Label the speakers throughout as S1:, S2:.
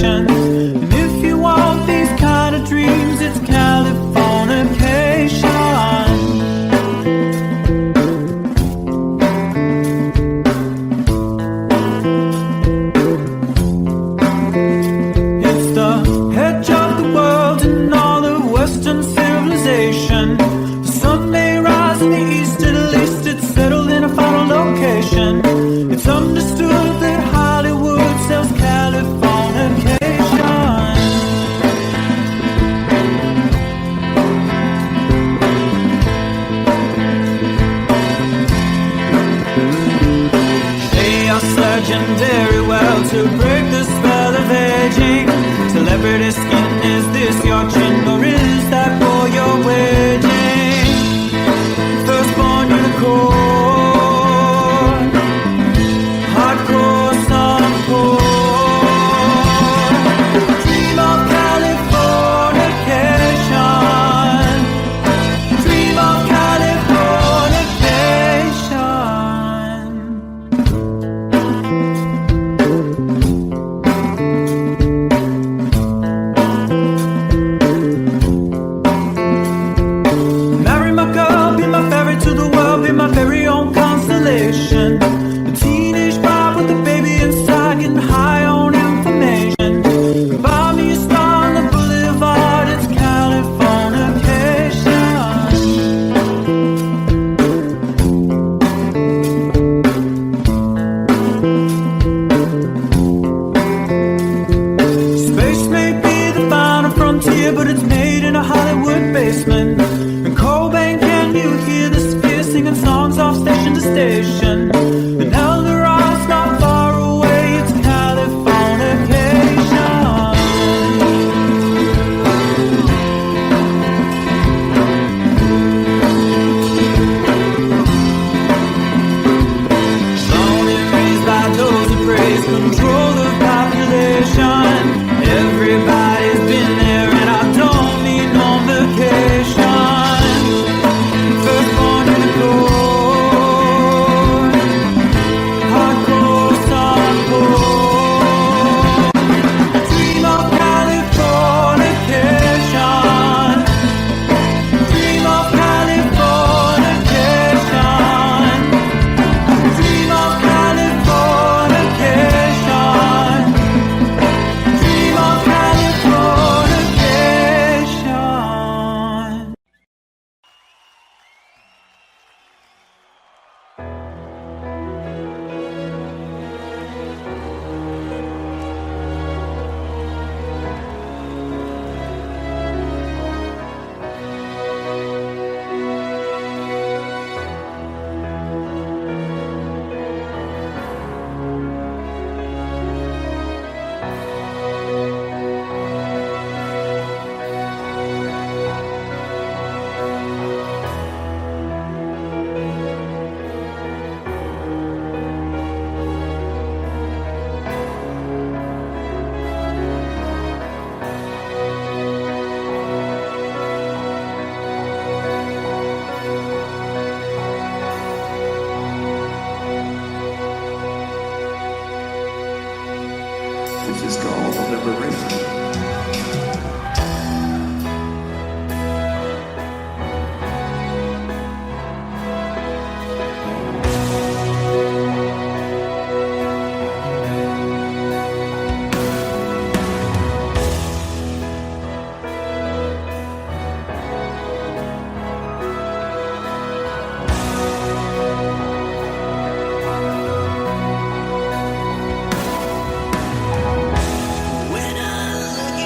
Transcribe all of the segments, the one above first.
S1: vacations. And if you want these kind of dreams, it's Californication. It's the edge of the world and all of Western civilization. The sun may rise in the east, at least it's settled in a final location. It's understood that Hollywood sells Californication. They are legendary, well, to break the spell of aging. Celebrity skin, is this your chin or is that for your wedding? Firstborn unicorn, hardcore suncore. Dream of Californication. Dream of Californication. Marry my girl, be my ferry to the world, be my very own constellation. A teenage bride with a baby inside, getting high on information. Buy me a star on the boulevard, it's Californication. Space may be the final frontier, but it's made in a Hollywood basement. And Cobain, can you hear the sphere singing songs off station to station? And Eldorad's not far away, it's Californication. Born and raised by those who praise control the population. Everybody's been there and I don't need no vacation. Firstborn unicorn, hardcore suncore. Dream of Californication. Dream of Californication. Dream of Californication. Dream of Californication.
S2: This is called Liberation.
S3: When I look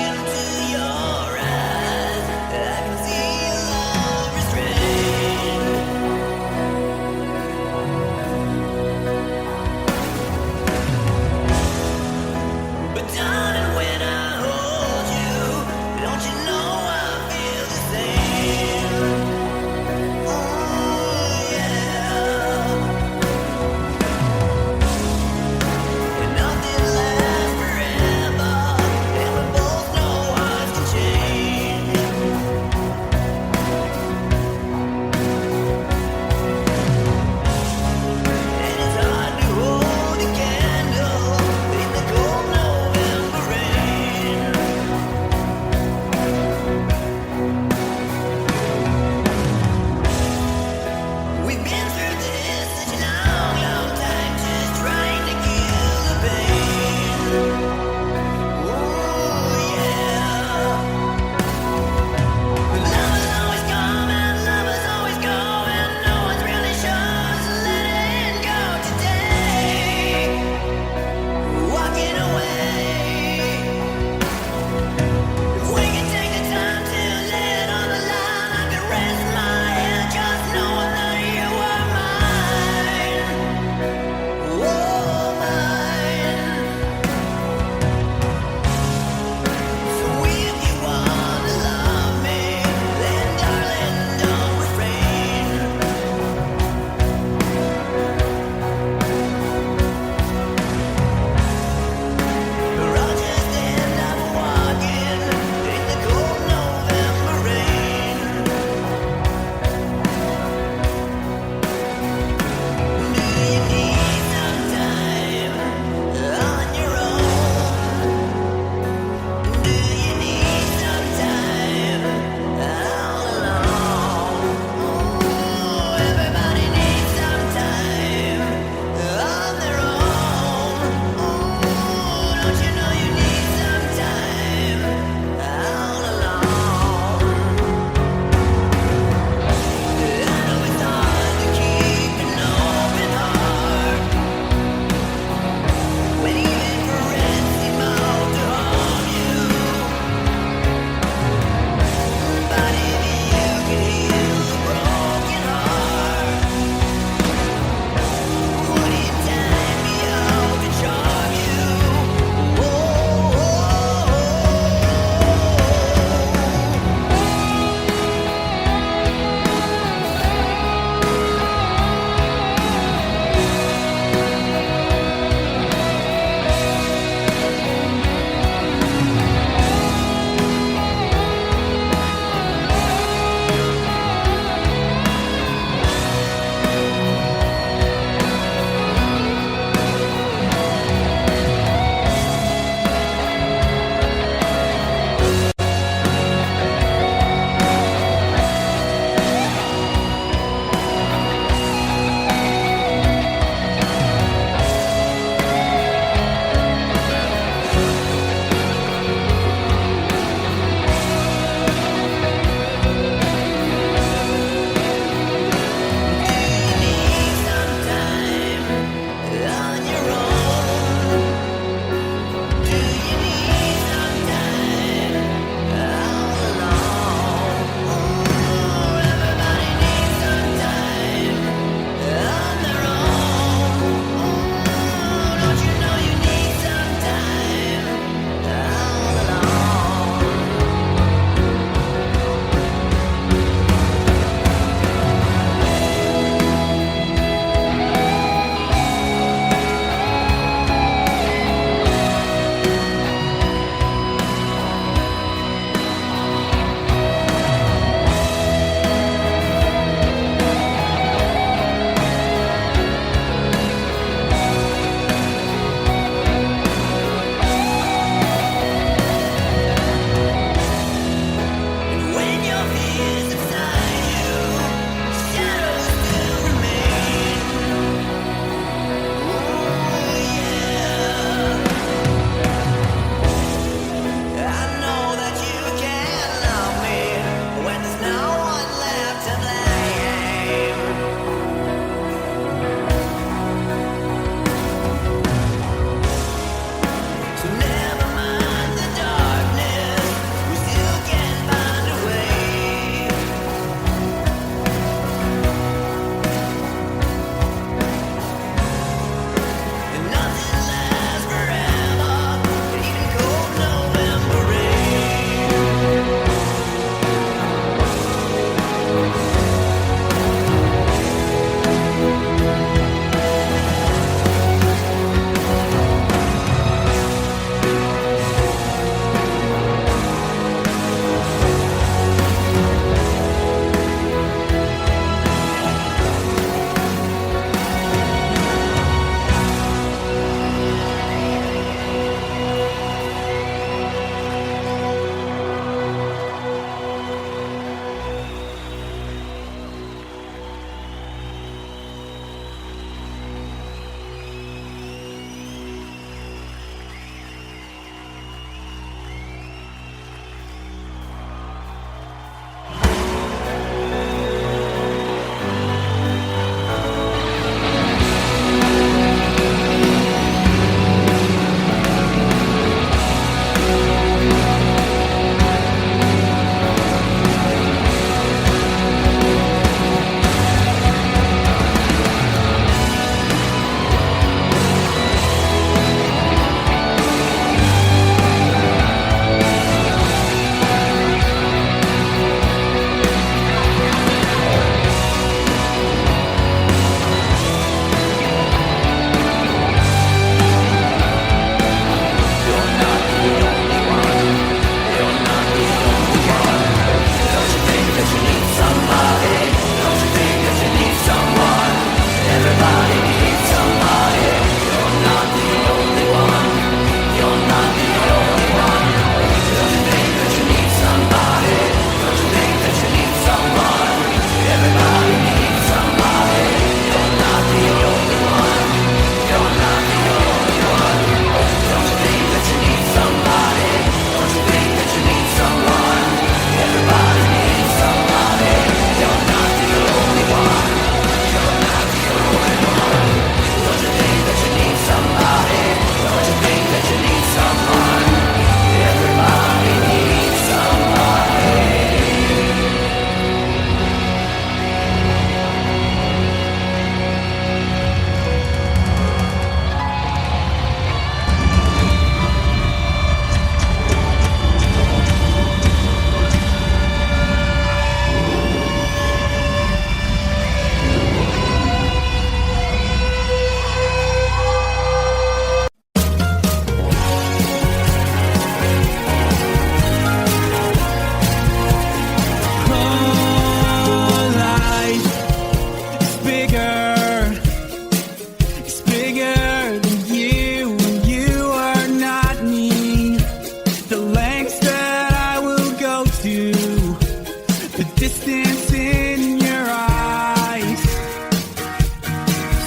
S1: distance in your eyes.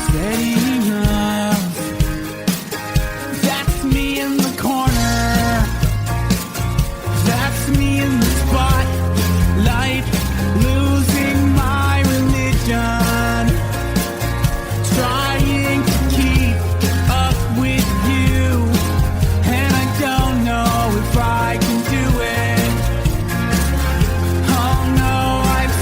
S1: Steady enough. That's me in the corner. That's me in the spotlight. Losing my religion. Trying to keep up with you. And I don't know if I can do it. Oh no, I've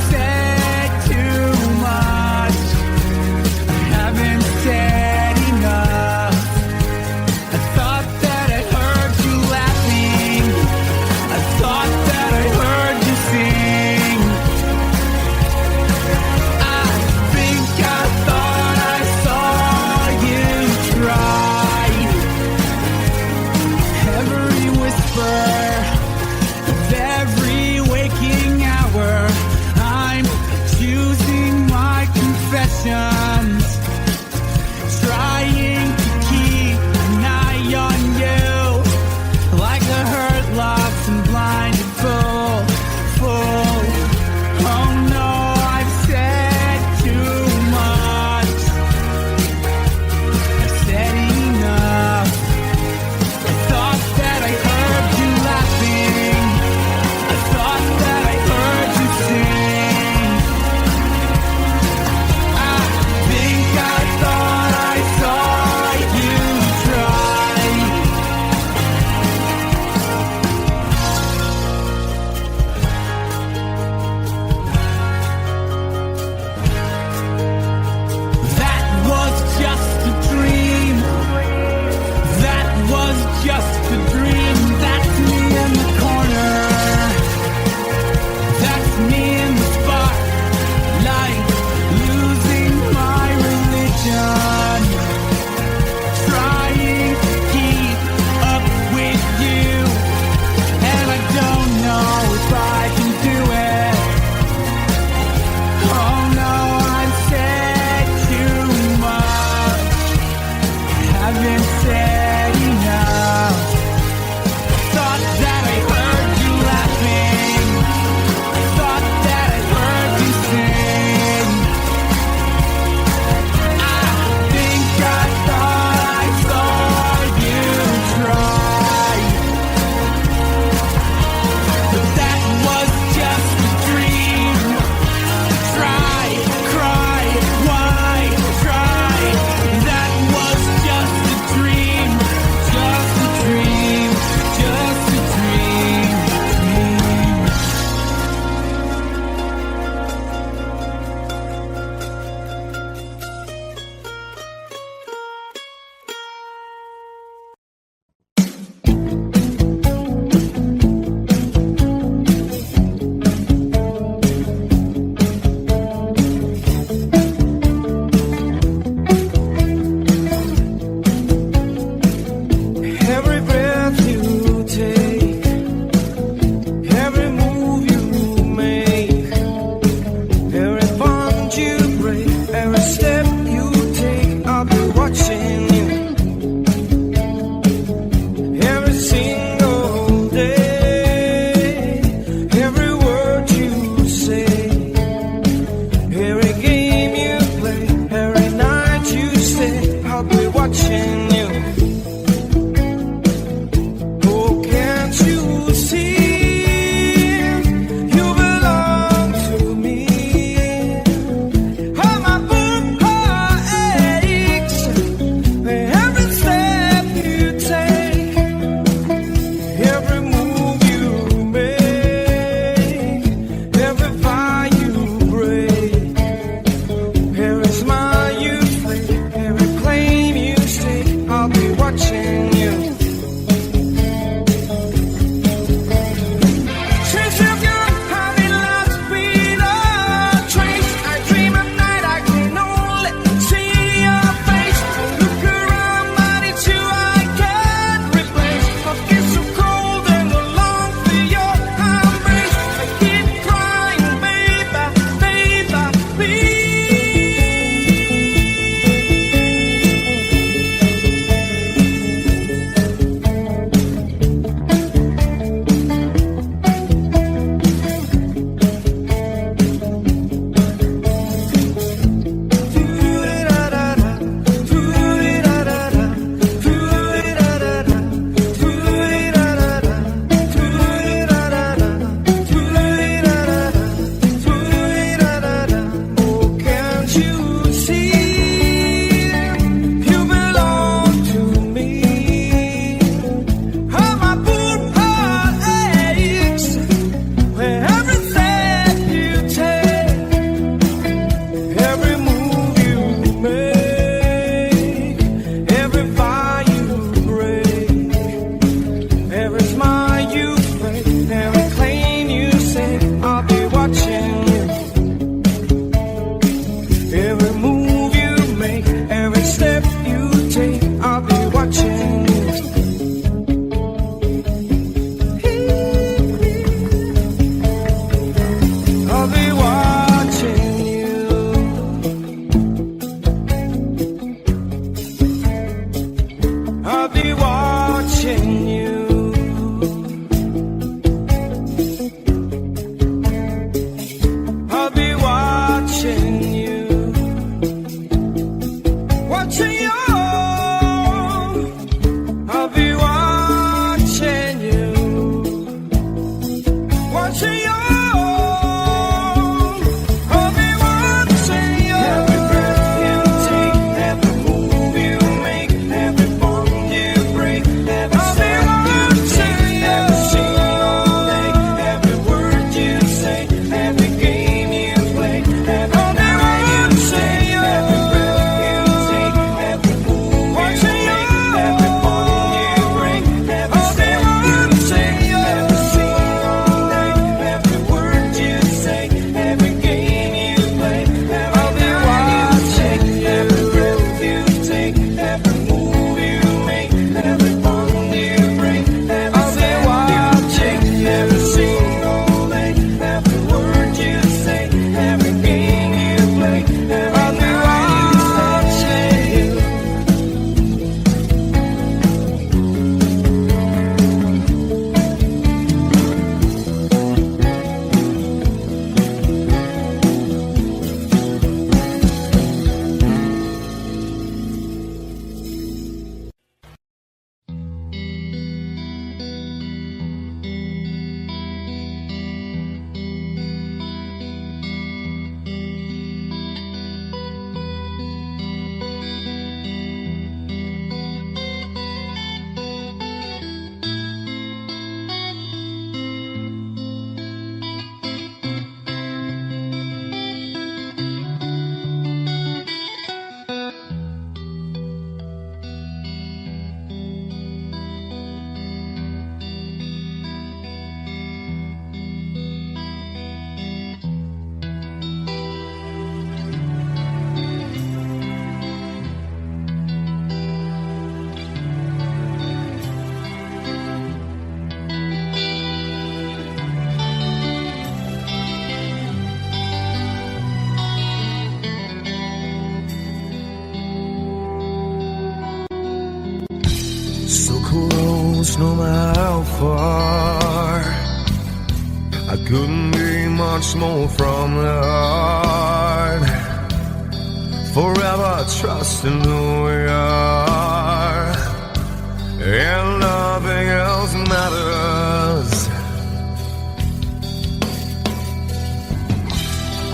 S3: far. I couldn't be much more from the heart. Forever trusting who we are, and nothing else matters.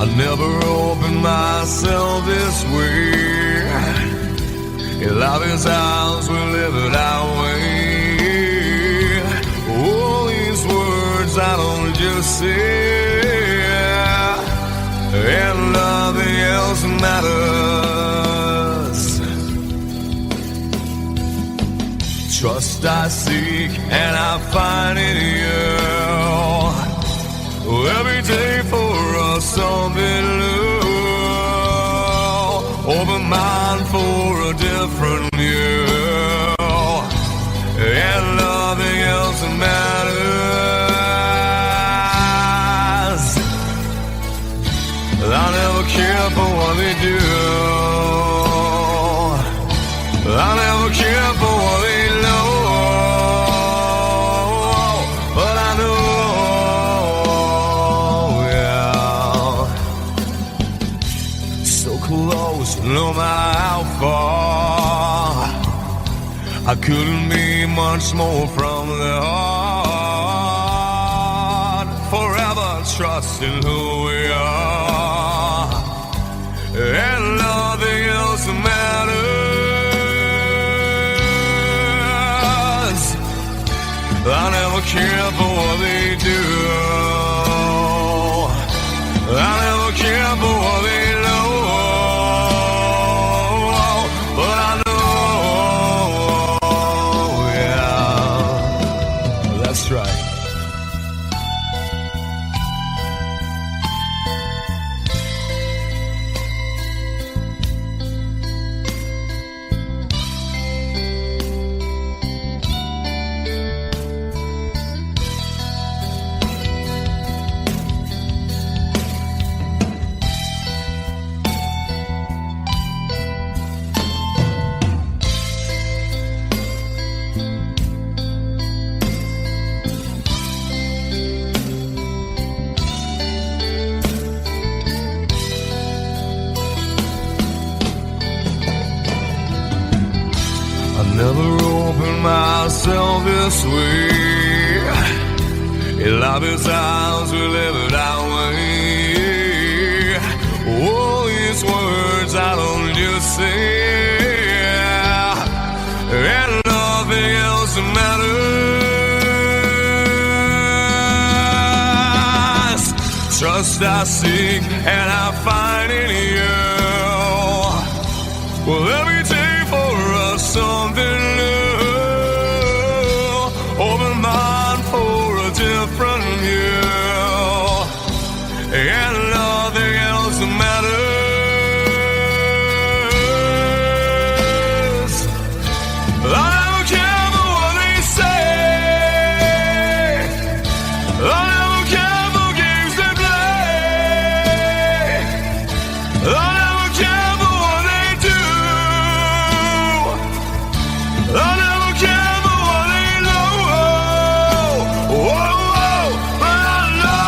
S3: I never opened myself this way. In love is ours, we live it our way. All these words I don't just say, and nothing else matters. Trust I seek and I find in you. Every day for us something new. Open mind for a different view, and nothing else matters. I never care for what they do. I never care for what they know. But I know, yeah, so close, no matter how far. I couldn't be much more from the heart. Forever trusting who we are, and nothing else matters. I never care for what they do. I never care for what they know. But I know, yeah, that's right. Never opened myself this way. In love is ours, we live it our way. All these words I don't just say, and nothing else matters. Trust I seek and I find in you. Well, every day for us something new. Open mind for a different view, and nothing else matters. I don't care for what they say. I don't care for games they play. I never care for what they do. I never care for what they know. Whoa, whoa, but I know.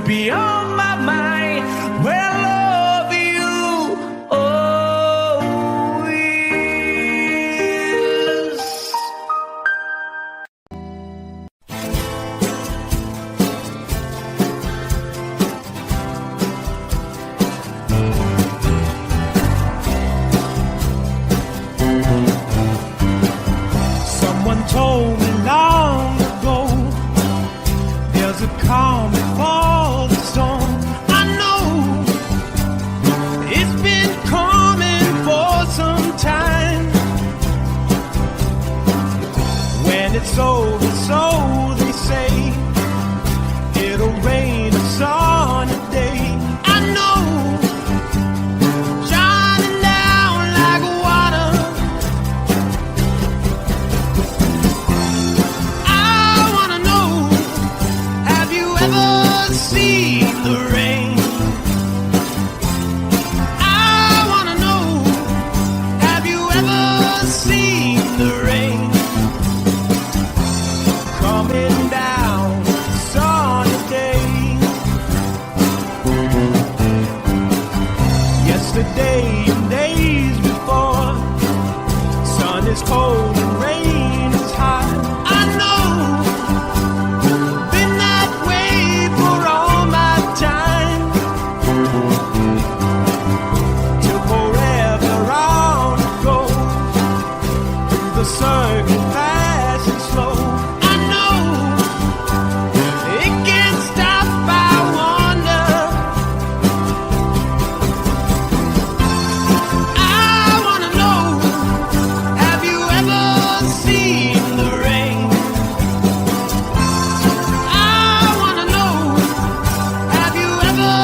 S1: be on my mind. Well, love you always. Someone told me long ago there's a calm before the storm. I know it's been coming for some time. When it's over, so they say, it'll rain a sunny day. I know, shining down like water. I wanna know, have you ever seen the rain? I wanna know, have you ever seen the rain? Coming down sunny day. Yesterday and days before, sun is cold and rain is hot. I know, been that way for all my time. Till forever on it goes, through the circle fast and slow. I know, it can't stop, I wonder. I wanna know, have you ever seen the rain? I wanna know, have you ever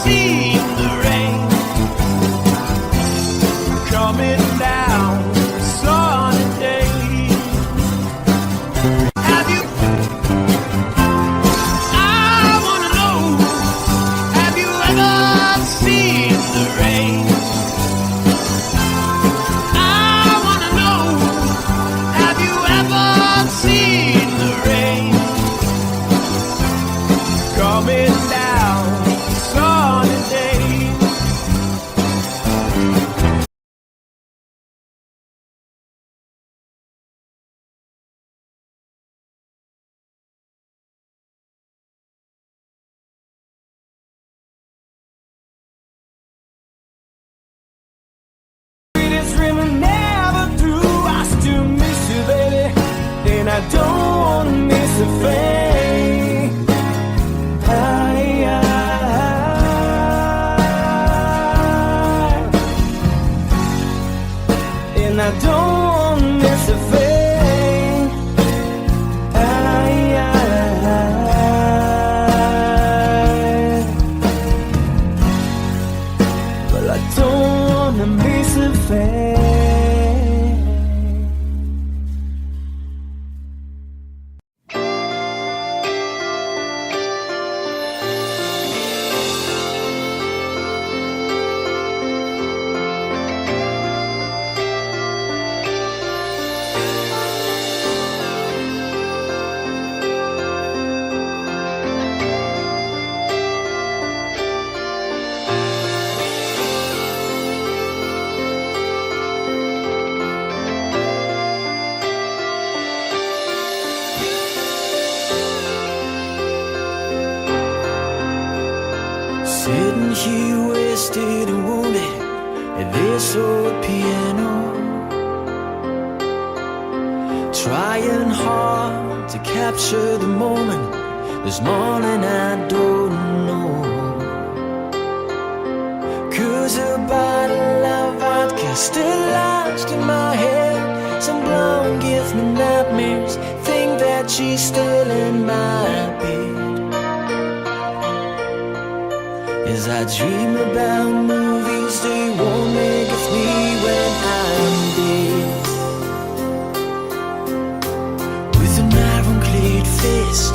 S1: seen the rain? Coming down sunny day. Have you? I wanna know, have you ever seen the rain? I wanna know, have you ever seen the rain? Coming down sunny day. Sweetest dream I never do. I still miss you, baby, and I don't wanna miss a thing. And I don't wanna miss a thing. Well, I don't wanna miss a thing. Sitting here wasted and wounded at this old piano, trying hard to capture the moment. This morning I don't know, 'cause a bottle of vodka still lodged in my head. Some blonde gives me nightmares, think that she's still in my bed. As I dream about movies they won't make of me when I'm dead. With an ironclad fist,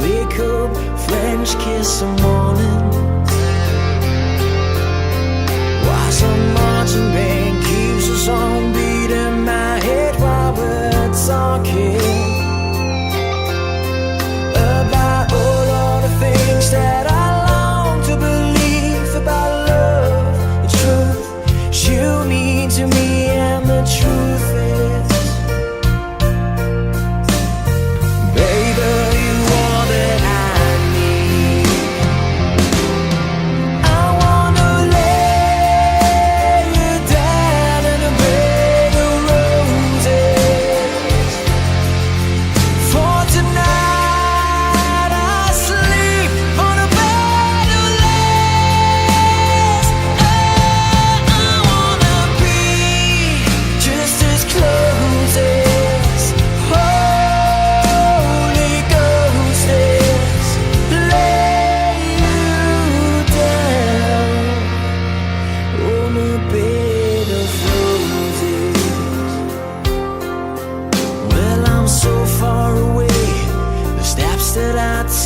S1: wake up, French kiss some morning. While some marching band keeps us on beating my head while we're talking about all of the things that I like.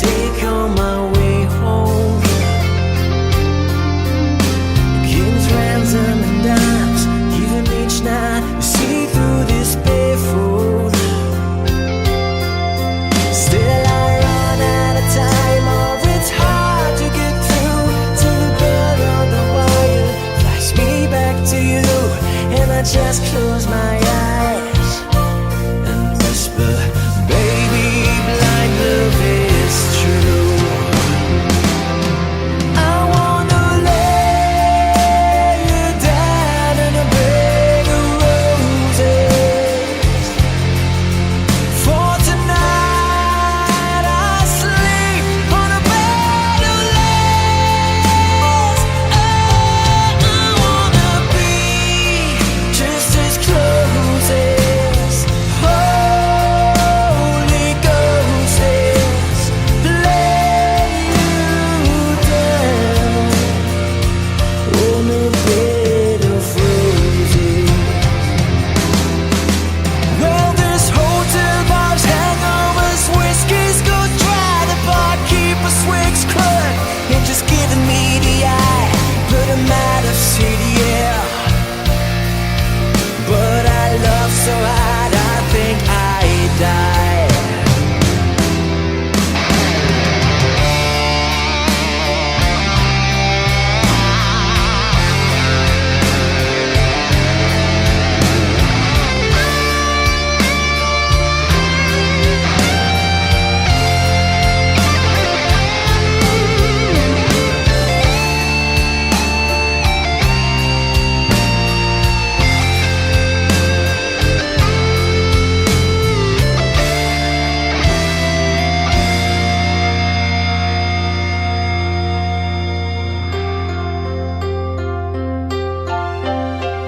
S4: take on my way home. Kings, ransom, and dimes, even each night you see through this barefoot. Still I run out of time, or it's hard to get through to the bell on the wire. Flash me back to you, and I just close my eyes and whisper, baby, blind love is true. I wanna lay you down in a bed of roses. For tonight I sleep on a bed of lace. Oh, I wanna be just as close as Holy Ghost is. Lay you down on a bed of roses. Well, this hotel bar's hangovers, whiskey's go dry. The barkeeper swigs crud and just giving me the eye. Put him out of city, yeah. But I love so hard, I think I die.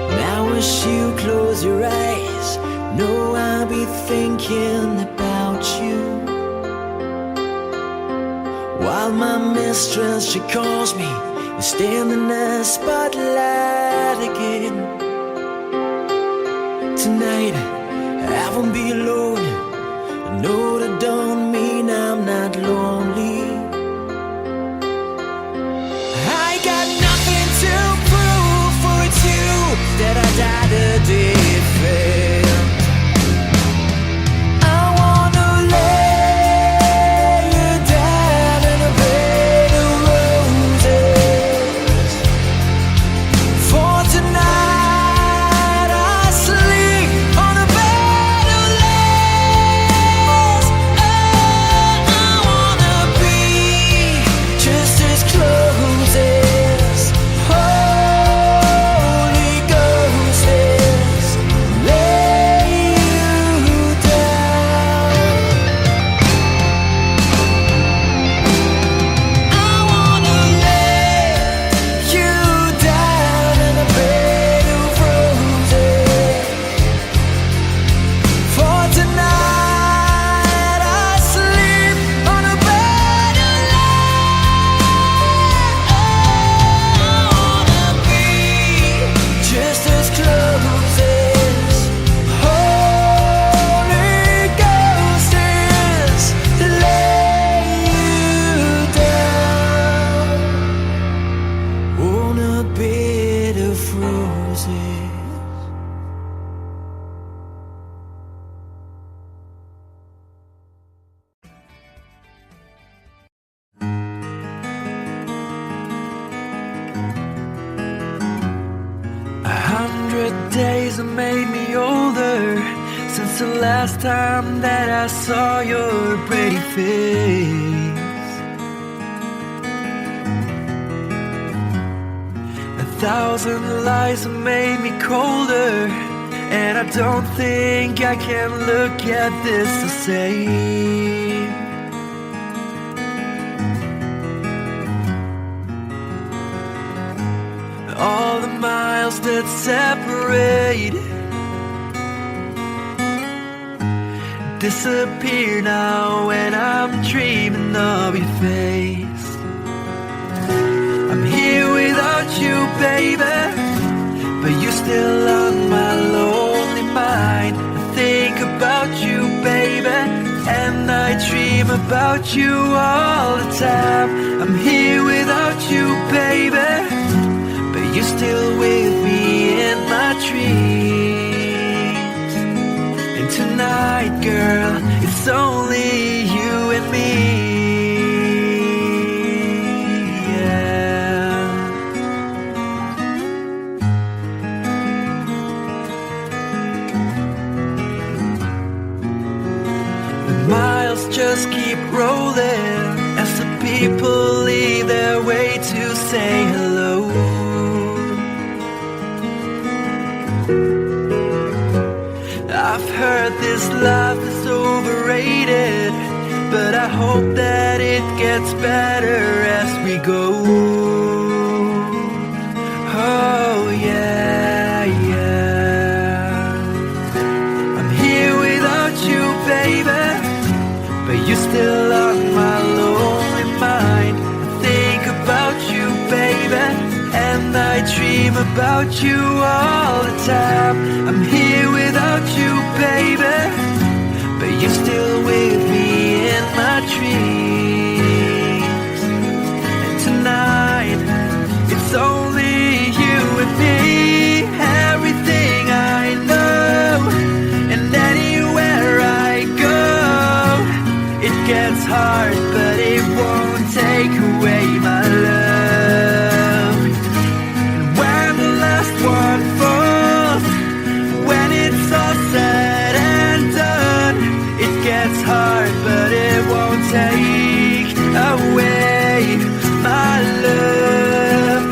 S4: Now as you close your eyes, know I'll be thinking about you. While my mistress, she calls me and stand in the spotlight again. Tonight I won't be alone. I know that don't mean I'm not lonely. I got nothing to prove, for it's you that I died to defend. I wanna lay you down in a bed of roses. For tonight I sleep on a bed of lace. Oh, I wanna be just as close as Holy Ghost is. Lay you down. I wanna lay you down in a bed of roses. For tonight I sleep on a bed of lace. I wanna be just as close as Holy Ghost is. Lay you down on a bed of roses.
S1: A 100 days have made me older since the last time that I saw your pretty face. 1,000 lies have made me colder, and I don't think I can look at this the same. All the miles that separate disappear now when I'm dreaming of your face. I'm here without you, baby, but you're still on my lonely mind. I think about you, baby, and I dream dream about you all the time. I'm here without you, baby, but you're still with me in my dreams. And tonight, girl, it's only you and me. Miles just keep rolling as the people leave their way to say hello. I've heard this life is overrated, but I hope that it gets better as we go. Oh yeah, yeah. I'm here without you, baby, but you're still on my lonely mind. I think about you, baby, and I dream about you all the time. I'm here without you, baby, but you're still with me in my dreams. And tonight, it's only you and me. Everything I know, and anywhere I go, it gets hard, but it won't take away my love. And when the last one falls, when it's all said and done, it gets hard, but it won't take away my love.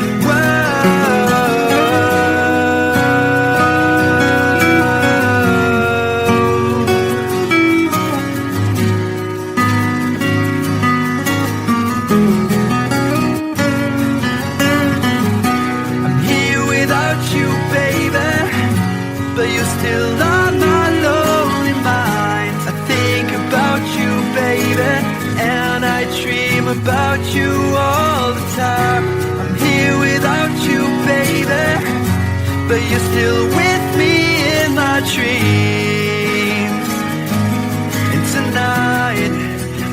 S1: But you're still on my lonely mind. I think about you, baby, and I dream about you all the time. I'm here without you, baby, but you're still with me in my dreams. And tonight,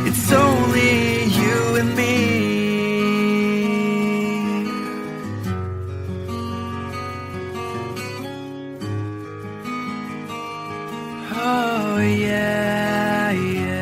S1: it's only you and me. Oh yeah, yeah.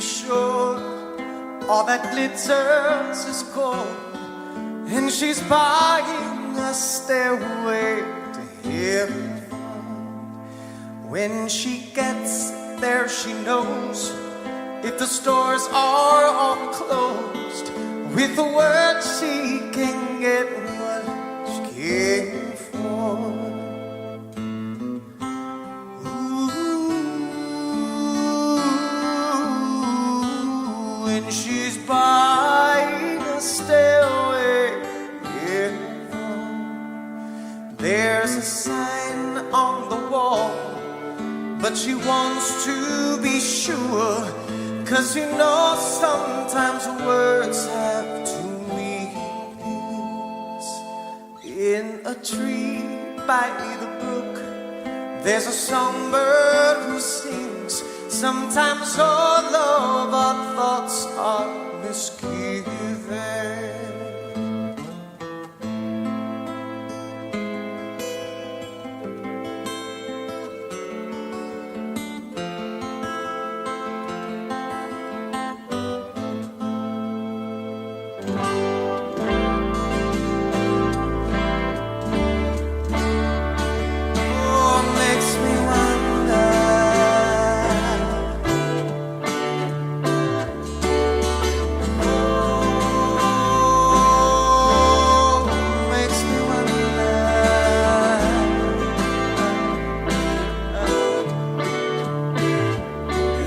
S5: sure all that glitters is gold, and she's buying a stairway to heaven. When she gets there, she knows if the stores are all closed, with the word she can get what she came for. Ooh, and she's buying a stairway here. There's a sign on the wall, but she wants to be sure, 'cause you know sometimes words have two meanings. In a tree by the brook, there's a songbird who sings. Sometimes all of our thoughts are misgiven.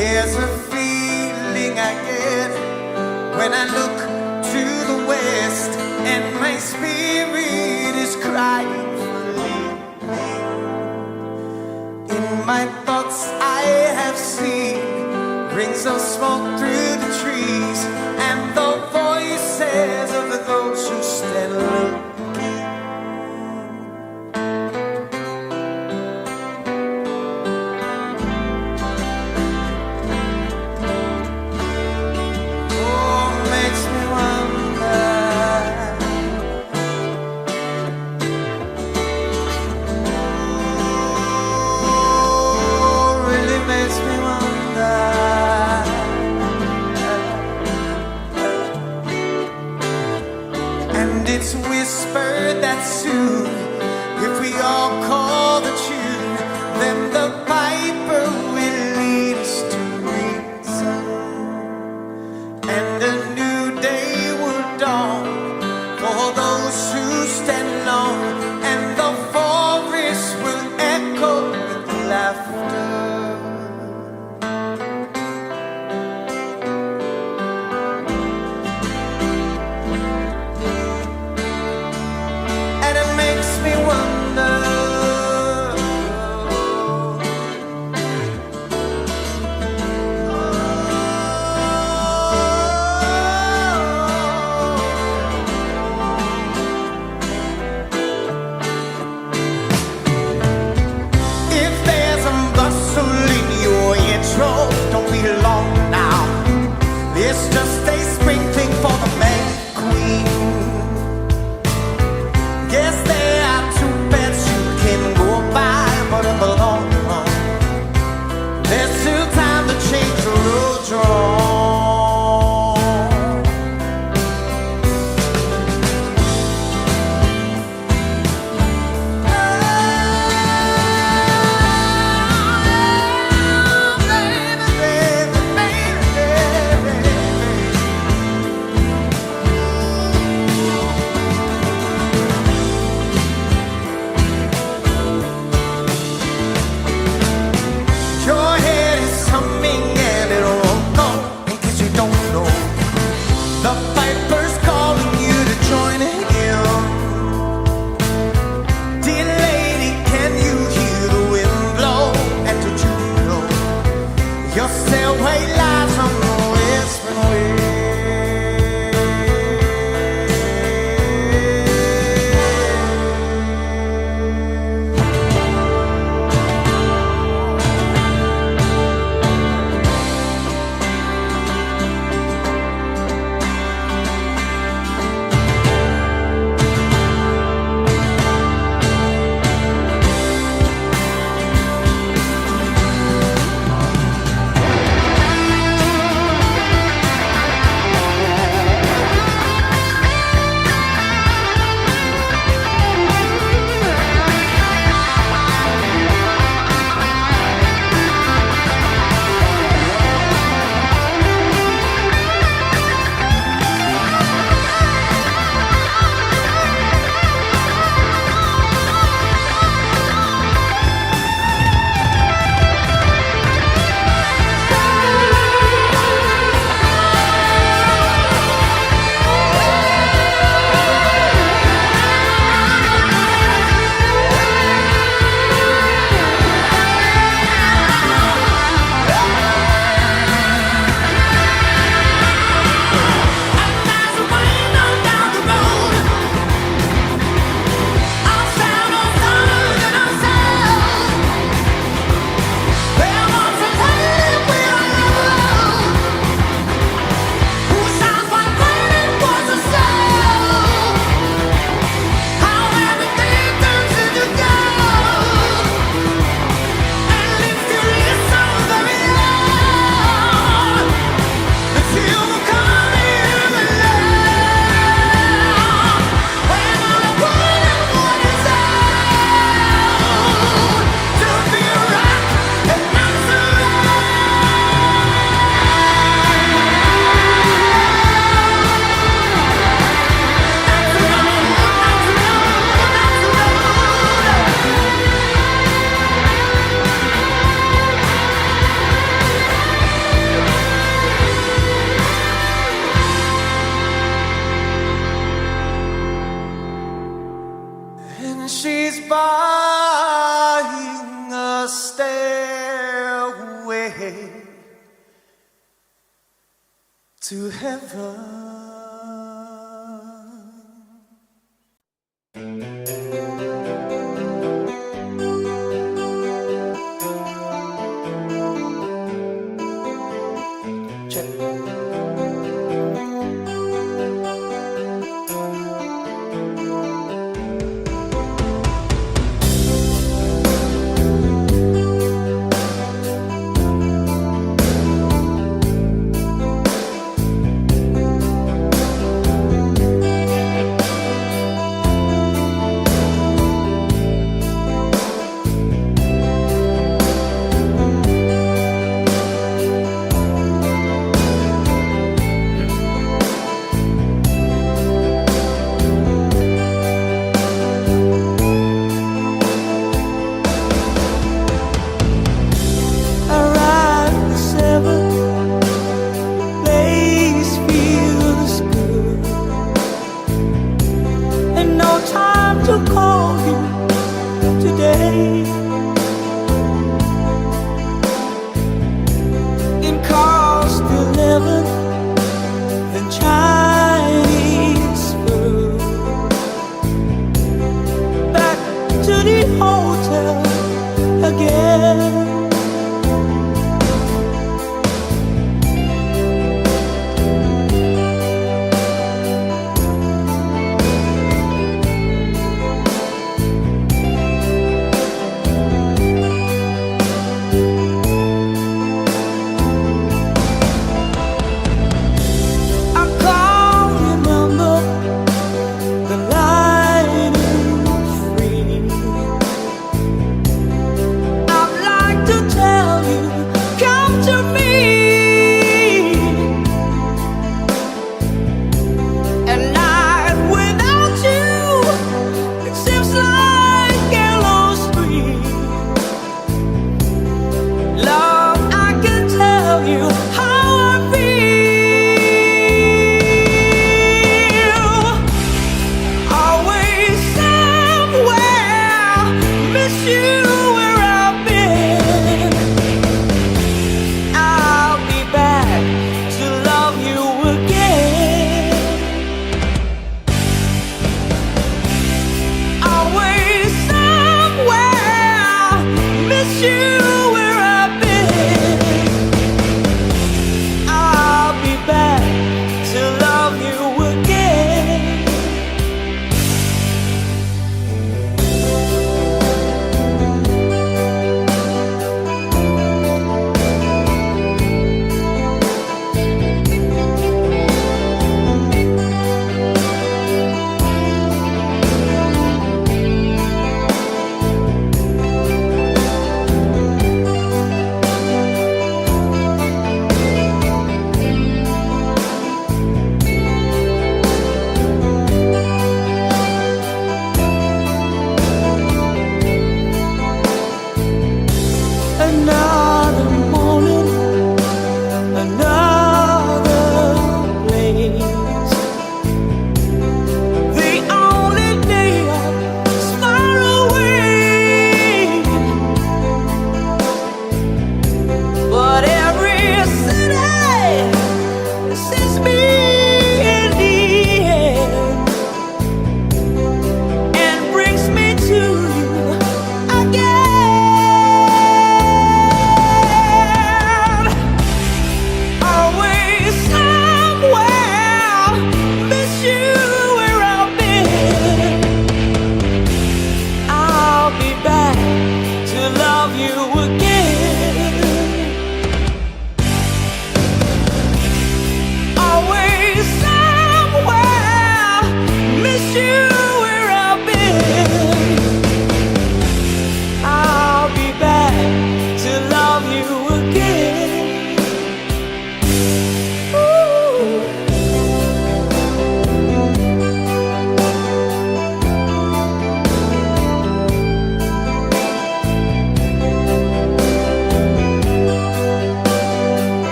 S5: There's a feeling I get when I look to the west, and my spirit is crying for leaving. In my thoughts I have seen rings of smoke through the trees, and the voices of those who stand looking. It's whispered that soon, if we all call the tune, then the piper will lead us to reason, and a new day will dawn for those who stand long, and the forest will echo with laughter. Makes me wonder to heaven.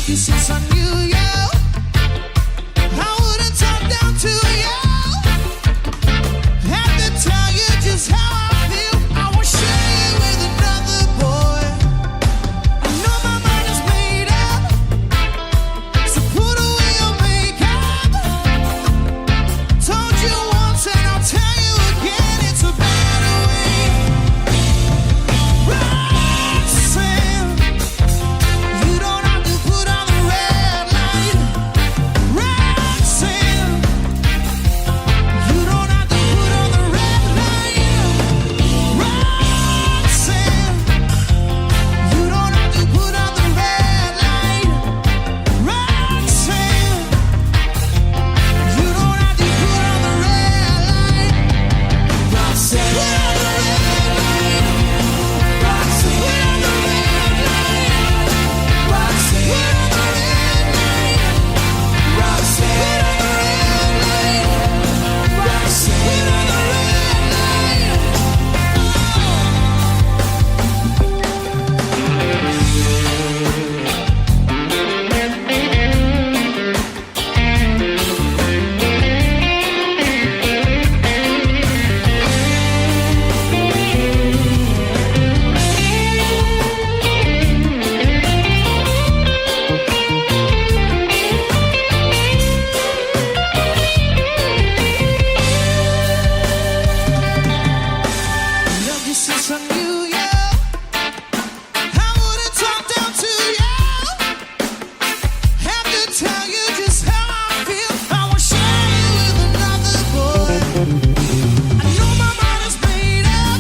S3: you since I knew you. I wouldn't talk down to you. Have to tell you just how I feel. I won't share you with another boy. I know my mind is made up, so put away your makeup. Told you once and I'll tell you again, it's a better way. Roxanne, you don't have to put on the red light. Roxanne, you don't have to put on the red light. Roxanne, you don't have to put on the red light. Roxanne, you don't have to put on the red light. Roxanne, put on the red light. Roxanne, put on the red light. Roxanne, put on the red light. Roxanne, put on the red light. Roxanne, put on the love you since I knew you. I wouldn't talk down to you. Have to tell you just how I feel. I won't share you with another boy. I know my mind is made up,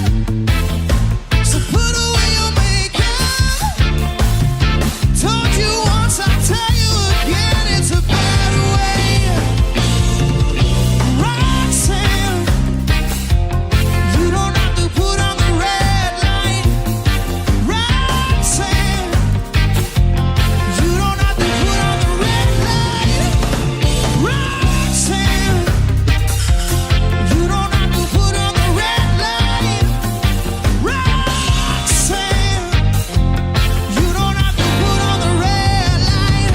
S3: so put away your makeup. Told you once, I'll tell you again, it's a better way. Roxanne, you don't have to put on the red light. Roxanne, you don't have to put on the red light. Roxanne, you don't have to put on the red light. Roxanne, you don't have to put on the red light.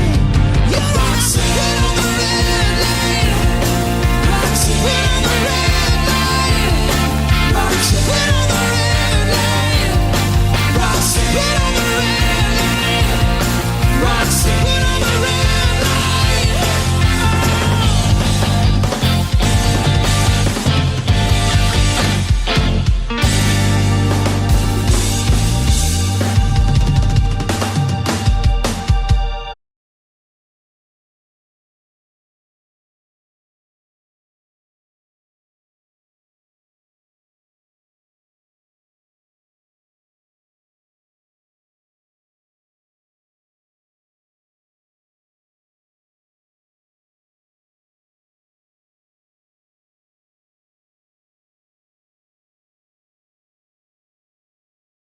S3: You don't have to put on the red light. Roxanne, put on the red light. Roxanne, put on the red light. Roxanne, put on the red light. Roxanne, put on the red light.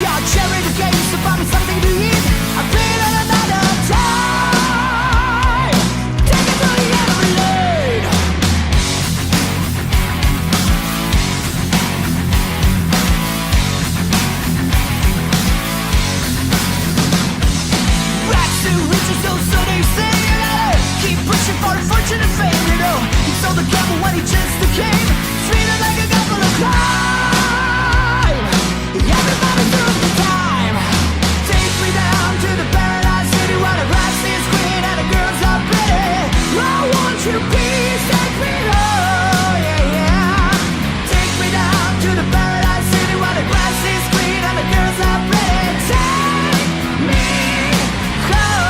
S4: Y'all cherry the games to find me something to eat. I played it another time. Take it to the end of the lane. Rats who reaches those, so they say, keep pushing for the fortune and fame, you know. He sold the gamble when he just became sweeter like a couple of crime. Everybody took the time. Take me down to the paradise city where the grass is green and the girls are pretty. Oh, won't you please take me home? Yeah, yeah. Take me down to the paradise city where the grass is green and the girls are pretty. Take me home.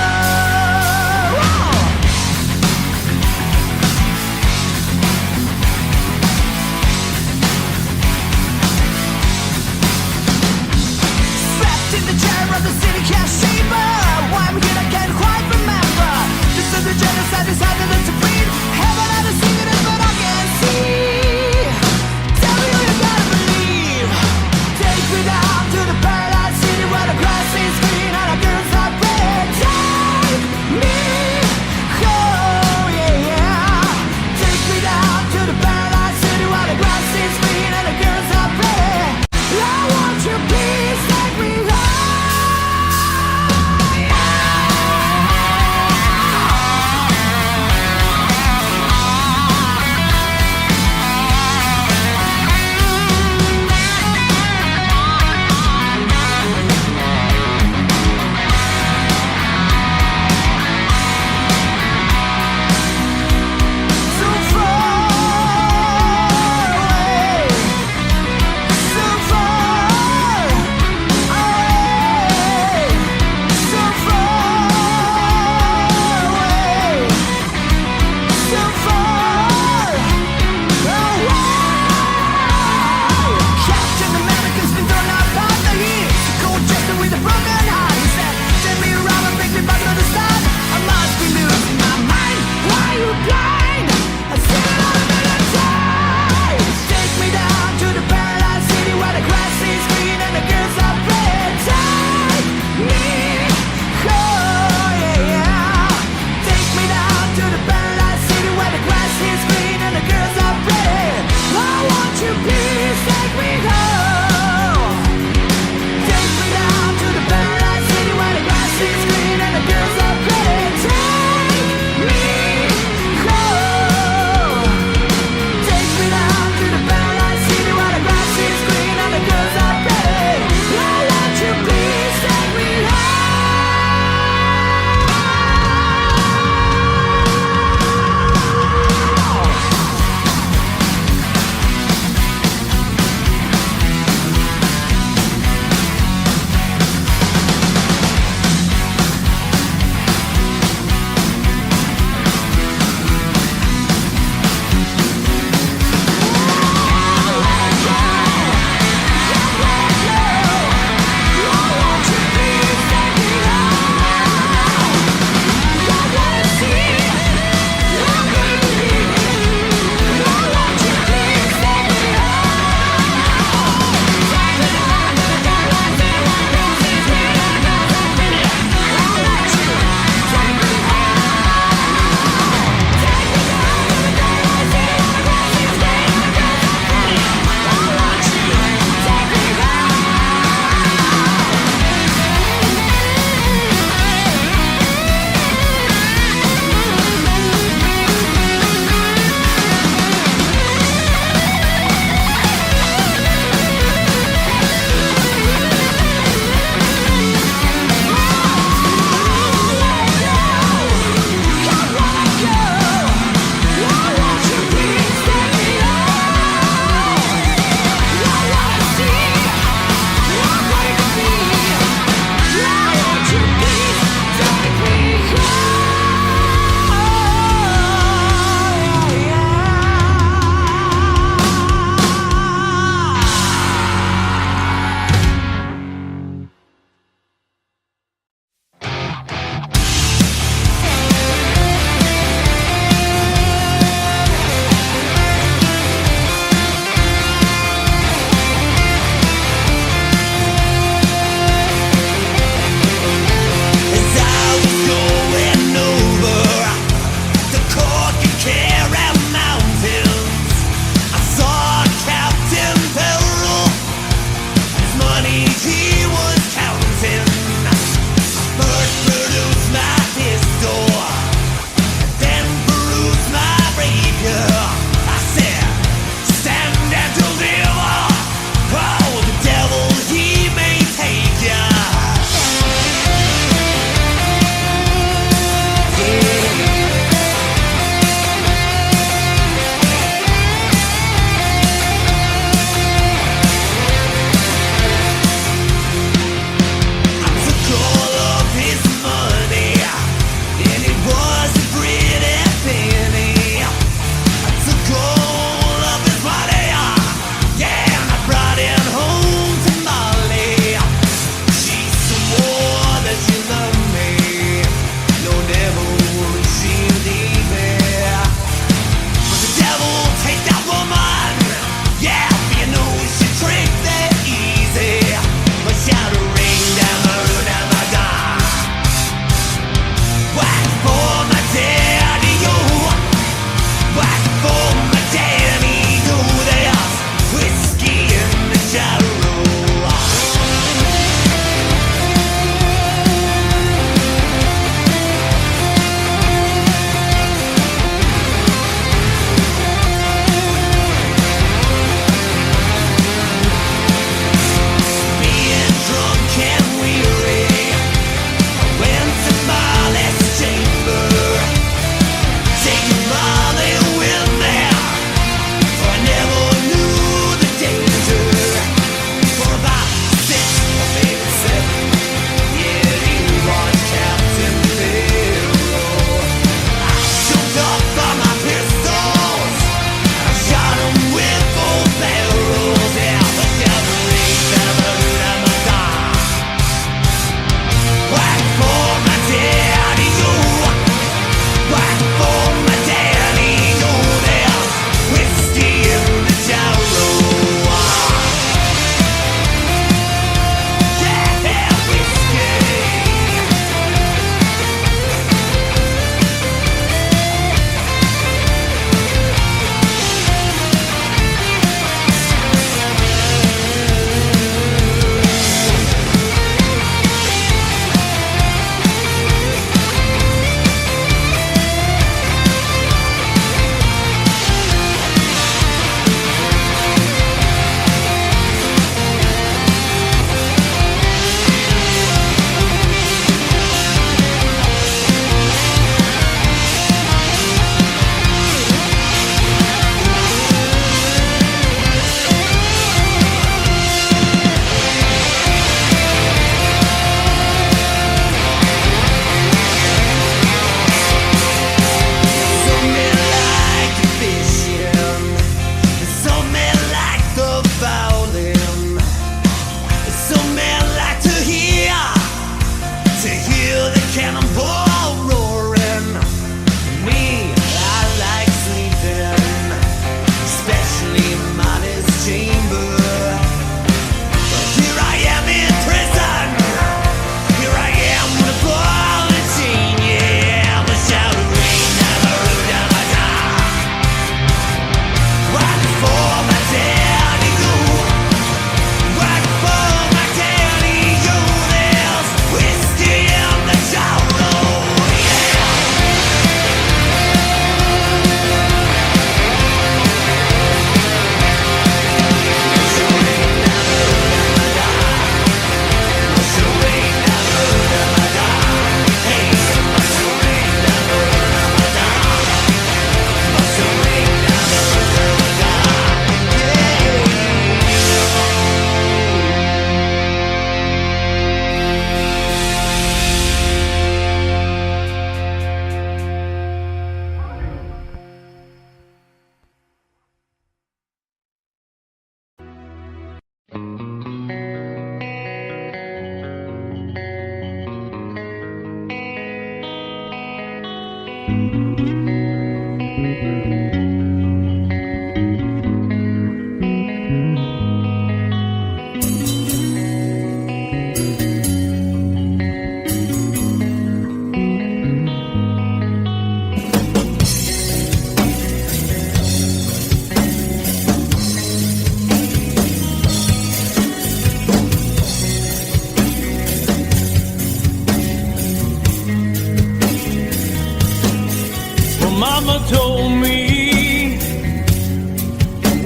S1: Mama told me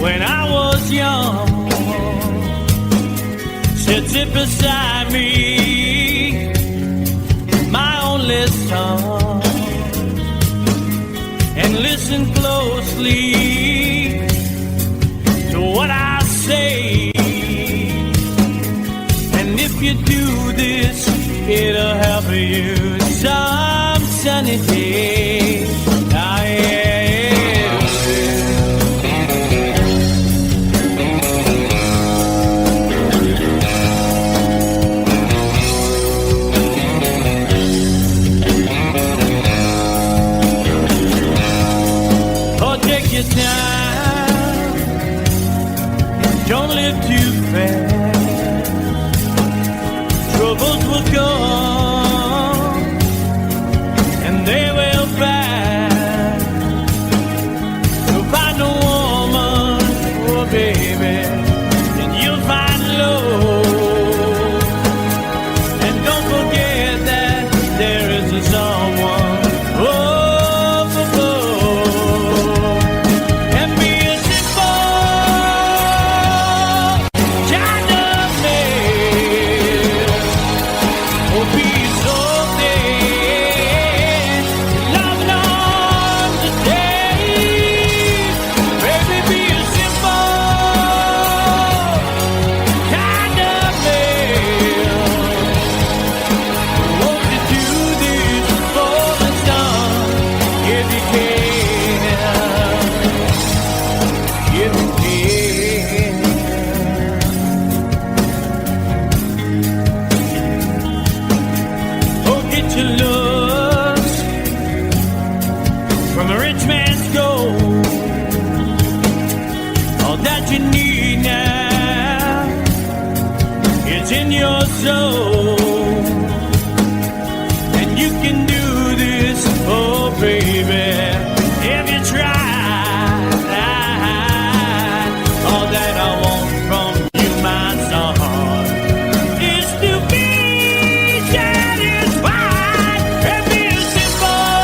S1: when I was young, said sit beside me, my only son, and listen closely to what I say. And if you do this, it'll help you some sunny day. Your time, don't live too fast. Troubles will come and they will pass. So find a woman, oh baby, and you'll find love. And don't forget that there is a someone. And you can do this, oh baby, if you try. All that I want from you, my son, is to be satisfied and be a simple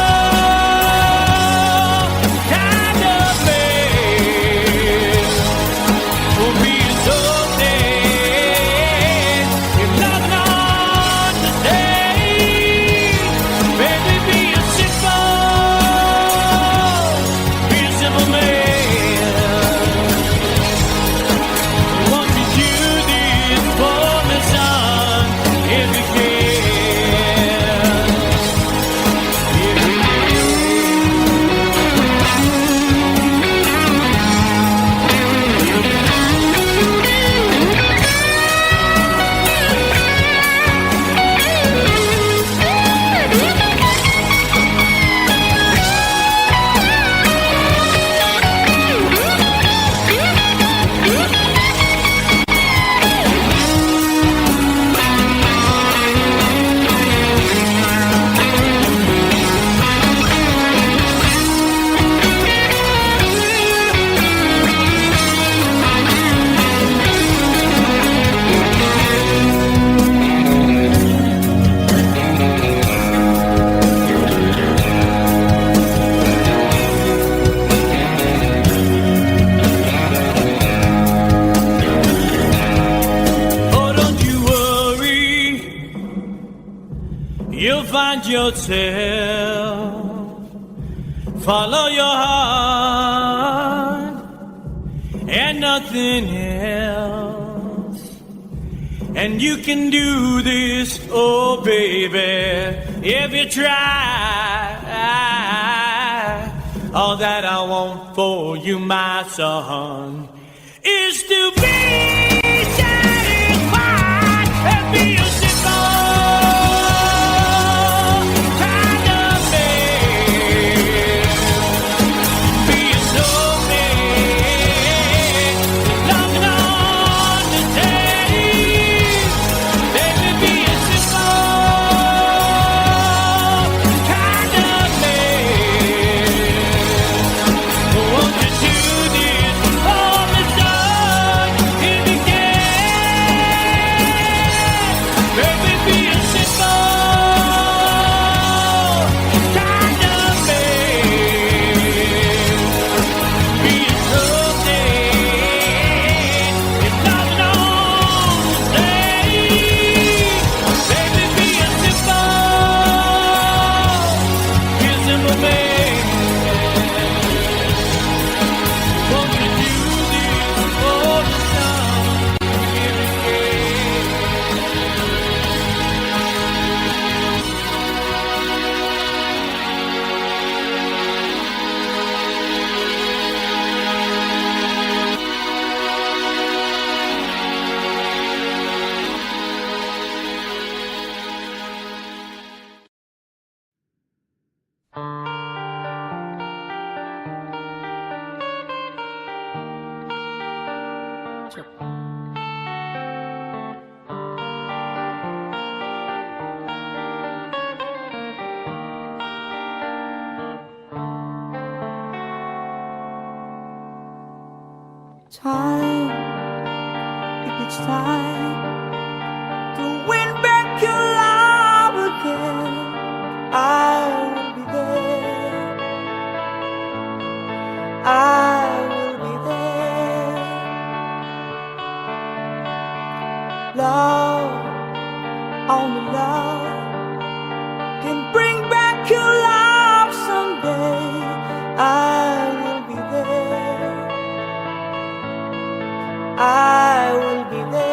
S1: kind of man. Will be so find yourself, follow your heart and nothing else. And you can do this, oh baby, if you try. All that I want for you, my son, is to be satisfied and be a simple kind of man.
S4: time, if it's time to win back your love again, I will be there. I will be there. Love, only love can bring back your love someday. I will be there. I will be there.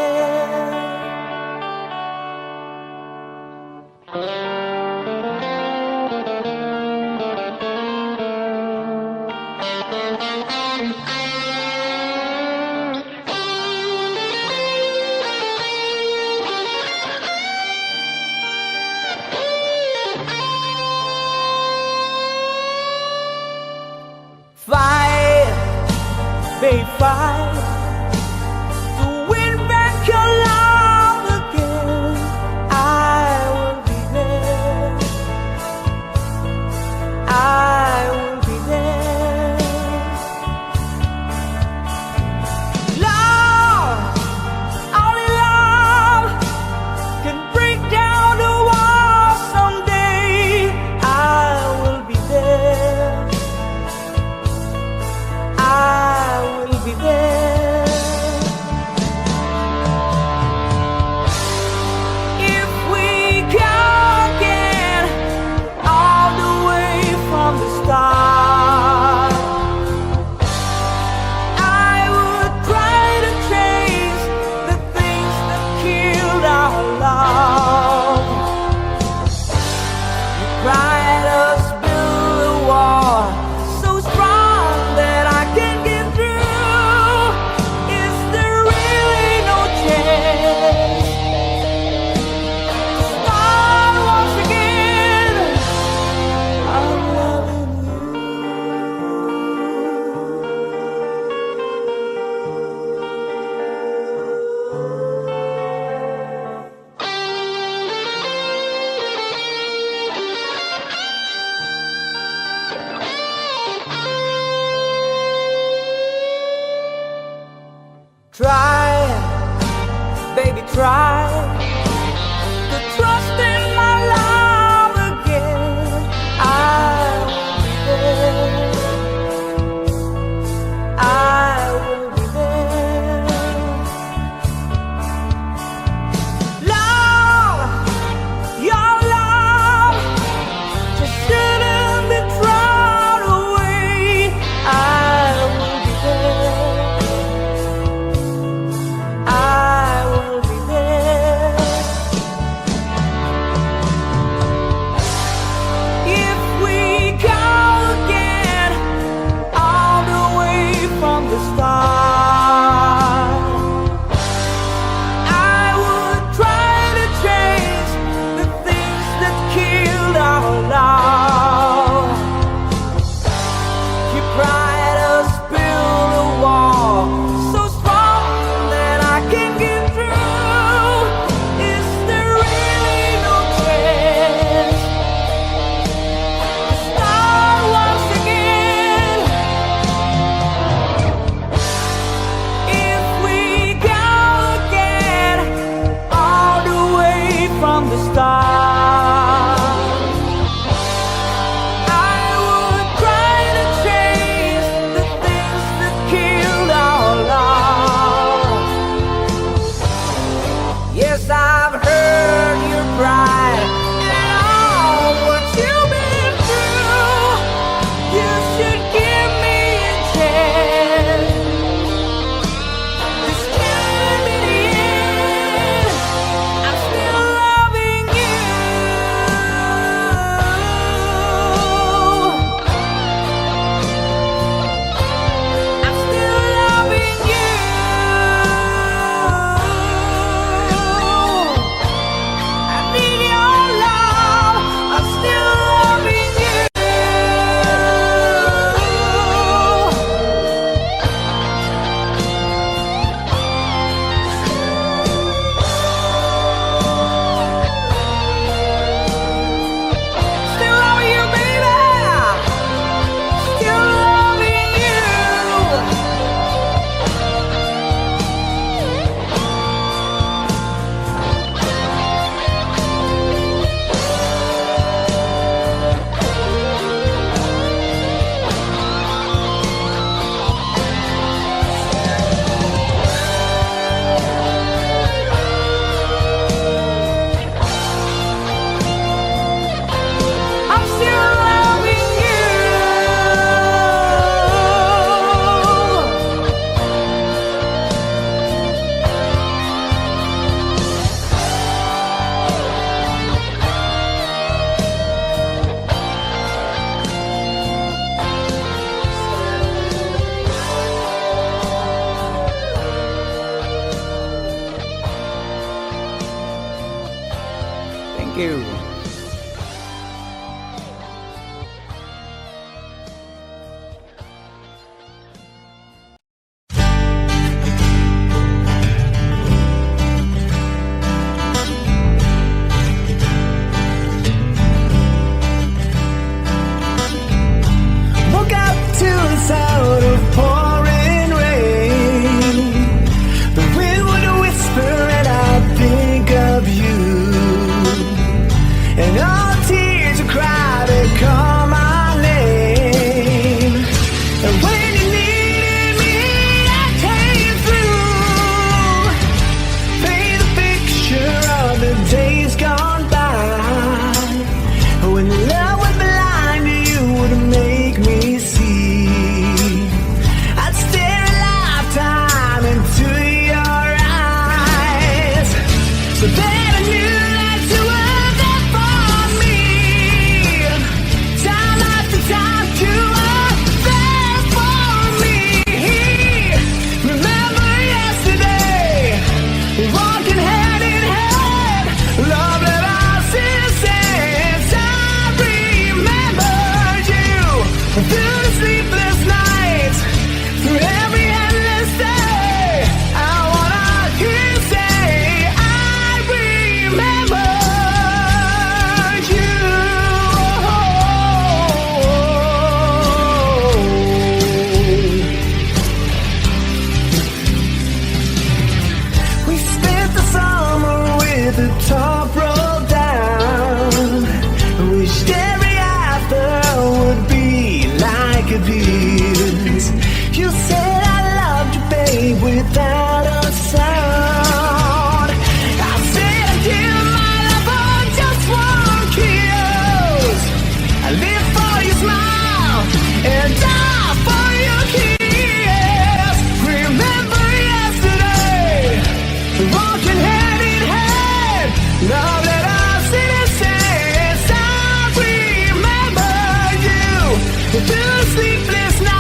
S4: Fight, babe, fight to win back your love again. I will be there. I will be there. Love, only love can break down the wall someday. I will be there. I will be there.
S6: you.
S4: Woke up to the sound of pouring rain. The wind would whisper and I'd think of you. And all tears would cry to call my name. And when you needed me, I came through. Paint a picture of the days gone by. When love was blind, you would make me see. I'd stare a lifetime into your eyes, so that I knew that you were there for me. Time after time, you were there for me. Remember yesterday, walking hand in hand, love that I still sense. I remember you through the sleepless nights, through every endless day. I wanna hear you say, I remember you. We spent the summer with the top rolled down. Wished every after would be like a piece. You said I loved you, babe, without a sound. I said I'd give my love for just one kiss. I live for your smile and die for your kiss. Remember yesterday, walking hand in hand, love that I still sense. I remember you through sleepless nights.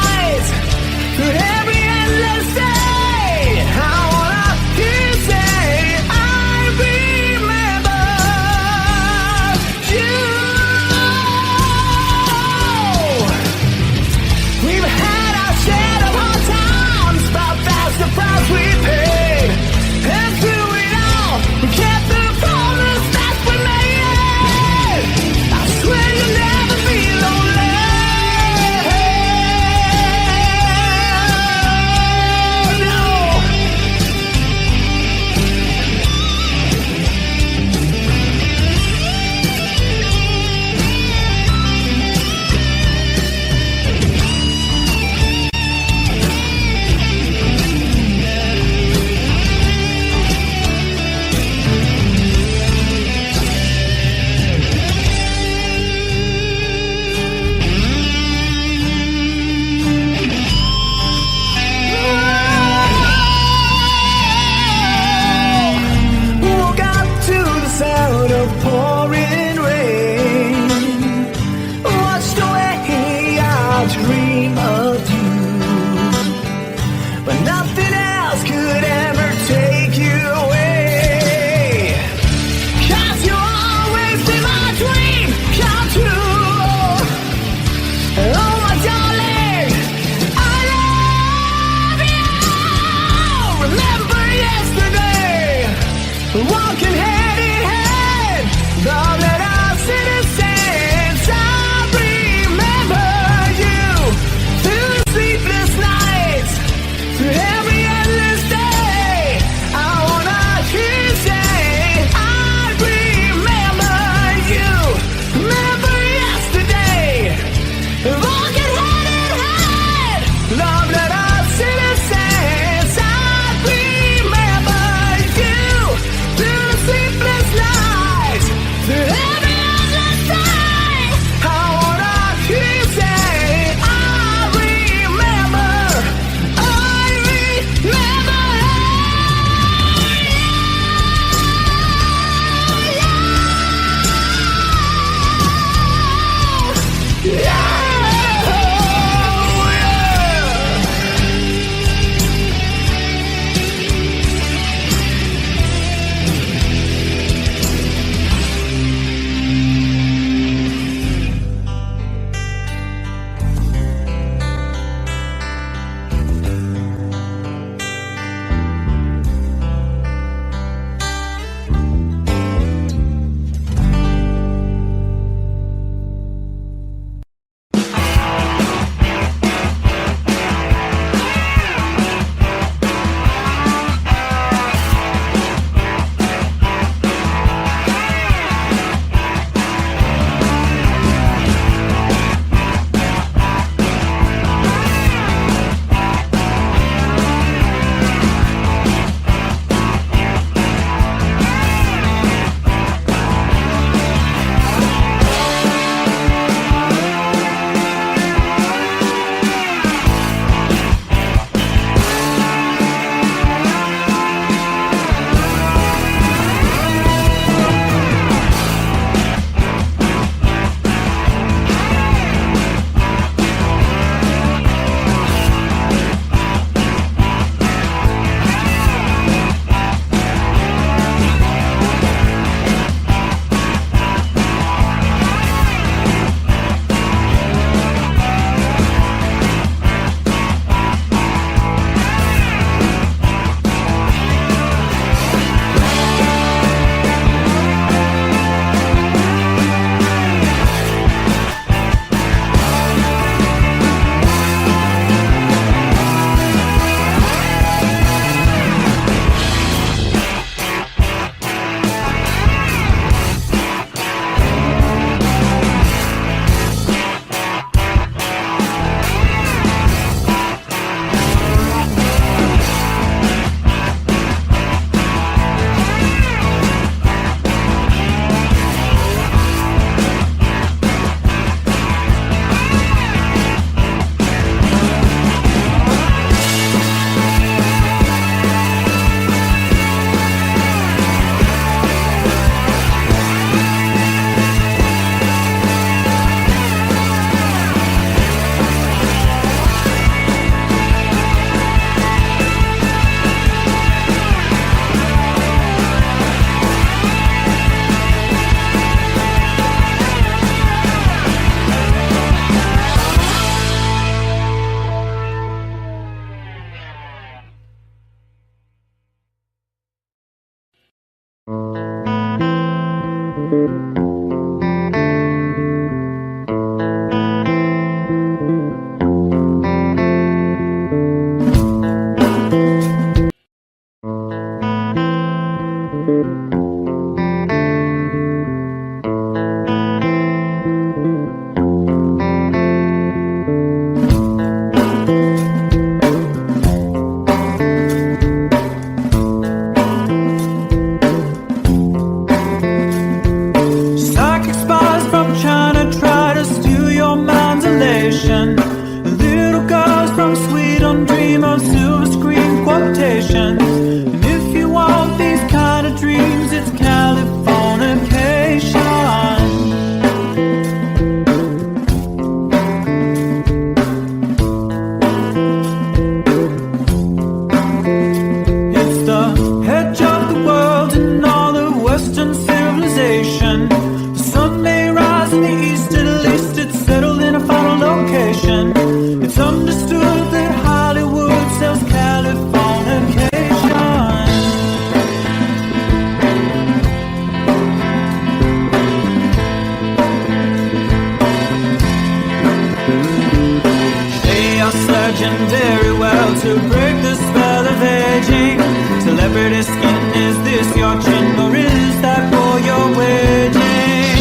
S1: virgin very well to break the spell of aging. Celebrity skin, is this your chin or is that for your waging?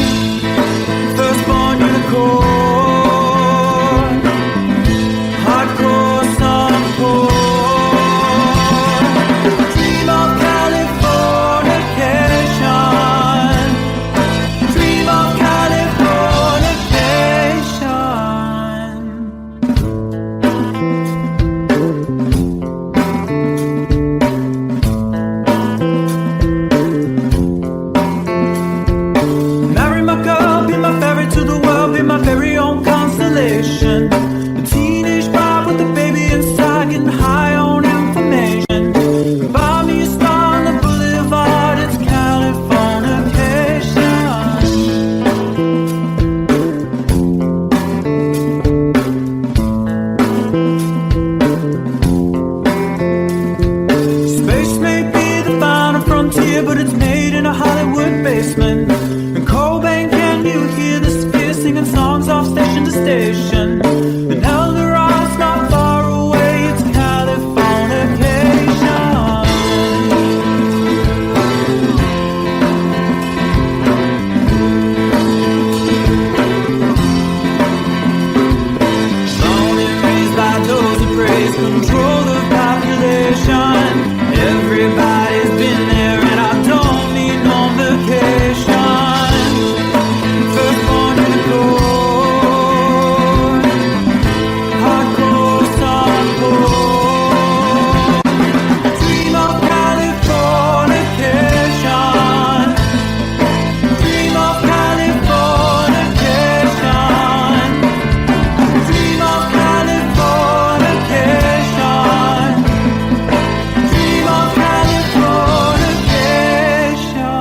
S1: Firstborn unicorn, hardcore softcore. Dream of Californication. Dream of Californication. Marry my girl, be my ferry to the world, be my very own constellation. A teenage bride with a baby inside, getting high on information. Buy me a star on the boulevard, it's Californication. Space may be the final frontier, but it's made in a Hollywood basement. And Cobain, can you hear the sphere singing songs off station to station? And Eldorad's not far away, it's Californication. Born and raised by those who praise control the population. Everybody's been there and I don't need no vacation. Firstborn unicorn, hardcore softcore. Dream of Californication. Dream of Californication. Dream of Californication. Dream of Californication.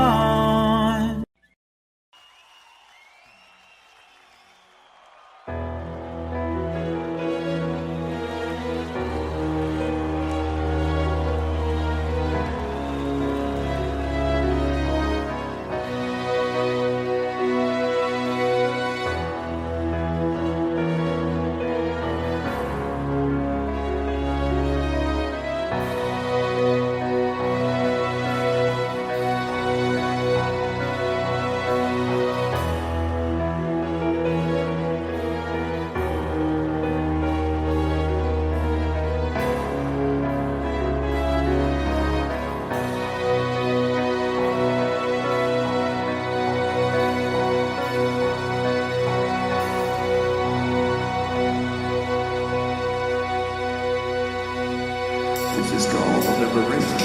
S2: This is called liberation.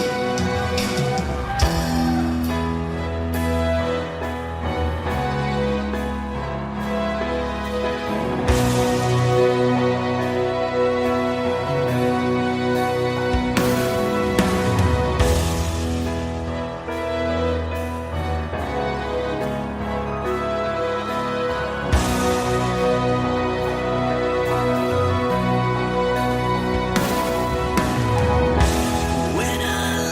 S3: When I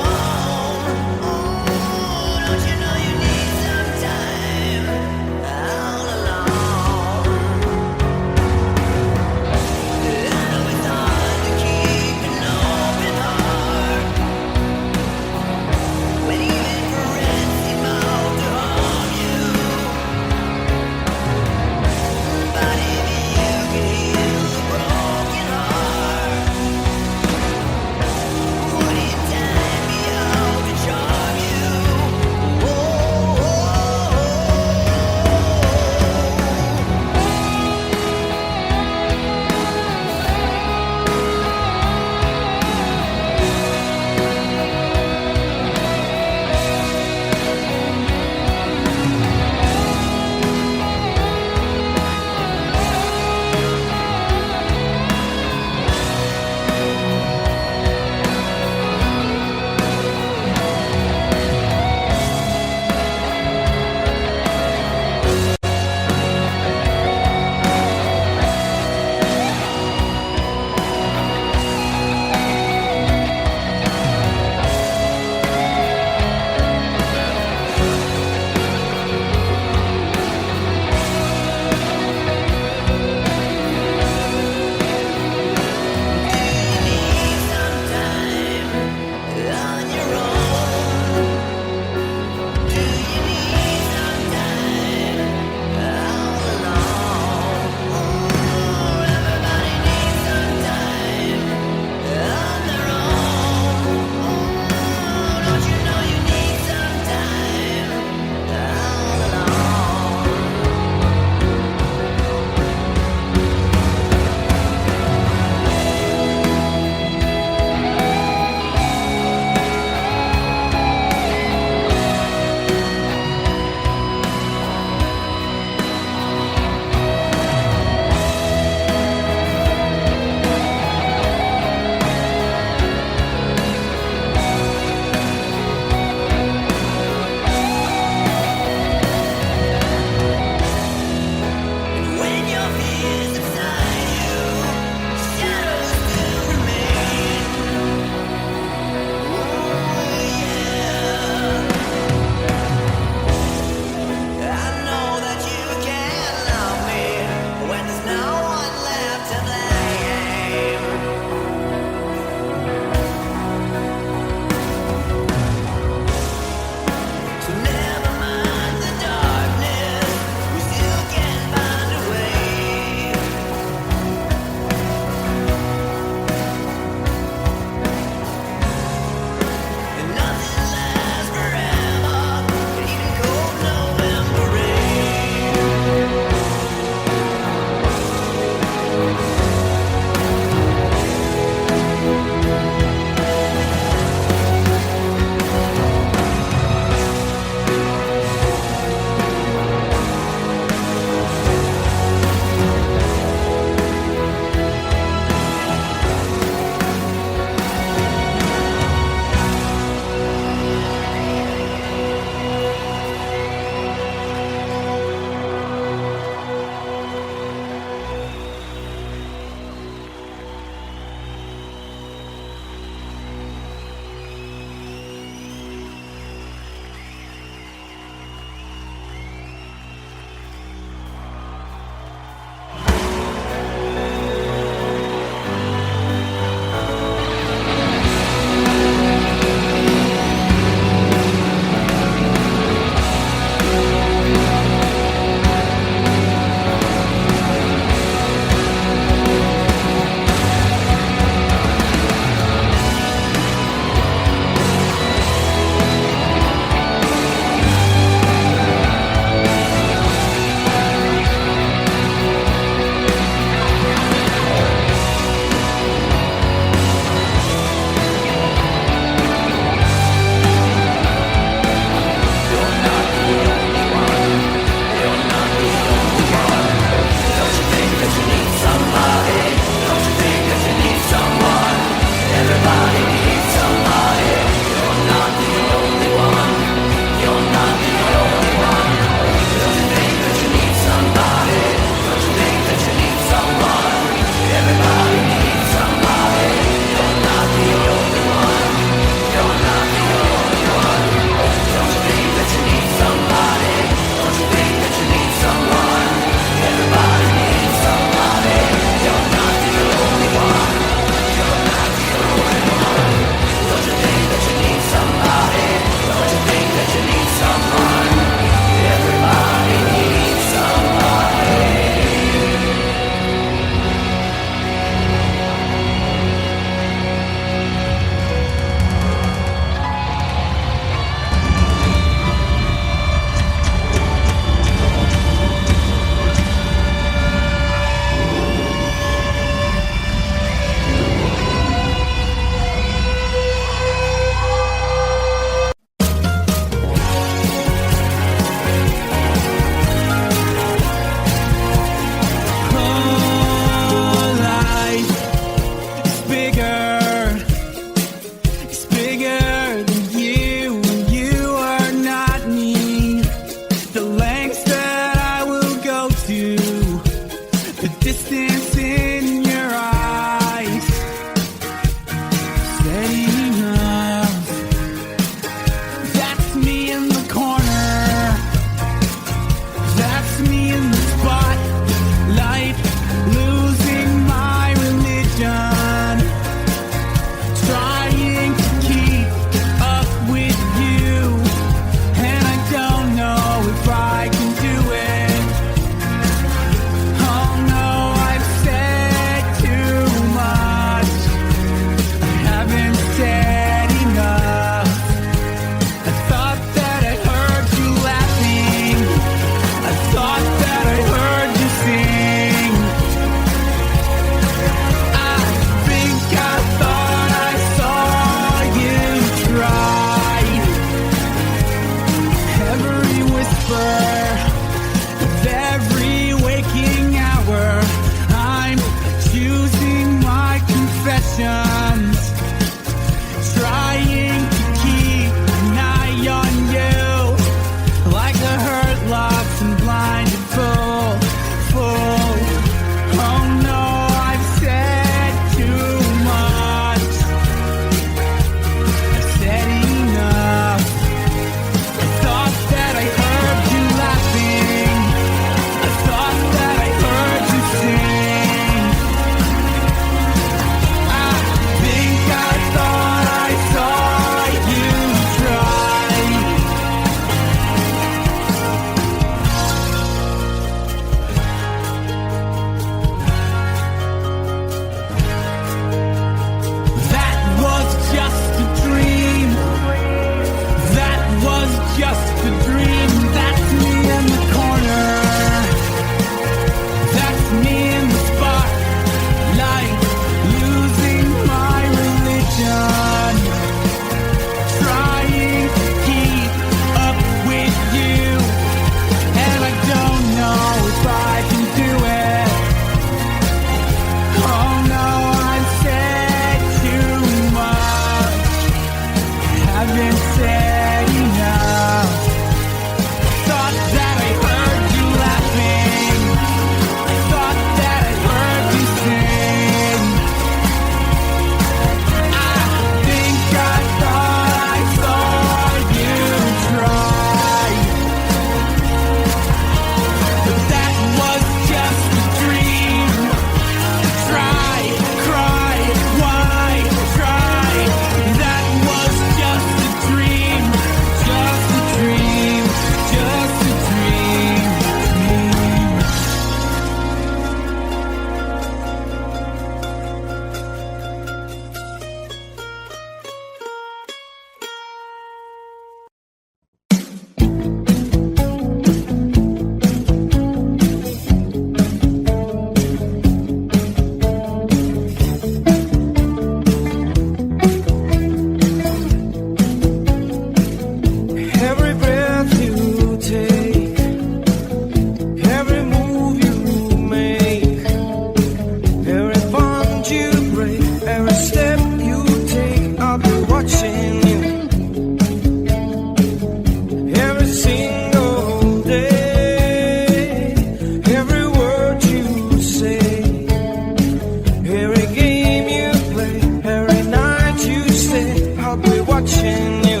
S3: watching you.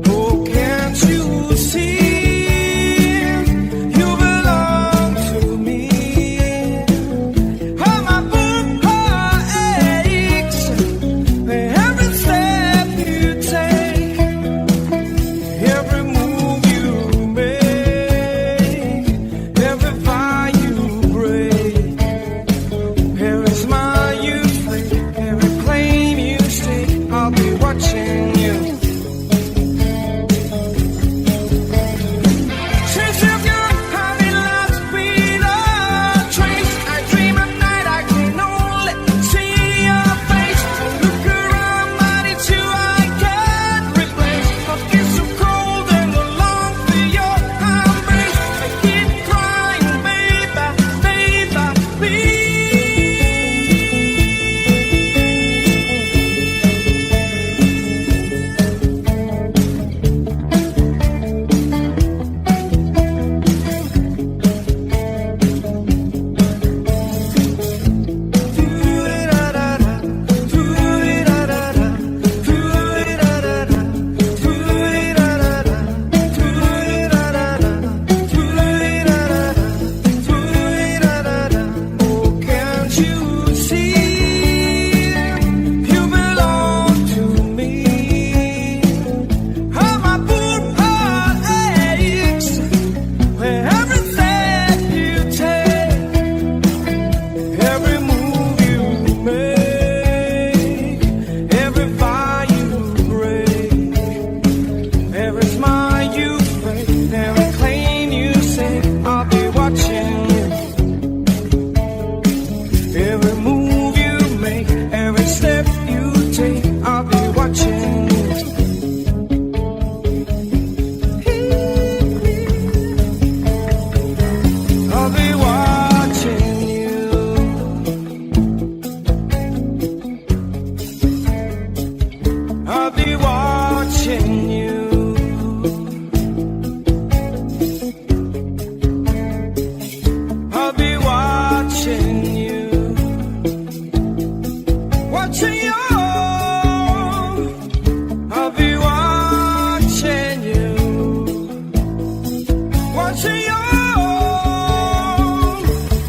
S3: Oh, can't you see? You belong to me. How my heart aches every step you take, every move you make, every vow you break. Here is my youth, every claim you stake. I'll be watching you. Since you've gone, I've been lost without trace. I dream at night, I can only see your face. I look around, but it's you I can't replace. I feel so cold and I long for your embrace. I keep crying, baby, baby, please. Oh, can't you see? You belong to me. How my poor heart aches every step you take, every move you make, every vow you break, every smile you break, every claim you say. I'll be watching you. Every move you make, every step you take, I'll be watching you. I'll be watching you. I'll be watching you. I'll be watching you. Watching you. I'll be watching you. Watching you.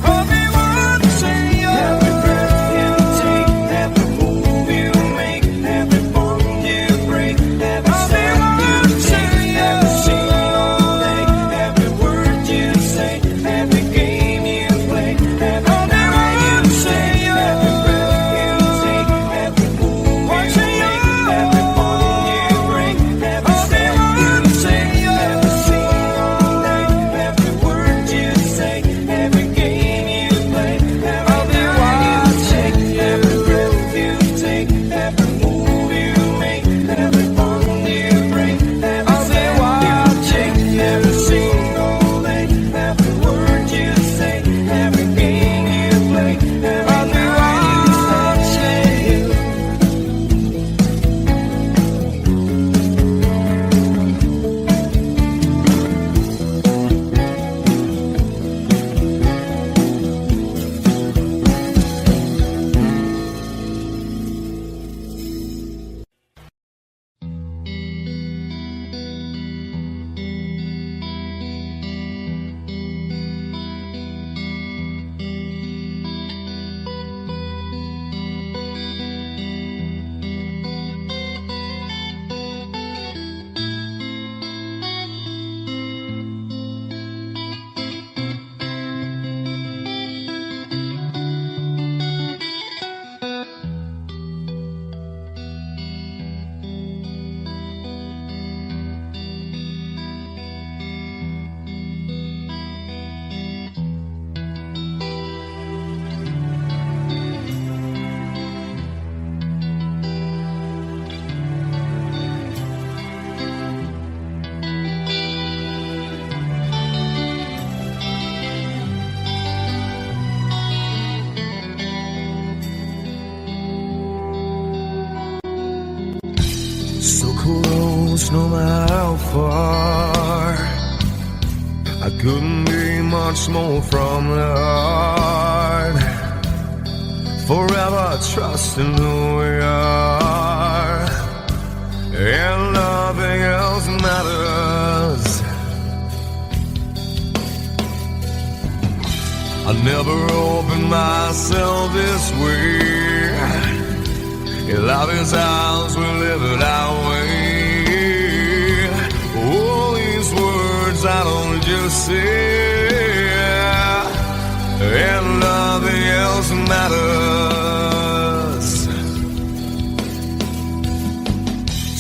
S3: I'll be watching you. Every breath you take, every move you make, every bond you break, every step you take, every single day, every word you say, every game you play, every night you say, every breath you take, every move you make, every bond you break, every step you take, every single day, every word you say, every game you play, every night you say, every breath you take, every move you make, every bond you break, every step you take, every single day, every word you say, every game you play, every night you say.
S6: close no matter how far. I couldn't be much more from the heart. Forever trusting who we are. this way. Love is ours, we live it our way. All these words I don't just say, and nothing else matters.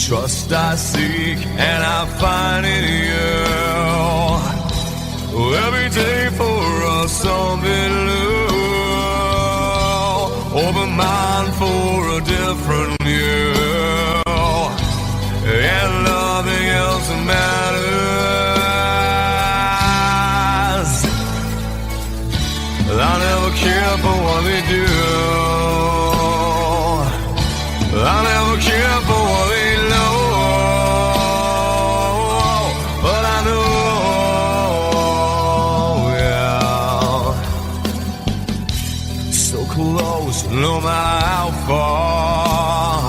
S6: Trust I seek and I find in you. Every day for us something new. Open mind for a different view, and nothing else matters. I never care for what they do. I never care for what they know. But I know, yeah, so close, no matter how far.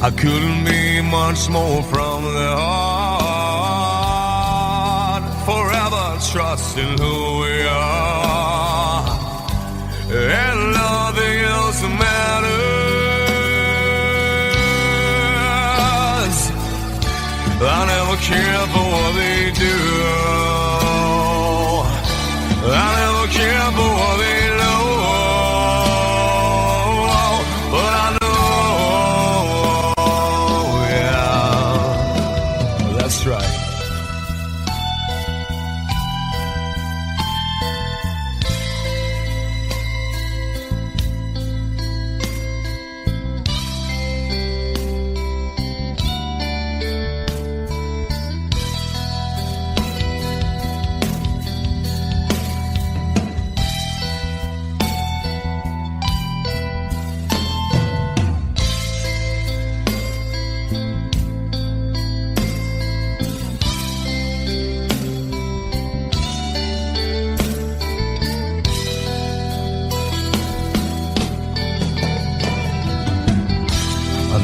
S6: I couldn't be much more from the heart. Forever trusting who we are, and nothing else matters. I never care for what they do. I never care for what they know. But I know, yeah, that's right.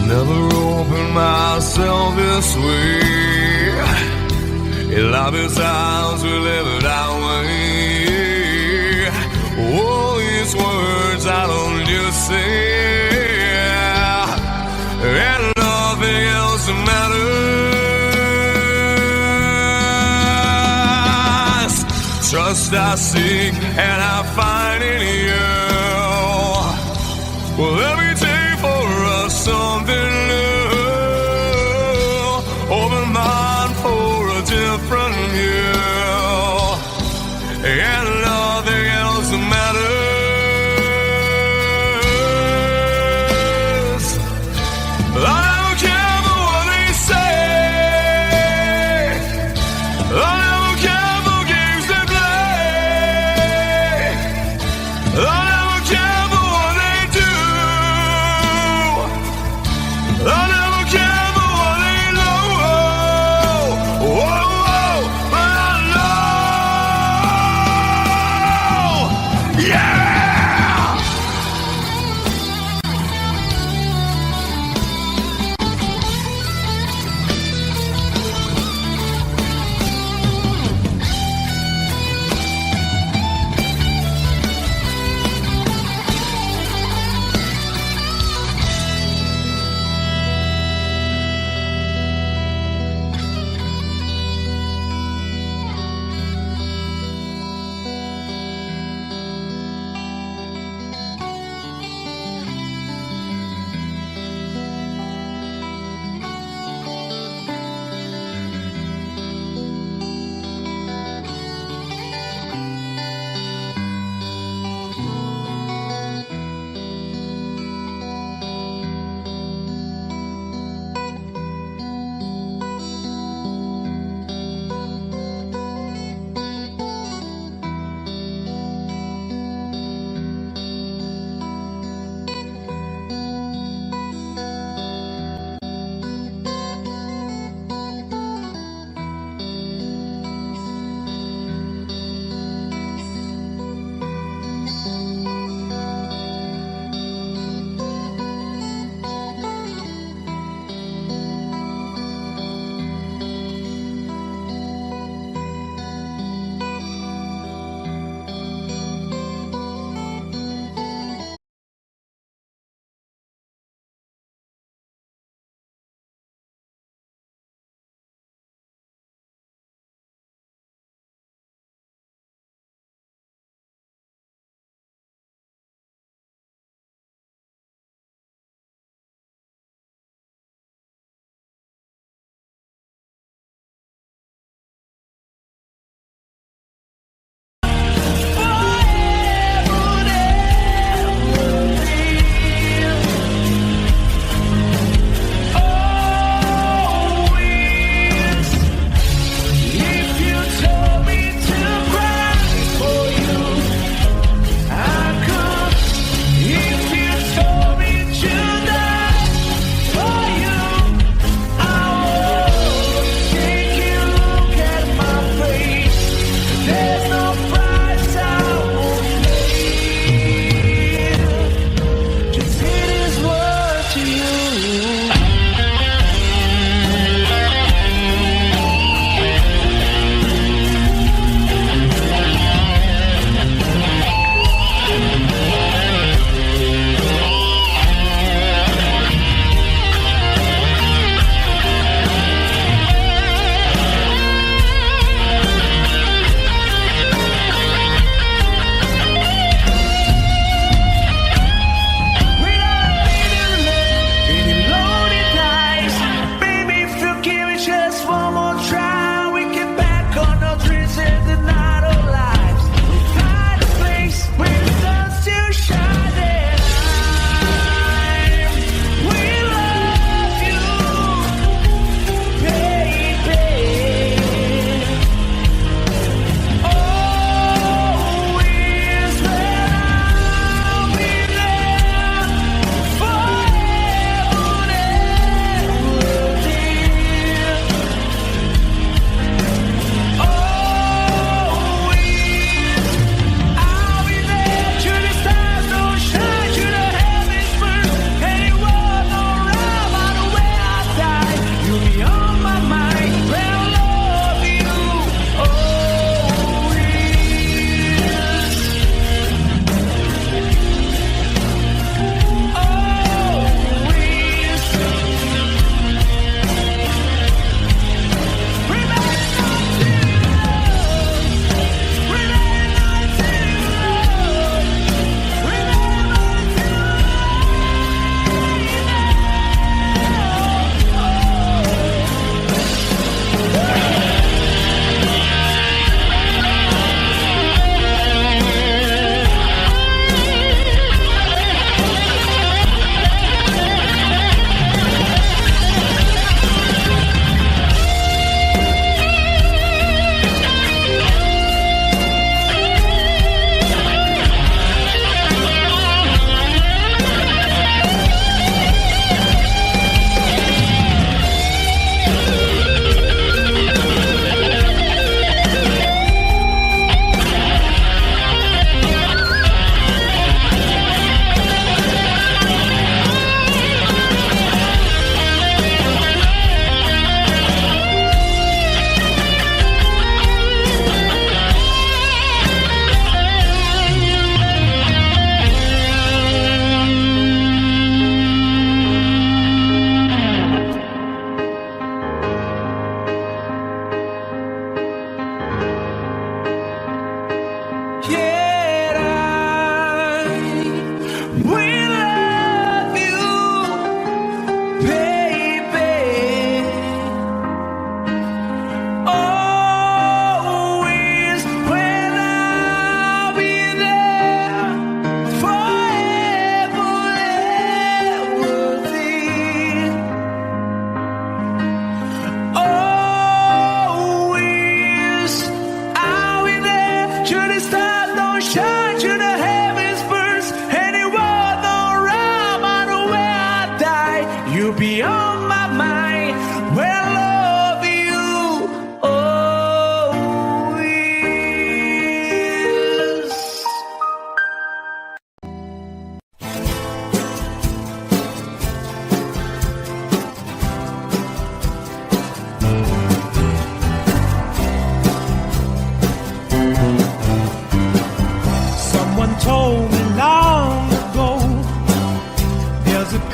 S6: Never opened myself this way. Love is ours, we live it our way. All these words I don't just say, and nothing else matters. Trust I seek and I find in you. Well, every day for us something new. Open mind for a different view, and nothing else matters. I don't care for what they say. I don't care for games they play. I don't care for what they do.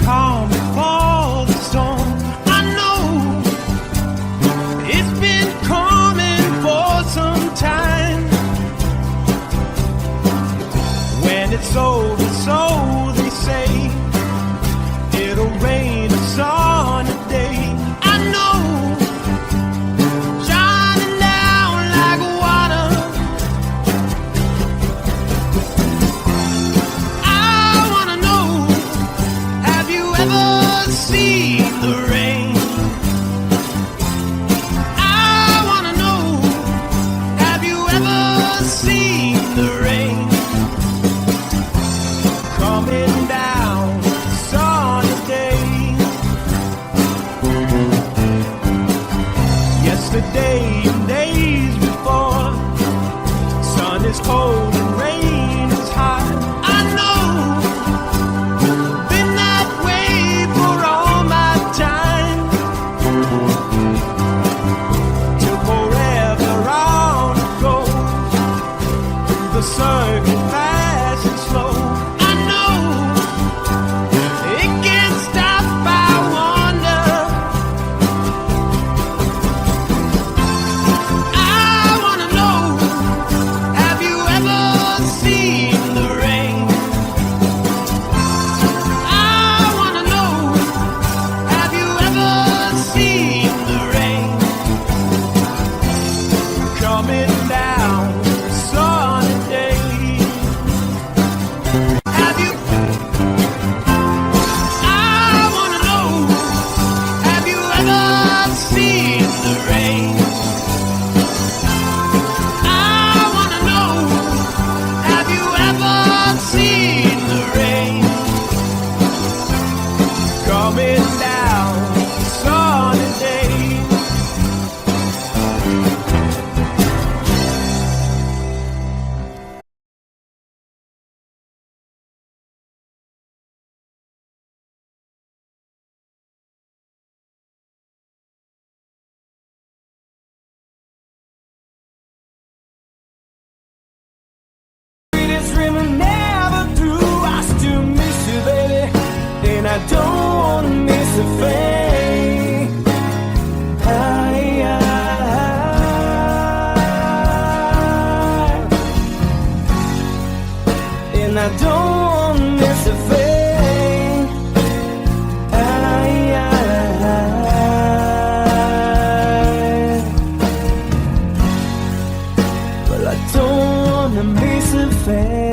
S1: calm before the storm. I getting down sunny days. Sweetest dream I never do. I still miss you, baby, and I don't wanna miss a thing. And I don't wanna miss a thing. Well, I don't wanna miss a thing.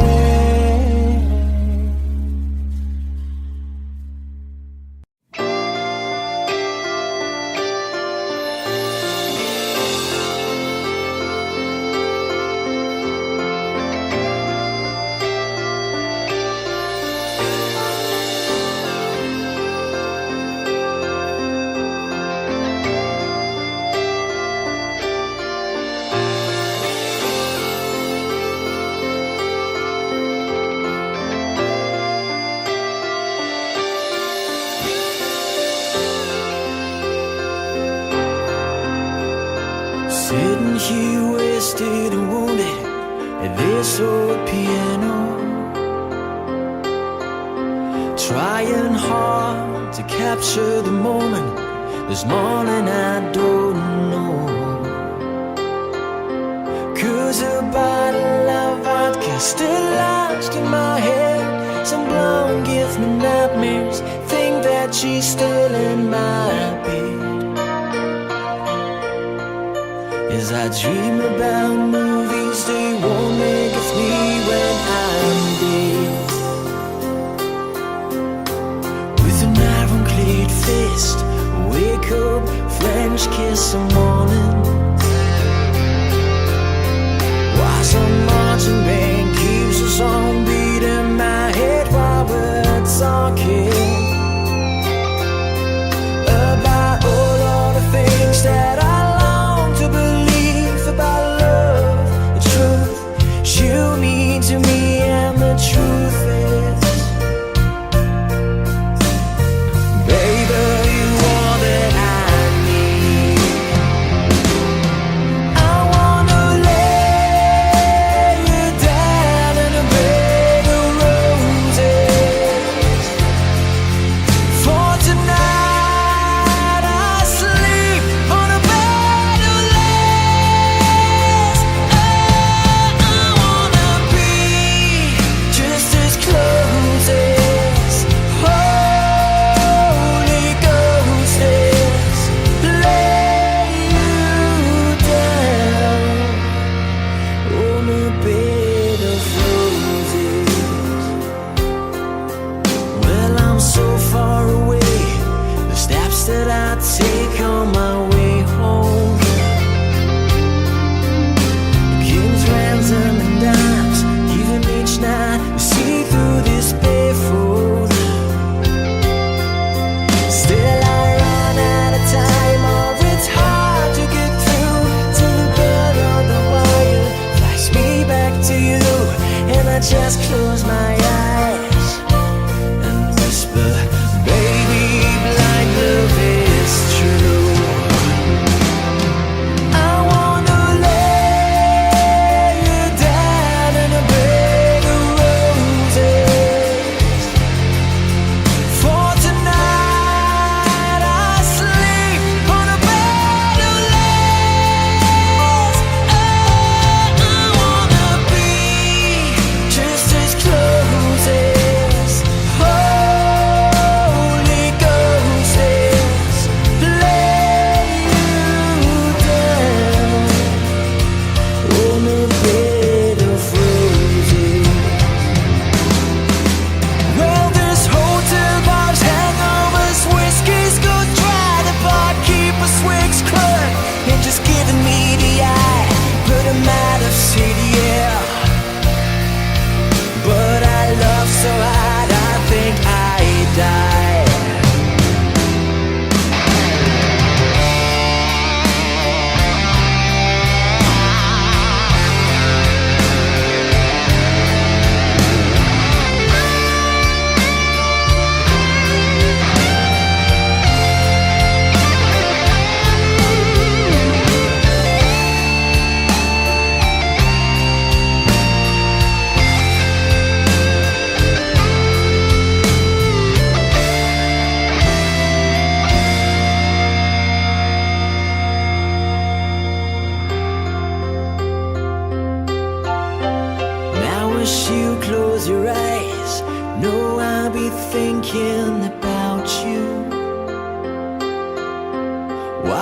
S1: Sitting here wasted and wounded at this old piano, trying hard to capture the moment. This morning I don't know, 'cause a bottle of vodka still lodged in my head. Some blonde gives me nightmares, think that she's still in my bed. As I dream about movies they won't make of me when I'm dead. With an ironclad fist, wake up, French kiss some morning. While some marching band keeps a song beat in my head while we're talking about all the things that I long to believe about love, the truth you mean to me, and the truth is, baby, you are that I need. I wanna lay you down in a bed of roses. For tonight I sleep on a bed of lace. I wanna be just as close as Holy Ghost is. Lay you down on a bed of roses. Well, I'm so far away, the steps that I take on my way home. Kings, ransom, and dimes, even each night we see through this barefoot. Still I run out of time, or it's hard to get through to the bed on the wire. Flash me back to you, and I just close my eyes and whisper, baby, blind love is true.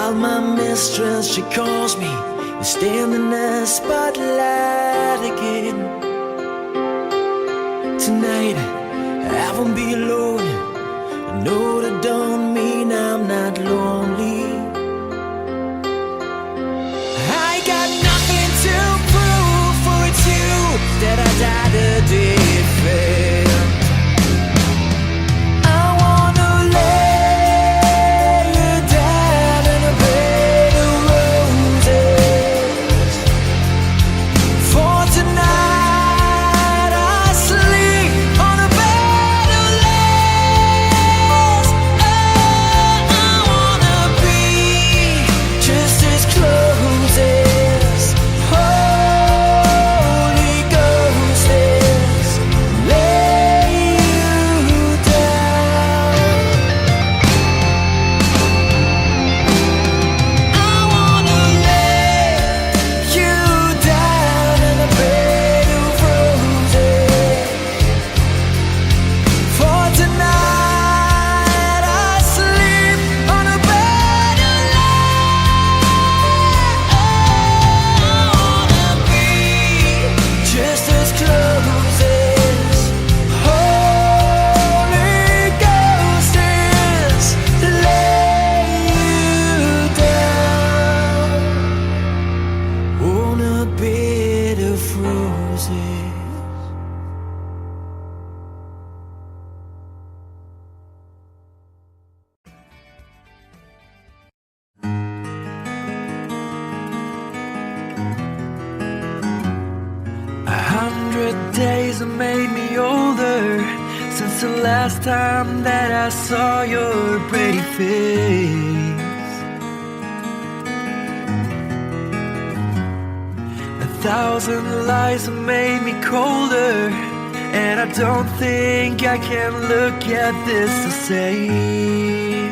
S4: While my mistress, she calls me and stand in the spotlight again. Tonight, I won't be alone. I know that don't mean I'm not lonely. I got nothing to prove, for it's you that I died a day it failed. I wanna lay you down in a bed of roses. For tonight I sleep on a bed of lace. Oh, I wanna be just as close as Holy Ghost is. Lay you down. I wanna lay you down in a bed of roses. For tonight I sleep on a bed of lace. I wanna be just as close as Holy Ghost is. Lay you down on a bed of roses.
S1: A 100 days have made me older since the last time that I saw your pretty face. 1,000 lies have made me colder, and I don't think I can look at this the same.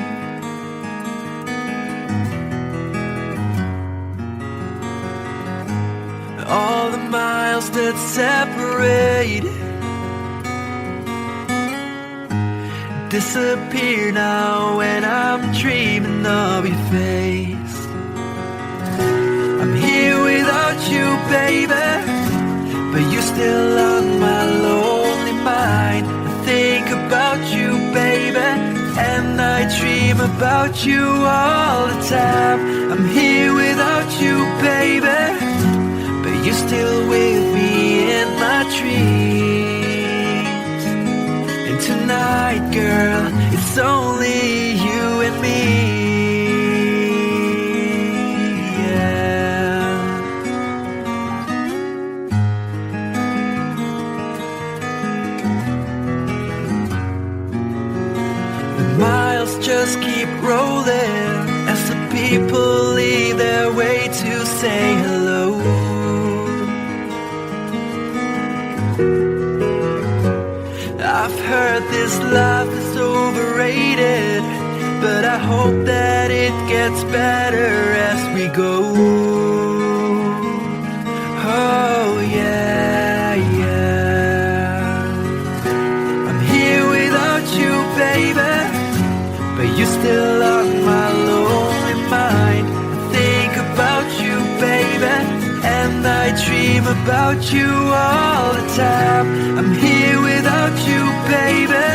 S1: All the miles that separate disappear now when I'm dreaming of your face. I'm here without you, baby, but you're still on my lonely mind. I think about you, baby, and I dream about you all the time. I'm here without you, baby, but you're still with me in my dreams. And tonight, girl, it's only you and me. Yeah. The miles just keep rolling as the people leave their way to say hello. I've heard this life is overrated, but I hope that it gets better as we go. Oh yeah, yeah. I'm here without you, baby, but you're still on my lonely mind. I think about you, baby, and I dream about you all the time. I'm here without you, baby,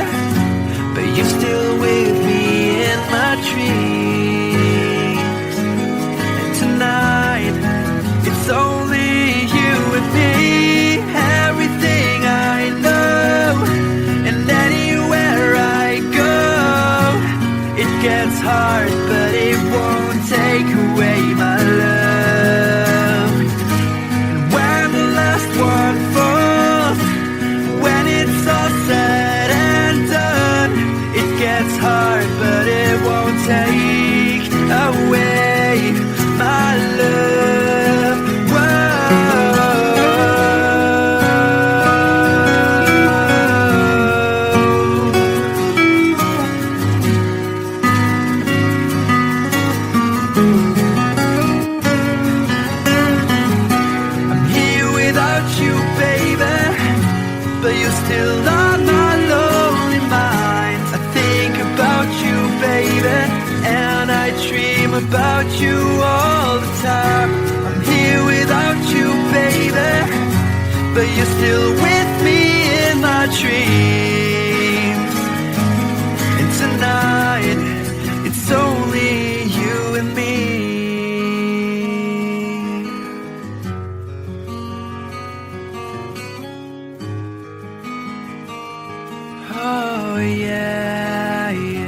S1: but you're still with me in my dreams. And tonight, it's only you and me. Everything I know, and anywhere I go, it gets hard, but it won't take away my love. And when the last one falls, when it's all said and done, it gets hard, but it won't take away my love. Whoa. about you all the time. I'm here without you, baby, but you're still with me in my dreams. And tonight, it's only you and me. Oh yeah, yeah.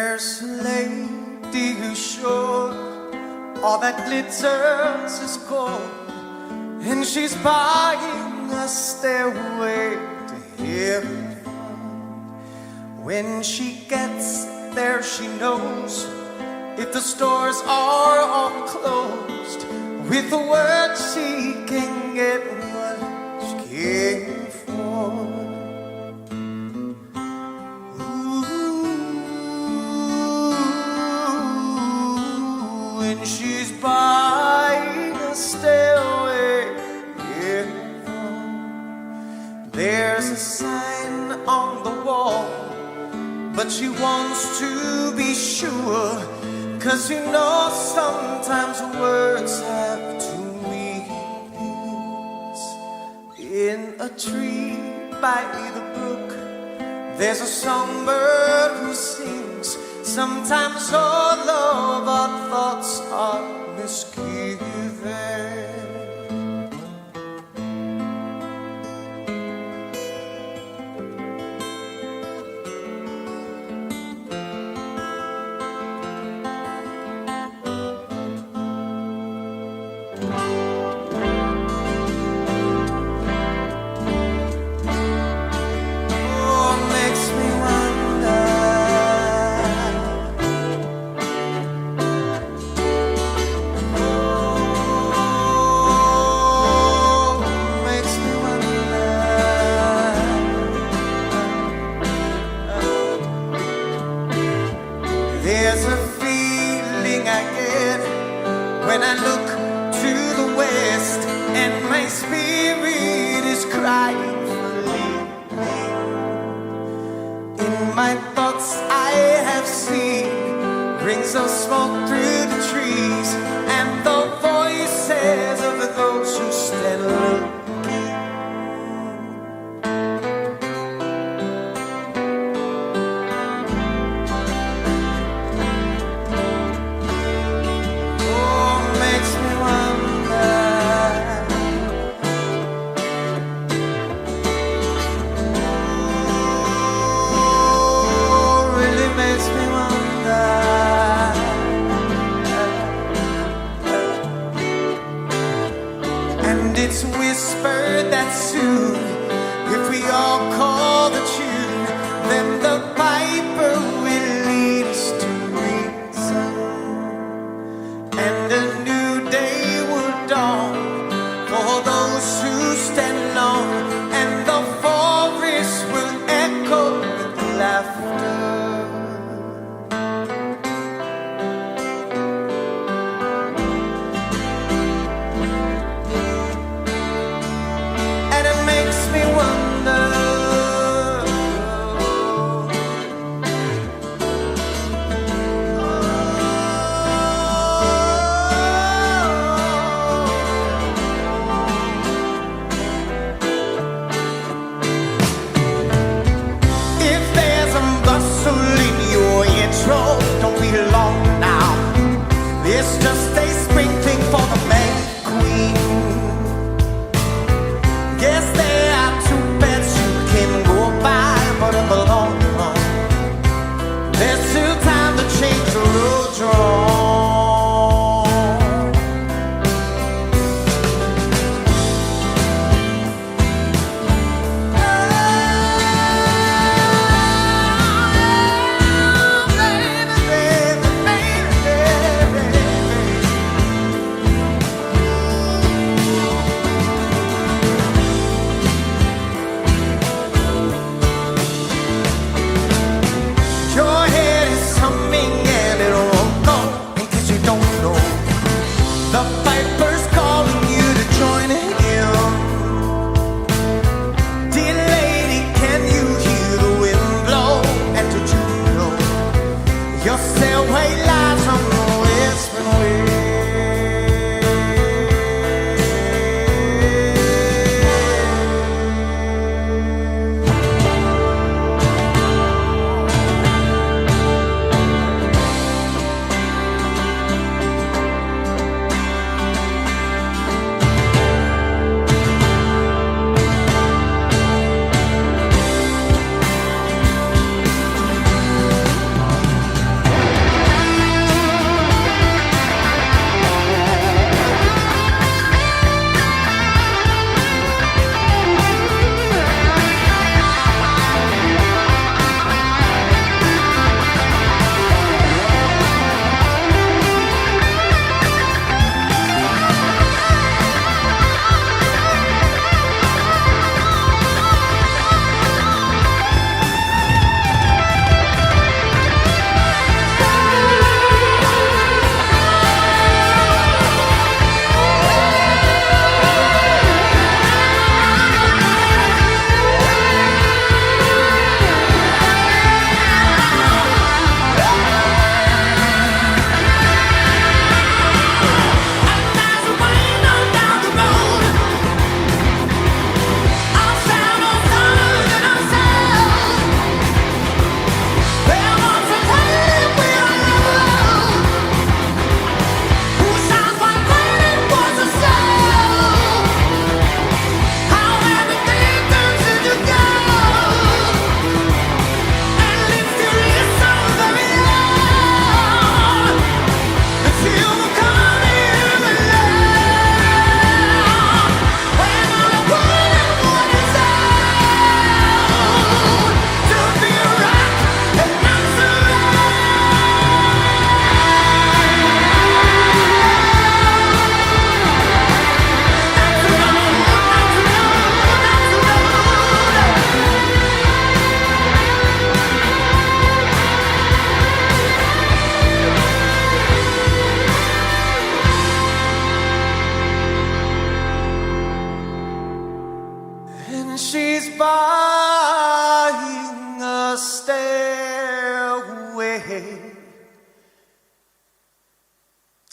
S5: There's a lady who's sure all that glitters is gold, and she's buying a stairway to heaven. When she gets there, she knows if the stores are all closed, with the word she can get what she came for. When she's buying a stairway, yeah. There's a sign on the wall, but she wants to be sure, 'cause you know sometimes words have two meanings. In a tree by the brook, there's a songbird who sings. Sometimes all of our thoughts are misgiven. There's a feeling I get when I look to the west, and my spirit is crying for leaving. In my thoughts I have seen rings of smoke through the trees, and the voices of those who stand looking. It's whispered that soon, if we all call the tune, then the piper will lead us to reason, and a new day will dawn for those who stand alone, and the forest will echo with laughter. Don't be long now. It's just a spring thing for the man queen. Guess there are two beds you can go by, but in the long run, there's still time to change the road you're on.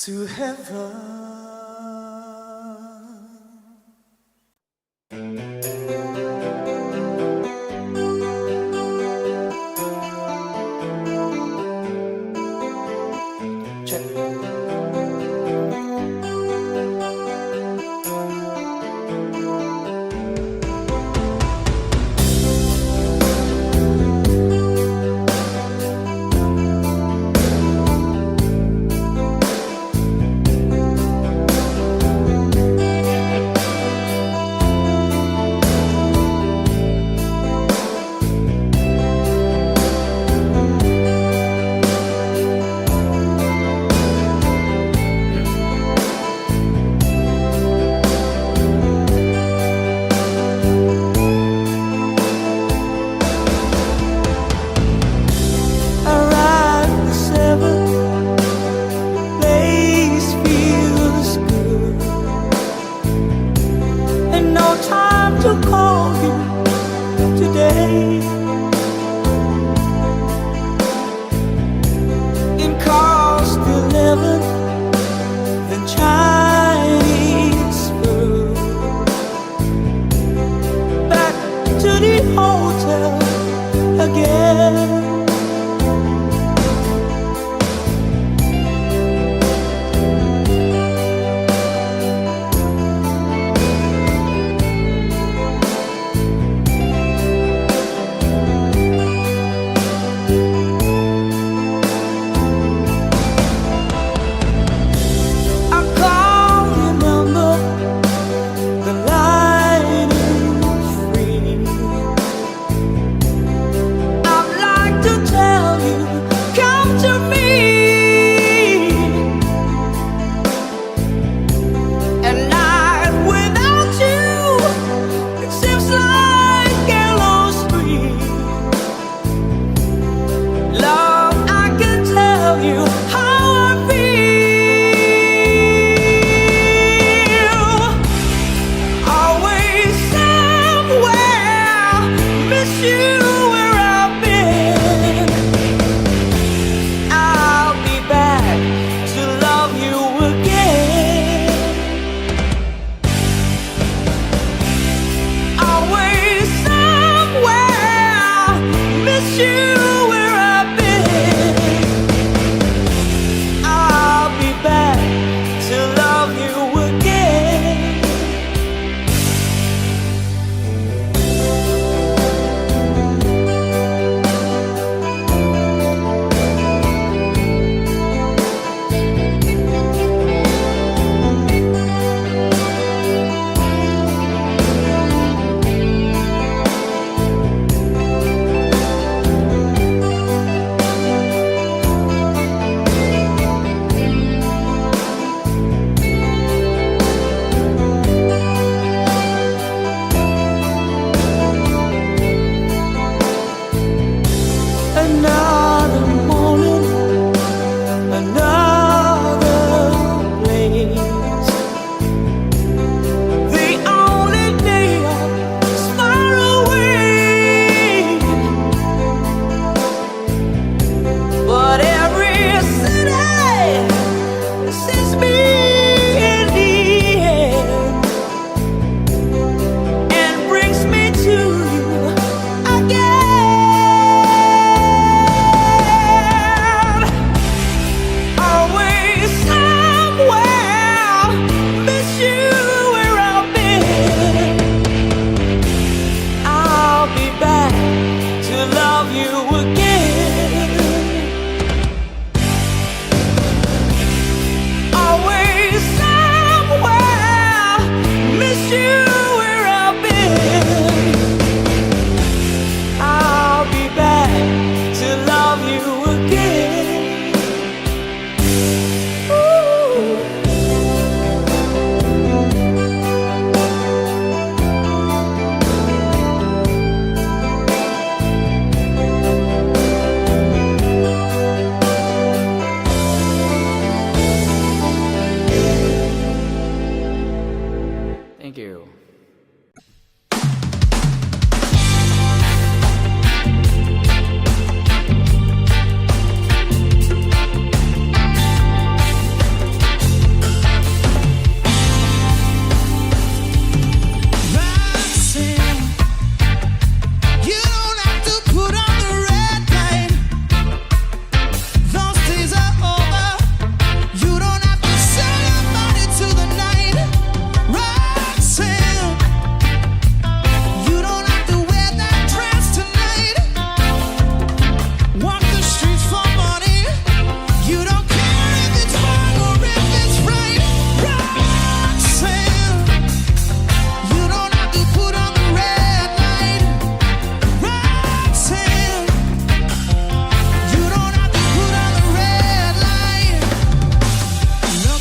S5: to heaven.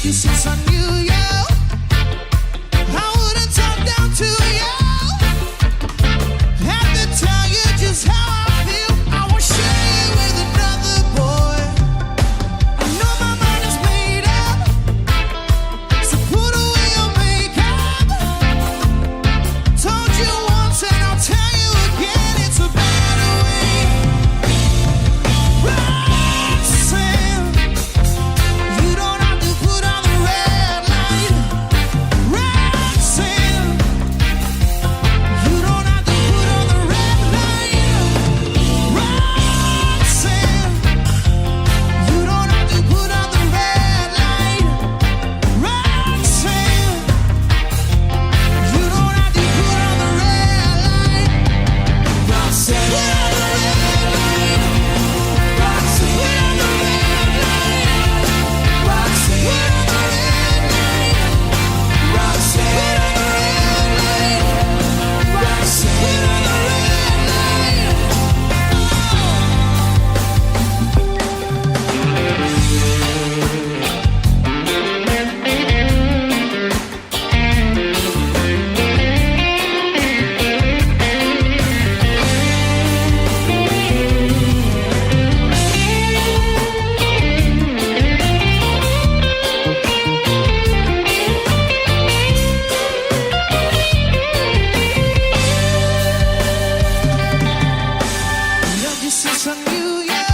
S3: you since I knew you. I wouldn't talk down to you. Have to tell you just how I feel. I won't share you with another boy. I know my mind is made up, so put away your makeup. Told you once and I'll tell you again, it's a better way. Roxanne, you don't have to put on the red light. Roxanne, you don't have to put on the red light. Roxanne, you don't have to put on the red light. Roxanne, you don't have to put on the red light. Roxanne, put on the red light. Roxanne, put on the red light. Roxanne, put on the red light. Roxanne, put on the red light. Roxanne, put on the red Loved you since I knew you.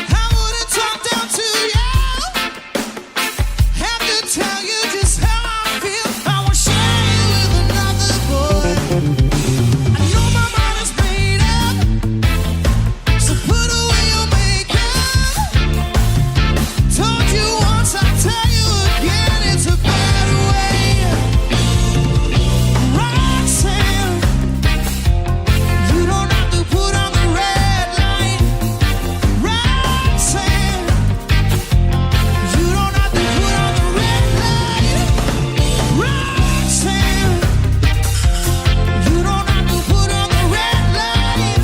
S3: I wouldn't talk down to you. Have to tell you just how I feel. I won't share you with another boy. I know my mind is made up, so put away your makeup. Told you once, I'll tell you again, it's a better way. Roxanne, you don't have to put on the red light. Roxanne, you don't have to put on the red light. Roxanne, you don't have to put on the red light.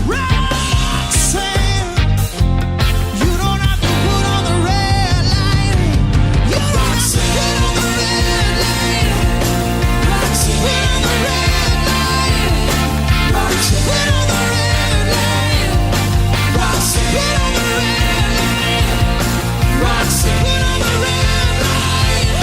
S3: Roxanne, you don't have to put on the red light. You don't have to put on the red light. Roxanne, put on the red light. Roxanne, put on the red light. Roxanne, put on the red light. Roxanne, put on the red light.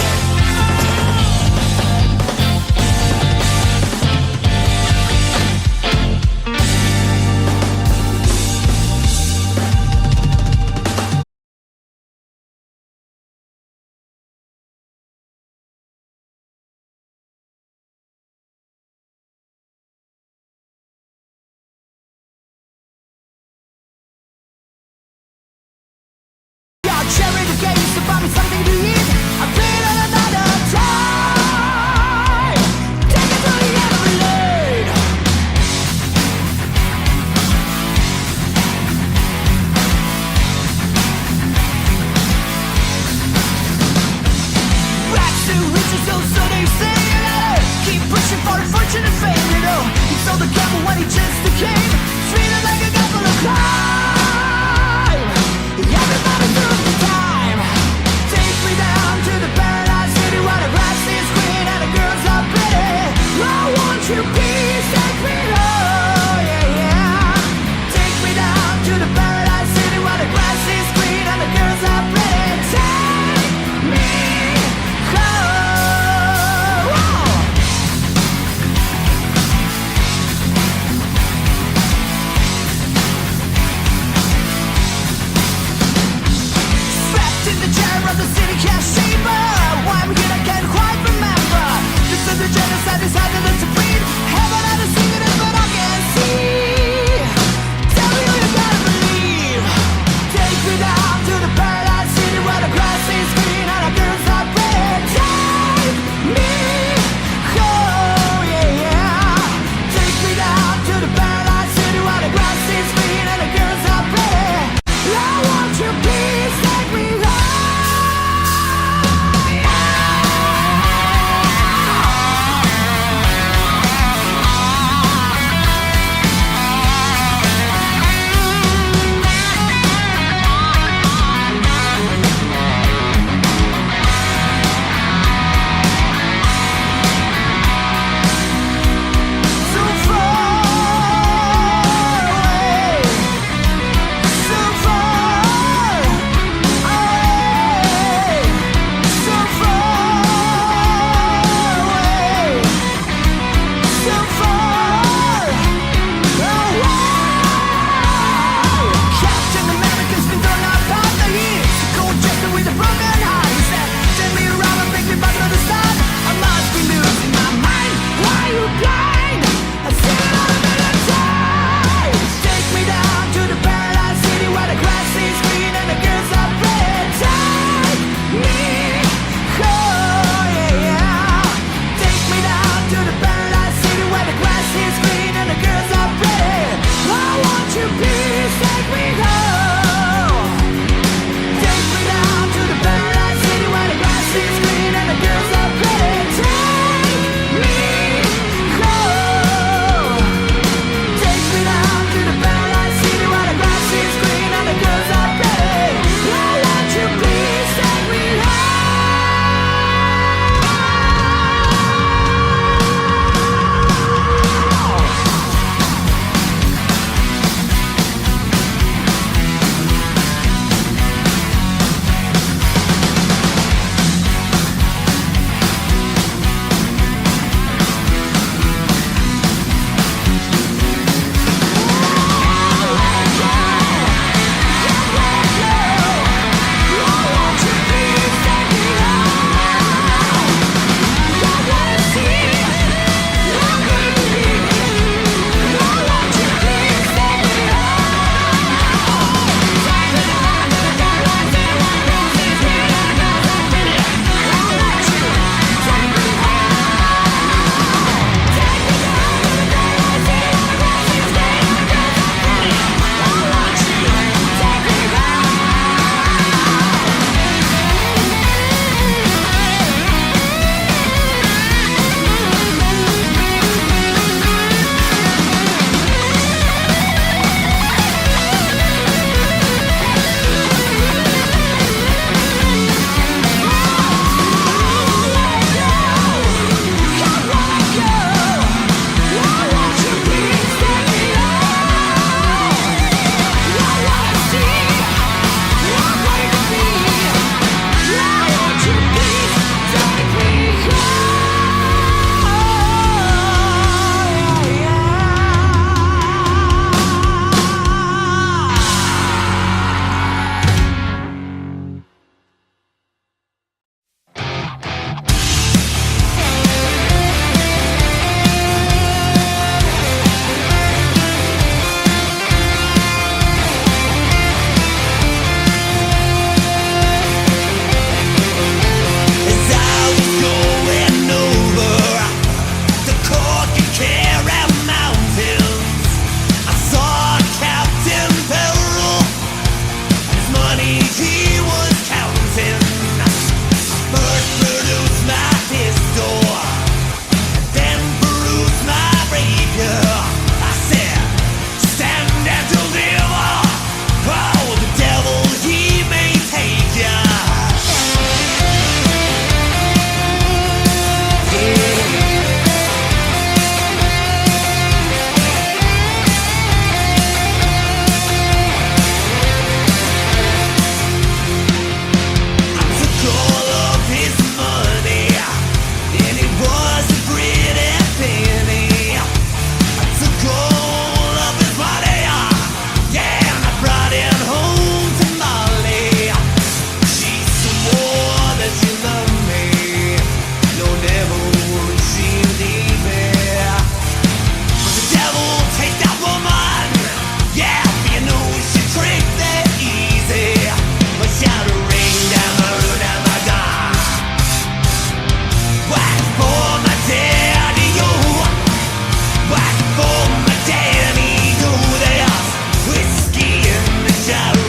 S3: Y'all cherry the game, so find me something to eat. I'll play it another time. Take it to the end of the lane. Rats who reaches those, so they say, you know. Keep pushing for fortune and fame, you know. He sold the gamble when he just became sweeter like a couple of crime. Everybody knows the time. Take me down to the paradise city where the grass is green and the girls are pretty. I want you, please take me home, yeah, yeah. Take me down to the paradise city where the grass is green and the girls are pretty. Take me home. Whoa. Trapped in the chair of the city cash chamber. Why I'm here I can't quite remember. This is the genocide decided to breed. Heaven had a secret but I can't see. Tell me who you gotta believe. Take me down to the paradise city where the grass is green and the girls are pretty. Take me home, yeah, yeah. Take me down to the paradise city where the grass is green and the girls are pretty. I want you, please take me home. Whiskey in the jar.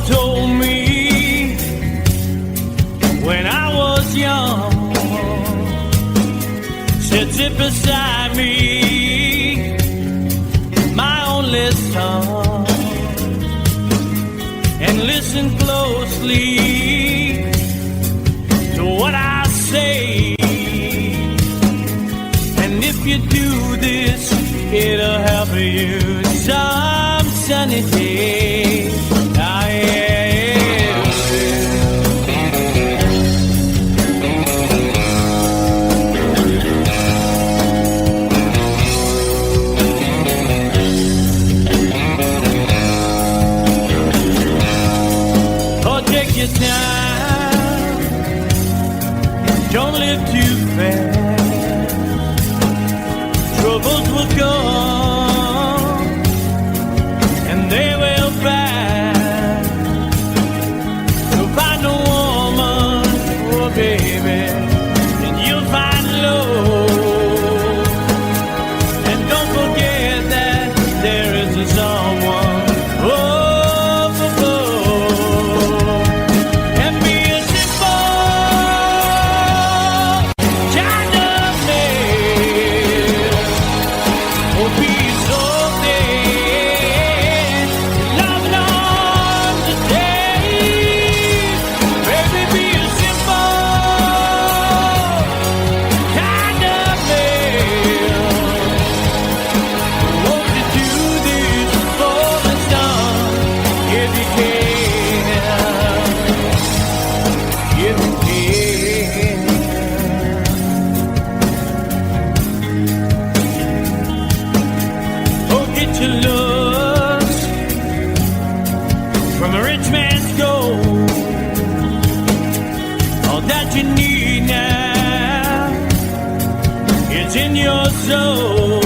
S1: told me when I was young, said sit beside me, my only son, and listen closely to what I say. And if you do this, it'll help you some sunny day. Ah, yeah. Oh, take your time. Don't live too fast. Troubles will come and they will pass. So find a woman, oh baby, and you'll find love. And don't forget that there is a someone up above. And be a simple kind of man. Oh, be so dead, loving on the day. Baby, be a simple kind of man. Won't you do this for the sun, if you can, if you can. Oh, get your looks from a rich man's gold. All that you need now is in your soul.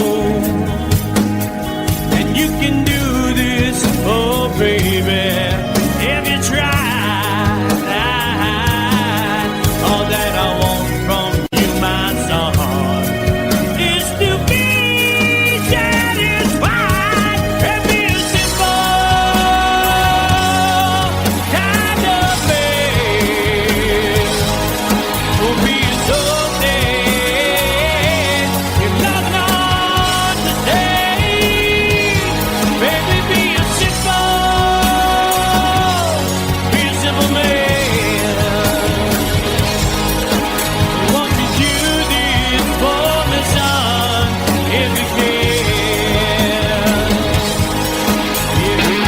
S1: And you can do this, oh baby, if you try. All that I want from you, my son, is to be satisfied and be a simple kind of man. Oh, be so dead, you're not on the day. Baby, be a simple man. Won't you do this for me, son, if you can? If you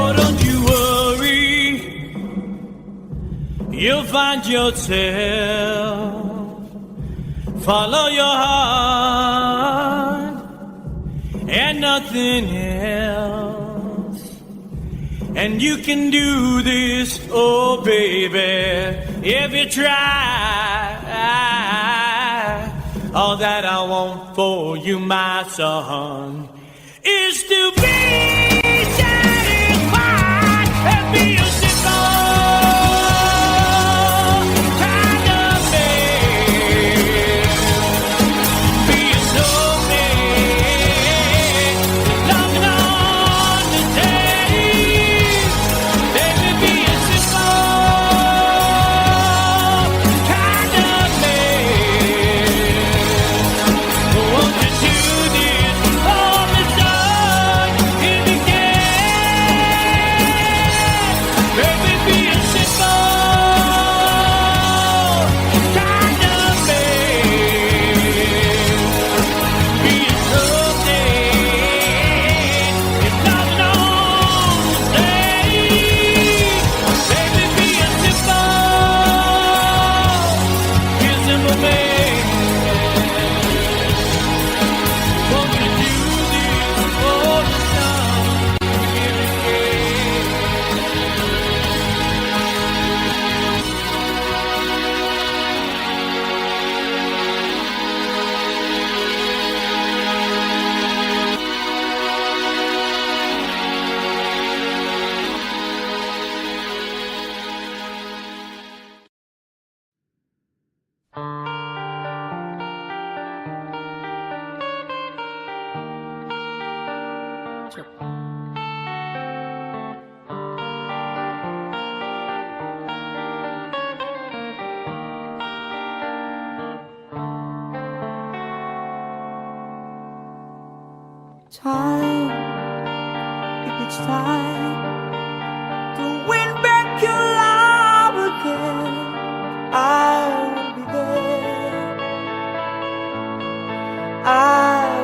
S1: Oh, don't you worry, you'll find yourself. Follow your heart and nothing else. And you can do this, oh baby, if you try. All that I want for you, my son, is to be satisfied and be a simple kind of man. Be a soul man, loving on the day. Baby, be a simple kind of man. Won't you do this for me, son, if you can?
S4: time, if it's time to win back your love again, I will be there. I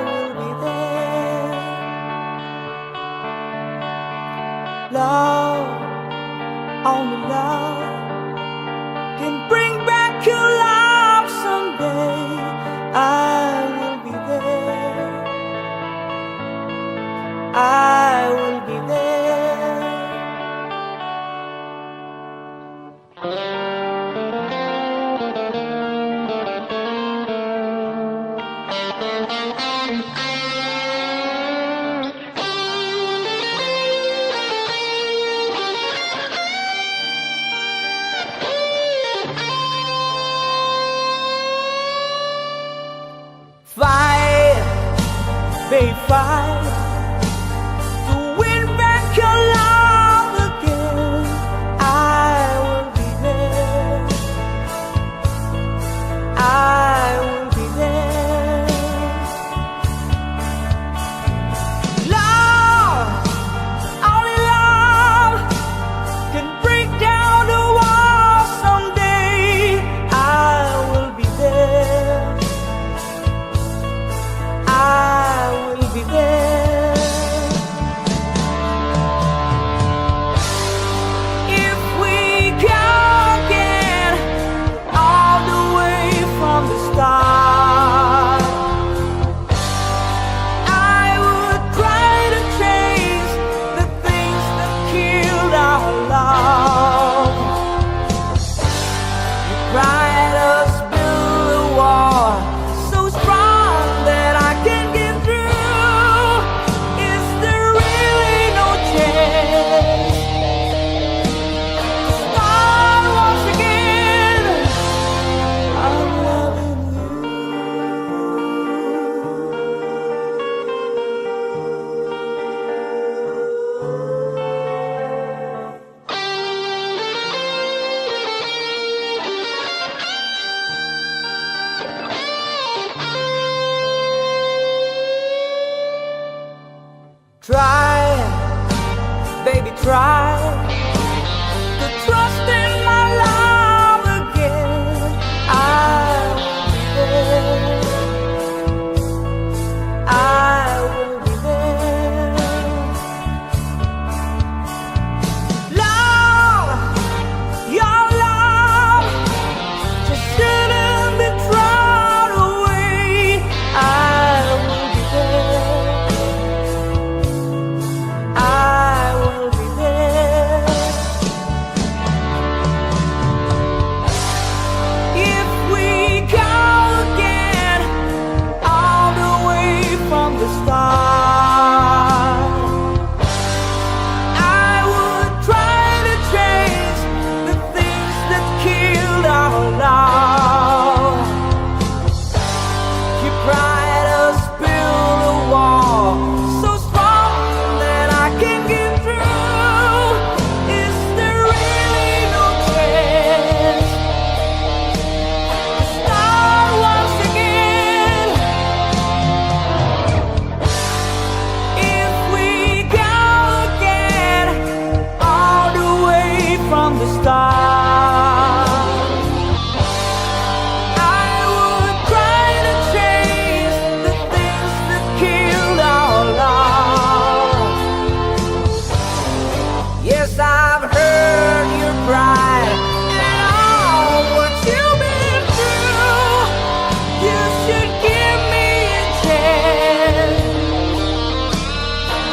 S4: will be there. Love, only love can bring back your love someday. I will be there. I will be there. Fight, babe, fight to win back your love again. I will be there. I will be there. Love, only love can break down the walls someday. I will be there. I will be there. If we go again all the way from the start, I would try to change the things that killed our love. You cried us build a wall so strong that I can get through. Is there really no chance to start once again? I'm loving Try, baby, try to trust in my love again. I will be there. I will be there. Love, your love just shouldn't be thrown away. I will be there. I will be there. If we go again all the way from the start, I would try to change the things that killed our love. You cried us build a wall so strong that I can get through. Is there really no chance to start once again? If we go again all the way from the start, I would try to change the things that killed our love. Yes, I've heard your cry and all what you've been through. You should give me a chance.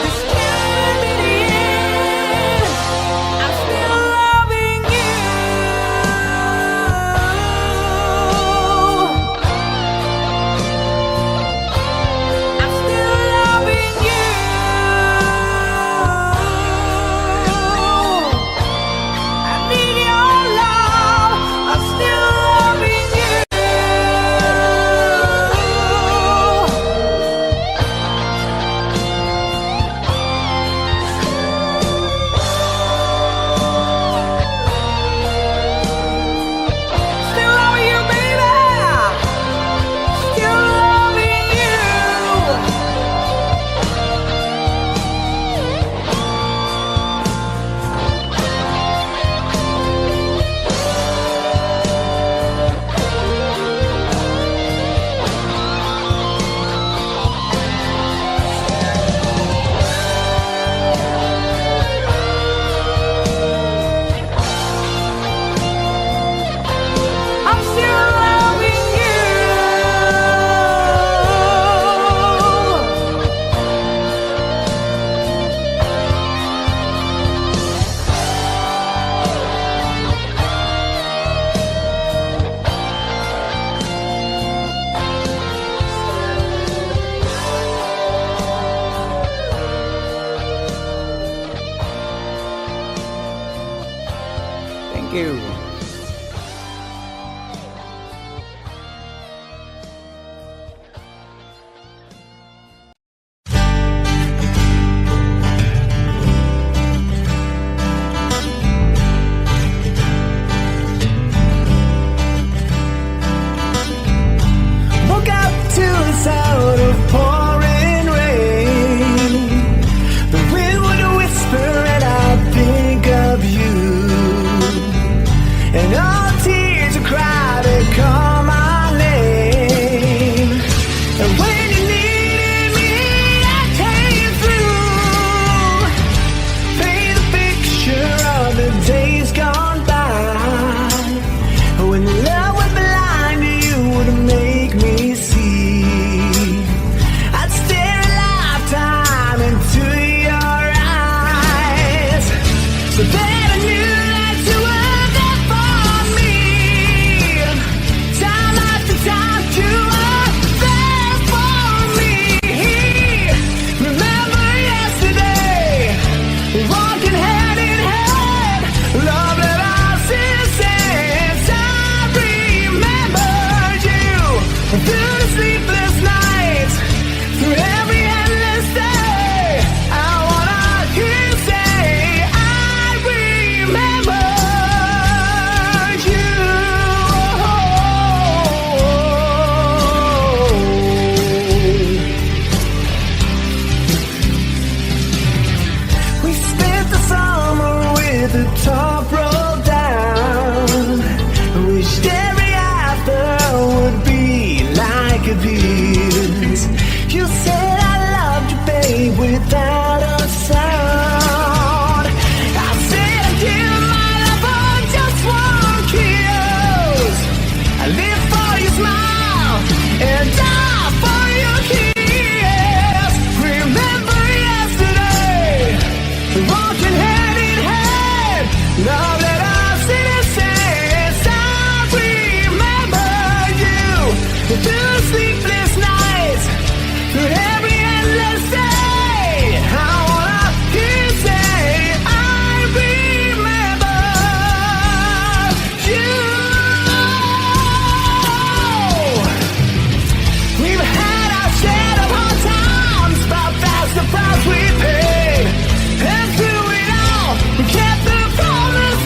S4: This can't be the end. I'm still loving you. I'm still loving you. I need
S7: Thank you.
S4: Woke up to the sound of pouring rain. The wind would whisper and I'd think of you. And all tears would cry to call my name. And when you needed me, I came through. Paint the picture of the days gone by. When love was blind, you would make me see. I'd stare a lifetime into your eyes, so that I knew that you were there for me. Time after time, you were there for me. Remember yesterday, walking hand in hand, love that I since I remembered you through the sleepless nights, through every endless day. I wanna hear you say, I remember you. We spent the summer with the top rolled down. Wished every after would be like this. You said I loved you, babe, without a sound. I said I'd give my love for just one kiss. I live for your smile and die for your kiss. Remember yesterday, walking hand in hand, love that I've seen and since I remember you through the sleepless nights, through every endless day. I wanna hear you say, I remember you. We've had our share of hard times, but that's the price we paid. And through it all, we kept the promise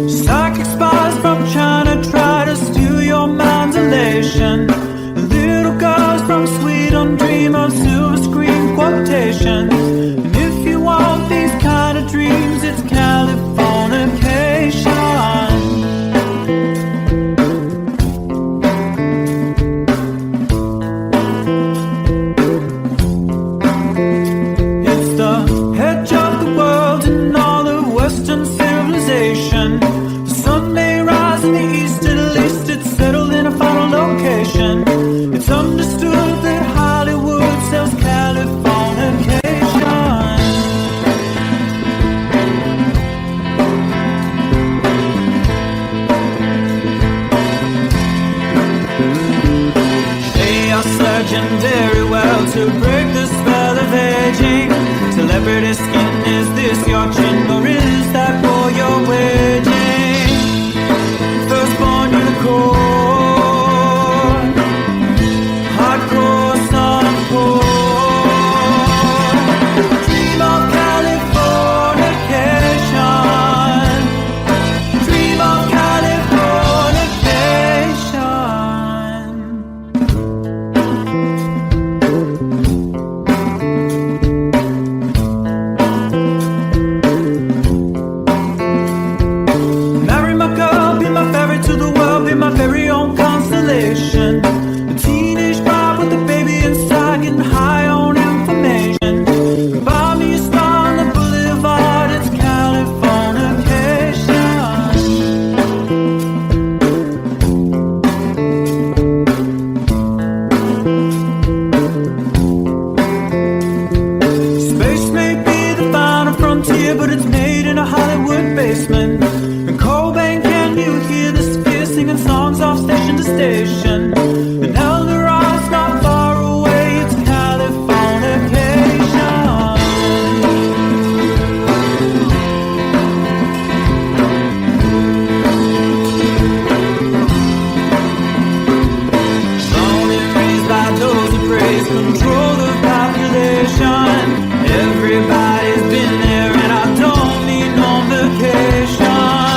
S1: Psychic spies from China try to steal your mind's elation. Little girls from Sweden dream of silver screen quotations. And if you want these kind of dreams, it's Californication. It's the edge of the world and all of Western civilization. The sun may rise in the east, at least it's settled in a final location. It's understood that Hollywood sells Californication. They are searching very well to break the spell of aging. Celebrity skin, is this your chin or is that for your waging? Firstborn unicorn, hardcore son of porn. Dream of Californication. Dream of Californication. Marry my girl, be my ferry to the world, be my very own constellation. A teenage bride with a baby inside, getting high on information. Buy me a star on the boulevard, it's Californication. Space may be the final frontier, but it's made in a Hollywood basement. And Cobain, can you hear the sphere singing songs off station to station? And Eldorad's not far away, it's Californication. Born and raised by those who praise control the population. Everybody's been there, and I don't need no vacation.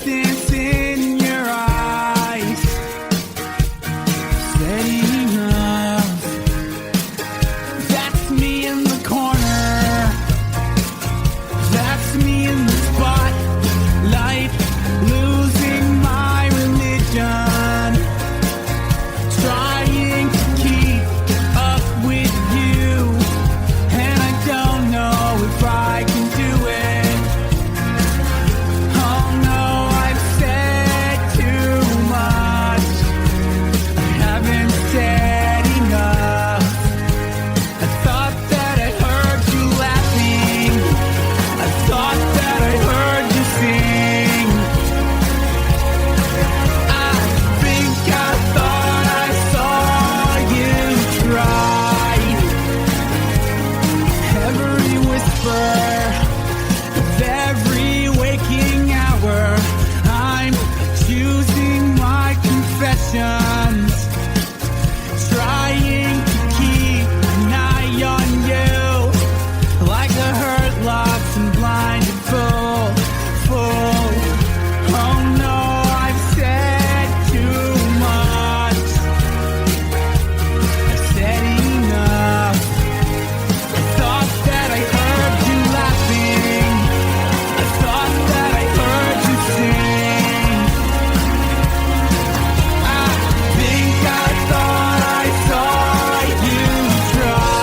S1: distance in your eyes said enough. That's me in the corner. That's me in the spotlight, losing my religion, trying to keep up with you, and I don't know if I can do it. Oh no, I've said too much. I haven't said enough. I thought that I heard you laughing. I thought that I heard you sing. I think I thought I saw you try. Every whisper of every waking hour, I'm choosing my confessions, trying to keep an eye on you, like a hurt, lost and blinded fool. Oh no, I've said too much. I said enough. I thought that I heard you laughing. I thought that I heard you sing. I think I thought I saw you try.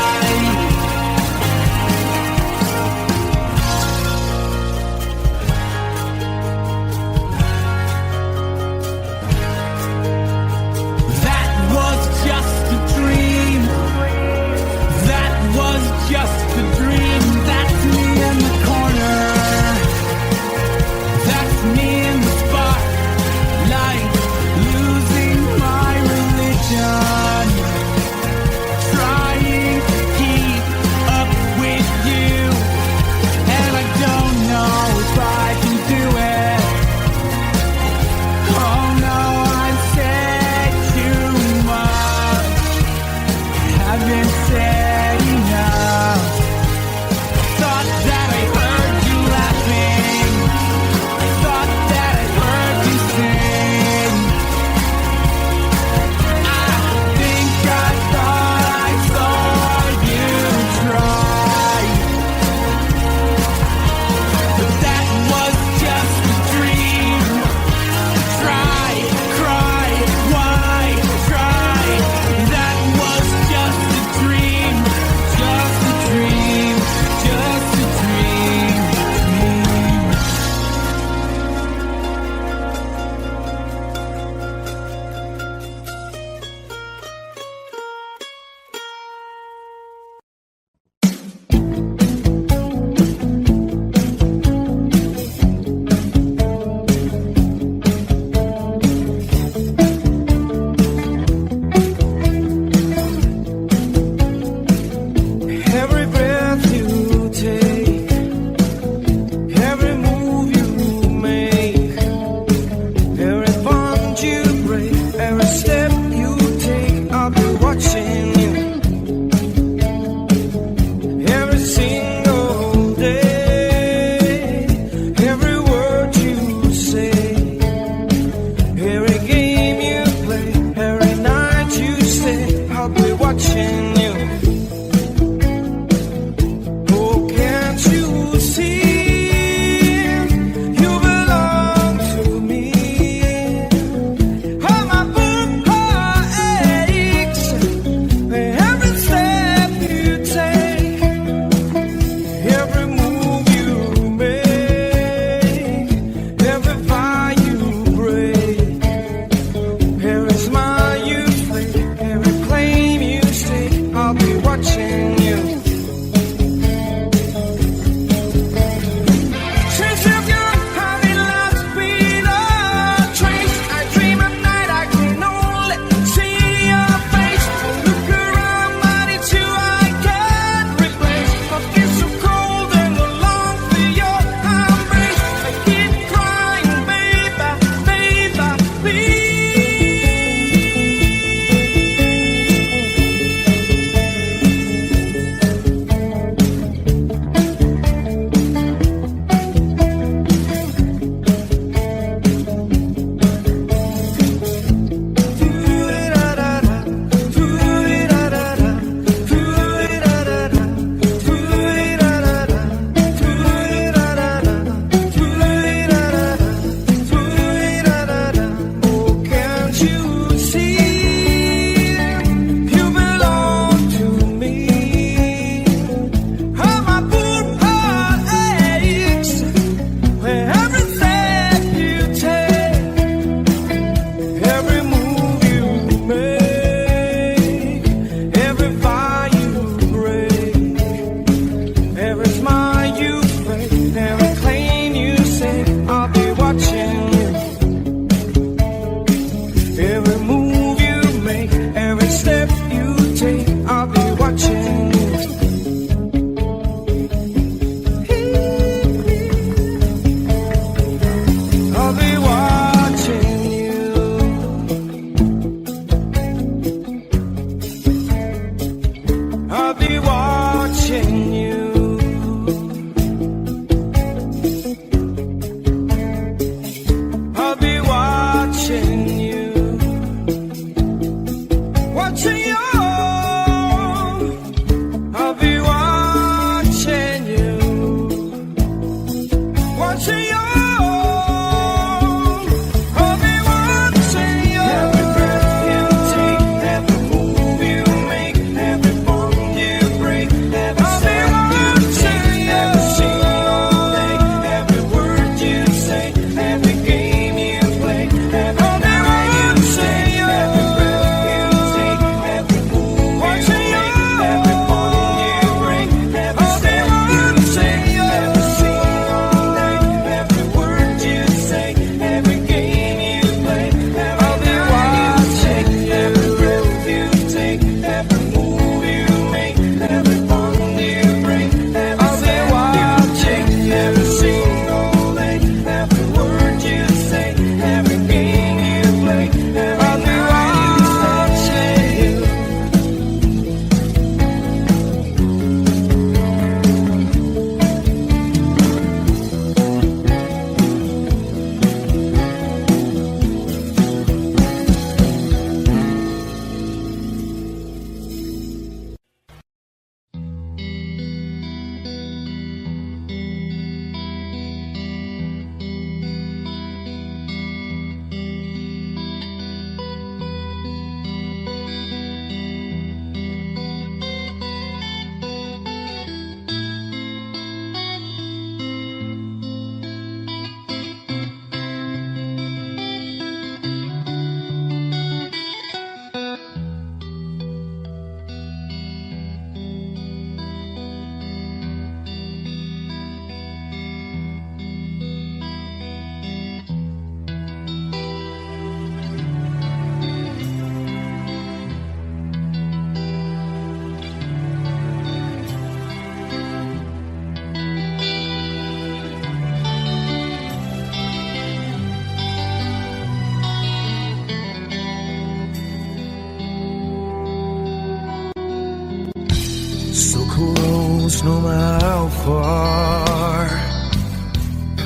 S6: close no matter how far.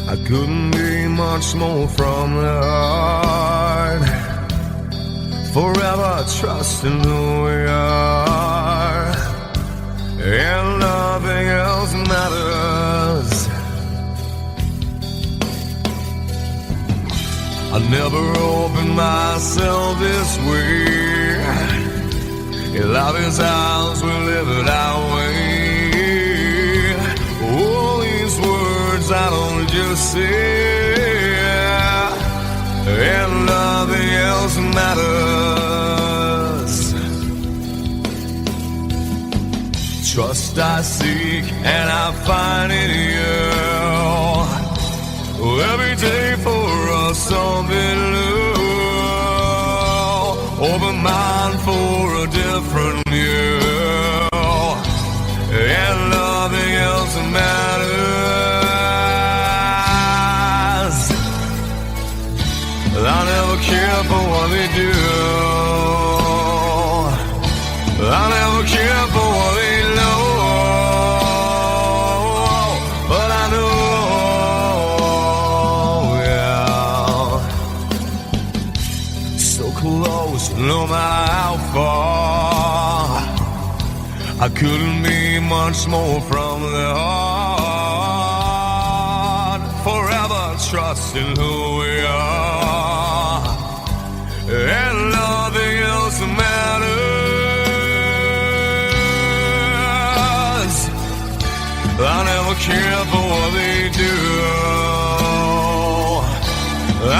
S6: I couldn't be much more from the heart. Forever trusting who we are, and nothing else matters. I never opened myself this way. In love is ours, we live it our way. All these words I don't just say, and nothing else matters. Trust I seek and I find in you. Every day for us something new. Open mind for a different view, and nothing else matters. I never care for what they do. I never care for what they know. But I know, yeah, so close no matter how far. I couldn't be much more from the heart. Forever trusting who we are, and nothing else matters. I never care for what they do.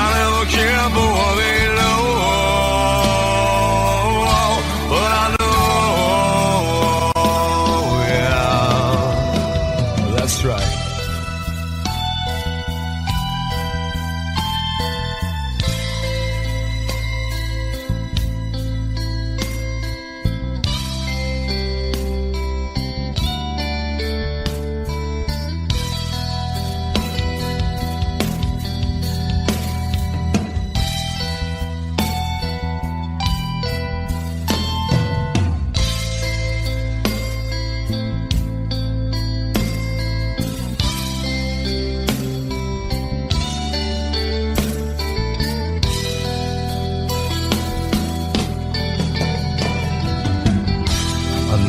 S6: I never care for what they know. But I know, yeah, that's right.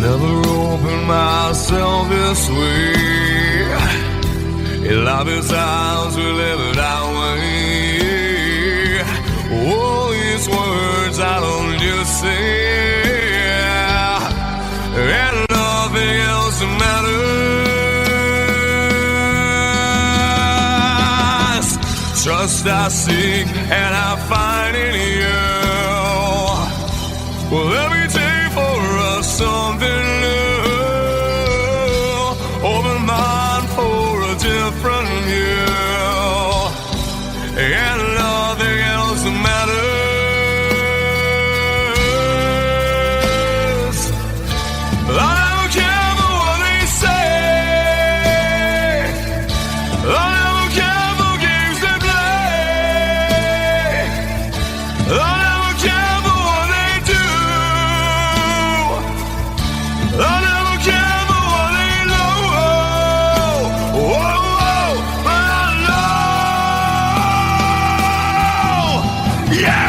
S6: Never opened myself this way. In love is ours, we live it our way. All these words I don't just say, and nothing else matters. Trust I seek and I find in you. Well, every day for us something new. Open mind for a different view, and nothing else matters. I never care for what they say. I never care for games they play. I never care for what they do. I never care for what they know. Oh, but I know. Yeah!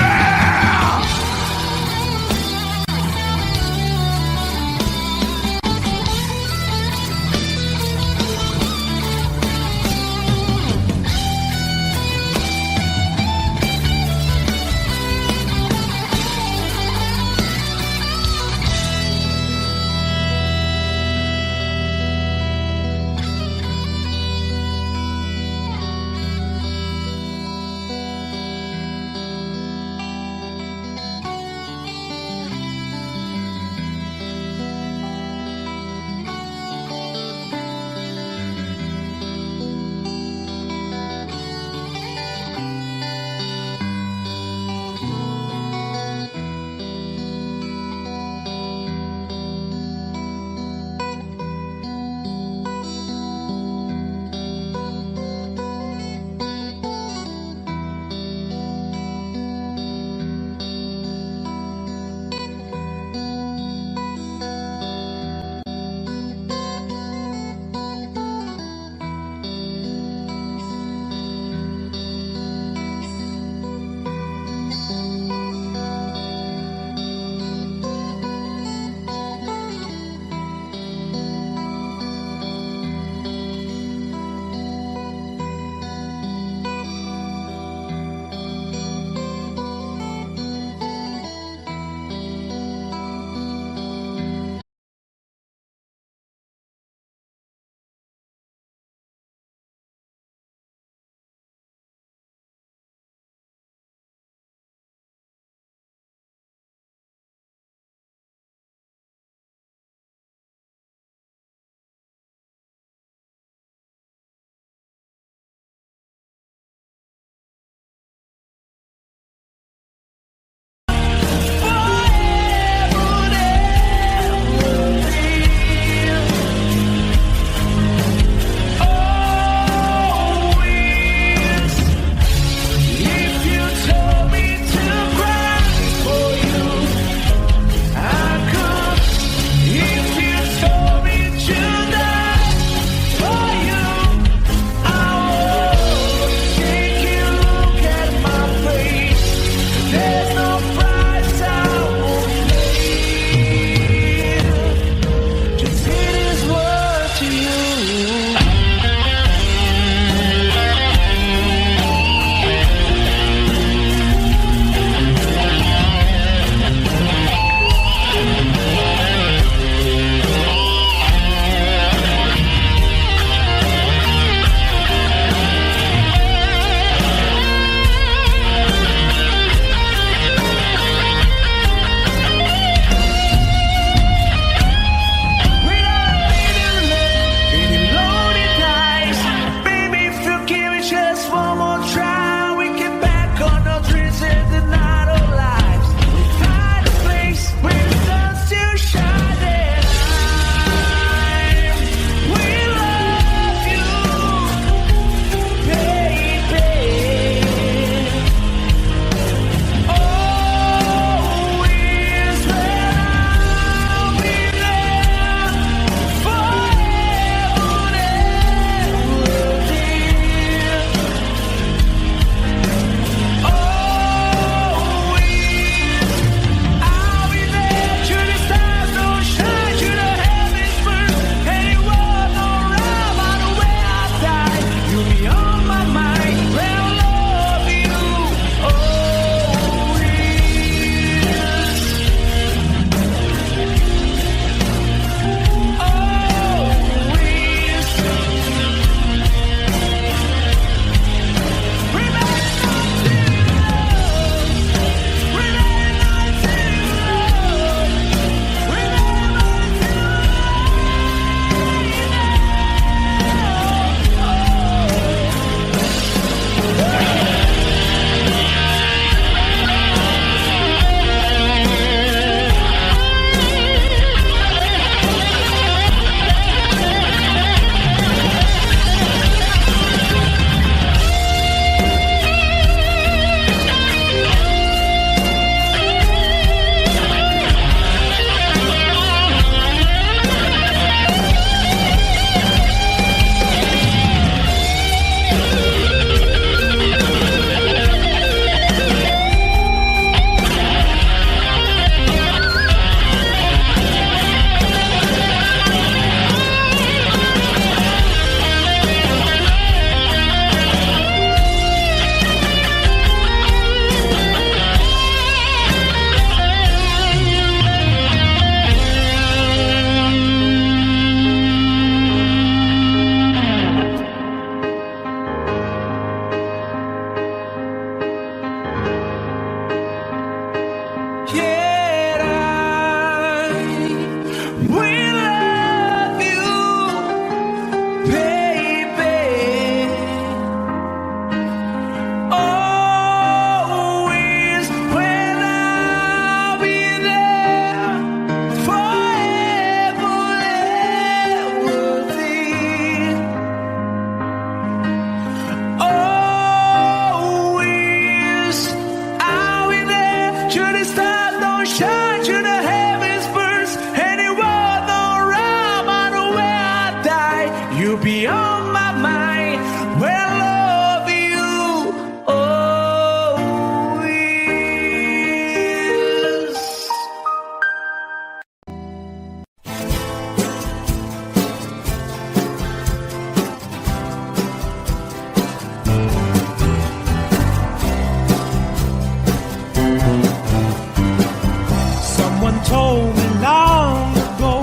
S1: told me long ago,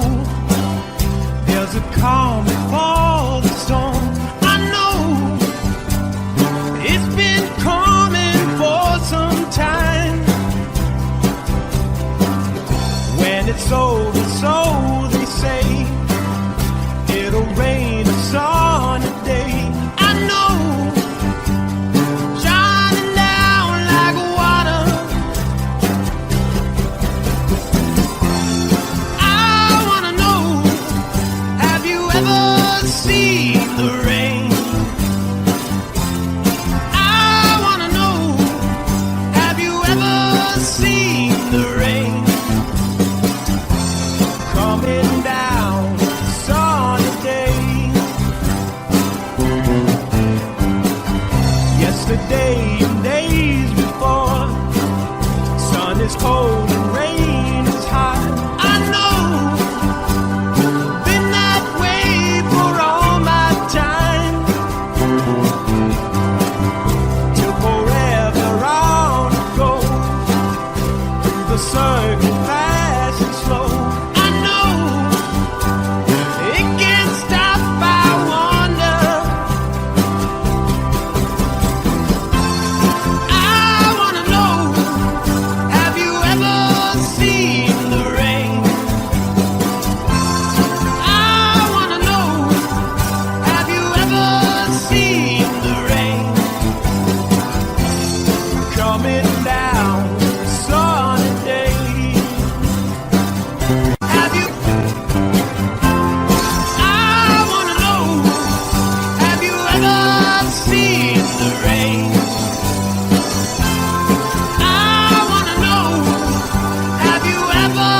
S1: there's a calm before the storm. I know it's been coming for some time. When it's over, so they say, it'll rain a sunny day. I know, shining down like water. I wanna know, have you ever seen the rain? I wanna know, have you ever seen the rain? Coming down sunny day. Yesterday and days before, sun is cold and rain is hot. I know, been that way for all my time. Till forever on it goes, through the circle fast and slow. I know, it can't stop, I wonder. I wanna know, have you ever seen the rain? I wanna know, have you ever seen the rain? Coming down sunny day. Have you? I wanna know, have you ever seen the rain? I wanna know, have you ever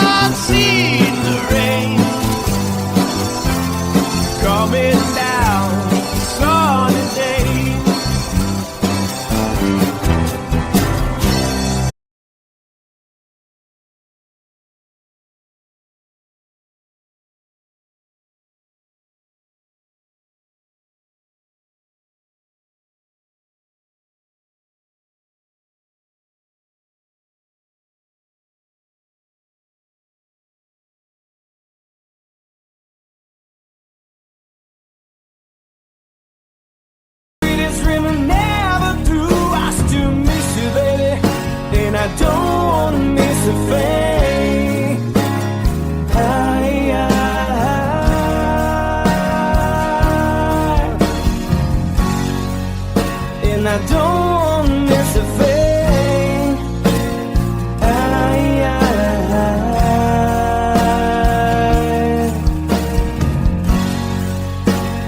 S1: seen the rain? Coming down sunny day. Sweetest dream I never through. I still miss you, baby, and I don't wanna miss a thing. And I don't wanna miss a thing.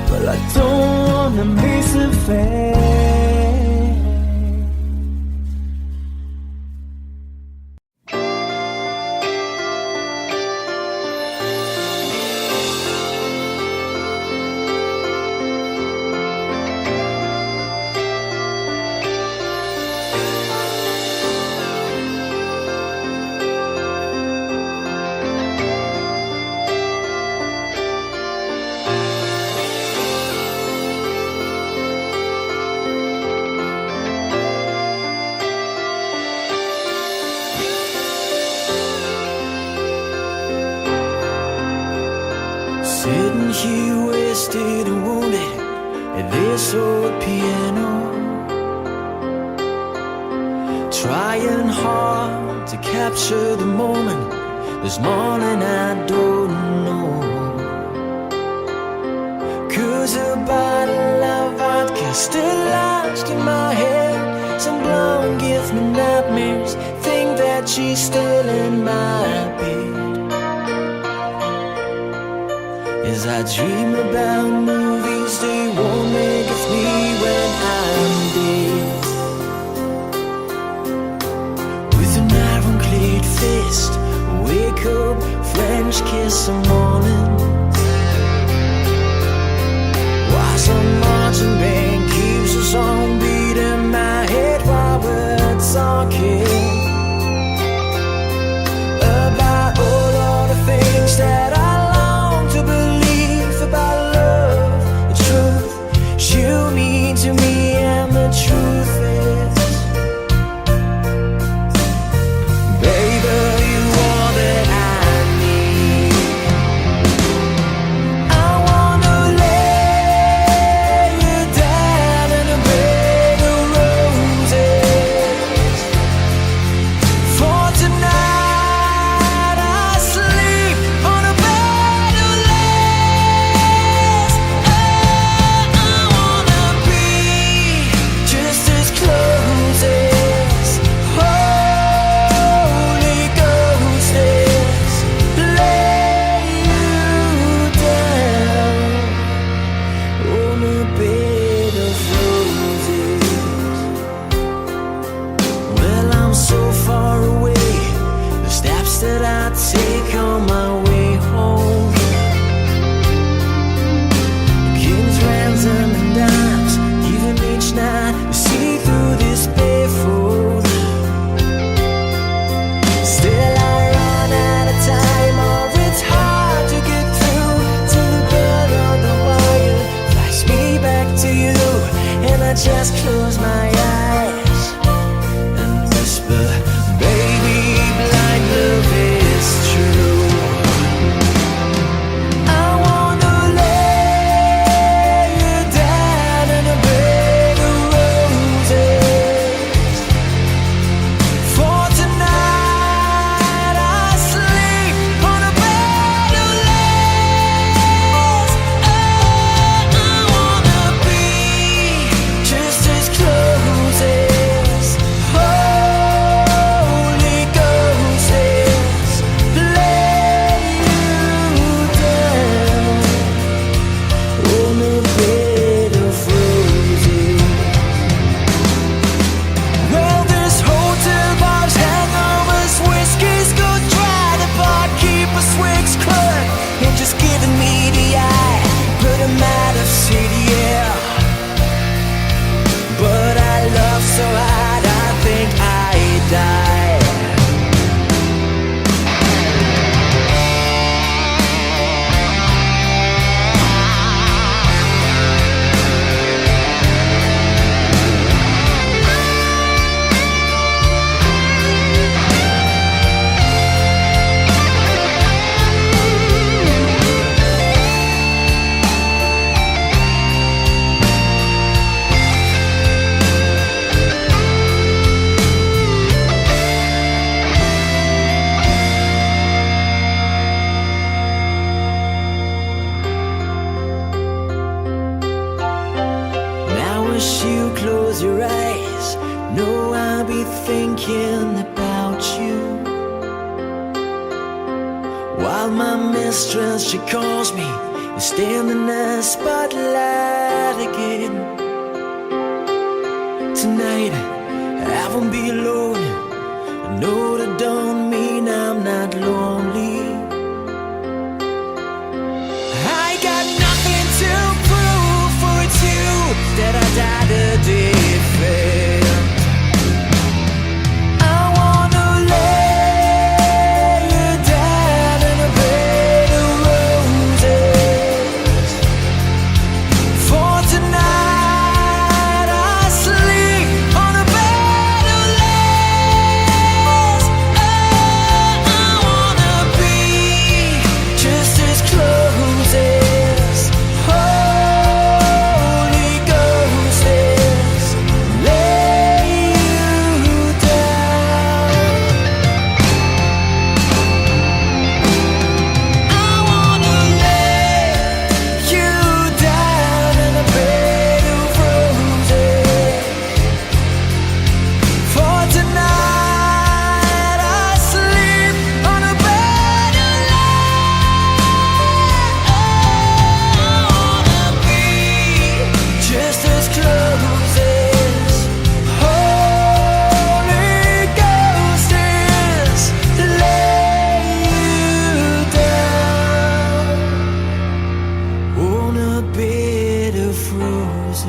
S1: Well, I don't wanna miss a thing. Sitting here wasted and wounded at this old piano, trying hard to capture the moment. This morning I don't know, 'cause a bottle of vodka still lodged in my head. Some blonde gives me nightmares, think that she's still in my bed. As I dream about movies, they won't make it me when I'm dead. With an ironclad fist, wake up, French kiss some morning. While some marching band keeps us on beat in my head while we're talking about all of the things that I long to believe about love, the truth you mean to me, and the truth is, baby, you all that I
S4: take on my way home. Kings, ransom, and dimes, even each night we see through this barefoot. Still I run out of time, or it's hard to get through to the bell on the wire. Flash me back to you, and I just close my eyes and whisper, baby, blind love is true. I wanna lay you down in a bed of roses. For tonight I sleep on a bed of lace. Oh, I wanna be just as close as Holy Ghost is. Lay you down on a bed of roses. Well, this hotel bar's hangovers, whiskey's go dry. The barkeeper swigs clerk and just giving me the eye. Put him out of city, yeah. But I love so hard, I think I die. Now as you close your eyes, know I'll be thinking about you. While my mistress, she calls me and stand in the spotlight again. Tonight I won't be alone. I know that don't mean I'm not lonely. I got nothing to prove, for it's you that I died a defend. I wanna lay you down in a bed of roses. For tonight I sleep on a bed of lace. Oh, I wanna be just as close as Holy Ghost is. Lay you down. I wanna lay you down in a bed of roses. For tonight I sleep on a bed of lace. I wanna be just as close as Holy Ghost is. Lay you down on a bed of roses.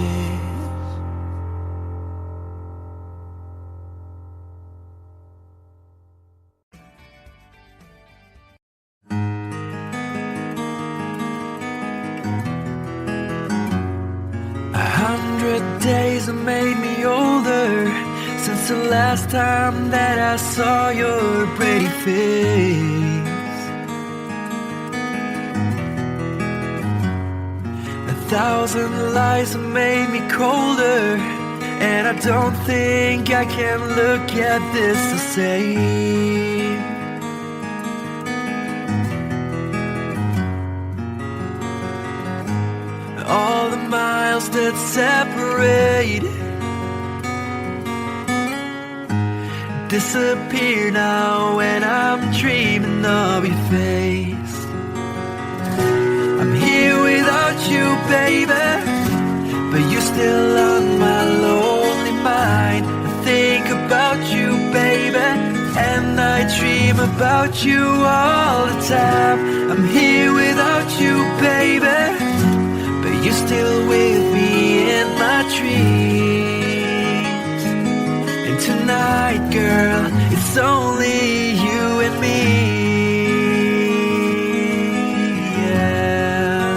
S1: A 100 days have made me older since the last time that I saw your pretty face. 1,000 lies have made me colder, and I don't think I can look at this the same. All the miles that separate disappear now when I'm dreaming of your face. I'm here without you, baby, but you're still on my lonely mind. I think about you, baby, and I dream about you all the time. I'm here without you, baby, but you're still with me in my dreams. And tonight, girl, it's only you and me. Yeah.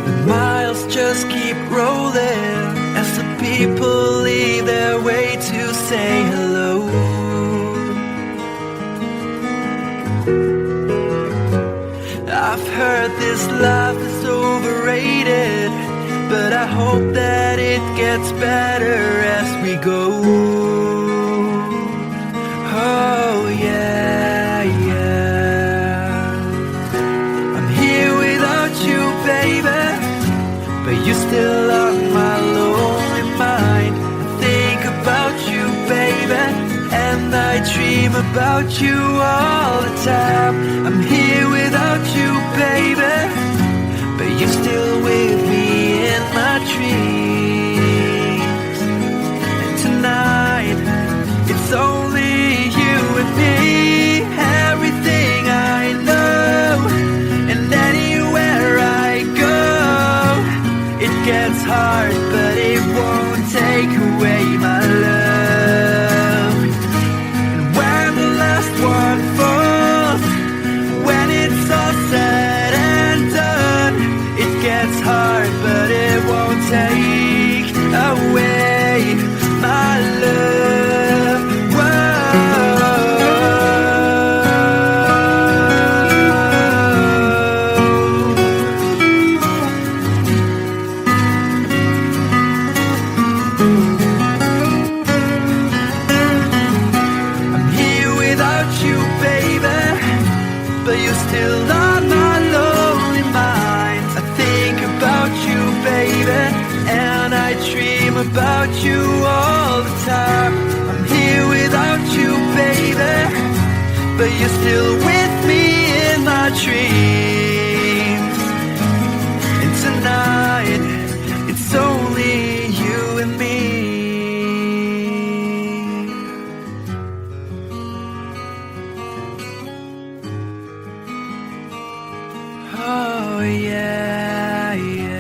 S1: The miles just keep rolling as the people leave their way to say hello. I've heard this life is overrated, but I hope that it gets better as we go. Oh yeah, yeah. I'm here without you, baby, but you're still on my lonely mind. I think about you, baby, and I dream about you all the time. I'm here without you, baby, but you're still with me in my dreams. And tonight, it's only you and me. Everything I know, and anywhere I go, it gets hard, but it won't take away my love. And when the last one falls, when it's all said and done, it gets hard, but it won't take away my love. I'm here without you, baby, but you're still on my lonely mind. I think about you, baby, and I dream about you all the time. I'm here without you, baby, but you're still with me in my dreams. And tonight, it's only you and me. Oh yeah, yeah.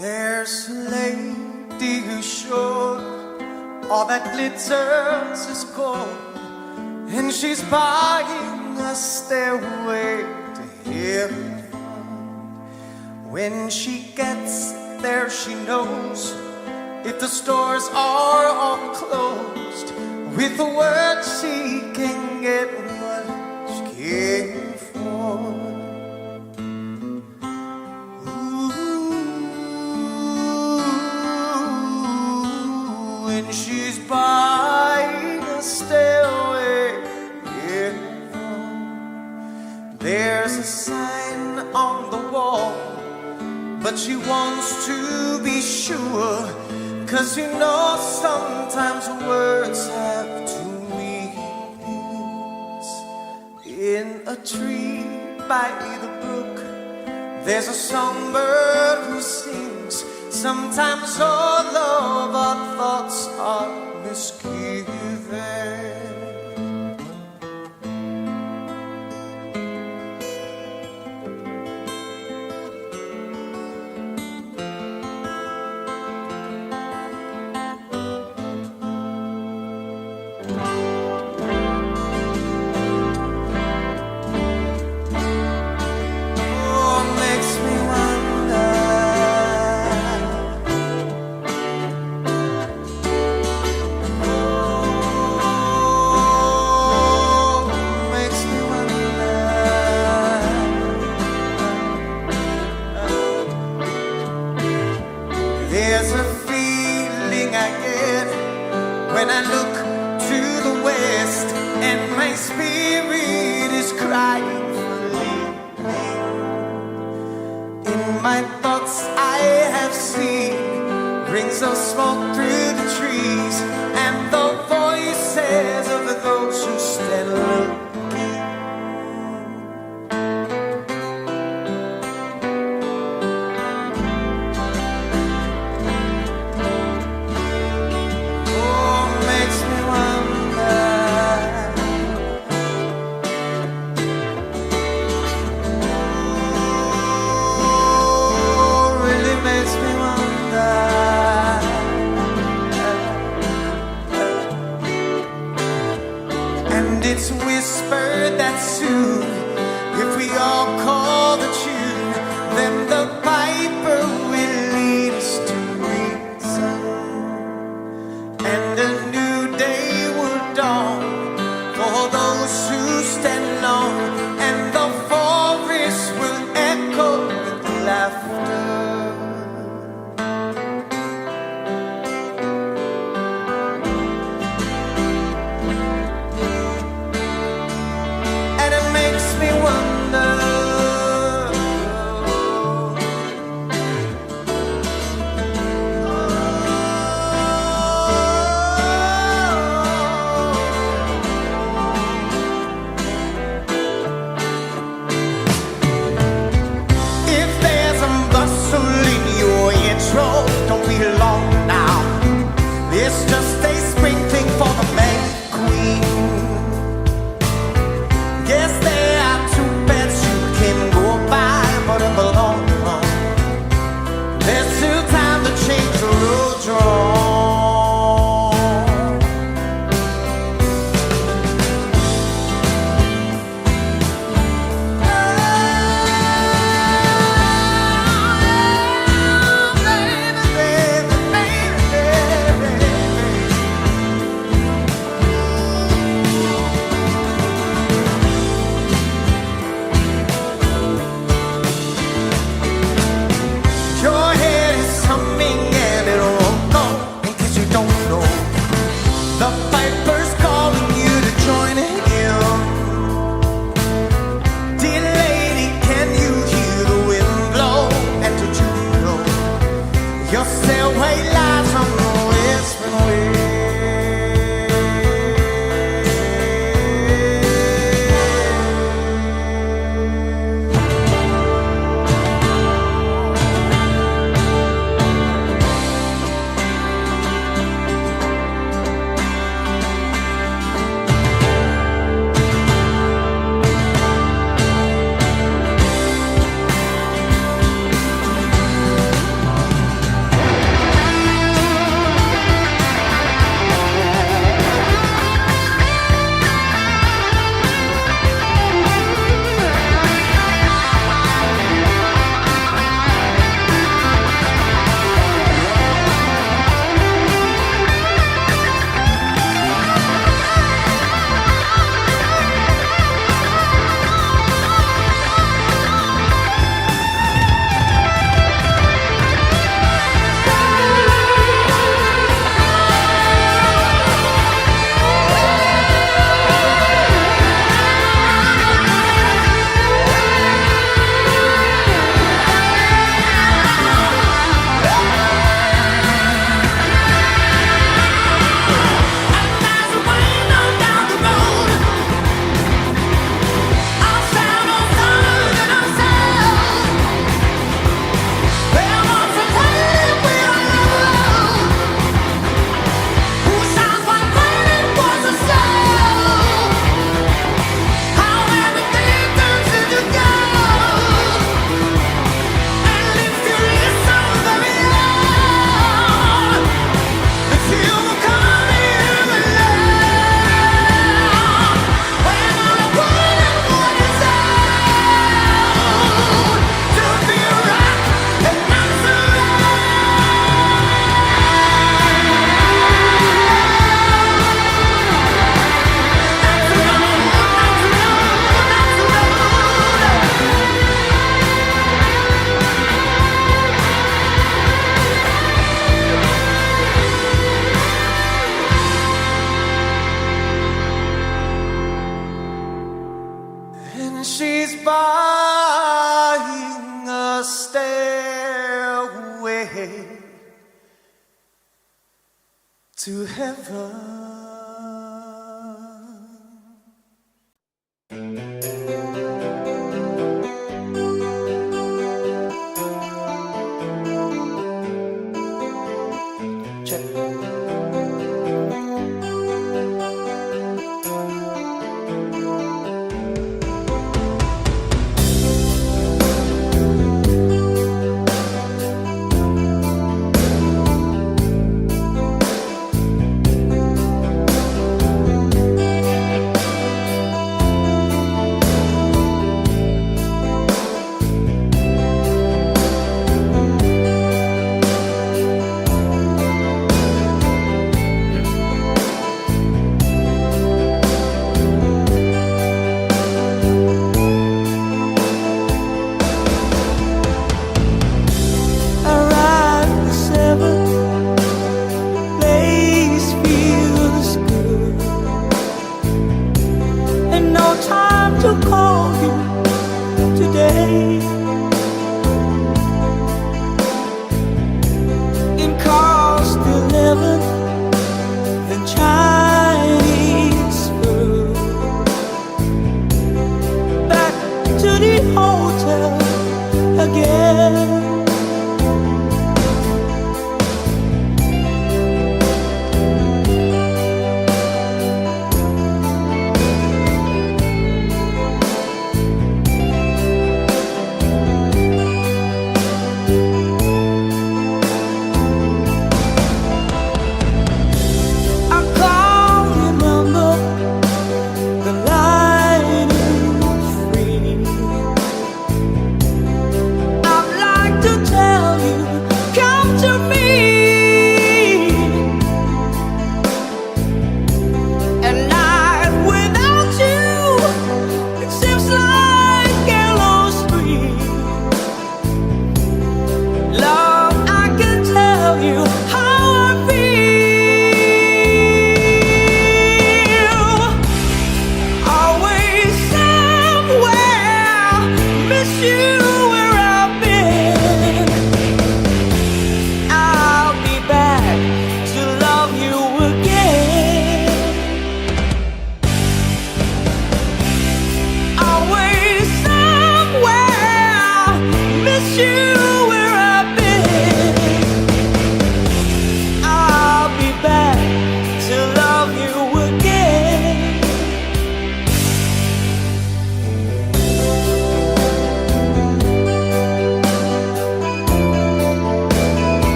S5: There's a lady who's sure all that glitters is gold, and she's buying a stairway to heaven. When she gets there, she knows if the stores are all closed, with the word she can get what she came for. Ooh, when she's buying a stairway, yeah. There's a sign on the wall, but she wants to be sure, 'cause you know sometimes words have two meanings. In a tree by the brook, there's a songbird who sings. Sometimes all of our thoughts are misgiven. There's a feeling I get when I look to the west, and my spirit is crying for leaving. In my thoughts I have seen rings of smoke through the trees, and the voices of those who stand looking. It's whispered that soon, if we all call the tune, then the piper will lead us to reason, and a new day will dawn for those who stand alone, and the forest will echo with laughter. Don't be long now. It's just a sprinkling for the May Queen. Guess there are two beds you can go by, but in the long run, there's still time to change the road you're on. way to heaven.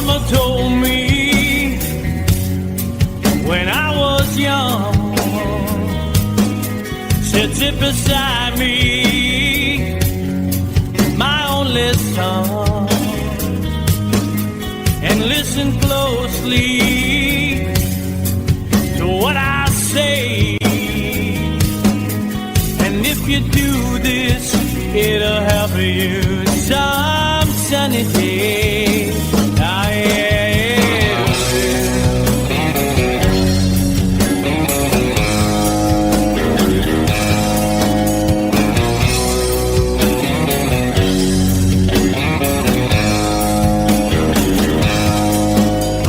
S1: Mama told me when I was young, said sit beside me, my only son, and listen closely to what I say. And if you do this, it'll help you some sunny day. Ah, yeah.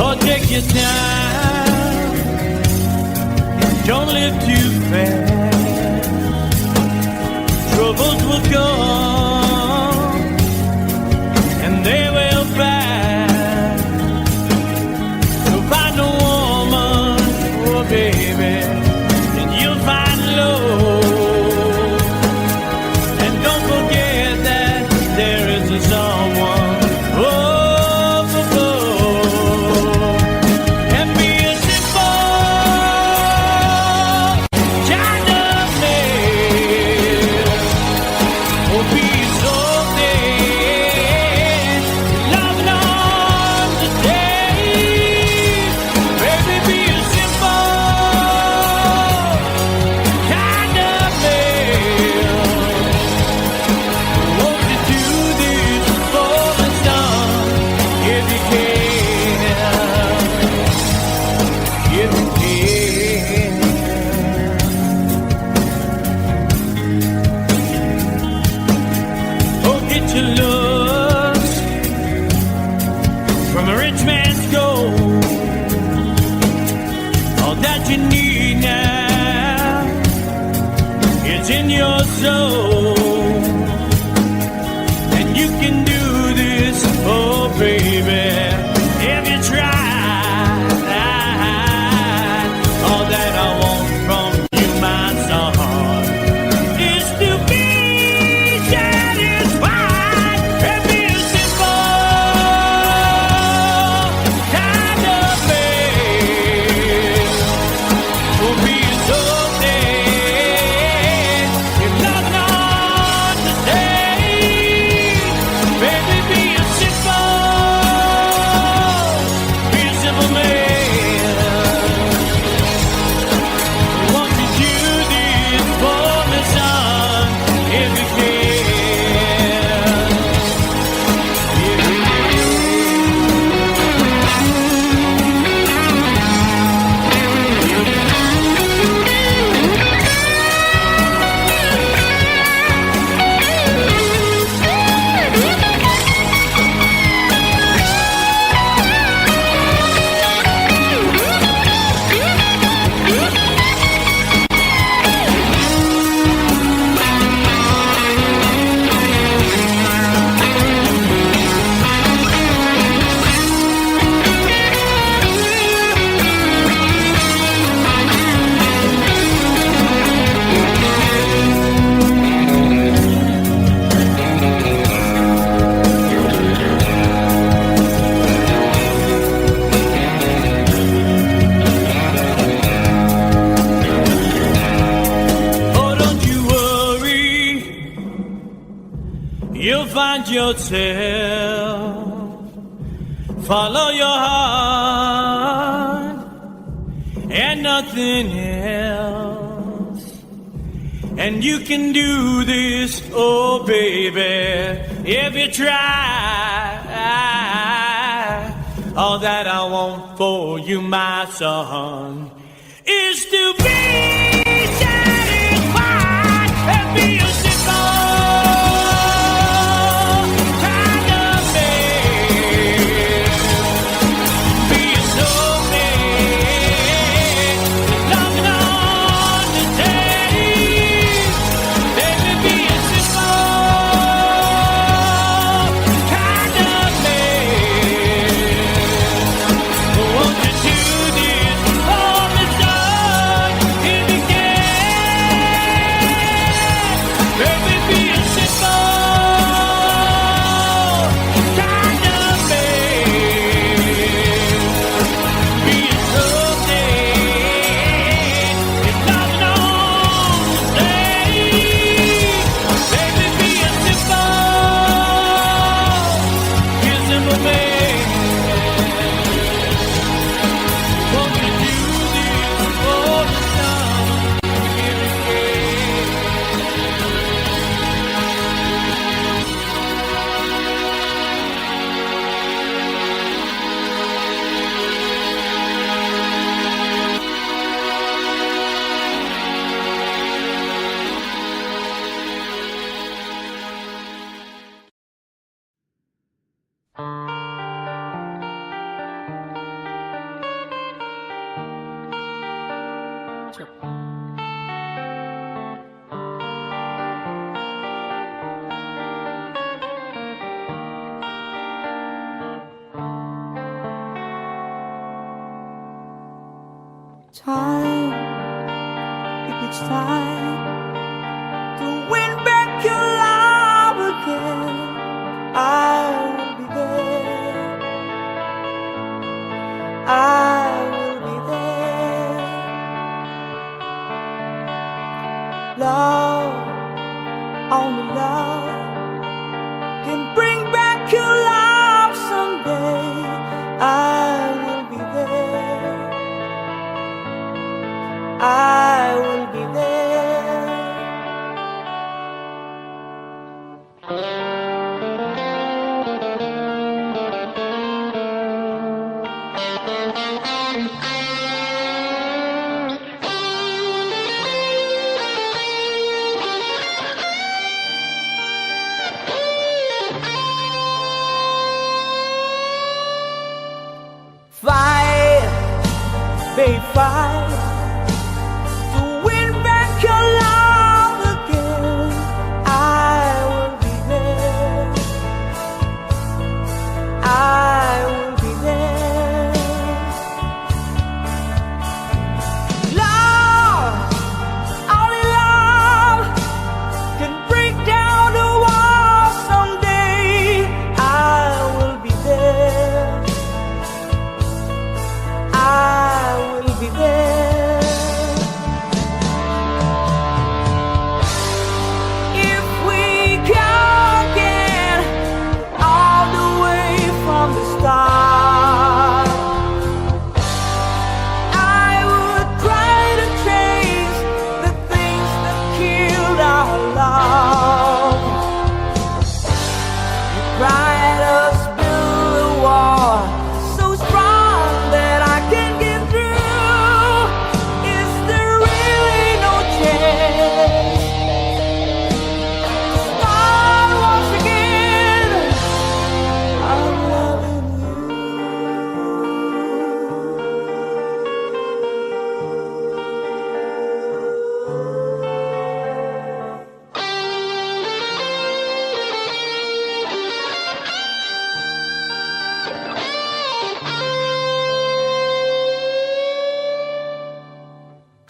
S1: Oh, take your time. Don't live too fast. Troubles will come and they will pass. So find a woman, oh baby, and you'll find love. And don't forget that there is a someone overboard. And be a simple kind of man. Oh, be so dead, loving on the day. Baby, be a simple kind of man. Won't you do this for the sun if you can? If you can. Oh, get your looks from a rich man's gold. All that you need now is in your soul. And you can do this, oh baby, if you try. All that I want from you, my son, is to be satisfied and be a simple kind of man. Oh, be so dead, if not today. Baby, be a simple man. Won't you do this for me, son, if you can? If you Oh, don't you worry, you'll find yourself. Follow your heart and nothing else. And you can do this, oh baby, if you try. All that I want for you, my son, is to be satisfied and be a simple kind of man. Be so man, loving on the day. Baby, be a simple kind of man. Won't you do this for me, son, if you can? Baby, be
S7: tuk.
S4: Time, if it's time to win back your love again, I will be there. I will be there. Love, only love can bring back your love someday. I will be there. I will be there. Fight, babe, fight.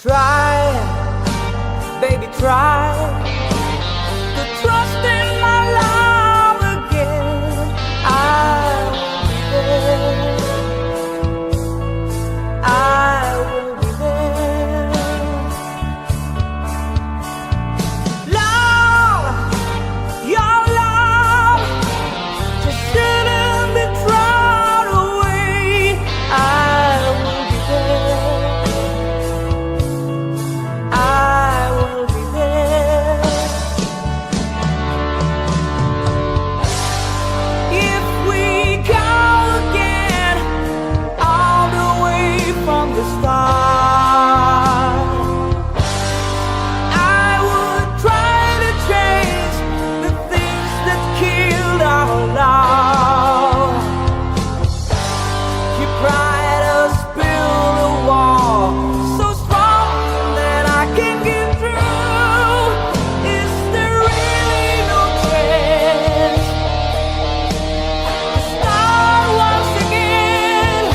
S4: Try, baby, try to trust in my love again. I will be there. I will be there. Love, your love just shouldn't be thrown away. I will be there. I will be there. If we go again, all the way from the start, I would try to change the things that killed our love. You tried to build a wall so strong that I can get through. Is there really no chance to start once again?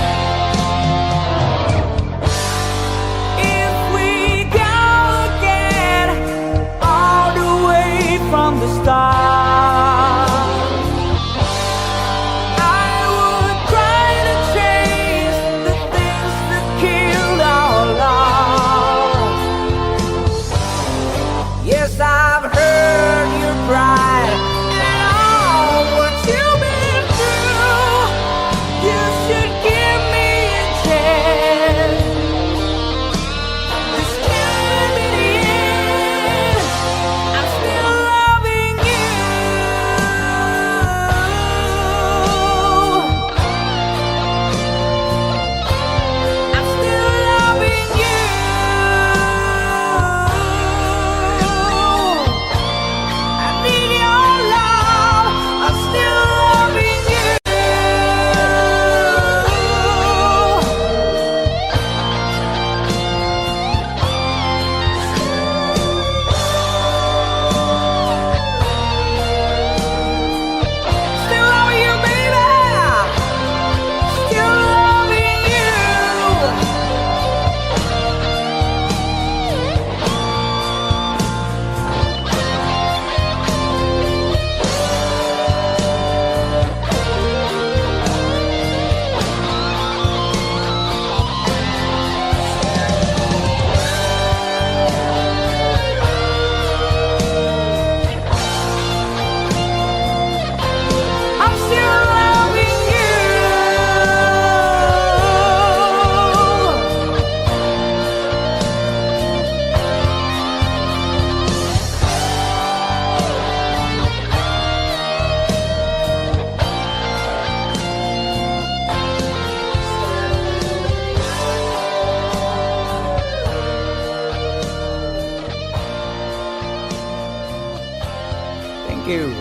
S7: Thank you.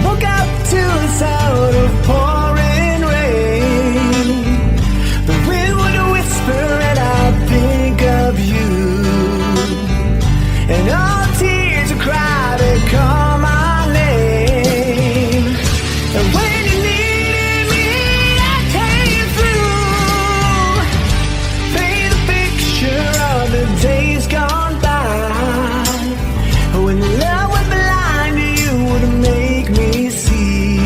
S4: Woke up to the sound of pouring rain. The wind would whisper and I'd think of you. And all the tears would cry to call my name. And when you needed me, I came through. Paint a picture of the days gone by. When love was blind, you would make me see.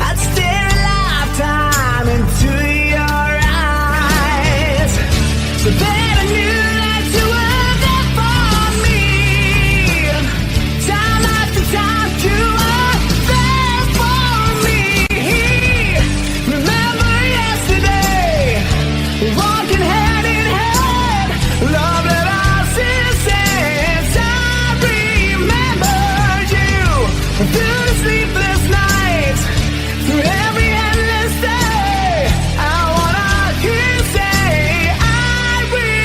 S4: I'd stare a lifetime into your eyes, so that I knew that you were there for me. Time after time, you were there for me. Remember yesterday, walking hand in hand, love that I since. I remembered you through the sleepless nights, through every endless day. I wanna hear you say, I remember you.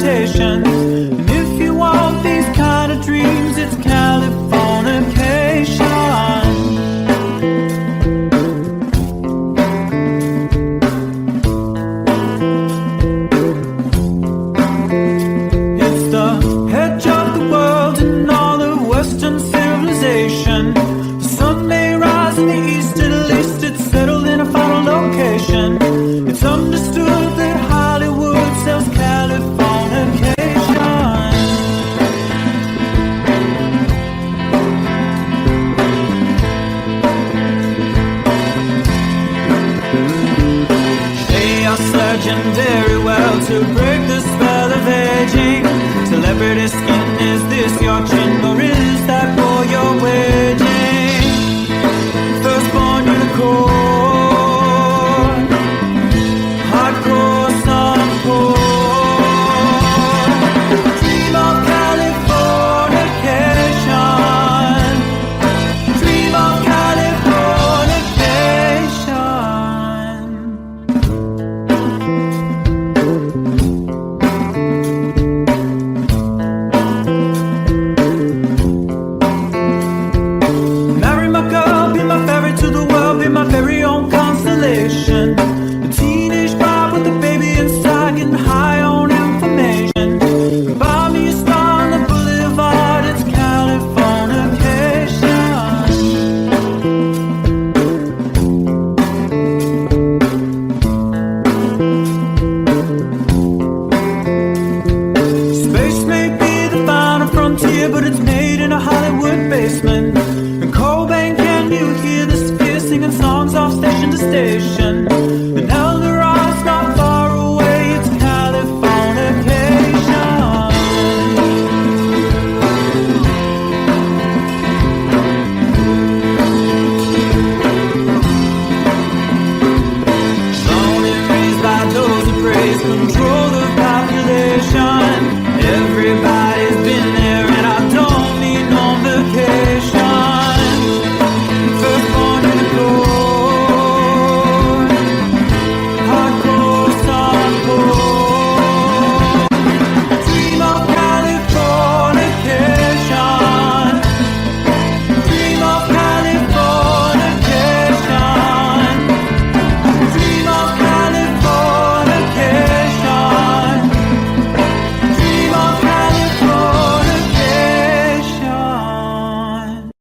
S1: temptations. And if you want these kind of dreams, it's Californication. It's the edge of the world and all of Western civilization. The sun may rise in the east, at least it's settled in a final location. It's understood that Hollywood sells Californication. They are surgeon very well to break the spell of aging. Celebrity skin, is this your chin or is that for your waging? Firstborn unicorn, hardcore son of porn. Dream of Californication. Dream of Californication. Marry my girl, be my ferry to the world, be my very own constellation. A teenage bride with a baby inside, getting high on information. Buy me a star on the boulevard, it's Californication. Space may be the final frontier, but it's made in a Hollywood basement. And Cobain, can you hear the sphere singing songs off station to station? And Eldorad's not far away, it's Californication. Born and raised by those who praise control the population. Everybody's been there and I don't need no vacation. Firstborn unicorn, hardcore son of porn. Dream of Californication. Dream of Californication. Dream of Californication. Dream of Californication.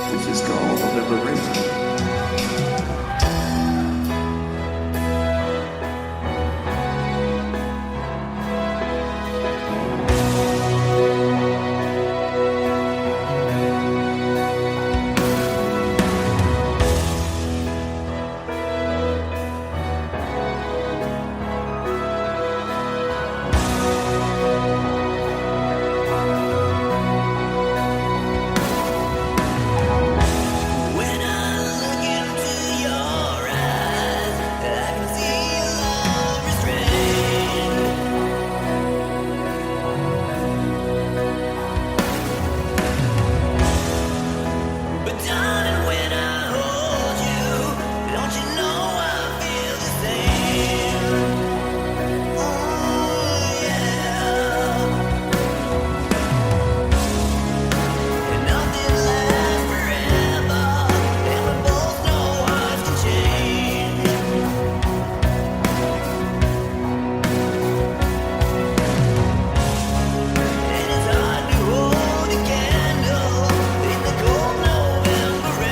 S2: This is called liberation.
S3: When I look into your eyes, I can see your love restrained. But darling, when I hold you, don't you know I feel the same? Oh yeah. And nothing lasts forever, and we both know hearts can change. And it's hard to hold a candle in the cold November rain.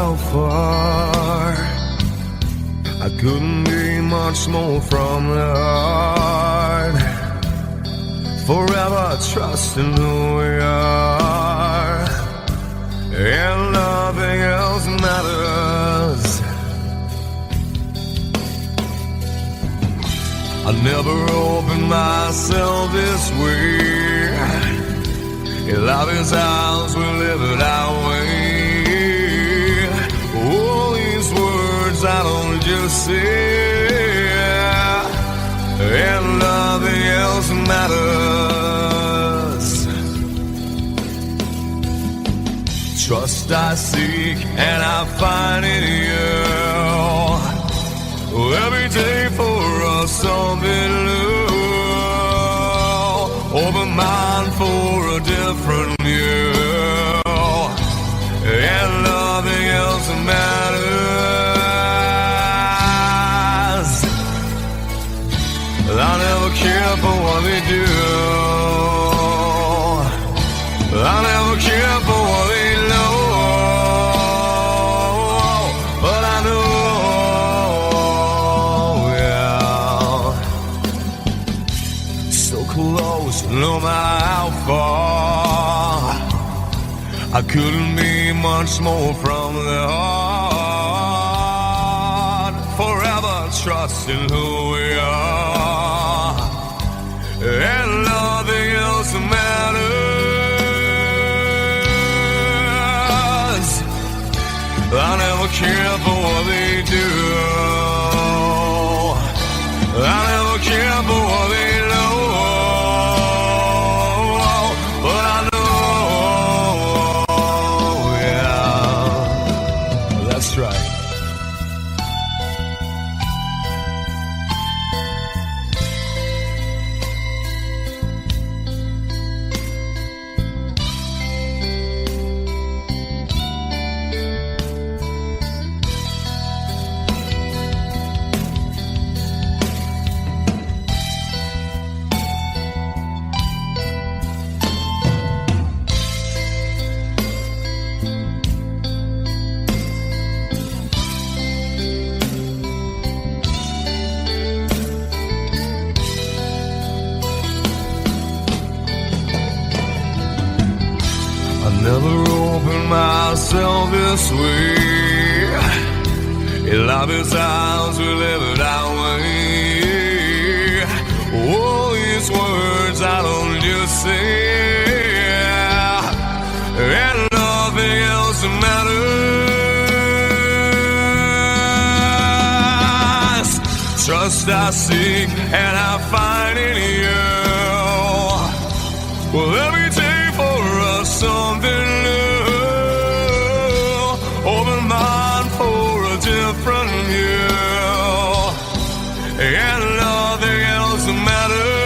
S6: how far. I couldn't be much more from the heart. Forever trusting who we are, and nothing else matters. I never opened myself this way. In love is ours, we live it our way. All these words I don't just say, and nothing else matters. Trust I seek and I find in you. Every day for us something new. Open mind for a different view, and nothing else matters. I never care for what they do. I never care for what they know. But I know, yeah, so close, no matter how far. I couldn't be much more from the heart. Forever trusting who we are, and nothing else matters. I never care for what they do. I never care for what they know. But I know, yeah, that's right. Never opened myself this way. In love is ours, we live it our way. All these words I don't just say, and nothing else matters. Trust I seek and I find in you. Well, every day for us something new. Open mind for a different view, and nothing else matters.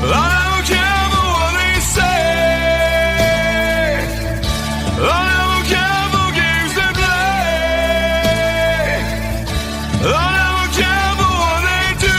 S6: I don't care for what they say. I don't care for games they play. I don't care for what they do.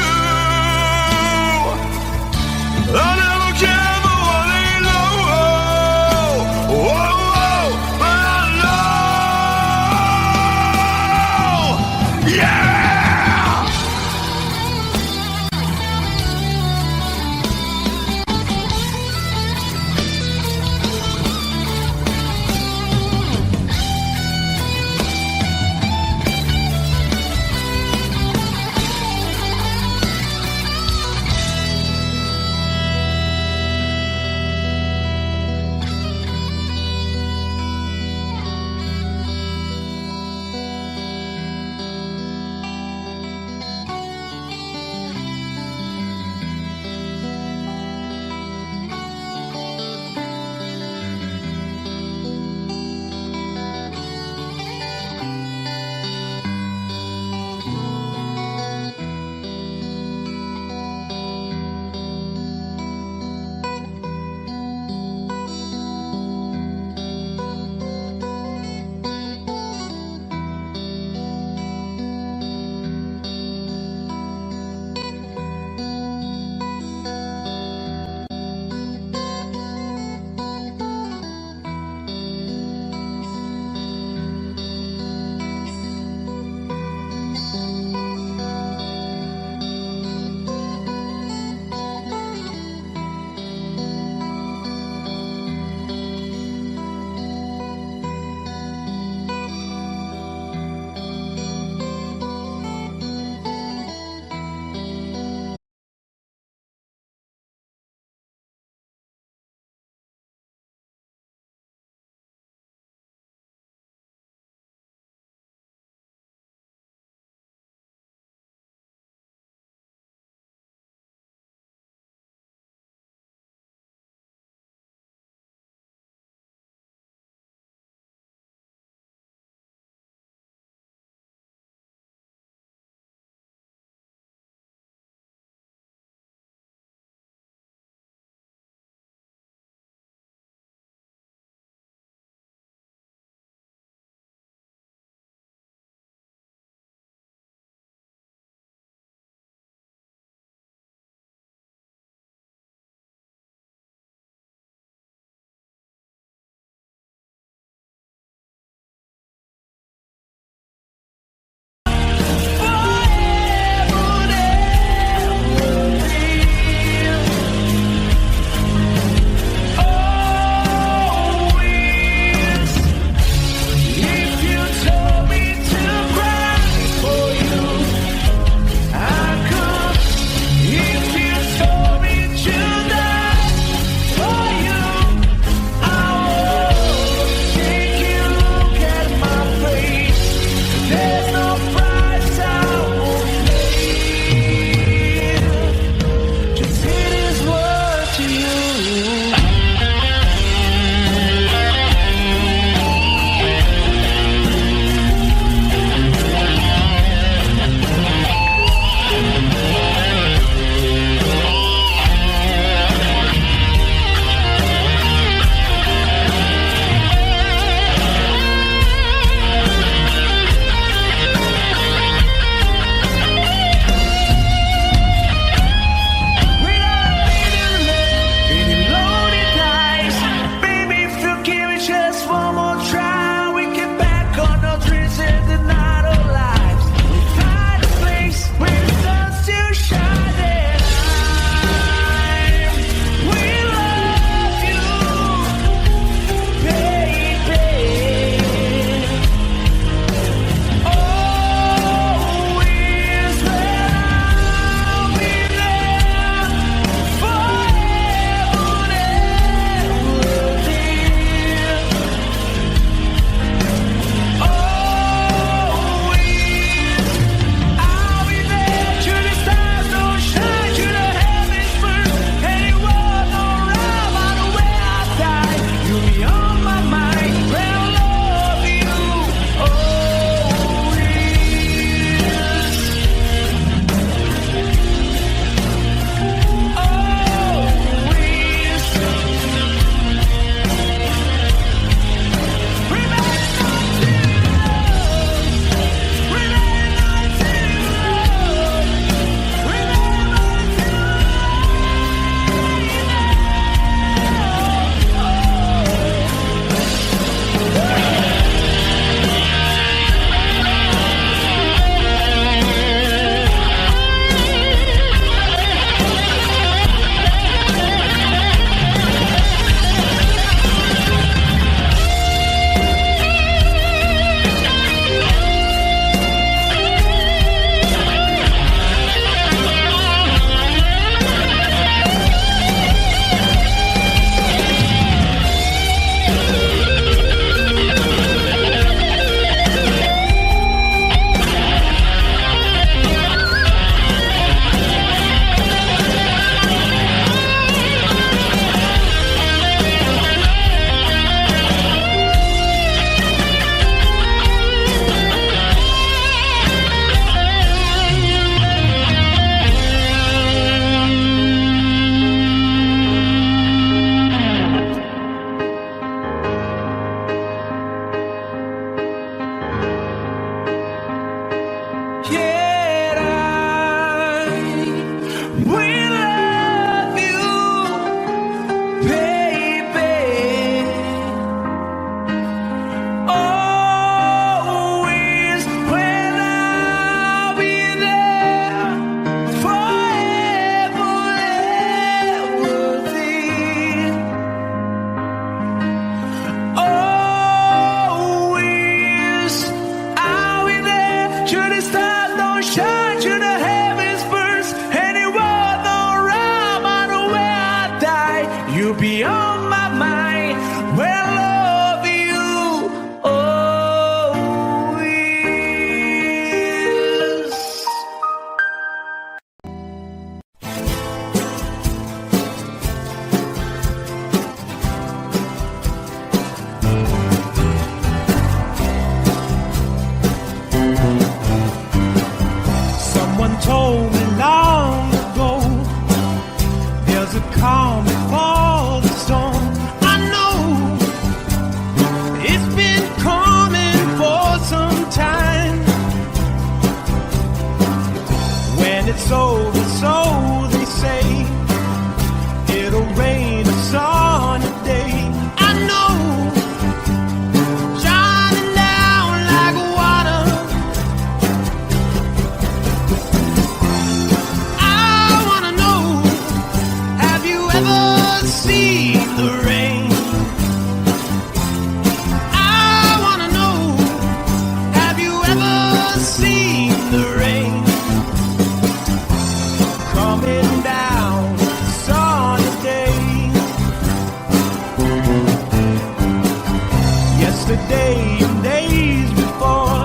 S1: day and days before.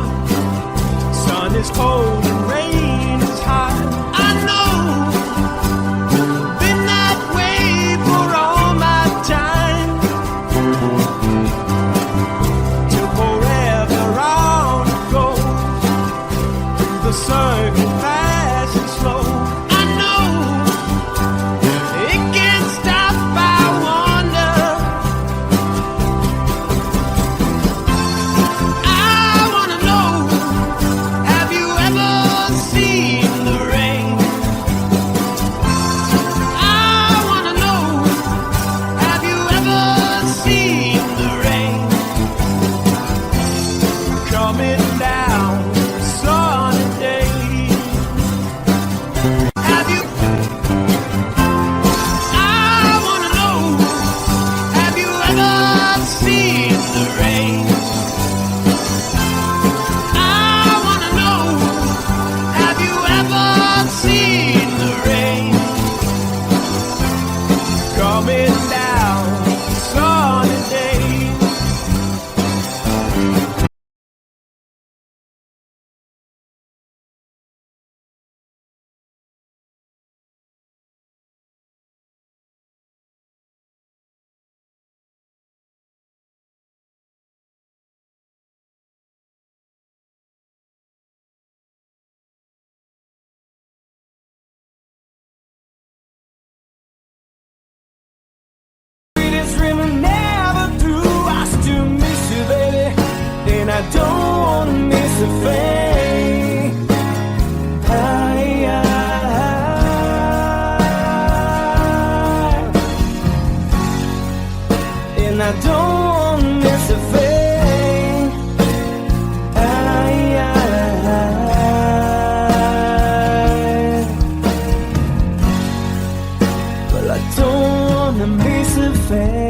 S1: Sun is cold and rain is hot. I know, been that way for all my time. Till forever on it goes, through the circle fast and slow. I know, it can't stop, I wonder. I wanna know, have you ever seen the rain? I wanna know, have you ever seen the rain? Coming down sunny day. Have you? I wanna know, have you ever seen the rain? I wanna know, have you ever seen the rain? Coming down sunny day. Sweetest dream I never through. I still miss you, baby, and I don't wanna miss a thing. And I don't wanna miss a thing. Well, I don't wanna miss a thing.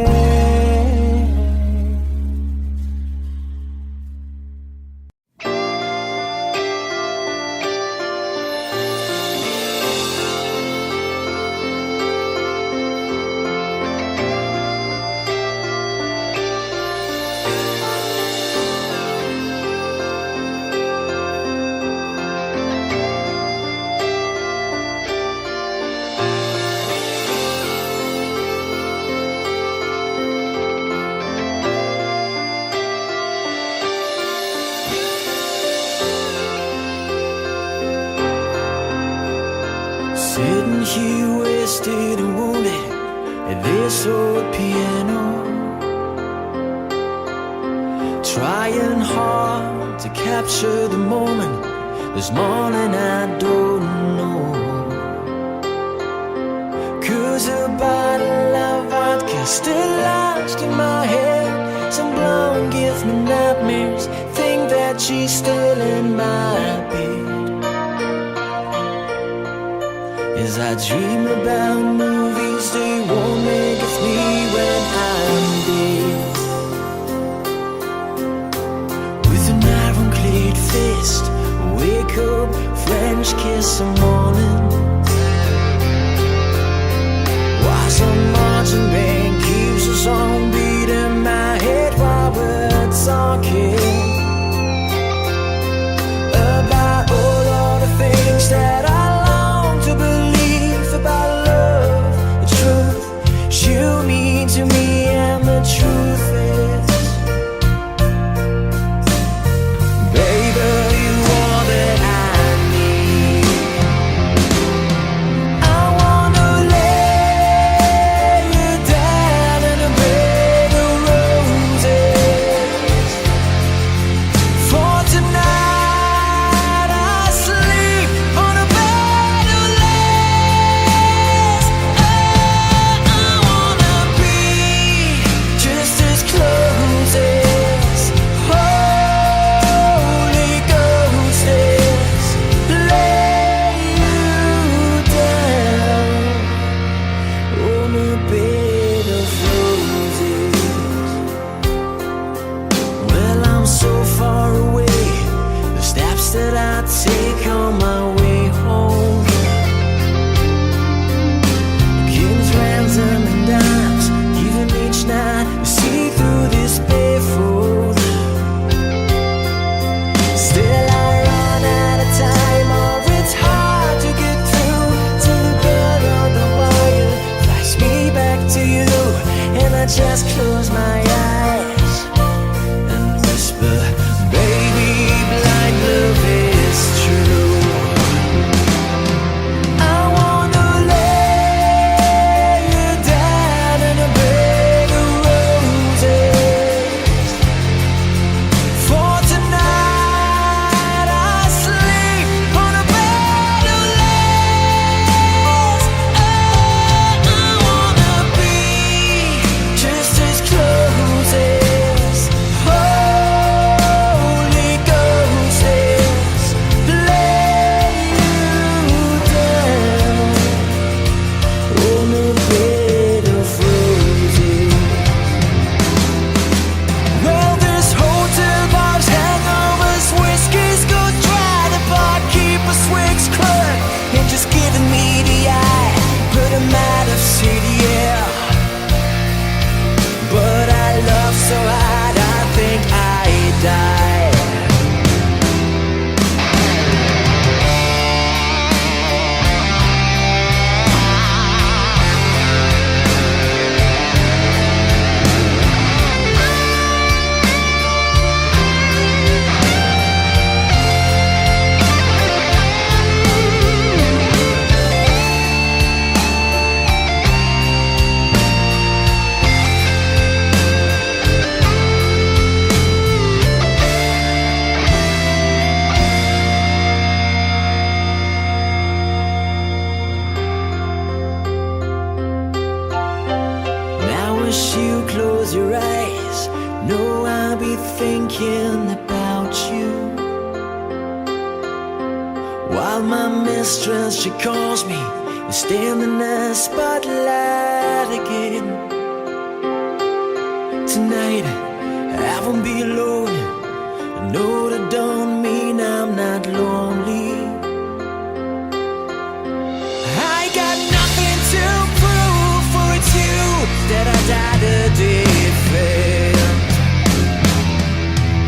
S1: Sitting here wasted and wounded at this old piano, trying hard to capture the moment. This morning I don't know, 'cause a bottle of vodka still lodged in my head. Some blonde gives me nightmares, think that she's still in my bed. As I dream about movies they won't make of me when I'm dead. With an ironclad fist, wake up, French kiss the morning. While some marching band keeps a song beat in my head while we're talking about all of the things that I long to believe about love, the truth you mean to me, and the truth is, baby, you are that I need. I wanna lay you down in a bed of roses. For tonight I sleep on a bed of lace. I wanna be just as close as Holy Ghost is. Lay you down on a bed of roses. Well, I'm so far away, the steps that I take on my way home. Kings, ransom, and dimes, even each night we see through this barefoot.
S4: know I'll be thinking about you. While my mistress, she calls me, you stand in the spotlight again. Tonight, I won't be alone. I know that don't mean I'm not lonely. I got nothing to prove, for it's you that I died a day it failed.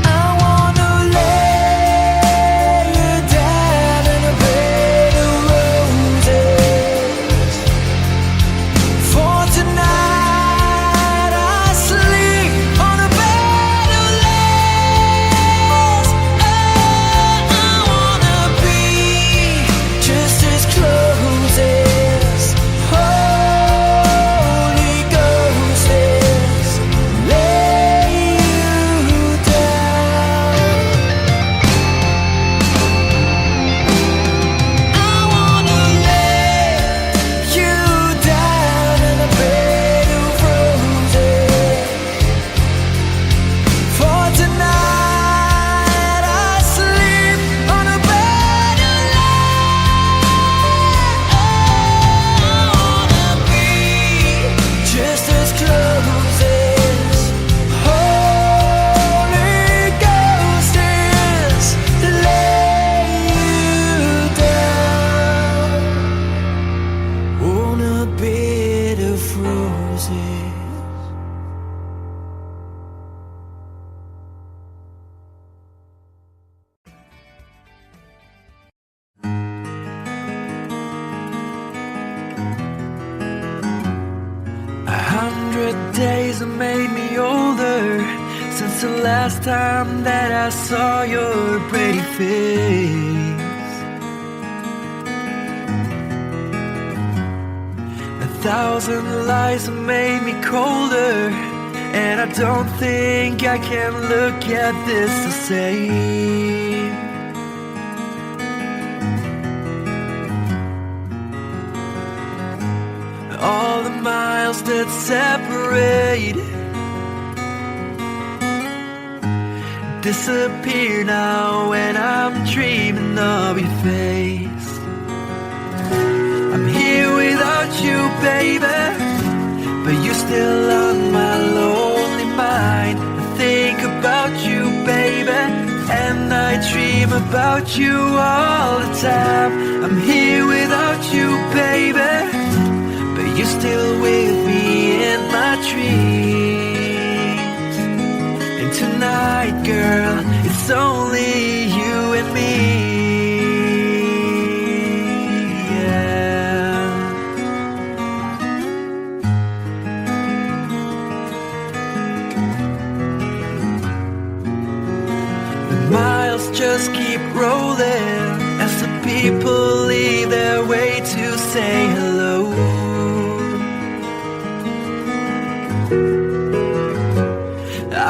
S4: I wanna lay you down in a bed of roses. For tonight I sleep on a bed of lace. Oh, I wanna be just as close as Holy Ghost is. Lay you down. I wanna lay you down in a bed of roses. For tonight I sleep on a bed of lace. I wanna be just as close as Holy Ghost is. Lay you down on a bed of roses.
S1: A 100 days have made me older since the last time that I saw your pretty face. 1,000 lies have made me colder, and I don't think I can look at this the same. All the miles that separate disappear now when I'm dreaming of your face. I'm here without you, baby, but you're still on my lonely mind. I think about you, baby, and I dream about you all the time. I'm here without you, baby, but you're still with me in my dreams. And tonight, girl, it's only you and me. Yeah. The miles just keep rolling as the people leave their way to say hello.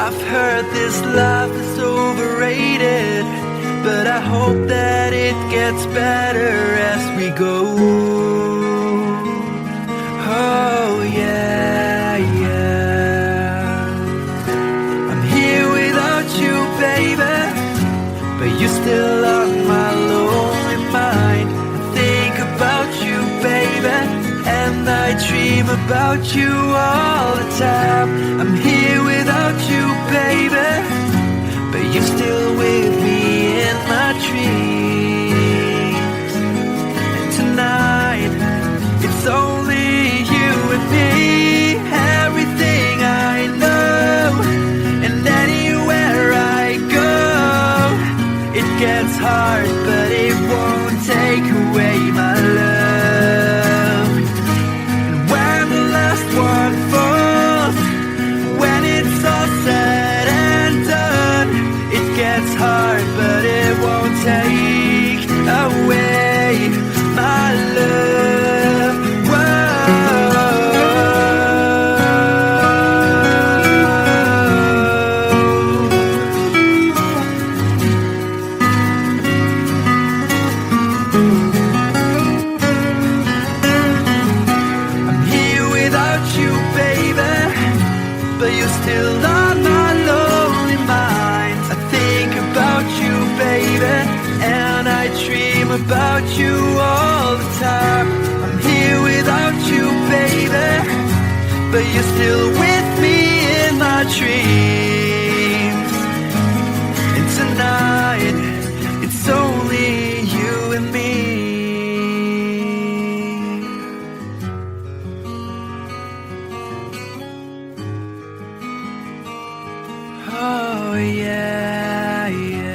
S1: I've heard this life is overrated, but I hope that it gets better as we go. Oh yeah, yeah. I'm here without you, baby, but you're still on my lonely mind. I think about you, baby, and I dream about you all the time. I'm here without you, baby, but you're still with me in my dreams. And tonight, it's only you and me. Everything I know, and anywhere I go, it gets hard, but it won't take away my love. And when the last one falls, when it's all about you all the time. I'm here without you, baby, but you're still with me in my dreams. And tonight, it's only you and me. Oh yeah, yeah.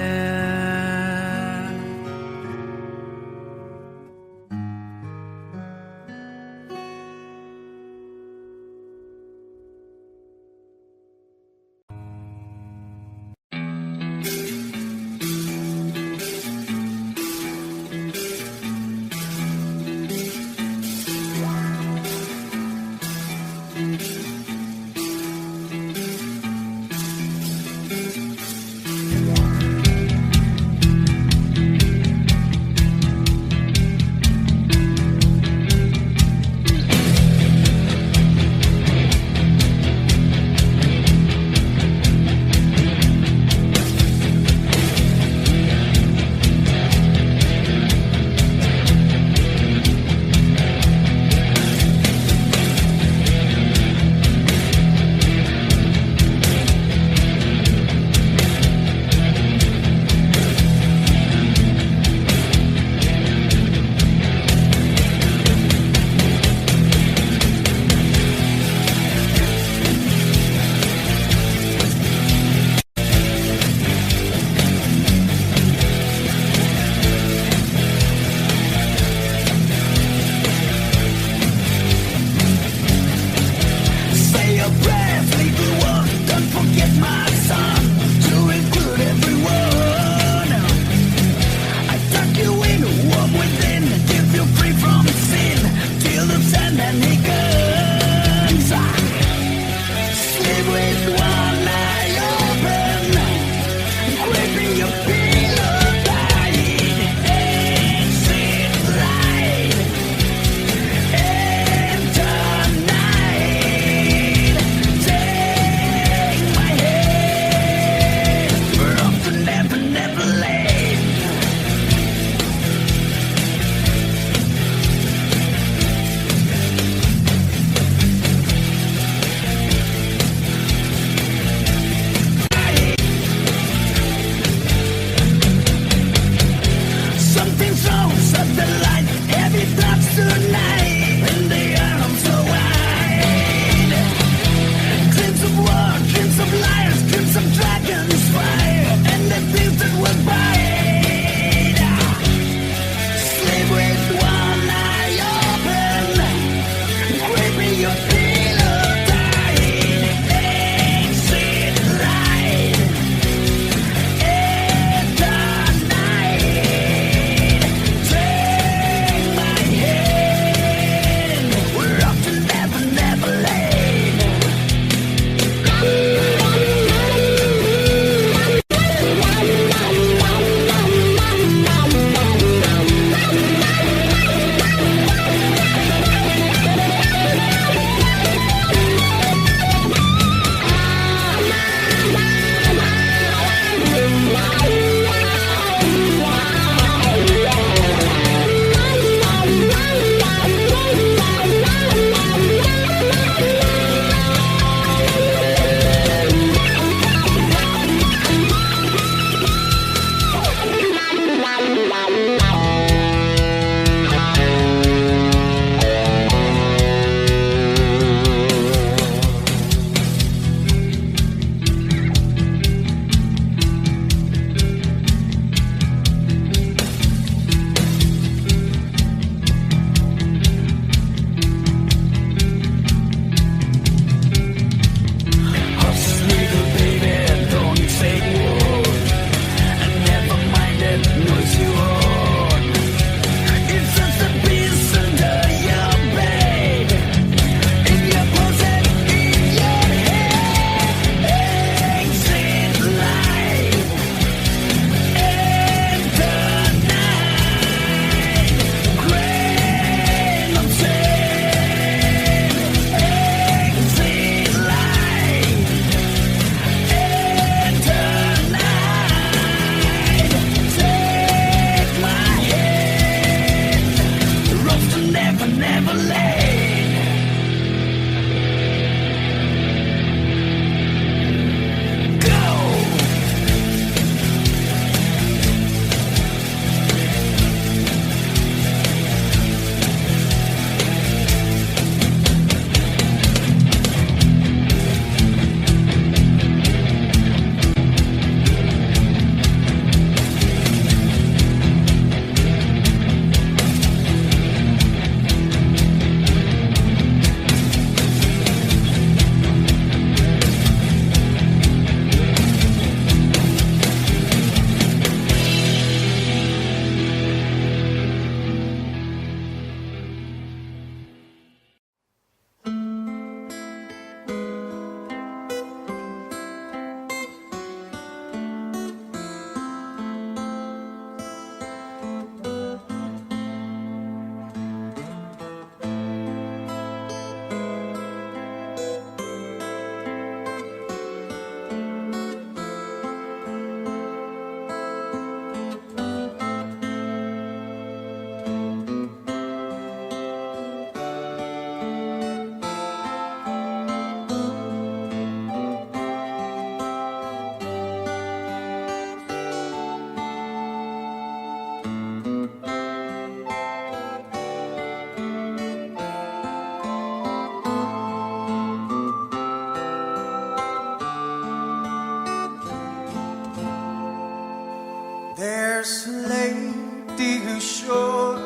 S5: There's a lady who's sure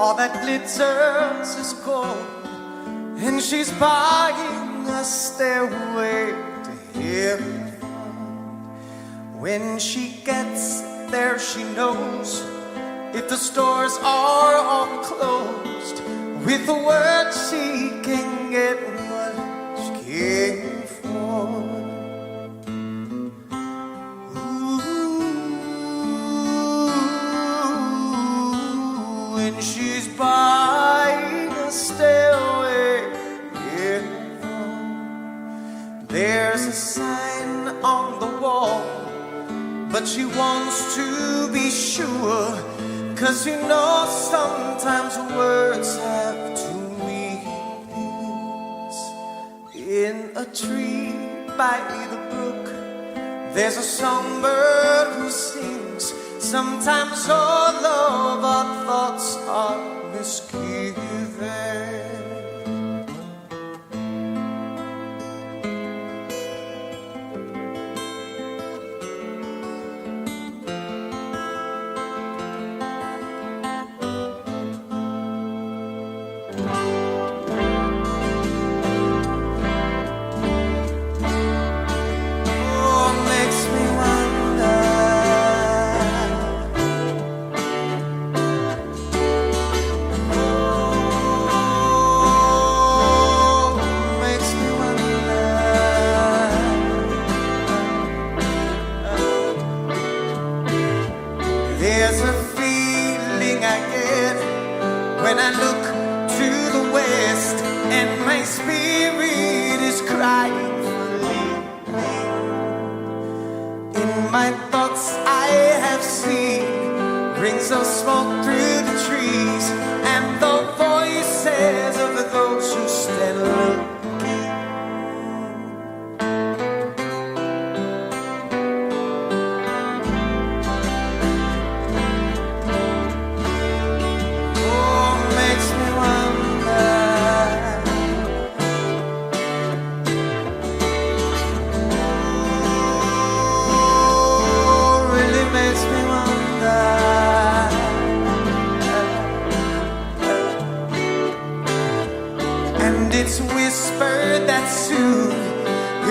S5: all that glitters is gold, and she's buying a stairway to heaven. When she gets there, she knows if the stores are all closed, with the word she can get what she came for. When she's buying a stairway in front, there's a sign on the wall, but she wants to be sure, 'cause you know sometimes words have two meanings. In a tree by the brook, there's a songbird who sings. Sometimes all of our thoughts are misgiven. There's a feeling I get when I look to the west, and my spirit is crying for leaving. In my thoughts I have seen rings of smoke through the trees, and the voices of those who stand looking. It's whispered that soon,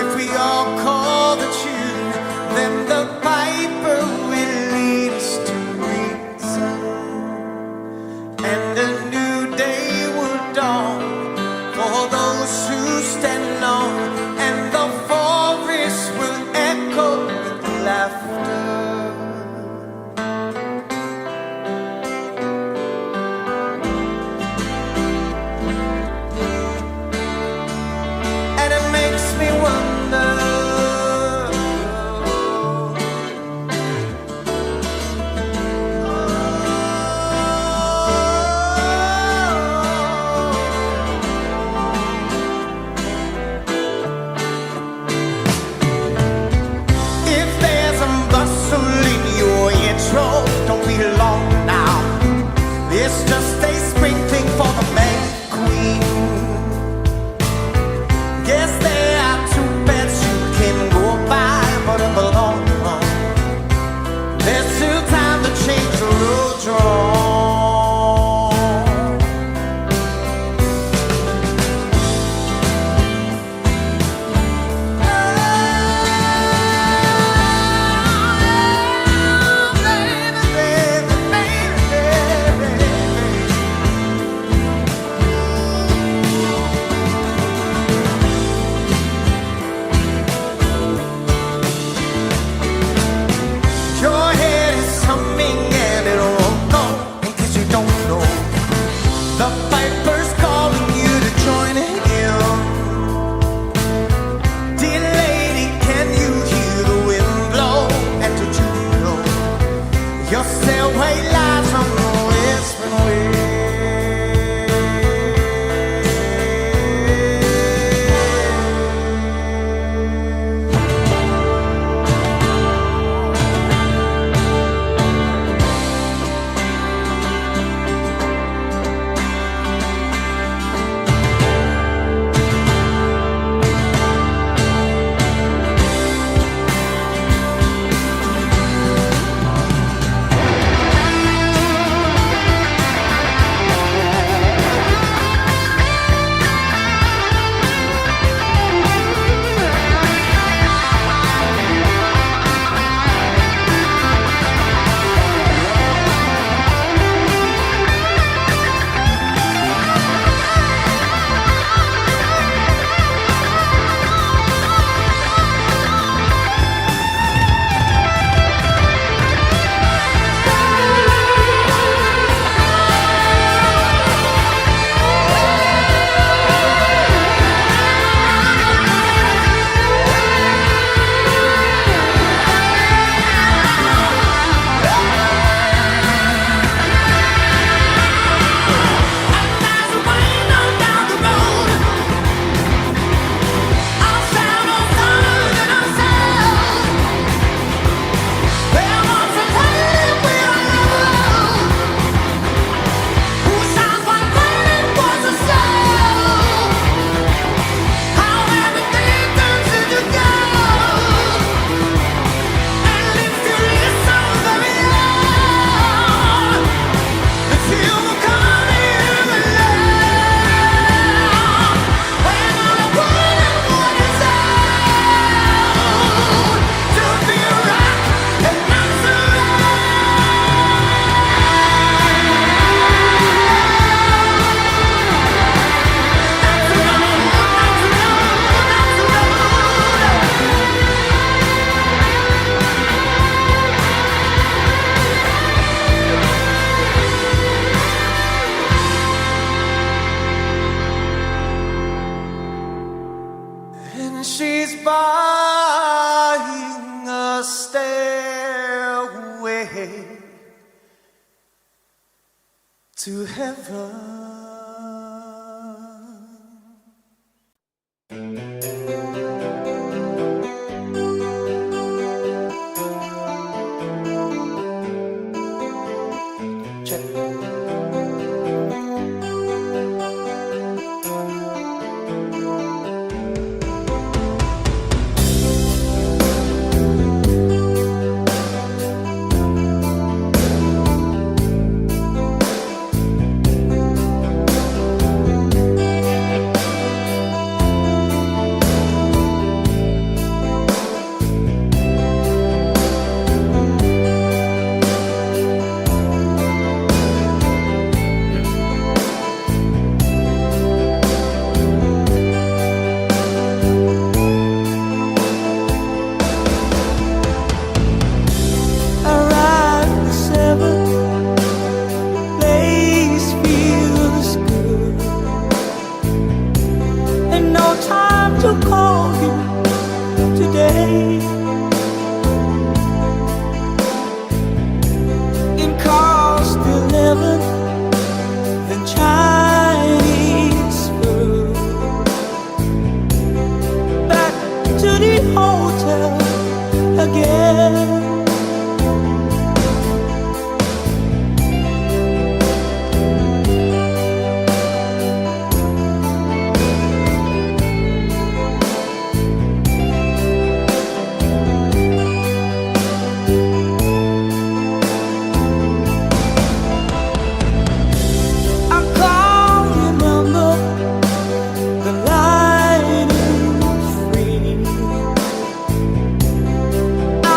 S5: if we all call the tune, then the piper will lead us to reason, and a new day will dawn for those who stand alone, and the forest will echo with laughter. If there's a stairway to heaven.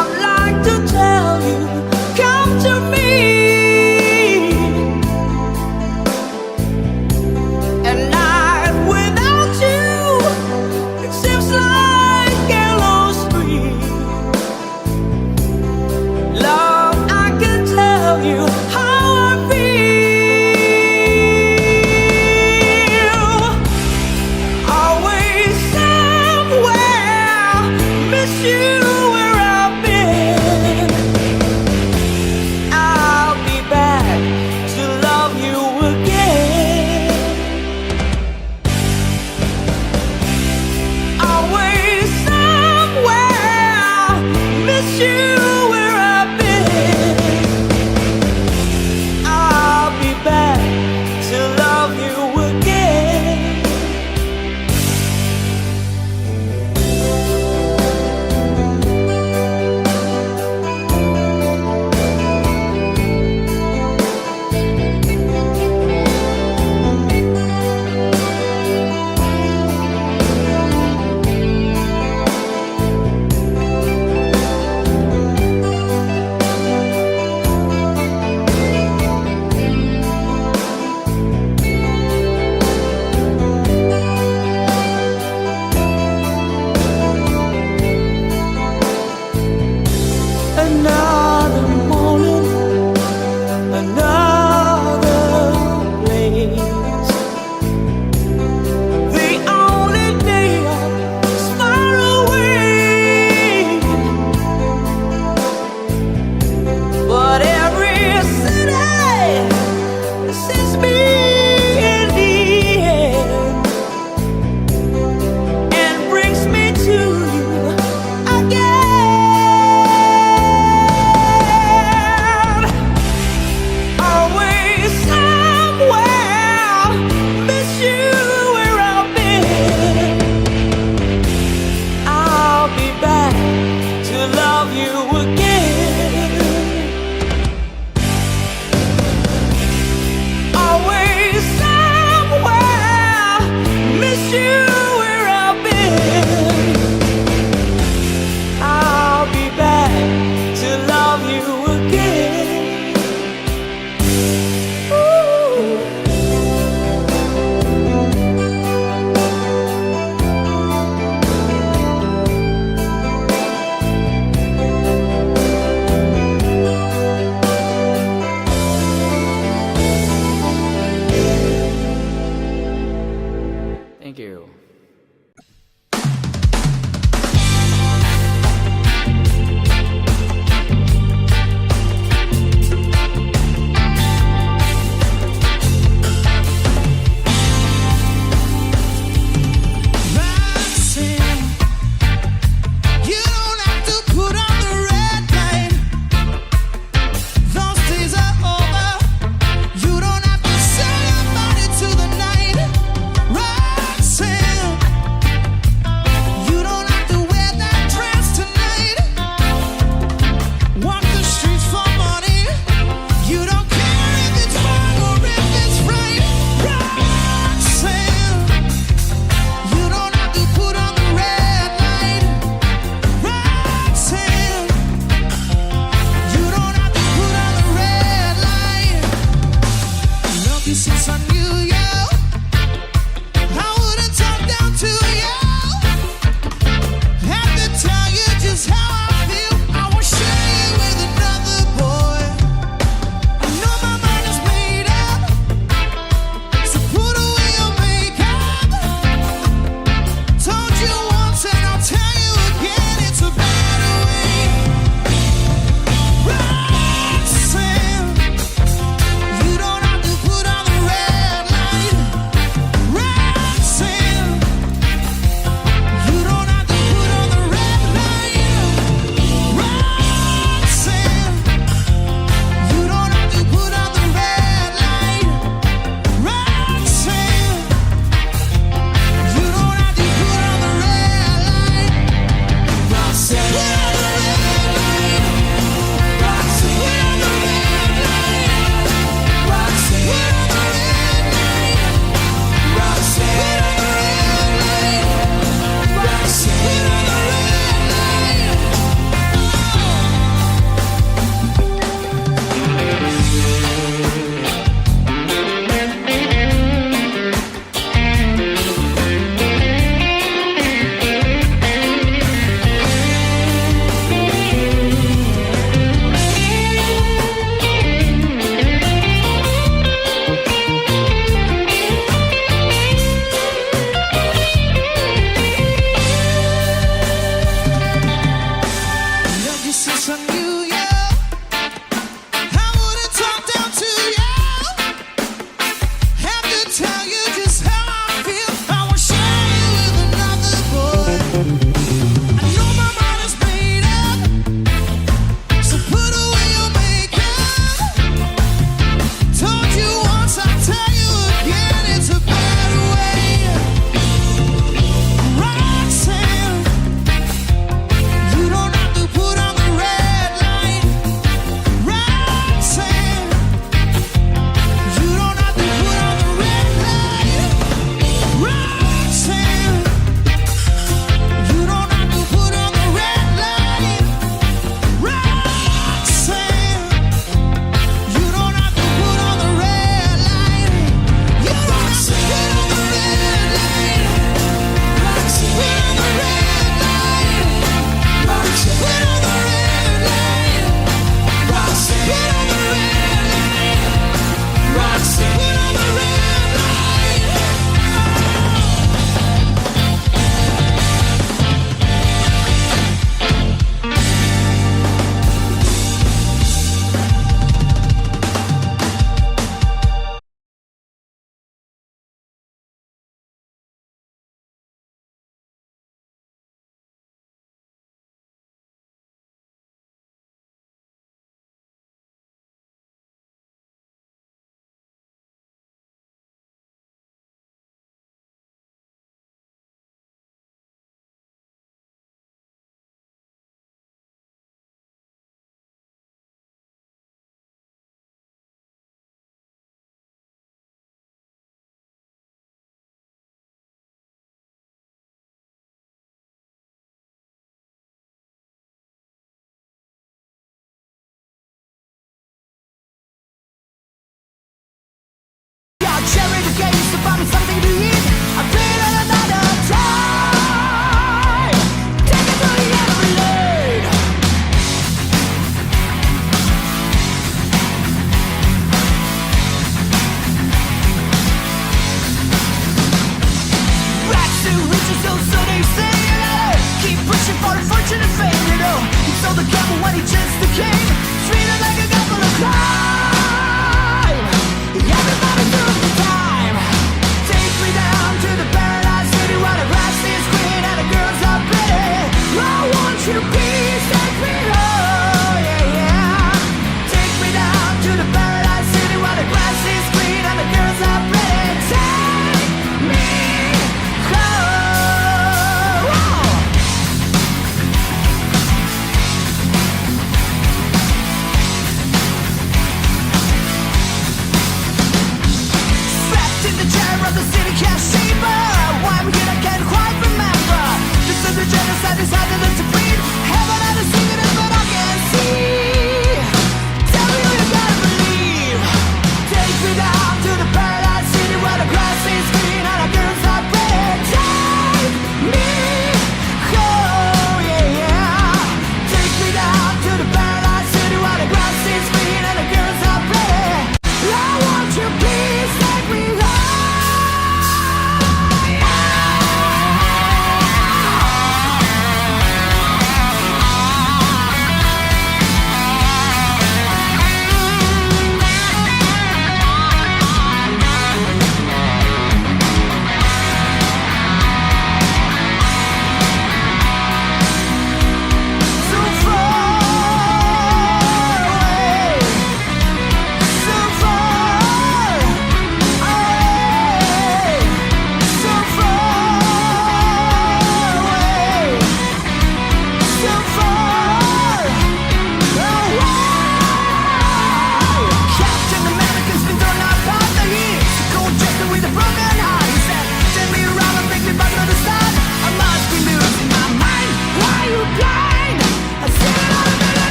S3: I'm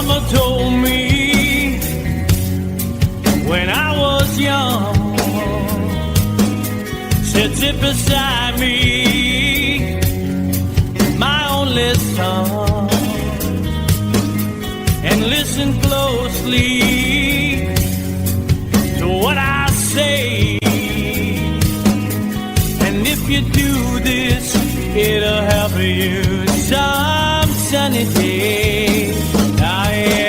S1: Mama told me when I was young, said sit beside me, my only son, and listen closely to what I say. And if you do this, it'll help you some sunny day. Ah, yeah.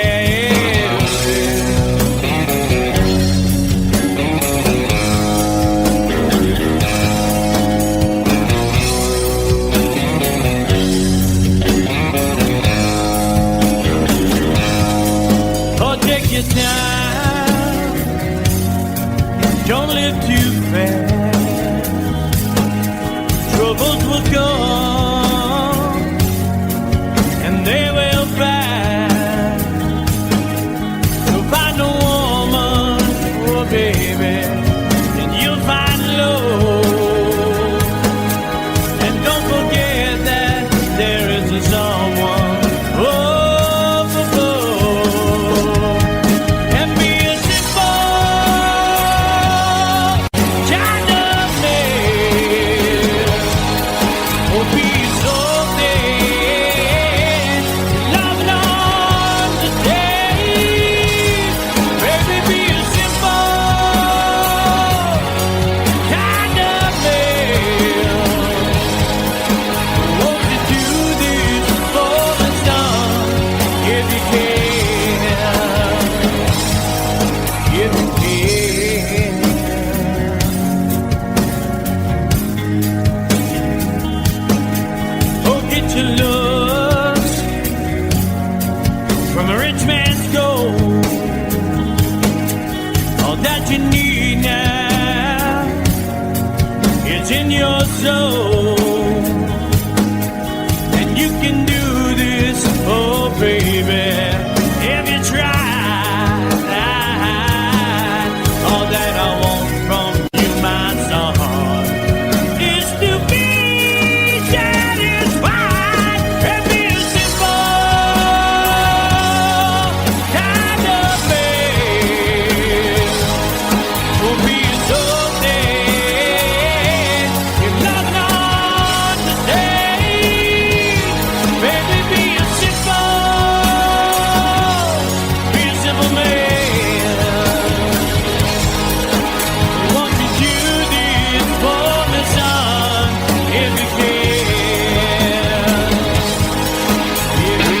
S1: Oh, take your time. Don't live too fast. Troubles will come and they will pass. So find a woman, oh baby, and you'll find love. And don't forget that there is a someone. And be a simple kind of man. Oh, be so dead, loving on the day. Baby, be a simple kind of man. Won't you do this for the sun if you can? If you can. Oh, get your looks from a rich man's gold. All that you need now is in your soul. And you can do this, oh baby, if you try. All that I want from you, my son, is to be satisfied and be a simple kind of man. Oh, be so dead, if nothing on the day. Baby, be a simple man. Won't you do this for me, son, if you can? If you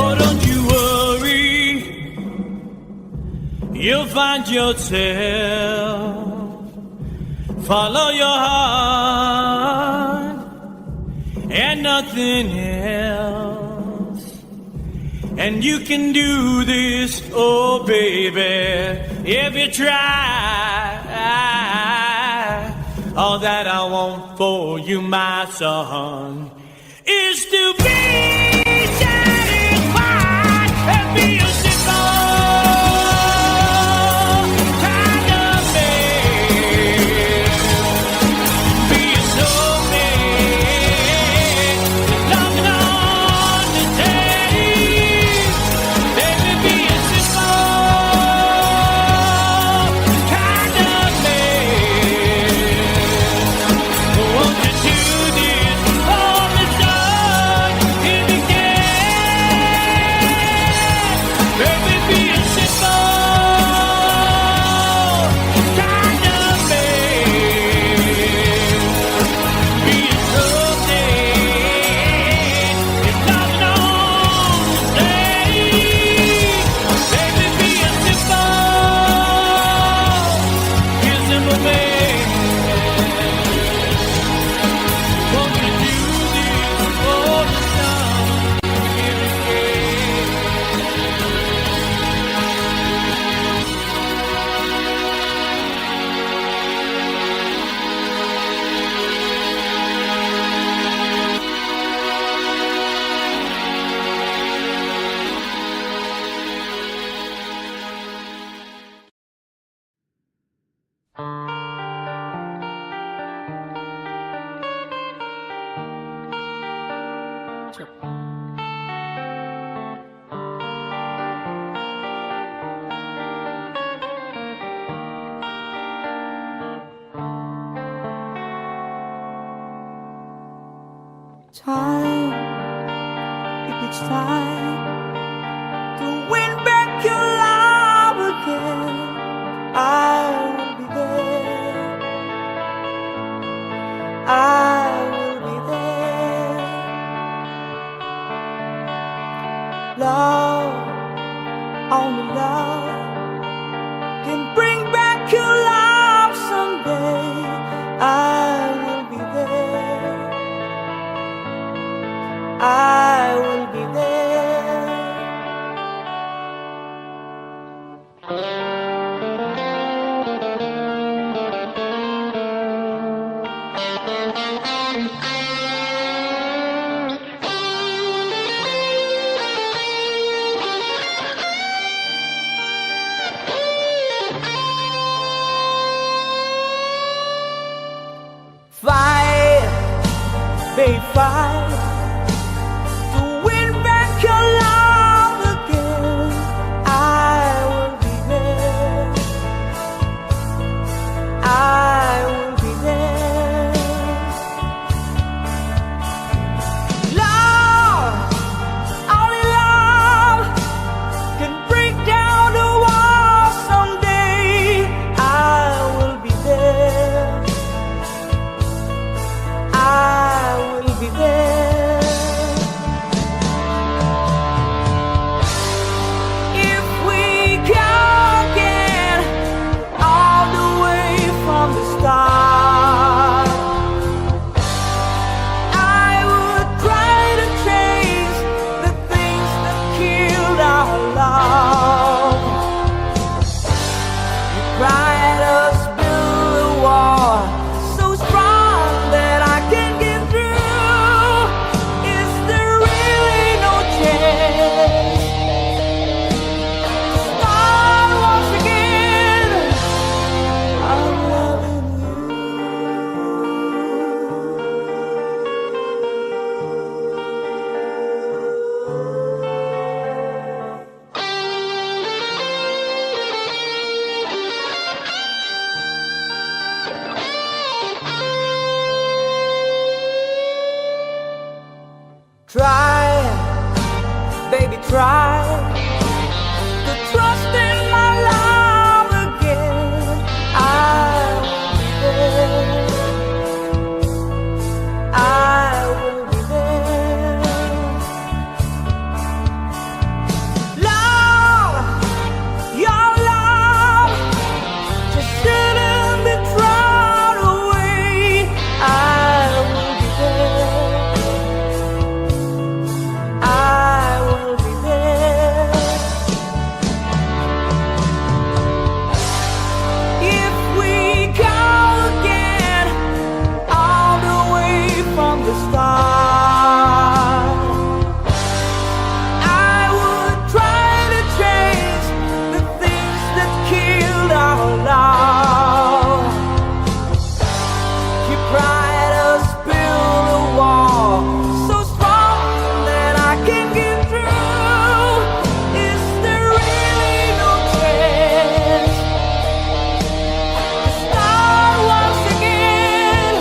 S1: Oh, don't you worry, you'll find yourself. Follow your heart and nothing else. And you can do this, oh baby, if you try. All that I want for you, my son, is to be satisfied and be a simple kind of man. Be so man, loving on the day. Baby, be a simple kind of man. Won't you do this for me, son, if you can? Baby, be
S7: จบ
S4: Time, if it's time to win back your love again, I will be there. I will be there. Love, only love can bring back your love someday. I will be there. I will be there. Fight, baby, fight. Try, baby, try to trust in my love again. I will be there. I will be there. Love, your love just shouldn't be thrown away. I will be there. I will be there. If we go again, all the way from the start, I would try to change the things that killed our love. You tried to build a wall so strong that I can get through. Is there really no chance to start once again?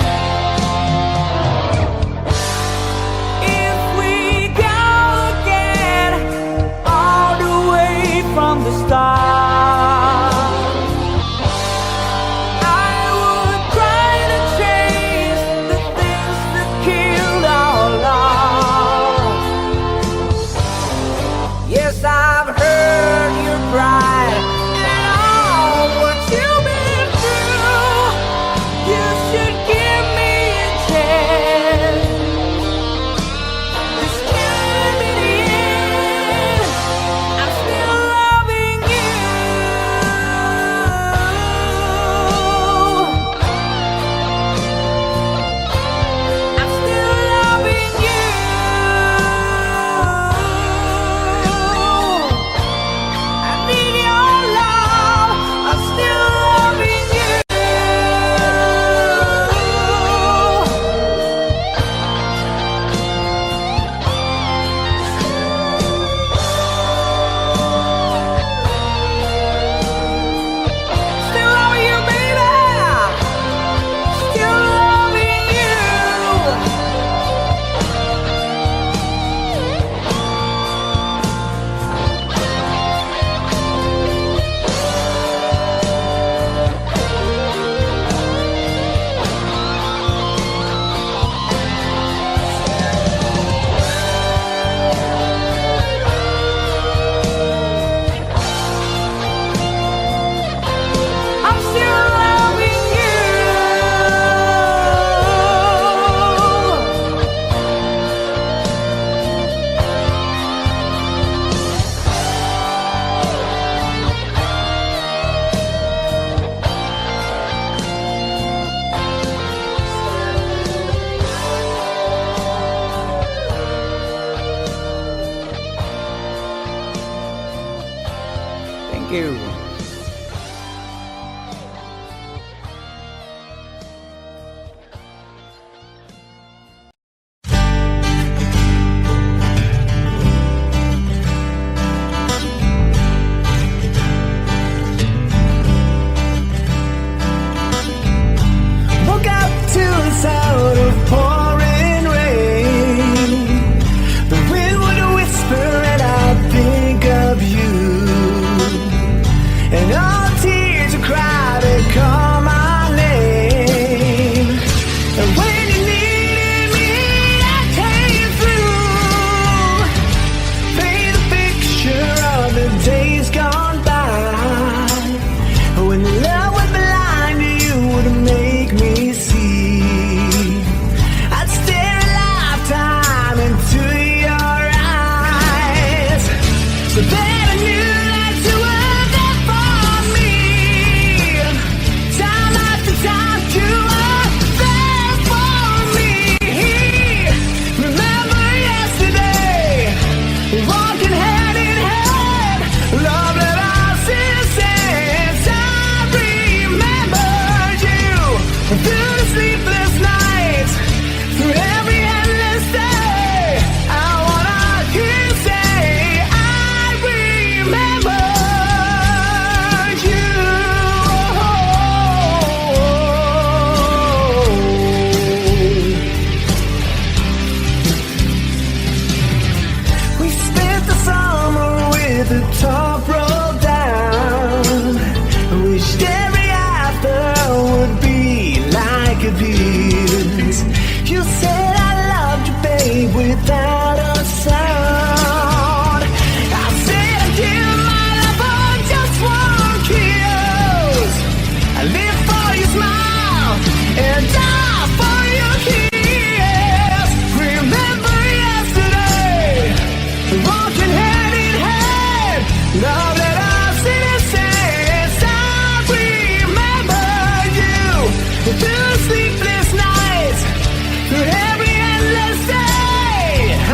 S7: Thank you.
S4: Woke up to the sound of pouring rain. The wind would whisper and I'd think of you. And all the tears would cry to call my name. And when you needed me, I came through. Paint a picture of the days gone by. When love was blind, you would make me see. I'd stare a lifetime into your eyes, so that I knew that you were there for me. Time after time, you were there for me. Remember yesterday, walking hand in hand, love that I since I remembered you through the sleepless nights, through every endless day. I wanna hear you say, I remembered you. We spent the summer with the top rolled down. Wished every after would be like a this. You said I loved you, babe, without a sound. I said I'd give my love for just one kiss. I live for your smile and die for your kiss. Remember yesterday, walking hand in hand, love that I since I remember you through sleepless nights, through every endless day.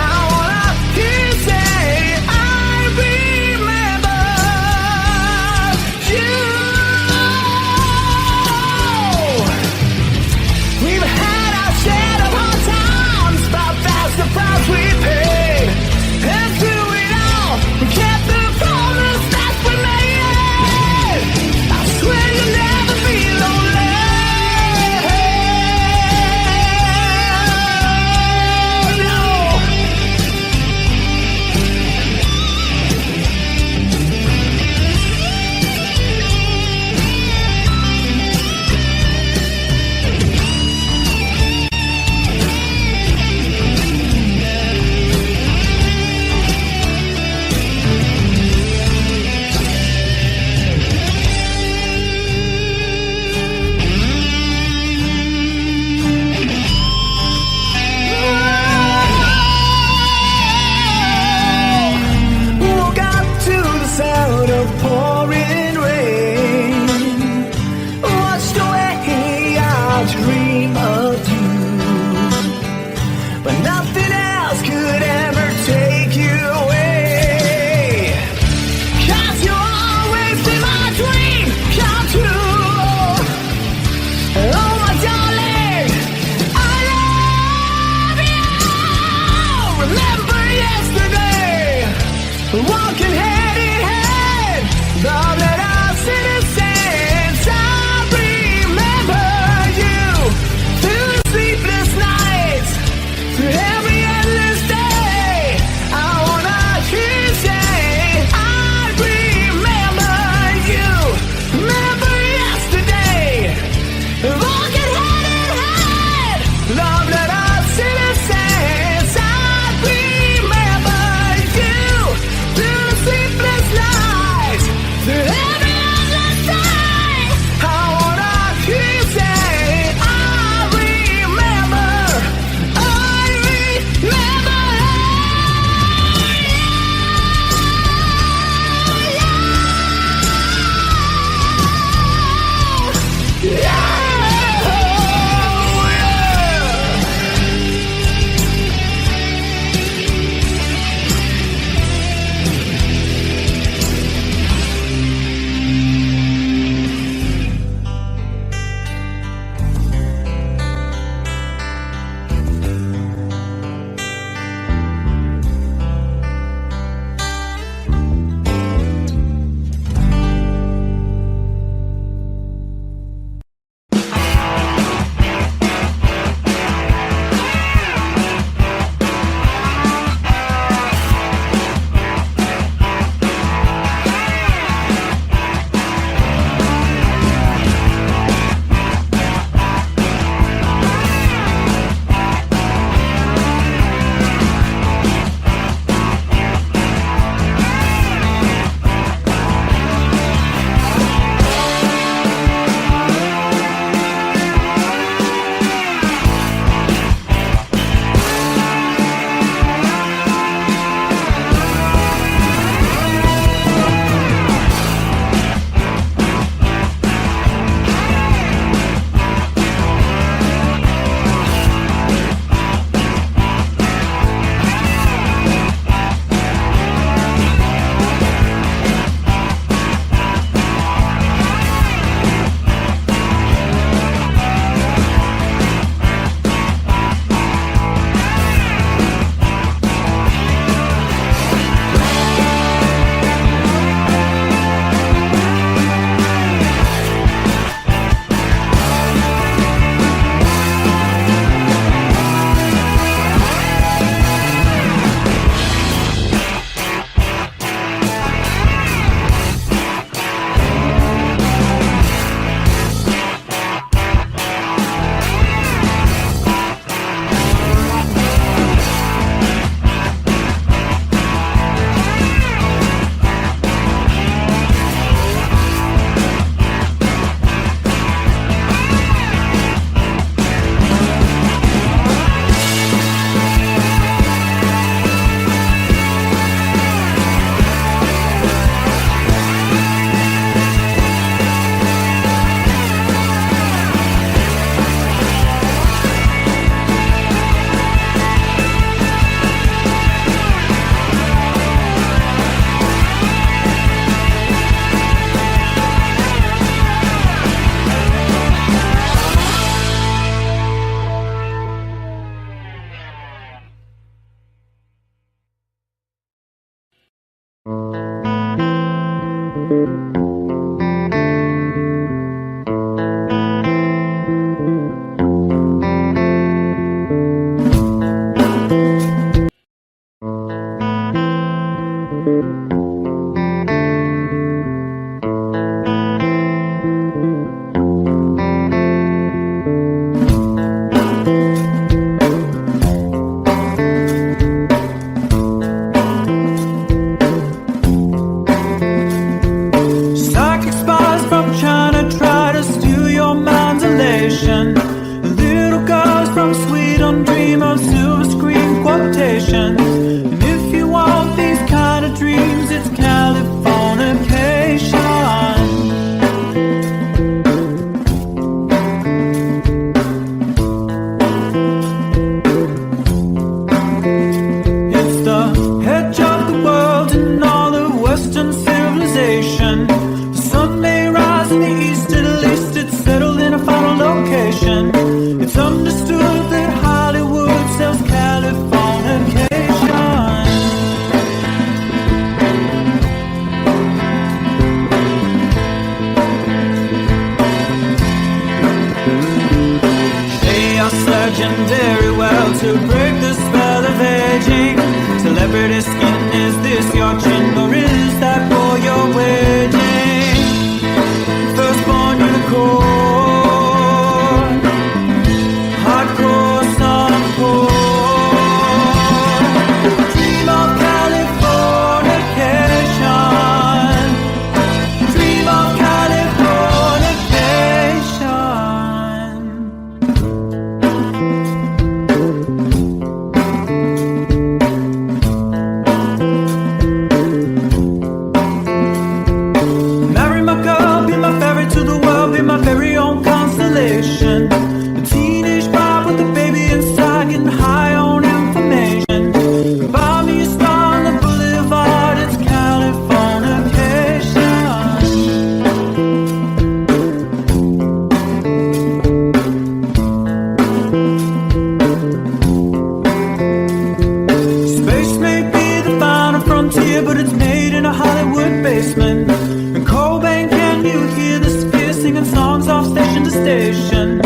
S1: here, but it's made in a Hollywood basement. And Cobain, can you hear the sphere singing songs off station to station?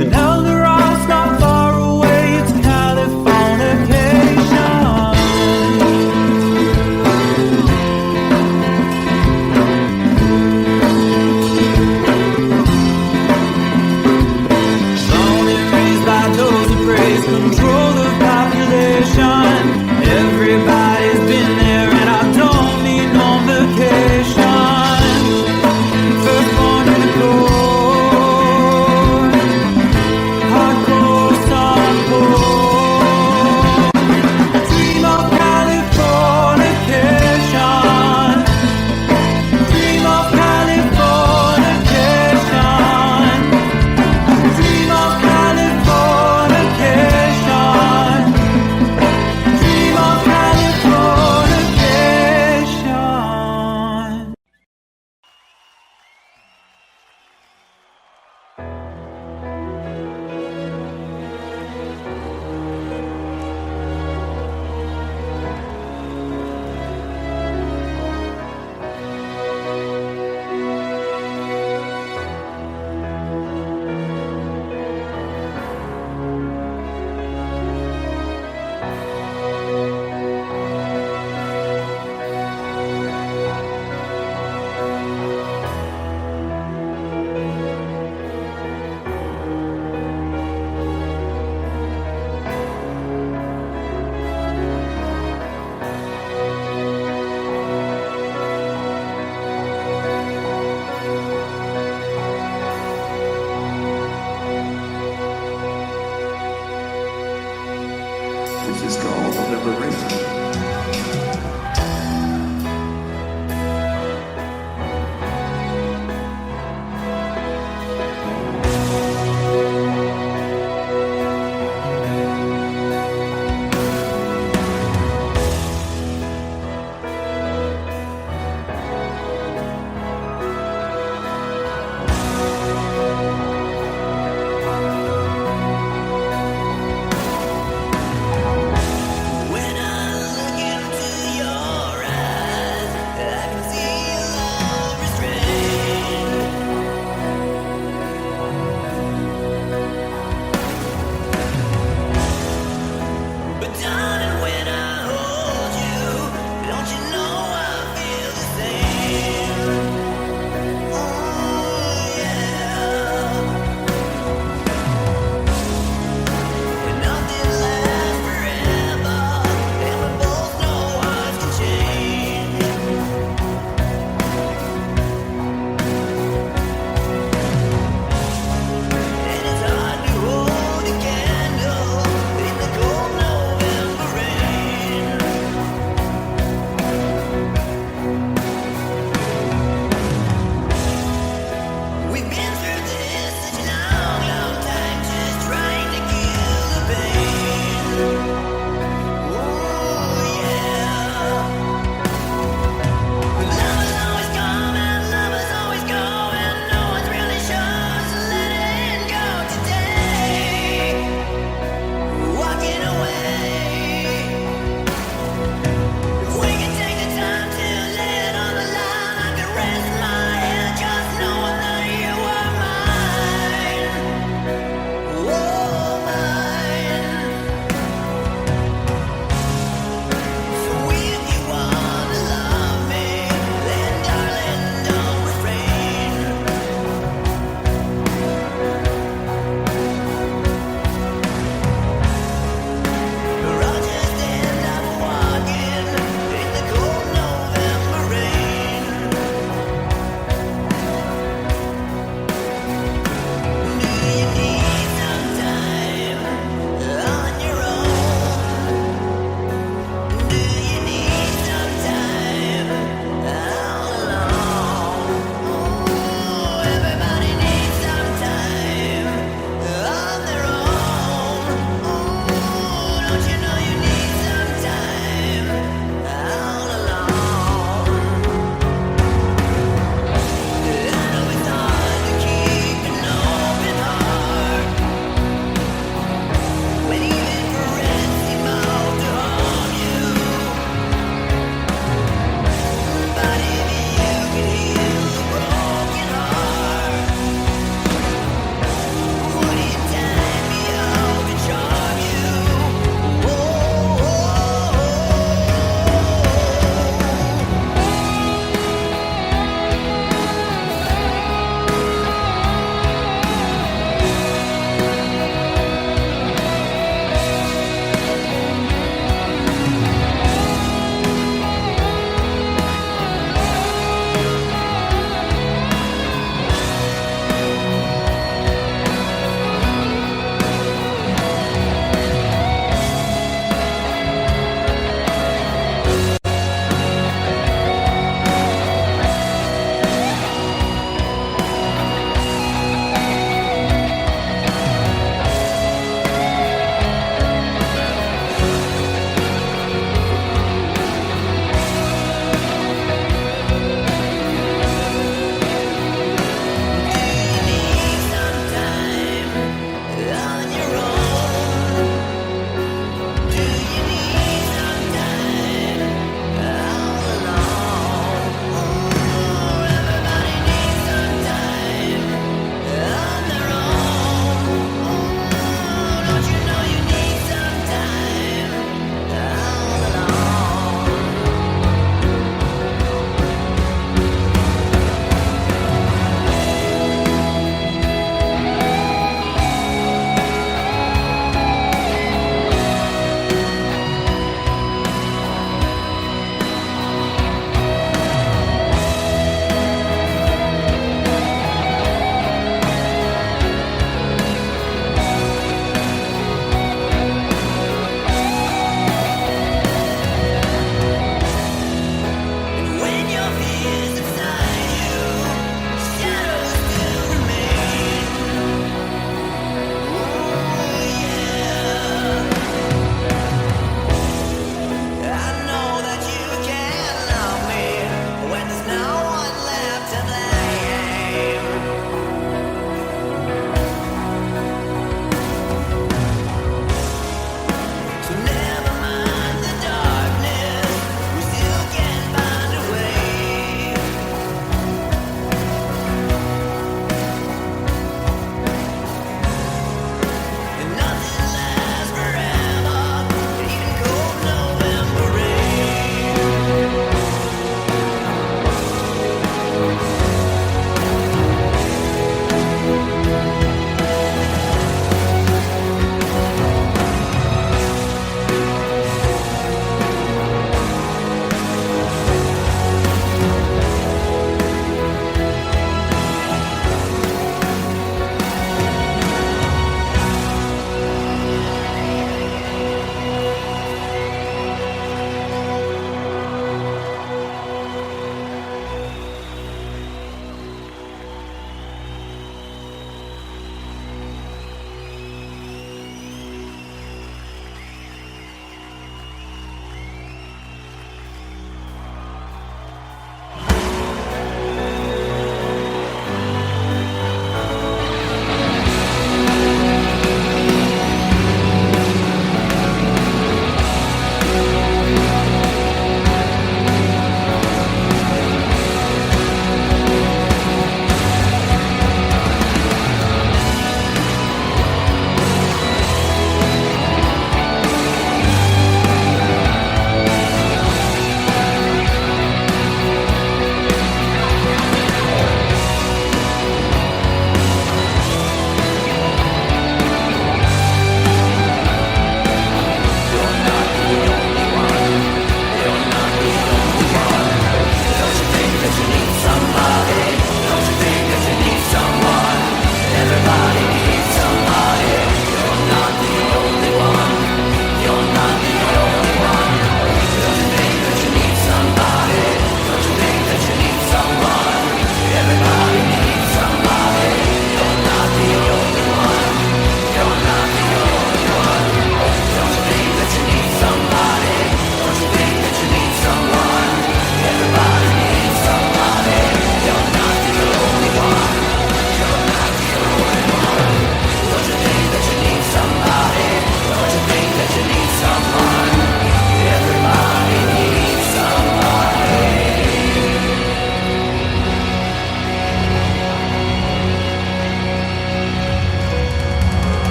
S1: And Eldorad's not far away, it's Californication. Born and raised by those who praise control the population. Everybody's been there, and I don't need no vacation. First born in the cold, hardcore softcore. Dream of Californication. Dream of Californication. Dream of Californication. Dream of Californication.
S2: This is called liberation.
S3: When I look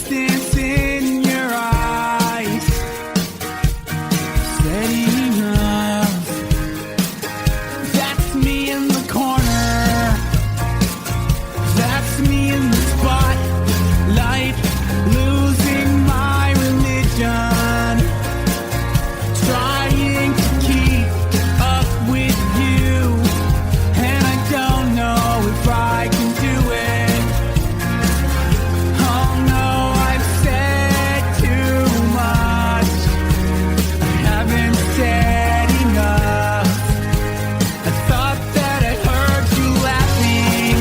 S1: distance in your eyes said enough. That's me in the corner. That's me in the spotlight, losing my religion, trying to keep up with you, and I don't know if I can do it. Oh no, I've said too much. I haven't said enough. I thought that I heard you laughing.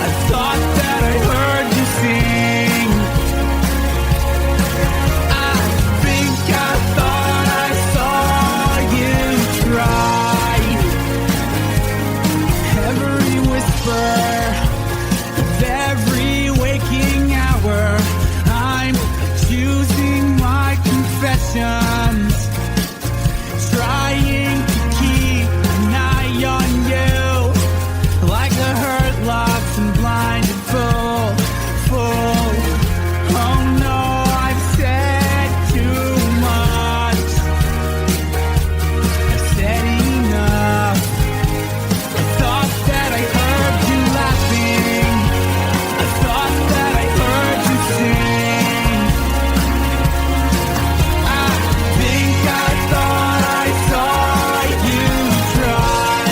S1: I thought that I heard you sing. I think I thought I saw you try. Every whisper of every waking hour, I'm choosing my confessions, trying to keep an eye on you, like a hurt, lost and blinded fool. Oh no, I've said too much. I've said enough. I thought that I heard you laughing. I thought that I heard you sing. I think I thought I saw you try.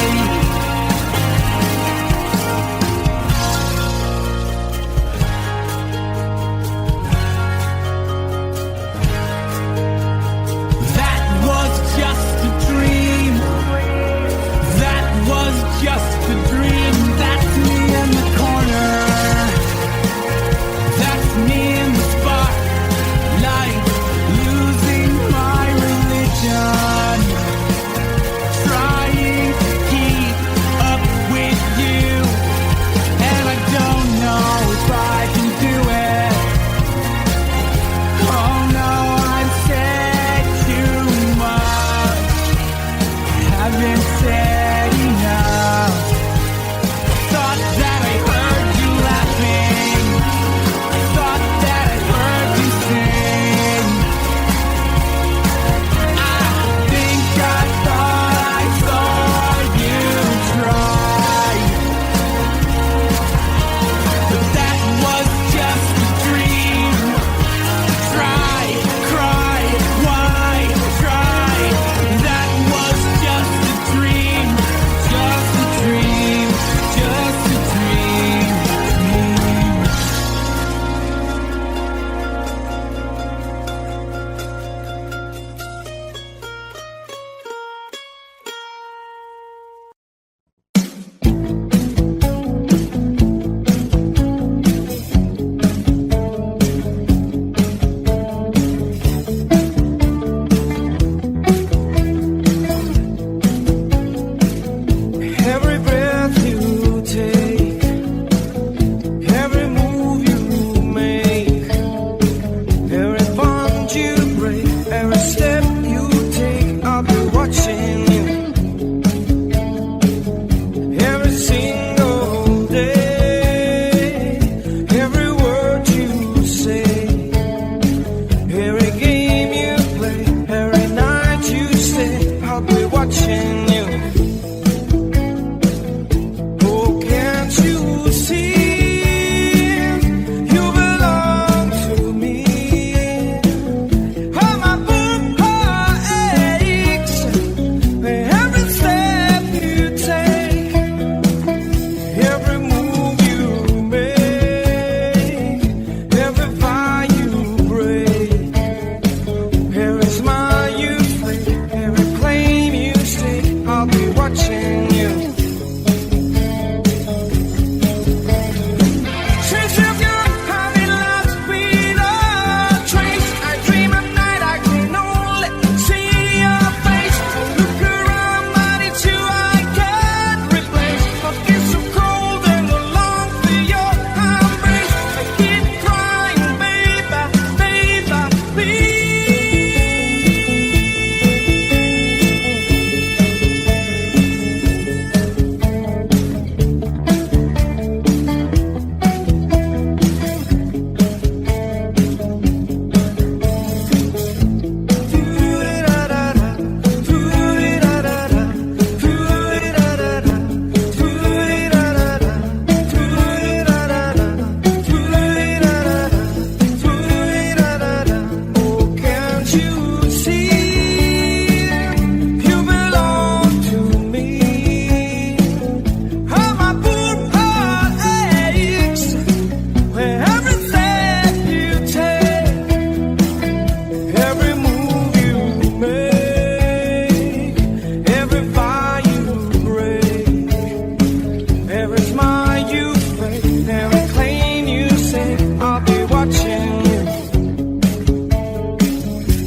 S3: every smile you break, every claim you say, I'll be watching you.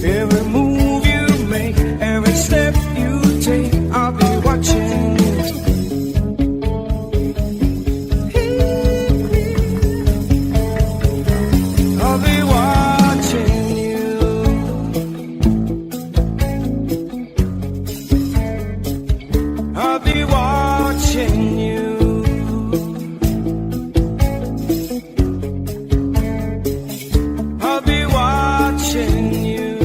S3: Every move you make, every step you take, I'll be watching you. I'll be watching you. I'll be watching you. I'll be watching you.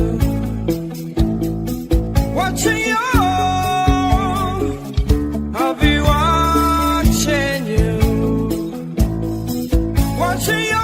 S3: Watching you. I'll be watching you. Watching you.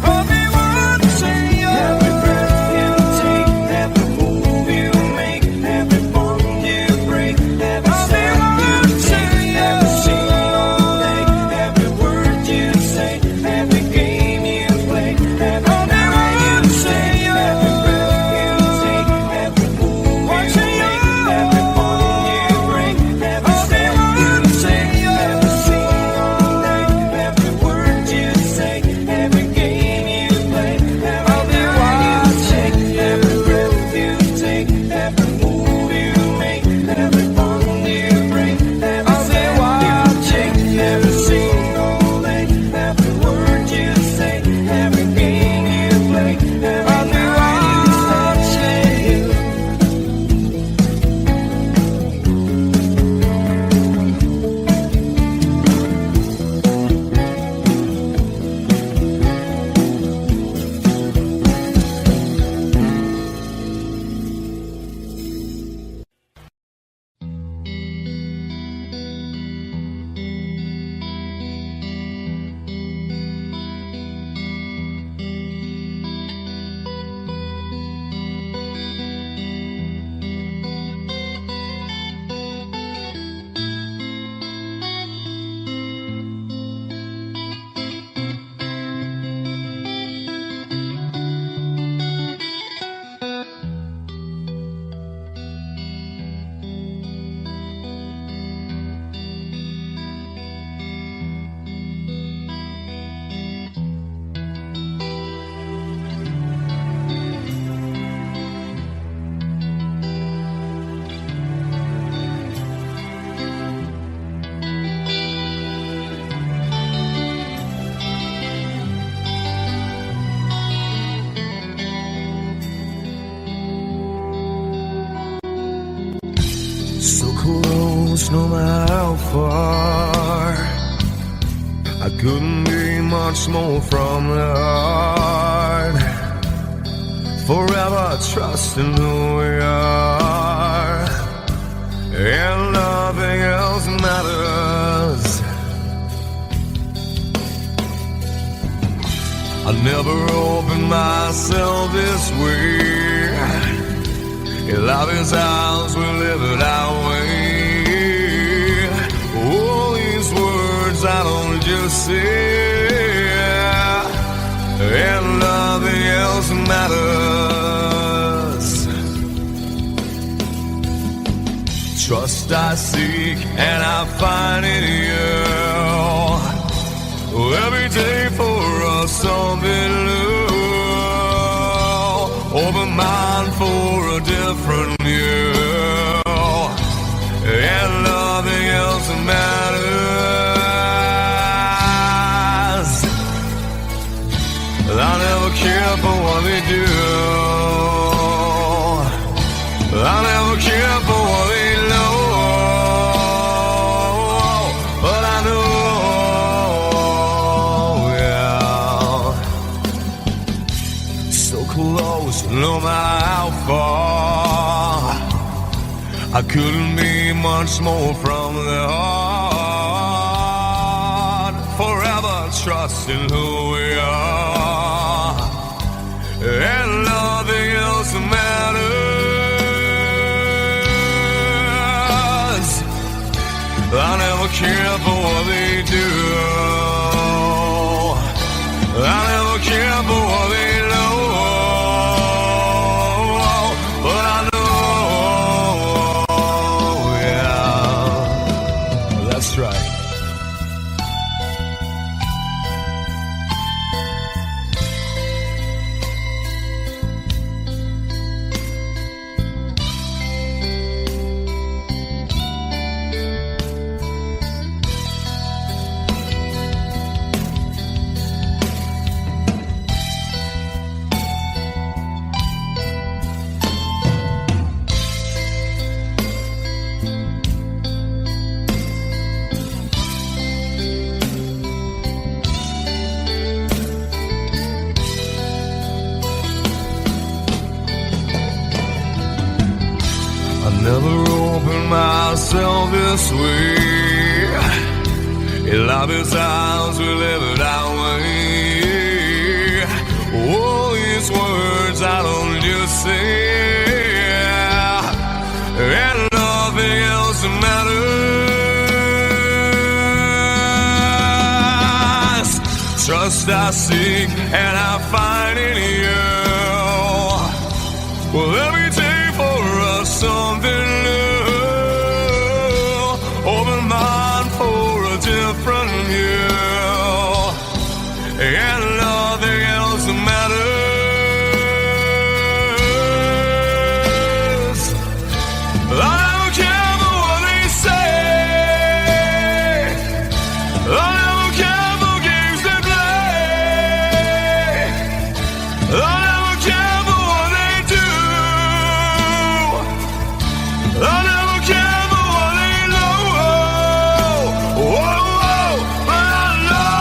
S3: I'll be watching you. Every breath you take, every move you make, every bond you break, every step you take, every single day, every word you say, every game you play, every night you say, every breath you take, every move you make, every bond you break, every step you take, every single day, every word you say, every game you play, every night you take, every breath you take, every move you make, every bond you break, every step you take, every single day, every word you say, every game you play, every night you say.
S6: So close, no matter how far. I couldn't be much more from the heart. Forever trusting who we are, and nothing else matters. I never opened myself this way. Love is ours, we live it our way. All these words I don't just say, and nothing else matters. Trust I seek and I find in you. Every day for us something new. Open mind for a different view, and nothing else matters. I never care for what they do. I never care for what they know, but I know, yeah. So close, no matter how far. I couldn't be much more from the heart. Forever trusting who we are, and nothing else matters. I never care for what they do. I never care for what they know, but I know, yeah. That's right. Never opened myself this way. In love is ours, we live it our way. All these words I don't just say, and nothing else matters. Trust I seek and I find in you. Well, every day for us something new. Open mind for a different view, and nothing else matters. I don't care for what they say. I don't care for games they play. I never care for what they do. I never care for what they know. Whoa, whoa, but I know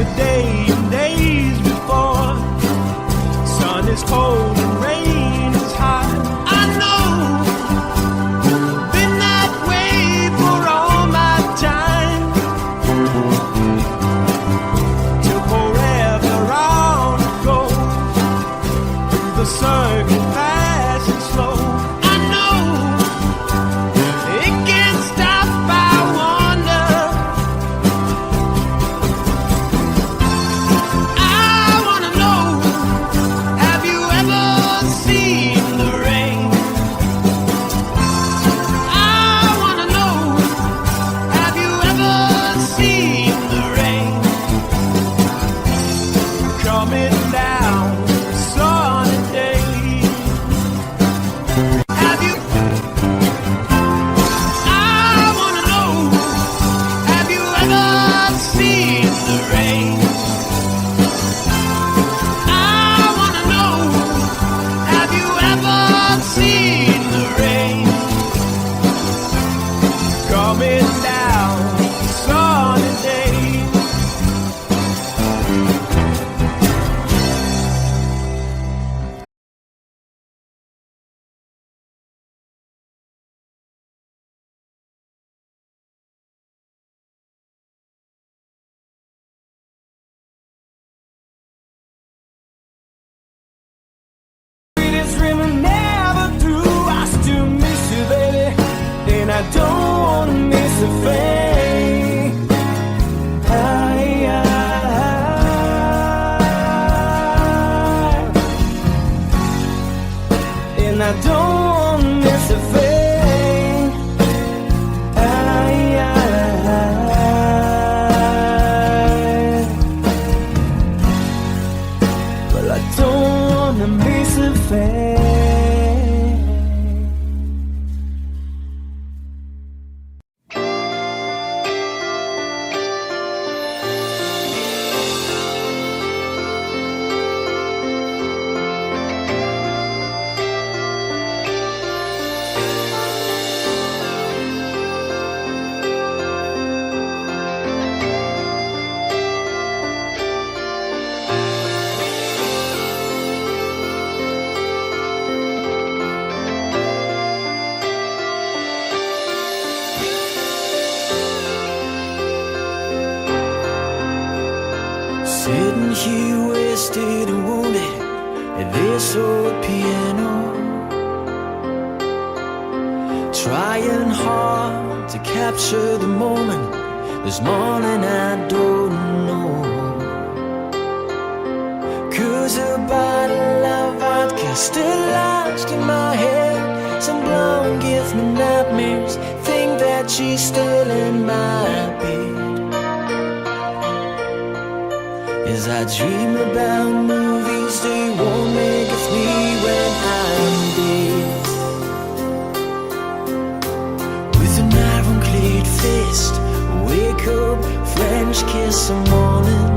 S1: yesterday and days before. Sun is cold and rain is hot. I know, been that way for all my time. Till forever on it goes, through the circuit fast and slow. I know, it can't stop, I wonder. I wanna know, have you ever seen the rain? I wanna know, have you ever seen the rain? Coming down sunny day. Have you? I wanna know, have you ever seen the rain? I wanna know, have you ever seen the rain? Coming down sunny day. Sweetest dream I never through. I still miss you, baby, and I don't wanna miss a thing. And I don't wanna miss a thing. Well, I don't wanna miss a thing. Sitting here wasted and wounded at this old piano, trying hard to capture the moment. This morning I don't know, 'cause a bottle of vodka still lodged in my head. Some blonde gives me nightmares, think that she's still in my bed. As I dream about movies, they won't make us me when I'm dead. With an ironclad fist, wake up, French kiss some morning.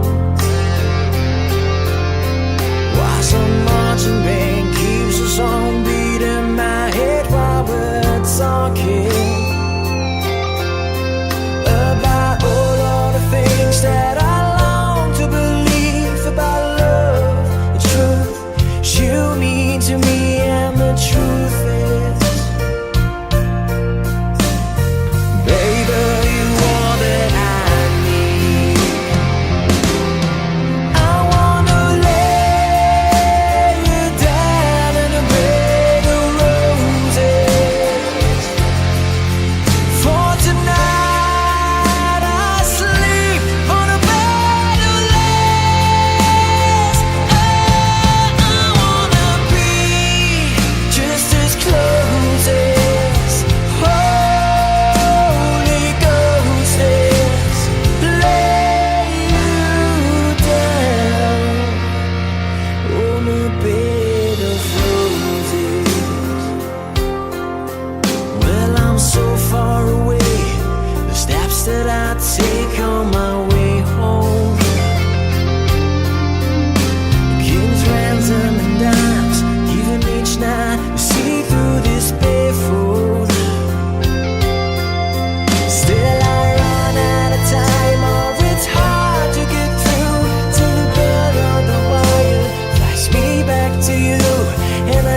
S1: While some marching band keeps us on beat in my head while we're talking about all of the things that I long to believe about love, the truth you mean to me, and the truth is, baby, you are that I need.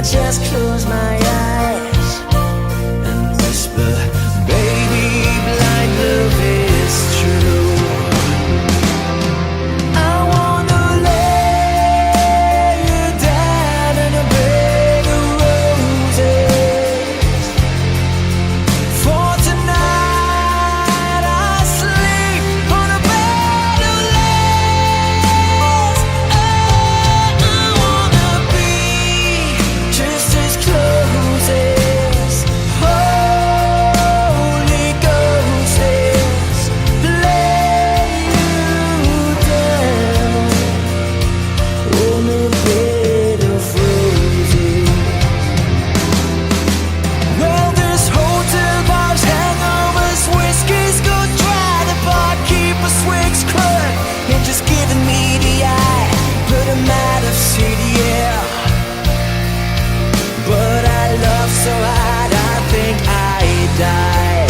S4: just close my eyes and whisper, baby, blind love is true. I wanna lay you down in a bed of roses. For tonight I sleep on a bed of lace. Oh, I wanna be just as close as Holy Ghost is. Lay you down on a bed of roses. Well, there's hotel bars, hangovers, whiskey's go dry. The barkeeper swigs club and just giving me the eye. Put him out of city, yeah. But I love so hard, I think I die.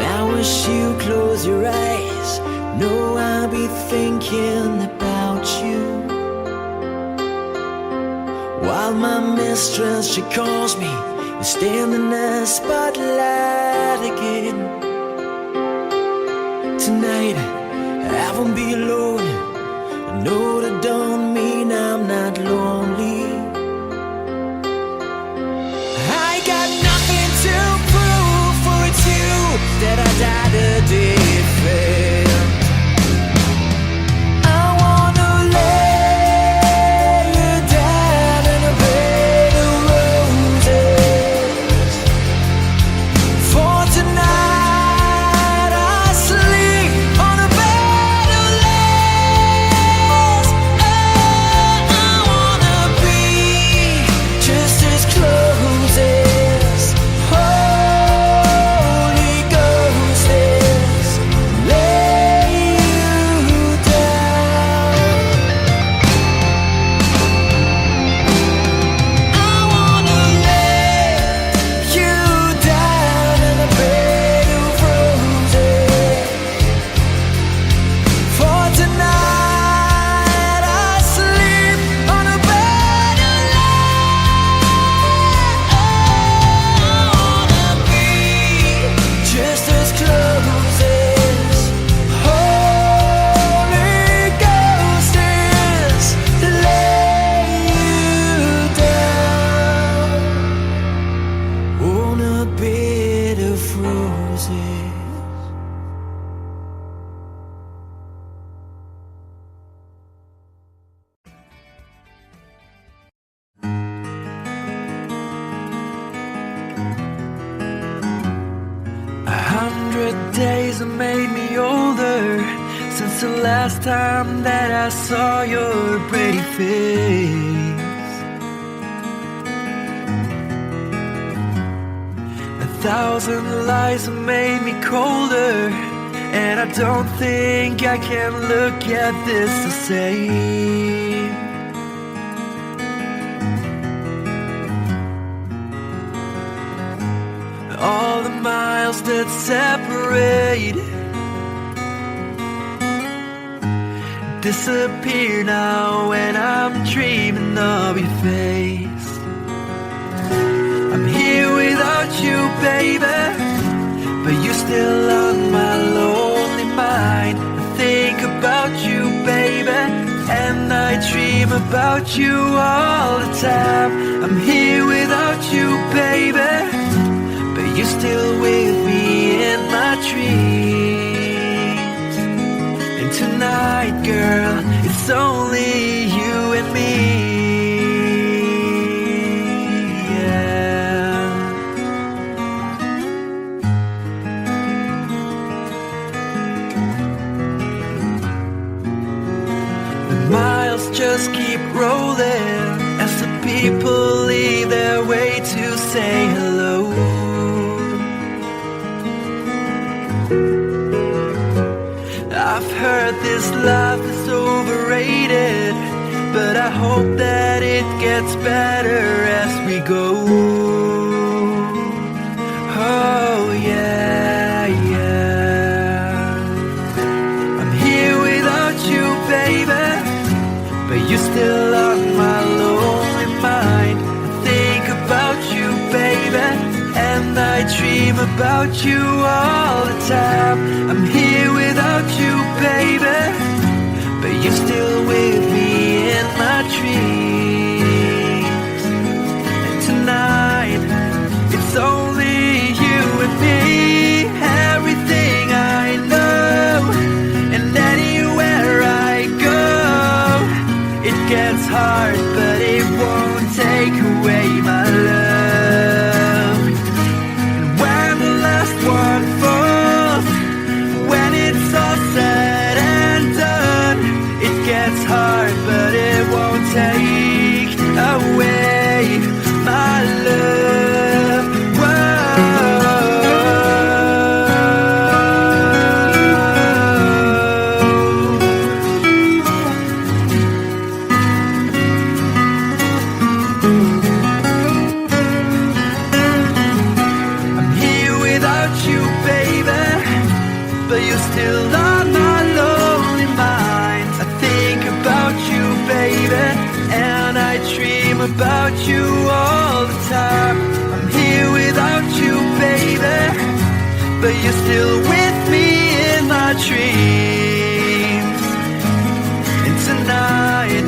S4: Now as you close your eyes, know I'll be thinking about you. While my mistress, she calls me and stand in the spotlight again. Tonight I won't be alone. I know that don't mean I'm not lonely. I got nothing to prove, for it's you that I died a defend. I wanna lay you down in a bed of roses. For tonight I sleep on a bed of lace. Oh, I wanna be just as close as Holy Ghost is. Lay you down. I wanna lay you down in a bed of roses. For tonight I sleep on a bed of lace. I wanna be just as close as Holy Ghost is. Lay you down on a bed of roses.
S1: A 100 days have made me older since the last time that I saw your pretty face. 1,000 lies have made me colder, and I don't think I can look at this the same. All the miles that separate disappear now when I'm dreaming of your face. I'm here without you, baby, but you're still on my lonely mind. I think about you, baby, and I dream about you all the time. I'm here without you, baby, but you're still with me in my dreams. And tonight, girl, it's only you and me. Yeah. say hello. I've heard this life is overrated, but I hope that it gets better as we go. Oh yeah, yeah. I'm here without you, baby, but you're still on my lonely mind. I think about you, baby, and I dream about you all the time. I'm here without you, baby, but you're still with me in my dreams. And tonight, it's only you and me. Everything I know, and anywhere I go, it gets hard, but it won't take away my love. And when the last one falls, when it's all said and done, it gets hard, but it won't take away my love. I'm here without you, baby, but you're still on my lonely mind. I think about you, baby, and I dream about you all the time. I'm here without you, baby, but you're still with me in my dreams. And tonight,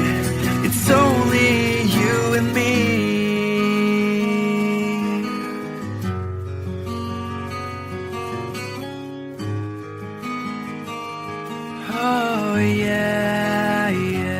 S1: it's only you and me. Oh yeah, yeah.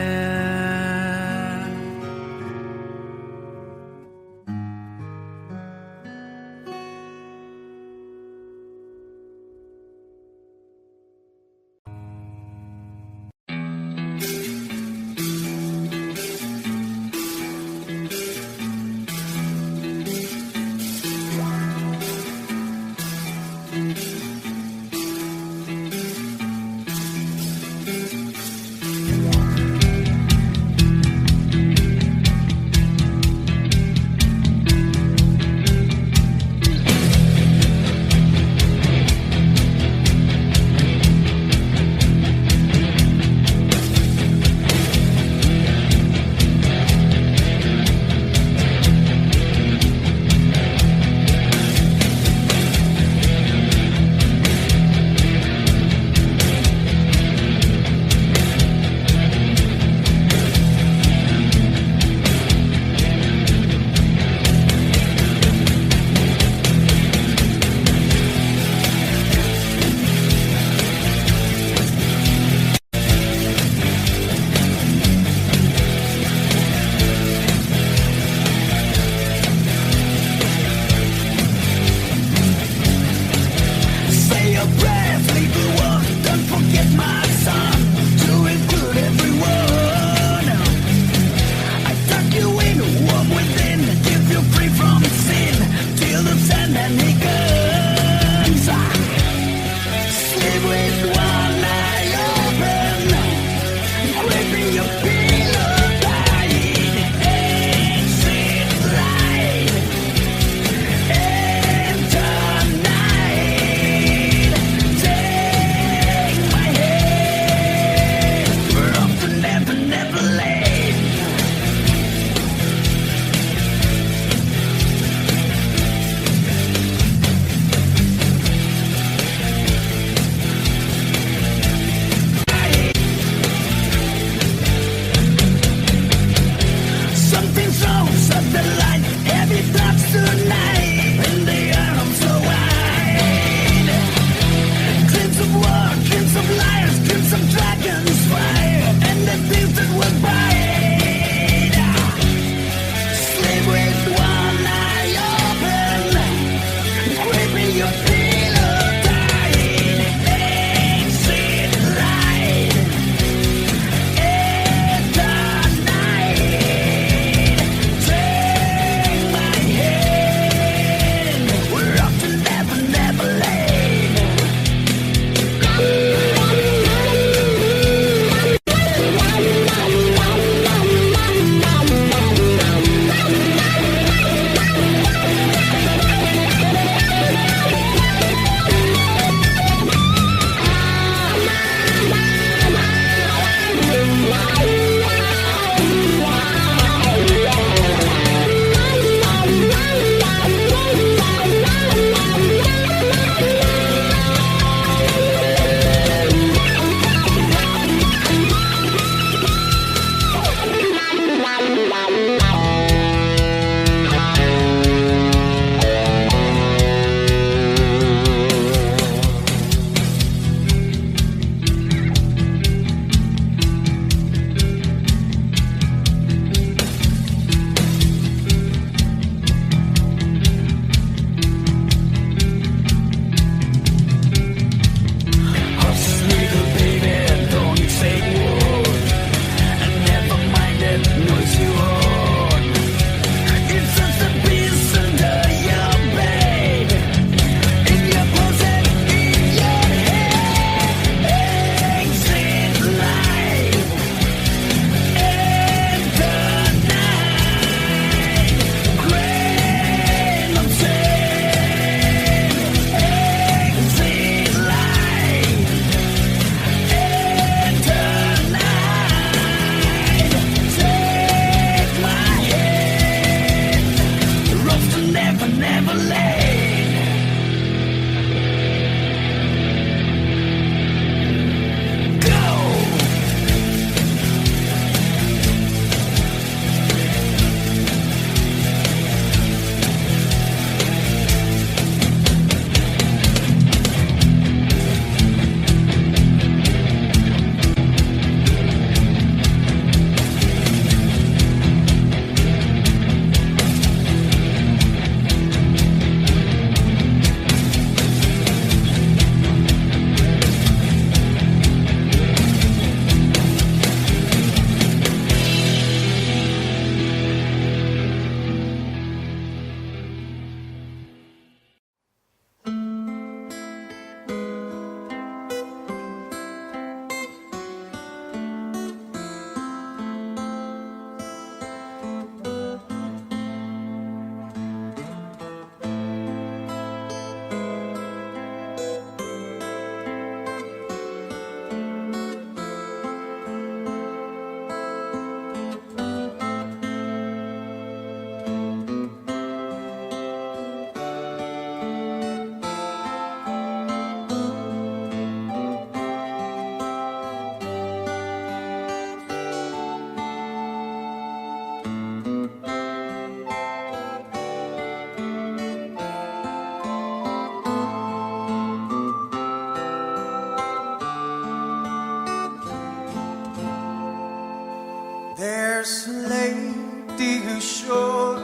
S5: There's a lady who's sure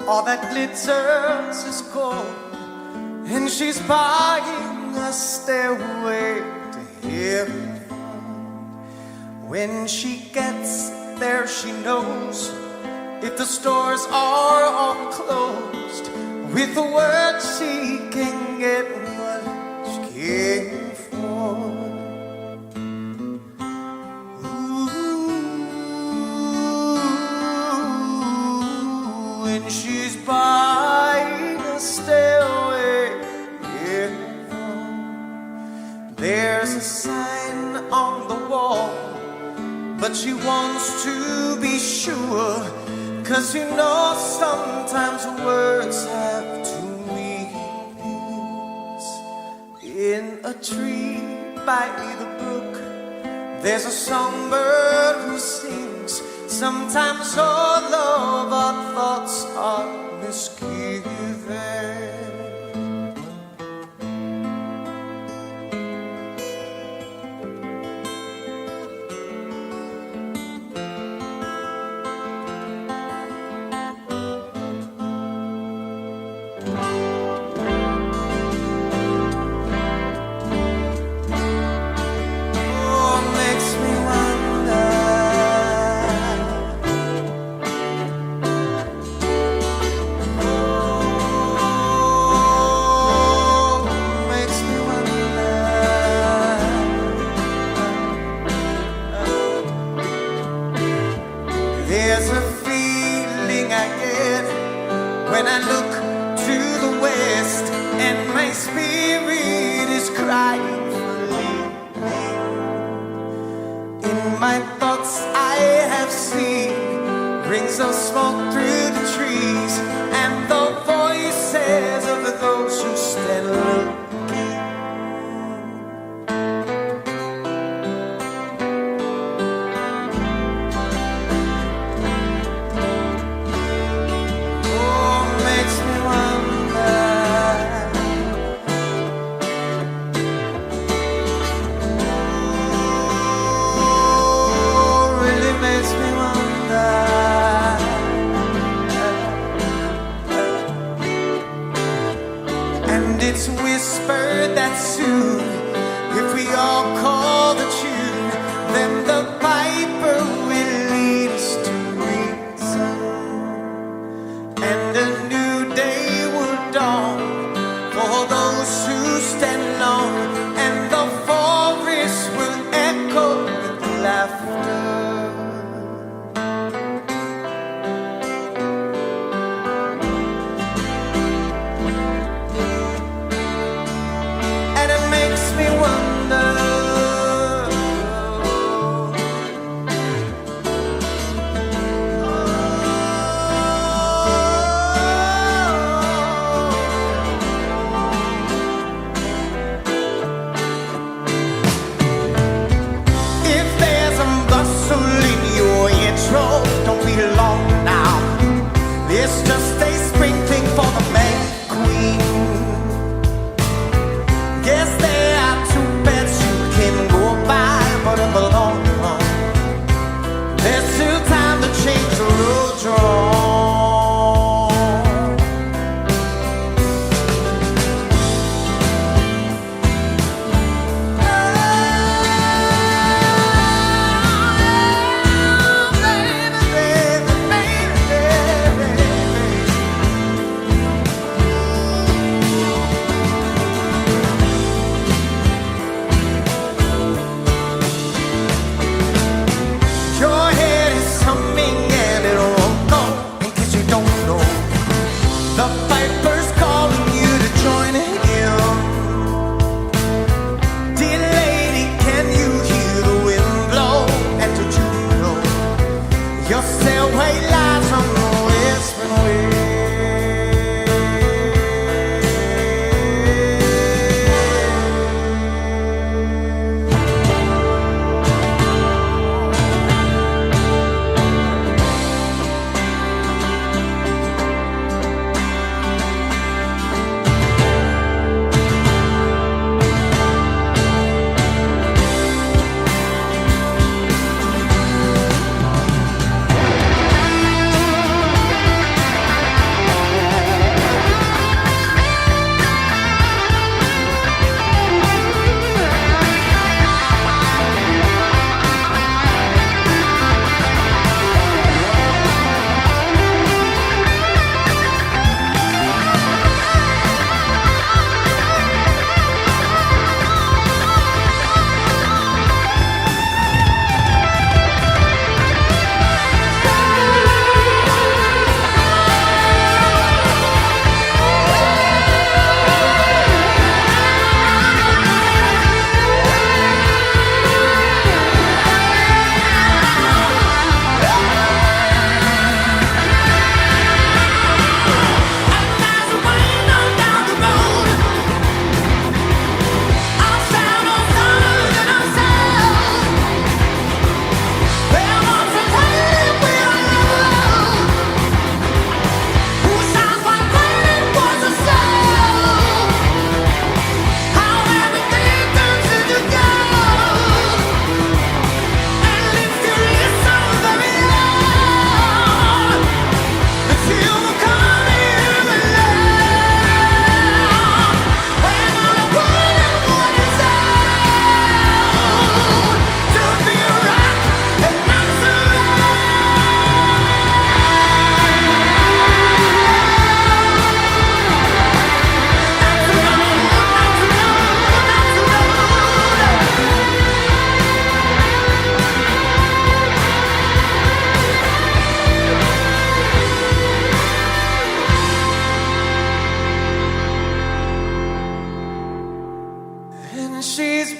S5: all that glitters is gold, and she's buying a stairway to heaven. When she gets there, she knows if the stores are all closed, with the word she can get what she came for. When she's buying a stairway, yeah. There's a sign on the wall, but she wants to be sure, 'cause you know sometimes words have two meanings. In a tree by the brook, there's a songbird who sings. Sometimes all of our thoughts are misgiven. Oh, it makes me wonder. There's a feeling I get when I look to the west, and my spirit is crying for leaving. In my thoughts I have seen rings of smoke through the trees, and the voices of those who stand looking. It's whispered that soon, if we all call the tune, then the piper will lead us to reason, and a new day will dawn for those who stand alone, and the forest will echo with laughter. Me wonder. Oh,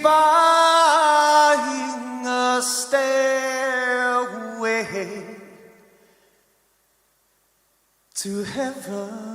S5: buying a stairway to heaven.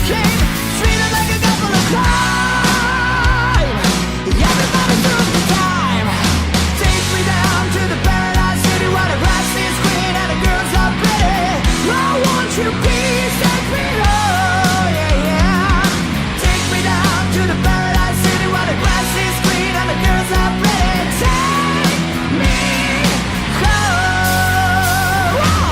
S3: hurricane, sweeter like a couple of crime. Everybody took the time. Take me down to the paradise city where the grass is green and the girls are pretty. Oh, won't you please take me home? Yeah, yeah. Take me down to the paradise city where the grass is green and the girls are pretty. Take me home. Whoa.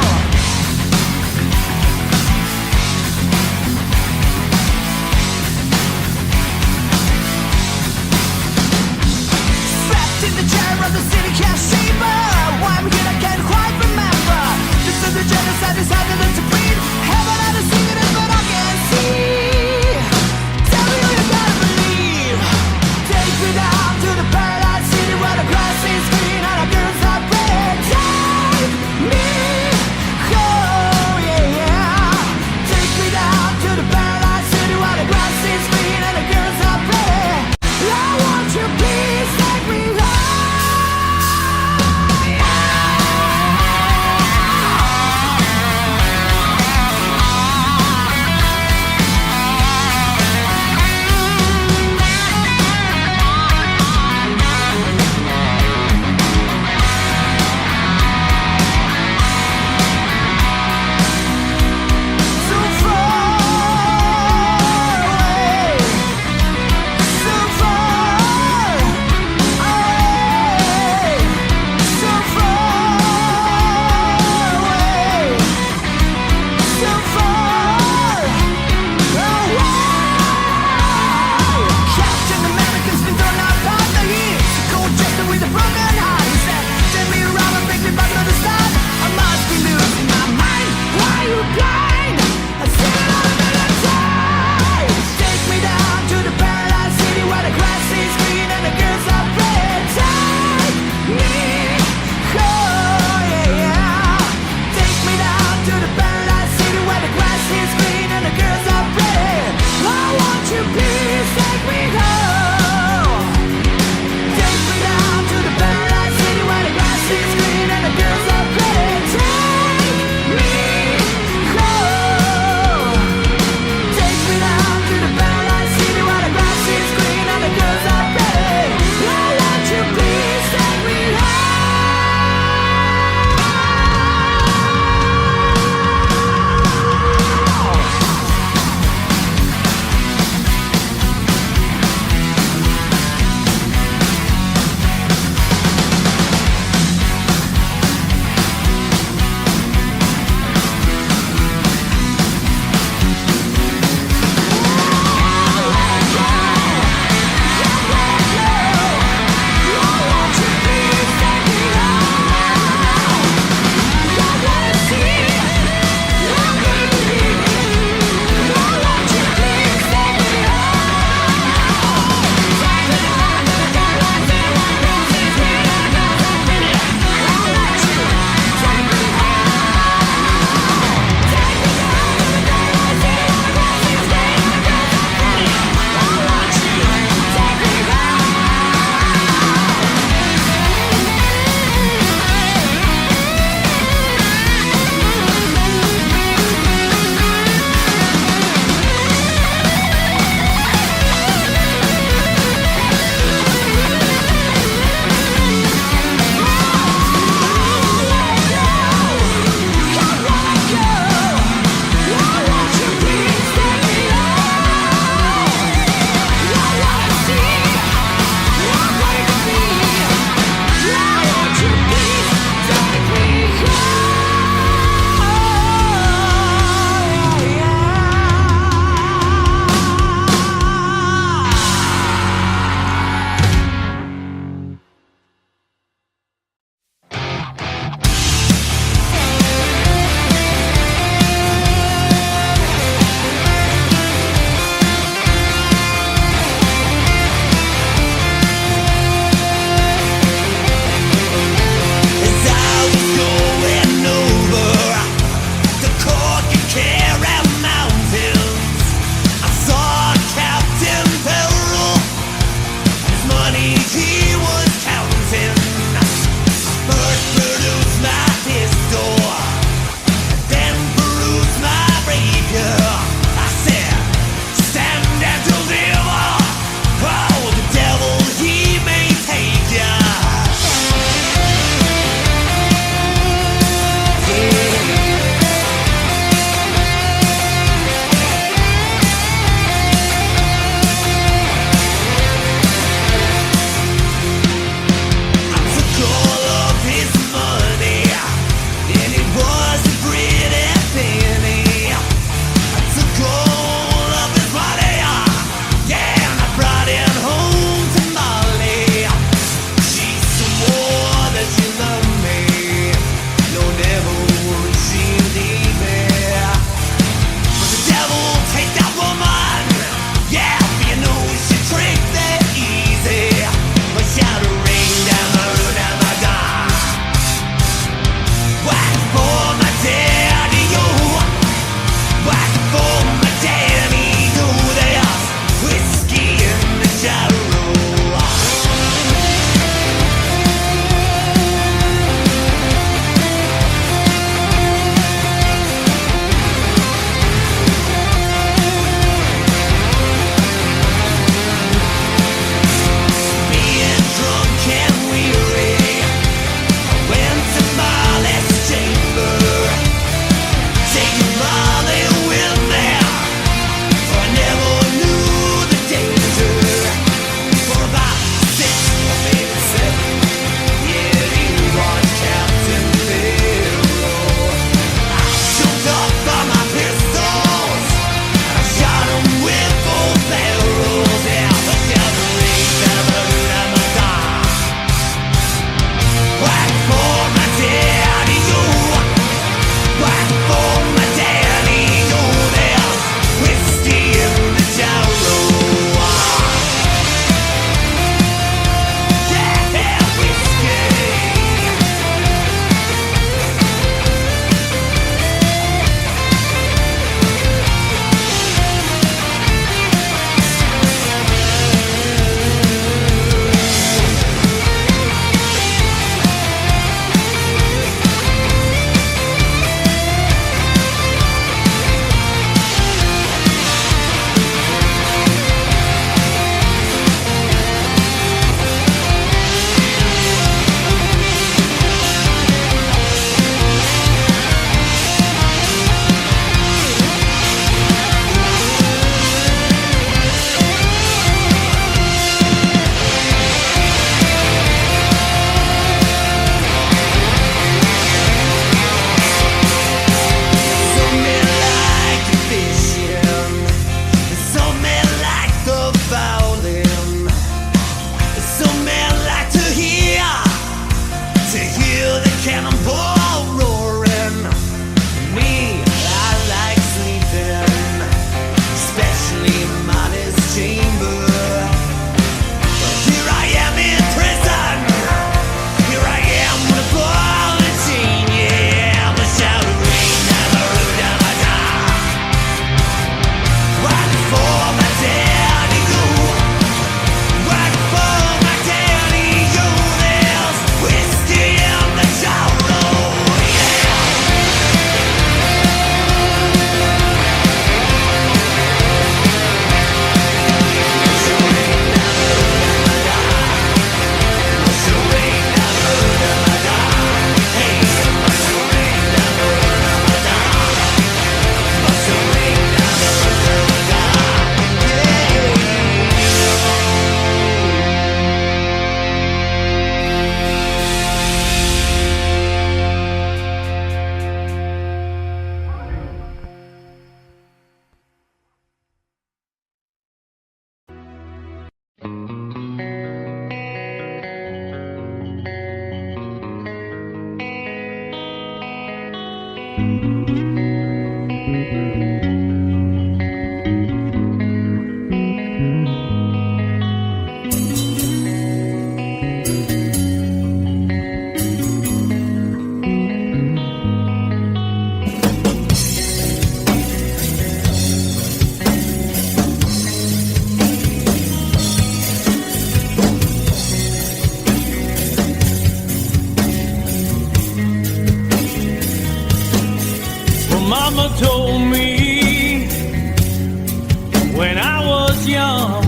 S1: when I was young,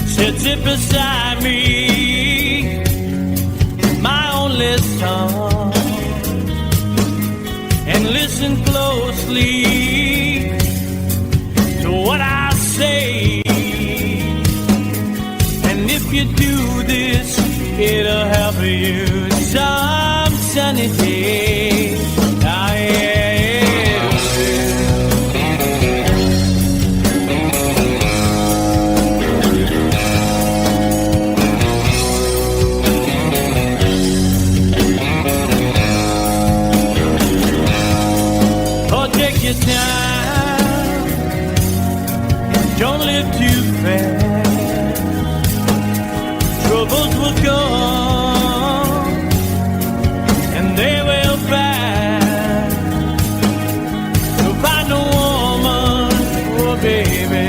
S1: sit beside me, my only son, and listen closely to what I say. And if you do this, it'll help you some sunny day. Ah, yeah. Your time, don't live too fast. Troubles will come and they will pass. So find a woman, oh baby,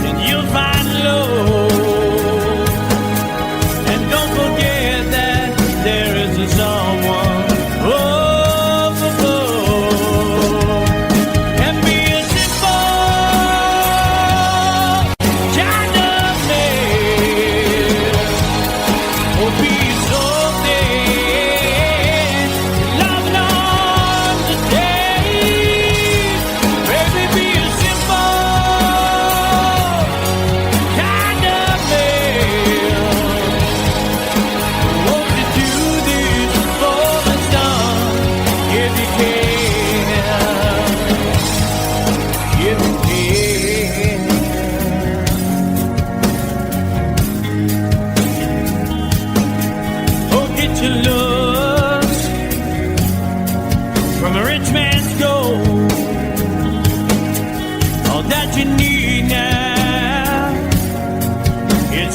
S1: and you'll find love. And don't forget that there is a someone. Oh,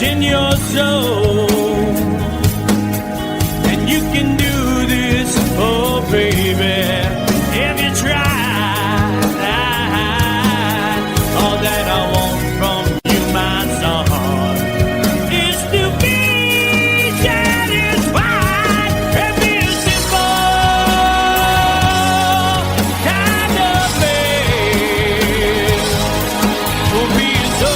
S1: in your soul, and you can do this, oh baby, if you try. All that I want from you, my son, is to be satisfied and be a simple kind of man. Will be so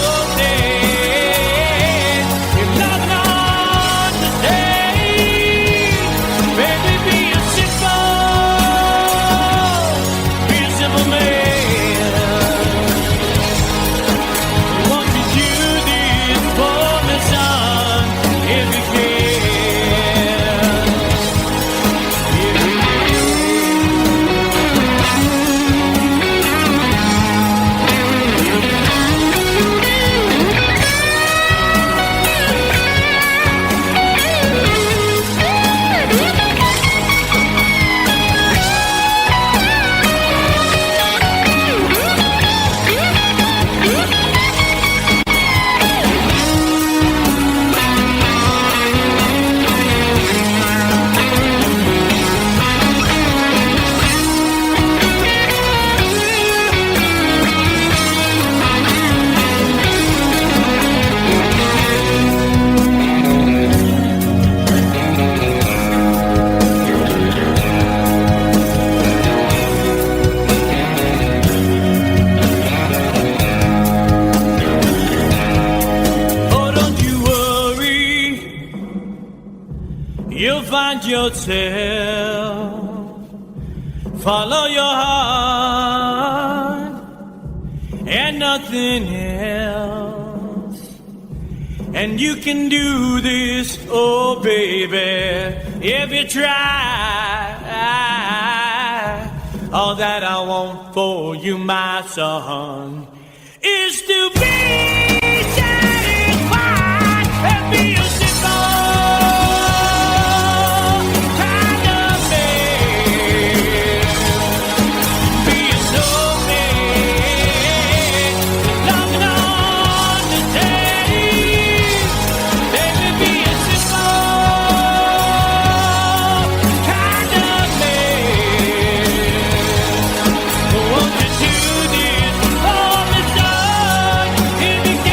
S1: find yourself, follow your heart and nothing else. And you can do this, oh baby, if you try. All that I want for you, my son, is to be satisfied and be a if you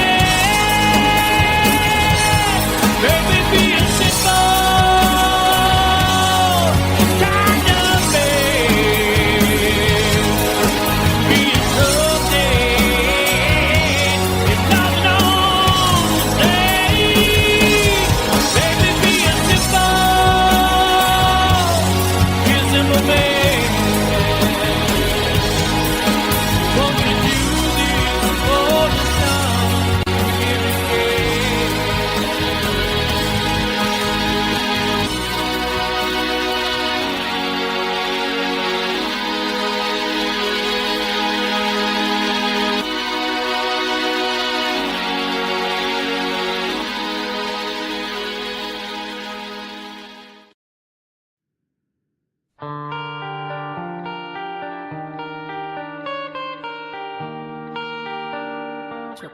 S7: çok.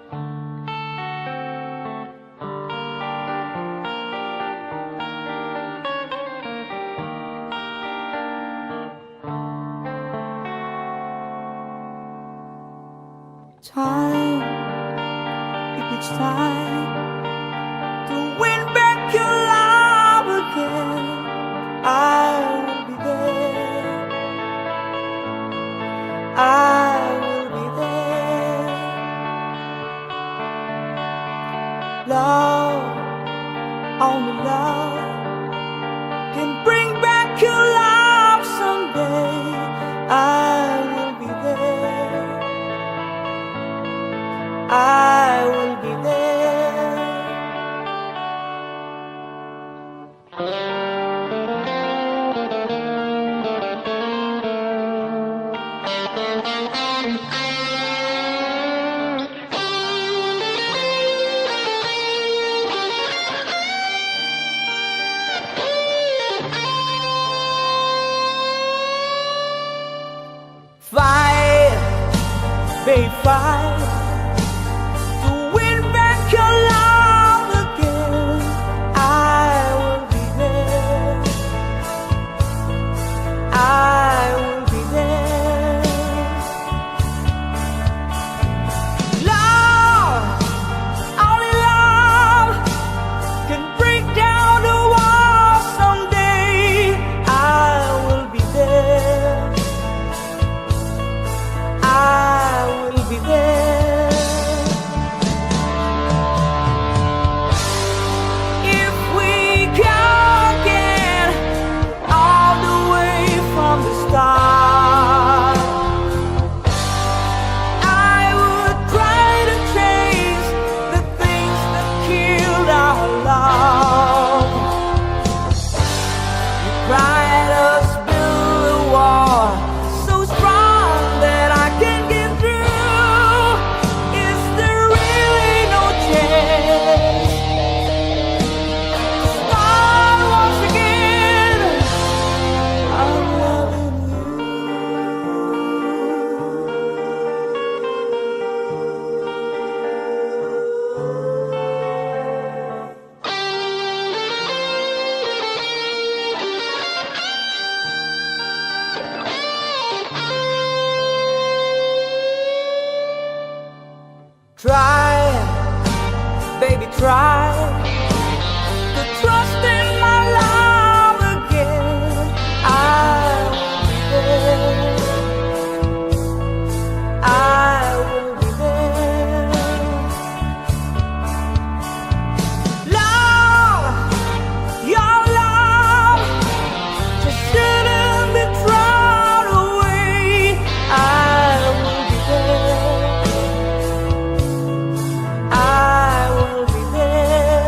S4: Time, if it's time to win back your love again, I will be there. I will be there. Love, only love can bring back your love someday. I will be there. I will be there. Fight, babe, fight. Try, baby, try to trust in my love again. I will be there. I will be there. Love, your love just shouldn't be thrown away. I will be there. I will be there.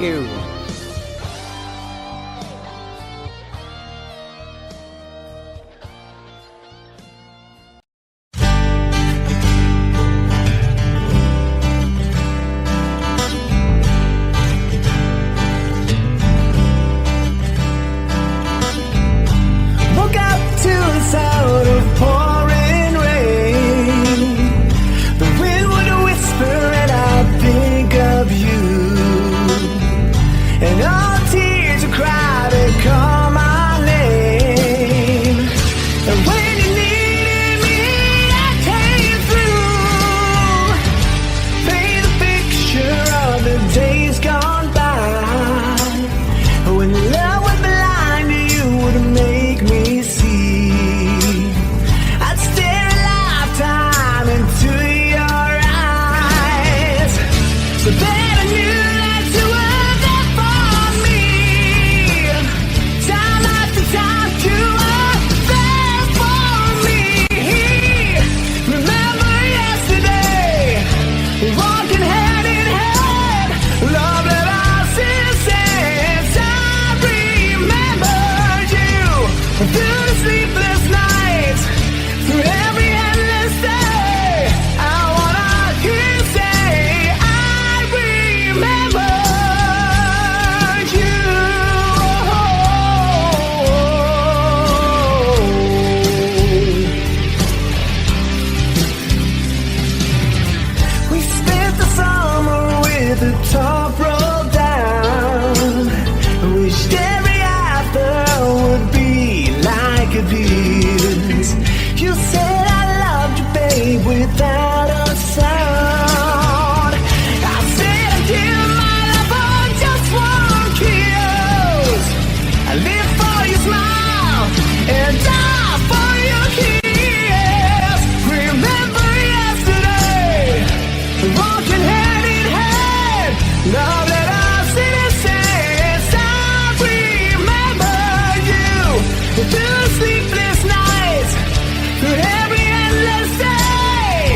S7: you.
S4: Woke up to the sound of pouring rain. The wind would whisper and I'd think of you. And all tears would cry to call my name. And when you needed me, I came through. Paint a picture of the days gone by. When love was blind, you would make me see. I'd stare a lifetime into your eyes. So that I knew that you were there for me. Time after time, you were there for me. Remember yesterday, walking hand in hand. Love that I still sense. I remembered you through the sleepless nights, through every endless day. I wanna hear you say, I remembered you. We spent the summer with the top rolled down. Wished every after would be like a piece. You said I loved you, babe, without a sound. I said I'd give my love for just one kiss. I live for your smile and die for your kiss. Remember yesterday, walking hand in hand. Love that I still sense. I remember you through sleepless nights, through every endless day.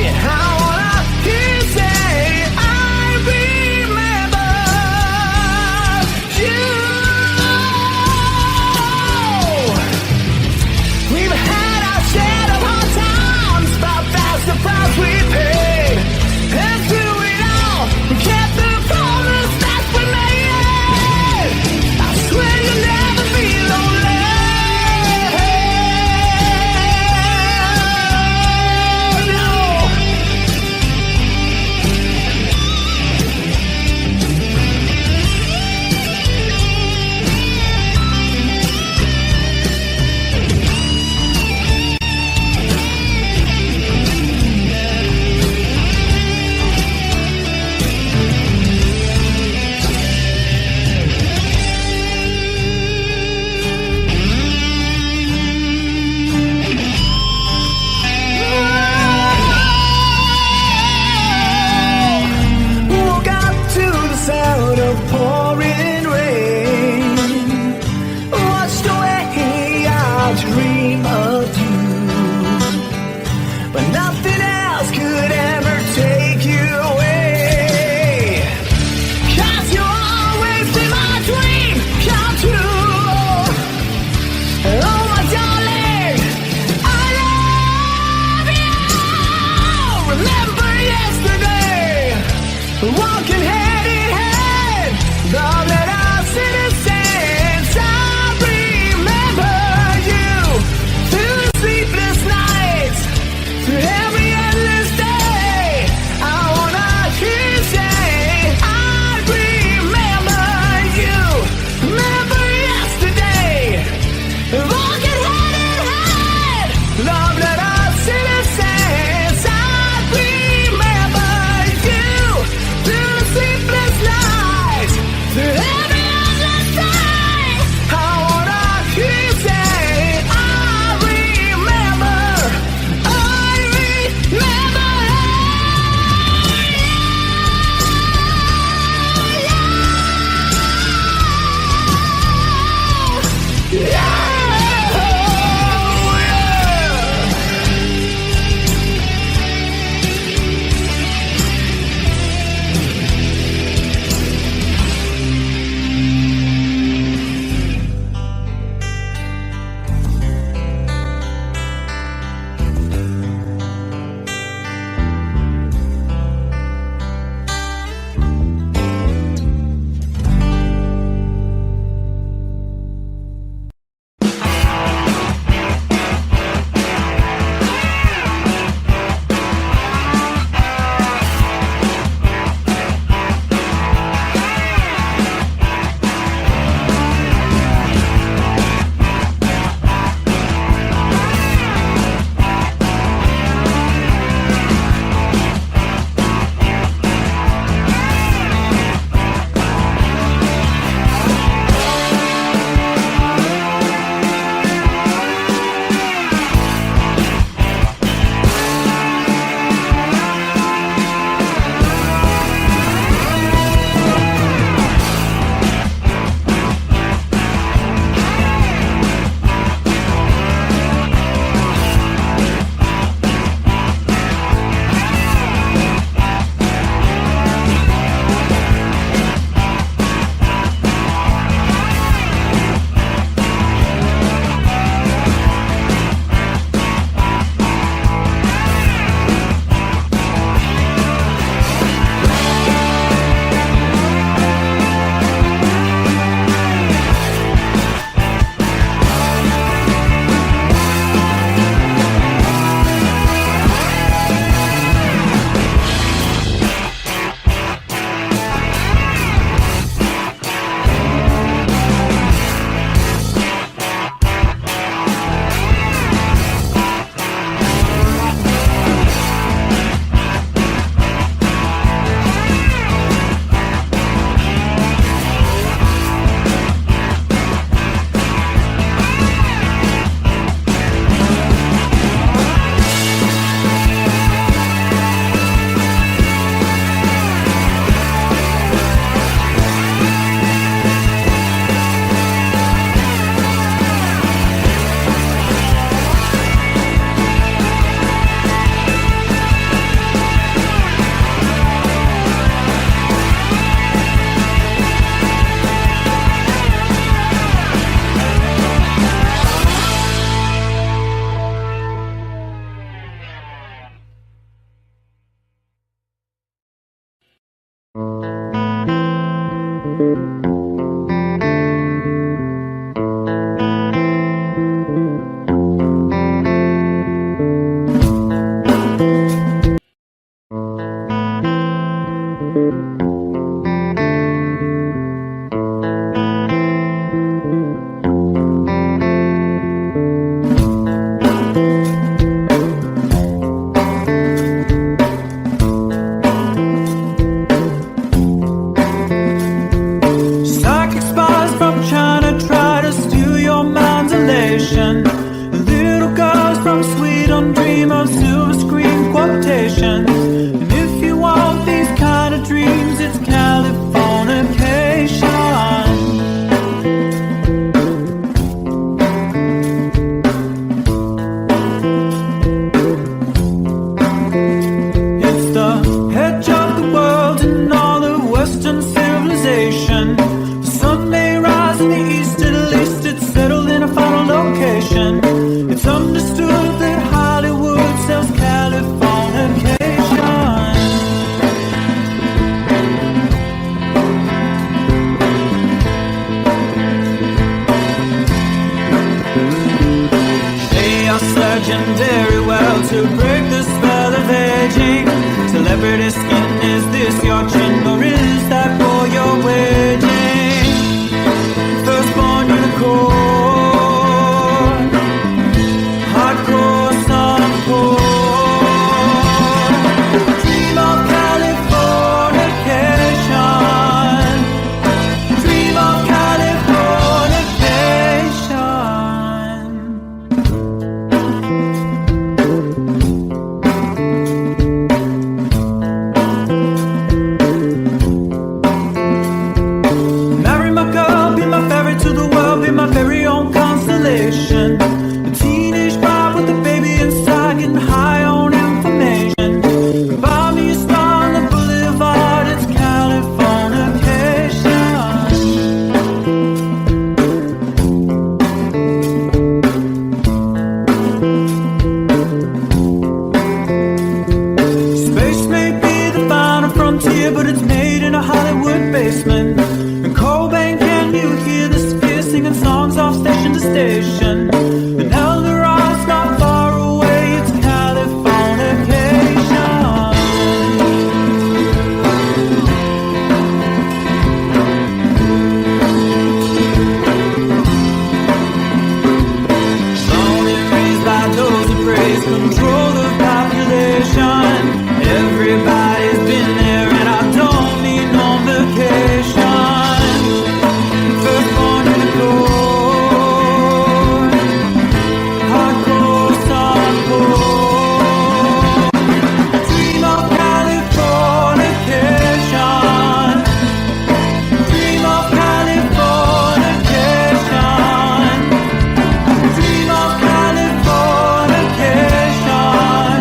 S1: celebrity skin. Is this your chin or is that for your wedding? Firstborn unicorn, hardcore support. Dream of Californication. Dream of Californication. Marry my girl, be my ferry to the world, be my very own constellation. A teenage bride with a baby inside, getting high on information. Buy me a star on the boulevard, it's Californication. Space may be the final frontier, but it's made in a Hollywood basement. And Cobain, can you hear the sphere singing songs off station to station? And Eldorad's not far away, it's Californication. Born and raised by those who praise control the population. Everybody's been there and I don't need no vacation. Firstborn unicorn, hardcore support. Dream of Californication. Dream of Californication. Dream of Californication.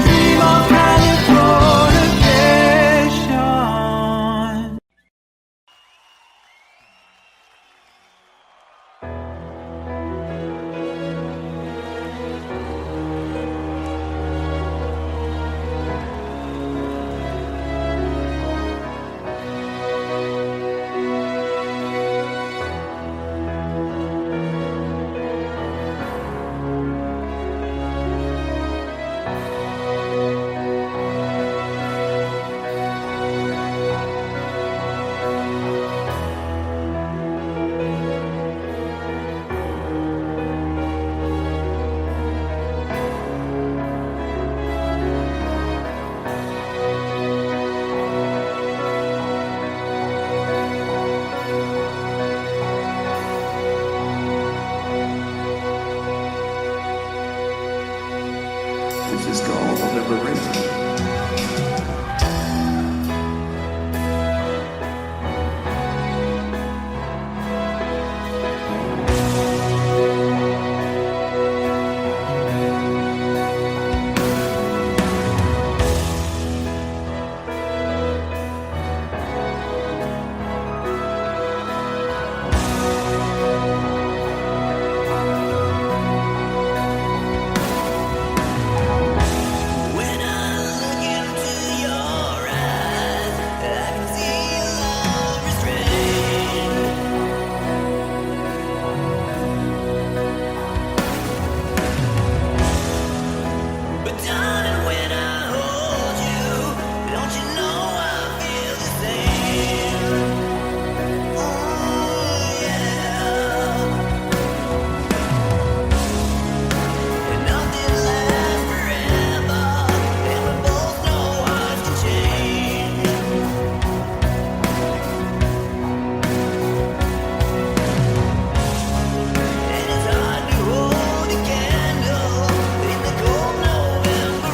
S1: Dream of Californication.
S2: This is called liberation.
S4: When I look into your eyes, I can see love restrained. But darling, when I hold you, don't you know I feel the same? Oh yeah. And nothing lasts forever, and we both know hearts can change. And it's hard to hold a candle in the cold November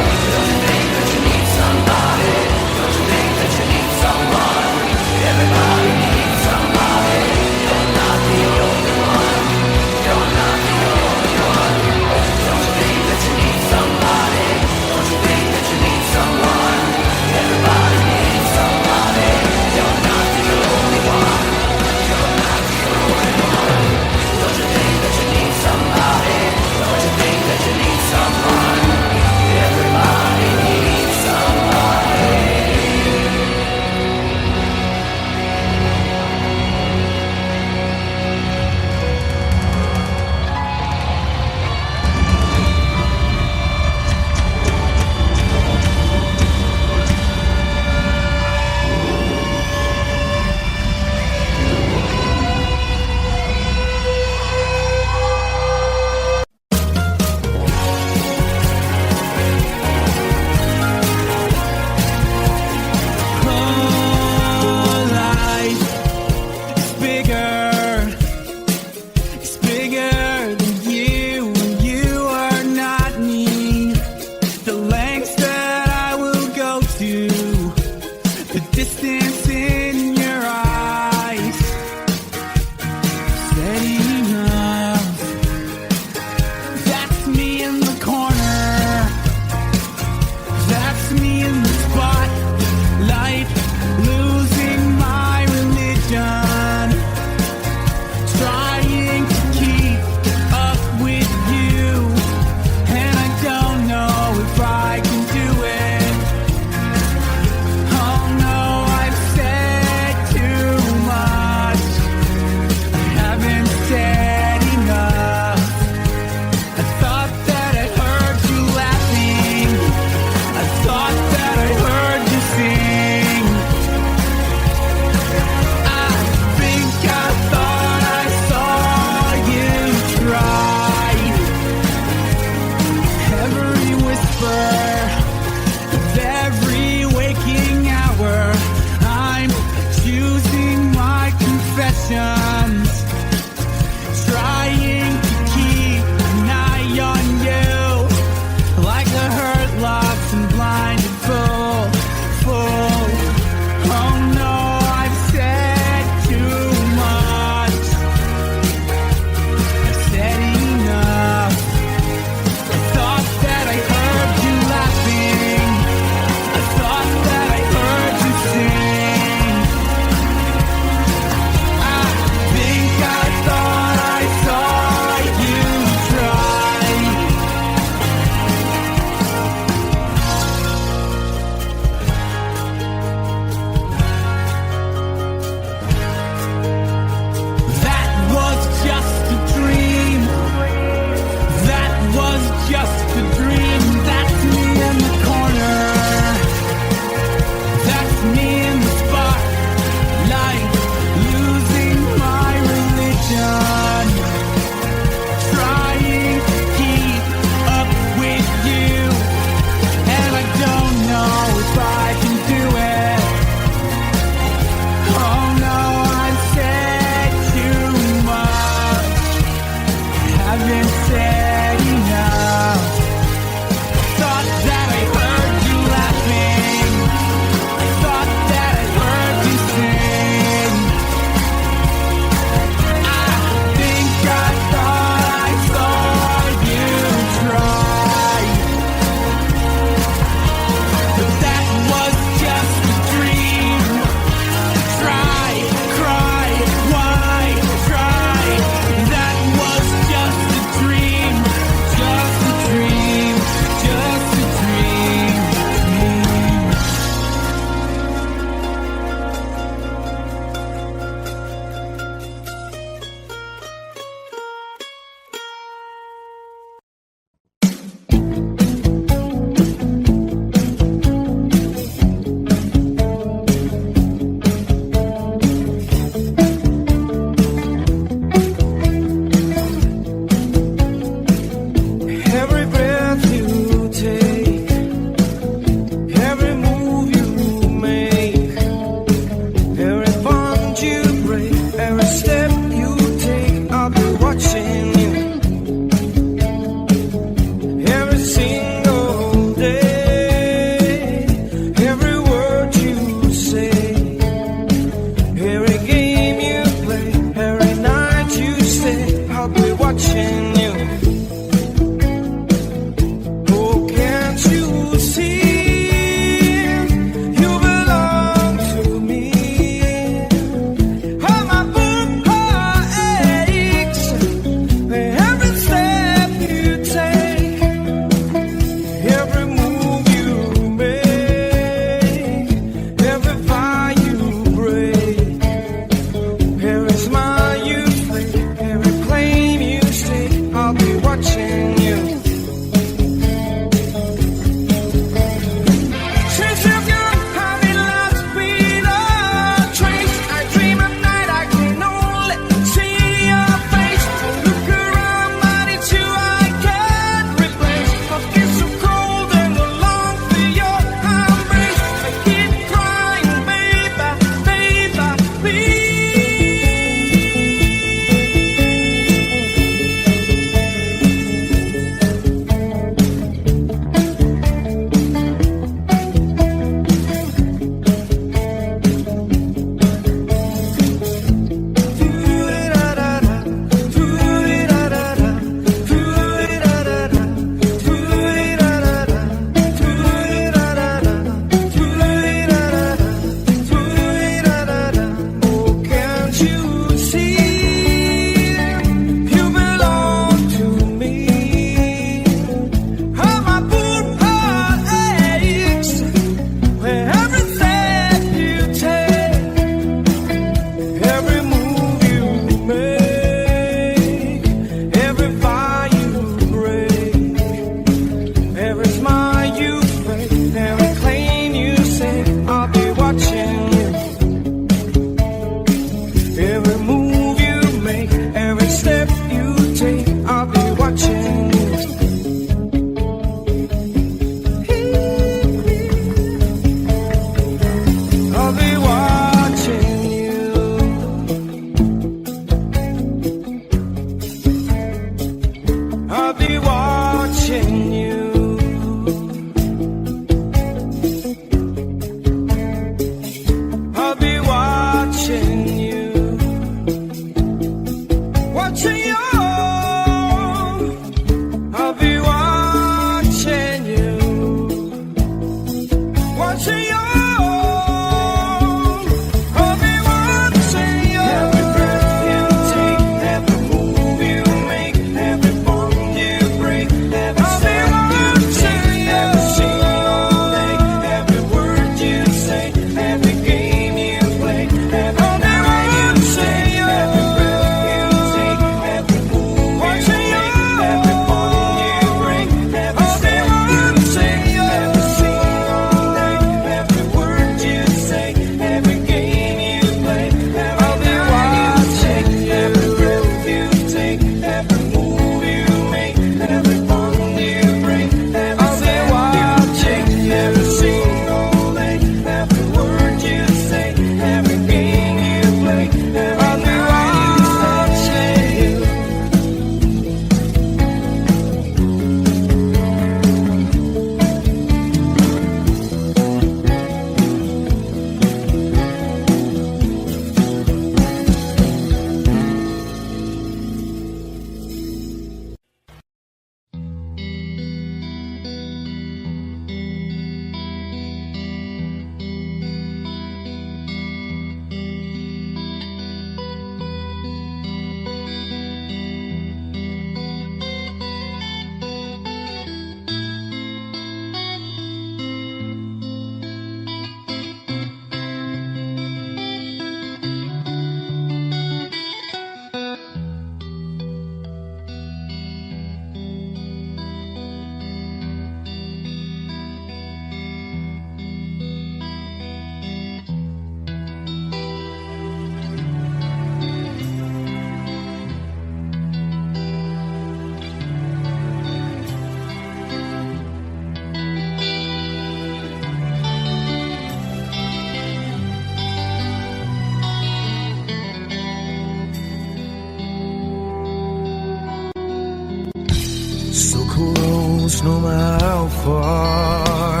S6: no matter how far,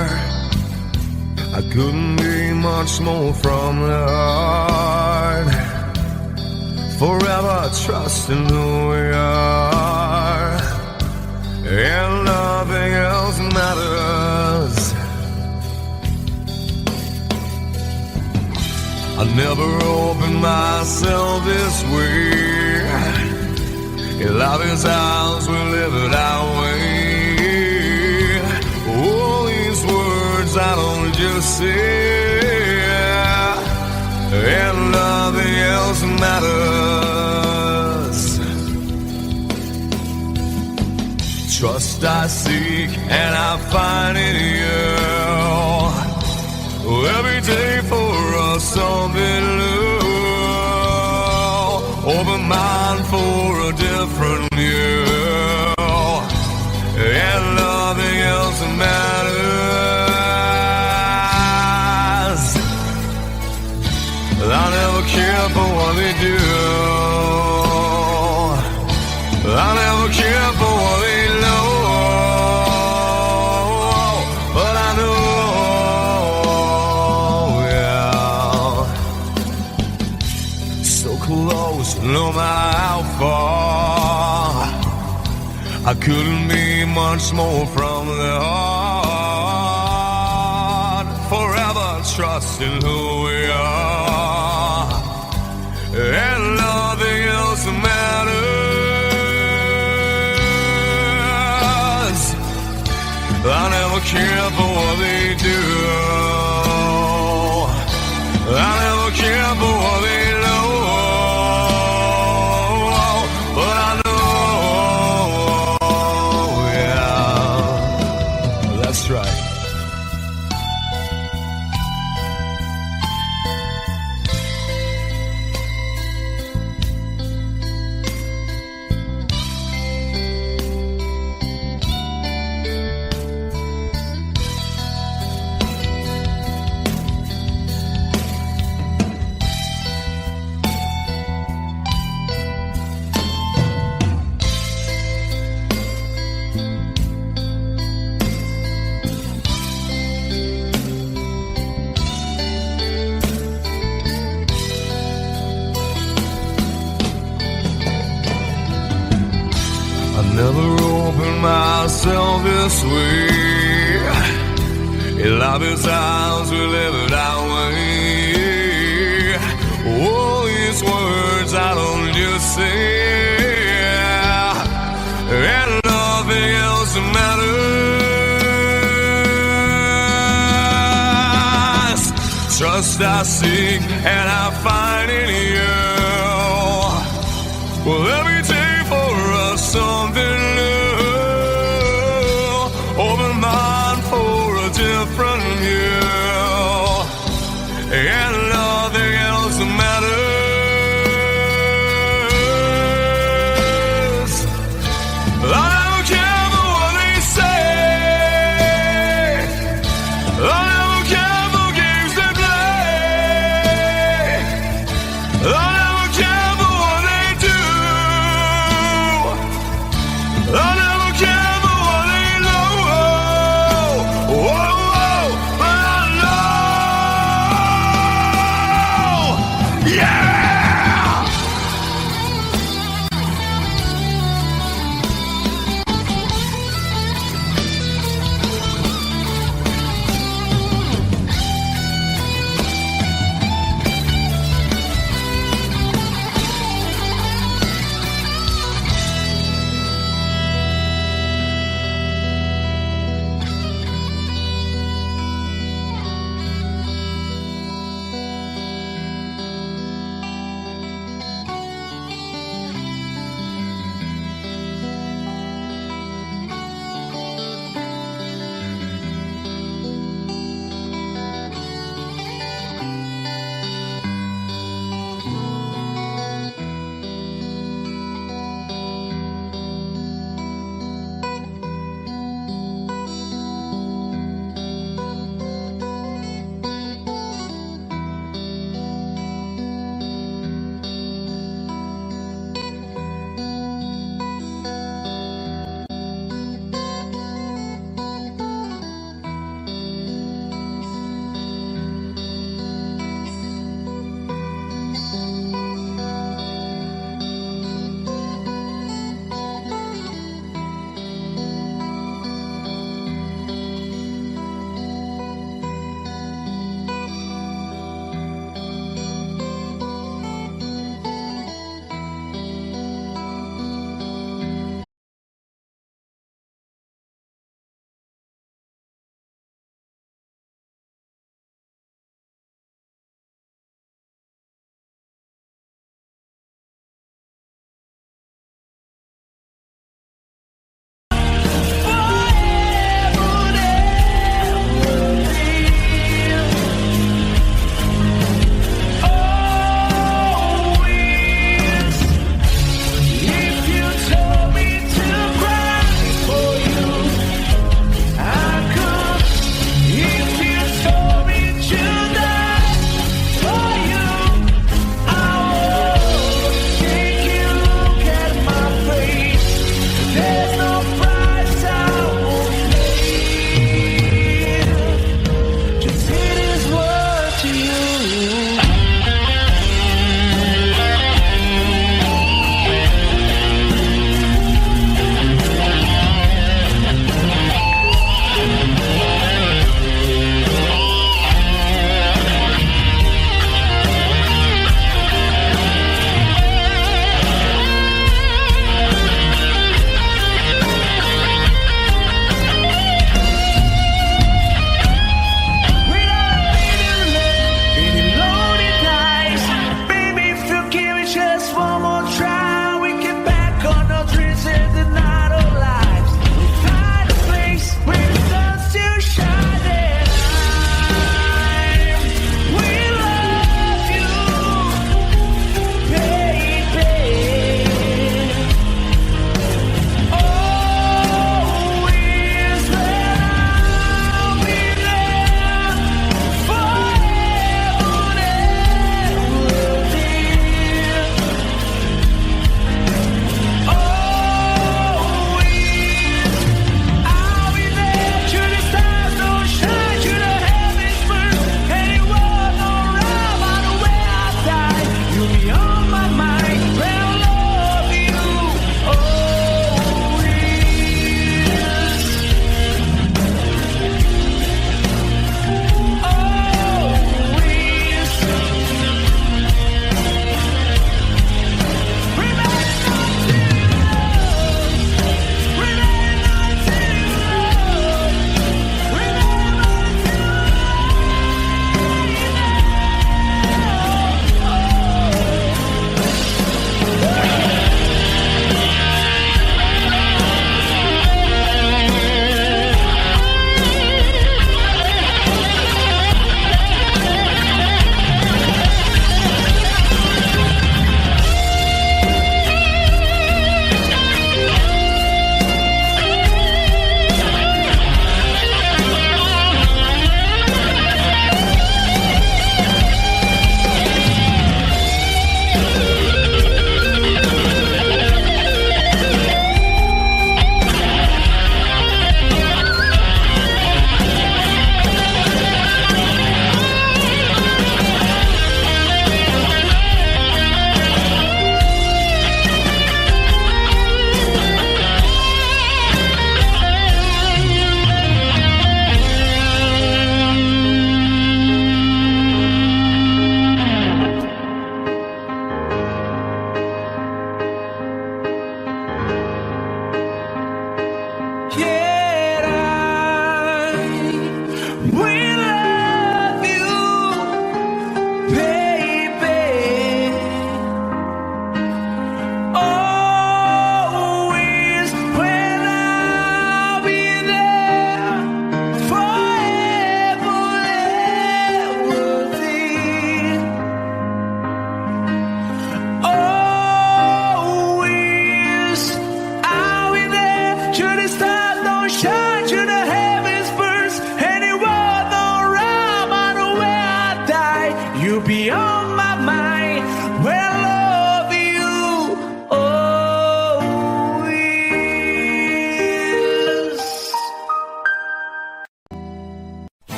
S6: I couldn't be much more from the heart. Forever trusting who we are, and nothing else matters. I never opened myself this way. Life is ours, we live it our way. All these words I don't just say, and nothing else matters. Trust I seek and I find in you. Every day for us something new. Open mind for a different view, and nothing else matters. I never care for what they do. I never care for what they know. But I know, yeah, so close, no matter how far, I couldn't be much more from the heart. Forever trusting who we are, and nothing else matters. I never care for what they do. I never care for what they know. But I know, yeah, that's right. Never opened myself this way. Life is ours, we live it our way. All these words I don't just say, and nothing else matters. Trust I seek and I find in you. Well, every day for us something new. Open mind for a different view, and nothing else matters. I don't care for what they say. I don't care for games they play. I don't care for what they do.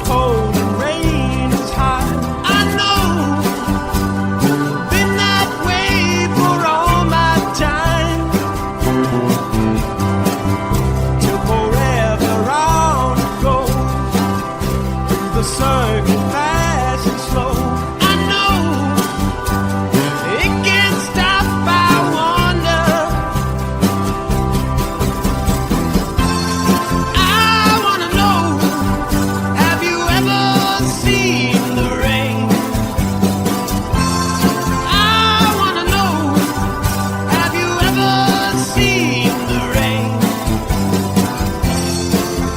S3: cold and rain is hot. I know, been that way for all my time. Till forever on it goes, through the circuit fast and slow. I know, it can't stop, I wonder. I wanna know, have you ever seen the rain? I wanna know, have you ever seen the rain?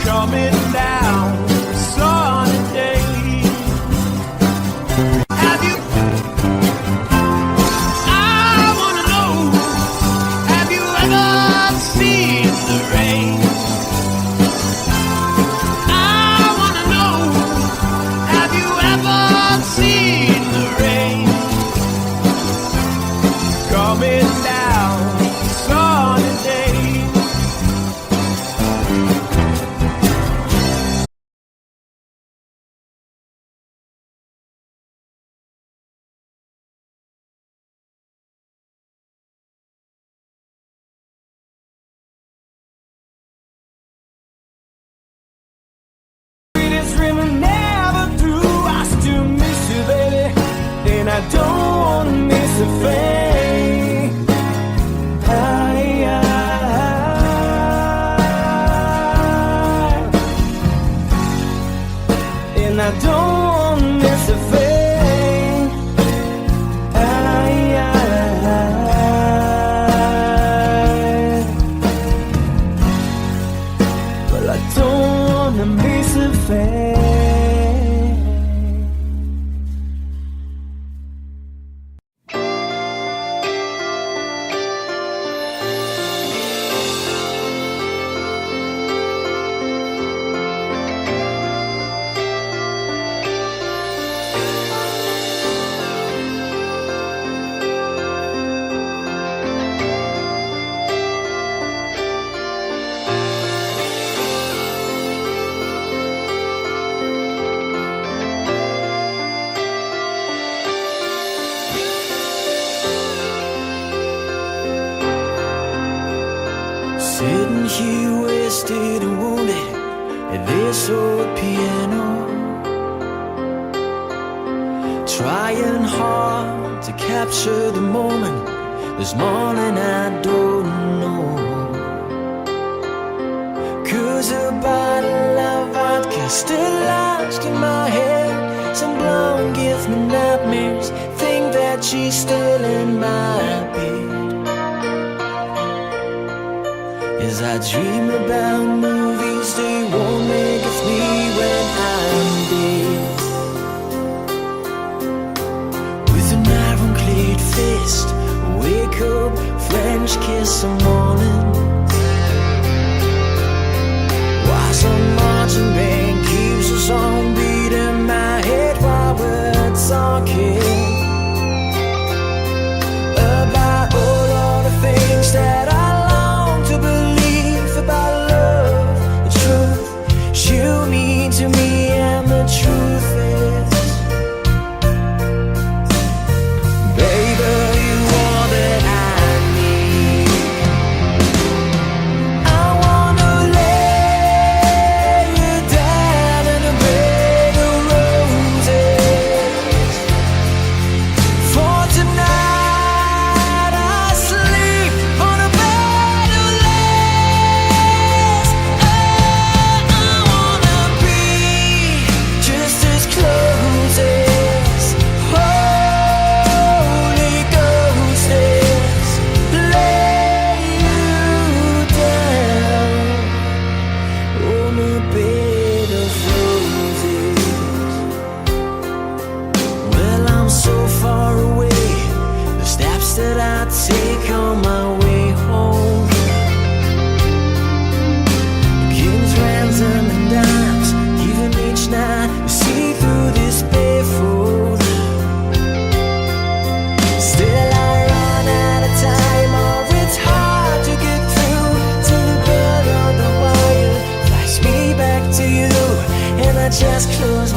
S3: Coming down sunny day. Have you? I wanna know, have you ever seen the rain? I wanna know, have you ever seen the rain? Coming down sunny day. Sweetest dream I never threw. I still miss you, baby, and I don't wanna miss a thing. And I don't wanna miss a thing. Well, I don't wanna miss a thing. Sitting here wasted and wounded at this old piano, trying hard to capture the moment. This morning I don't know, 'cause a bottle of vodka still lodged in my head. Some blonde gives me nightmares, think that she's still in my bed. As I dream about movies they won't make of me when I'm dead. With an ironclad fist, wake up, French kiss some morning. While some marching band keeps us on beating my head while we're talking about all of the things that I long to believe about love, the truth you mean to me, and the truth is, baby, you are that I need. I wanna lay you down in a bed of roses. For tonight I sleep on a bed of lace. I wanna be just as close as Holy Ghost is. Lay you down on a bed of roses. Well, I'm so far away, the steps that I take on my way home. Kings, ransom, and dimes, even each night you see through this barefoot. Still I run out of time, or it's hard to get through till the bell on the wire flies me back to you, and I just close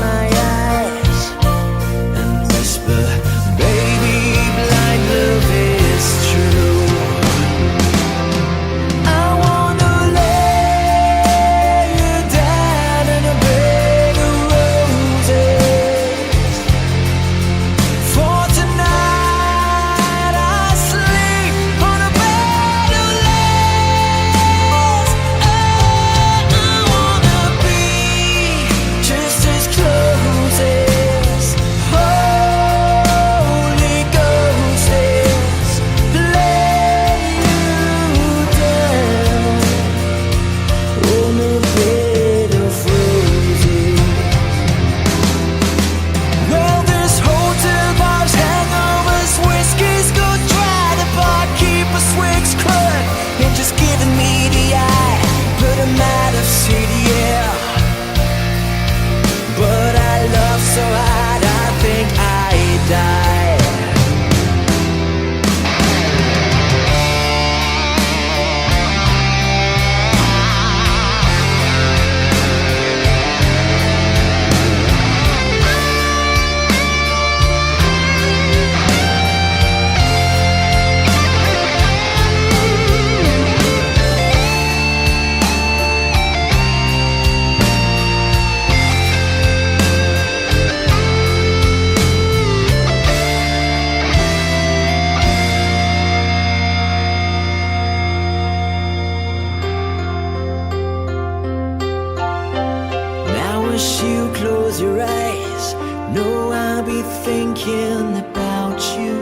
S4: thinking about you.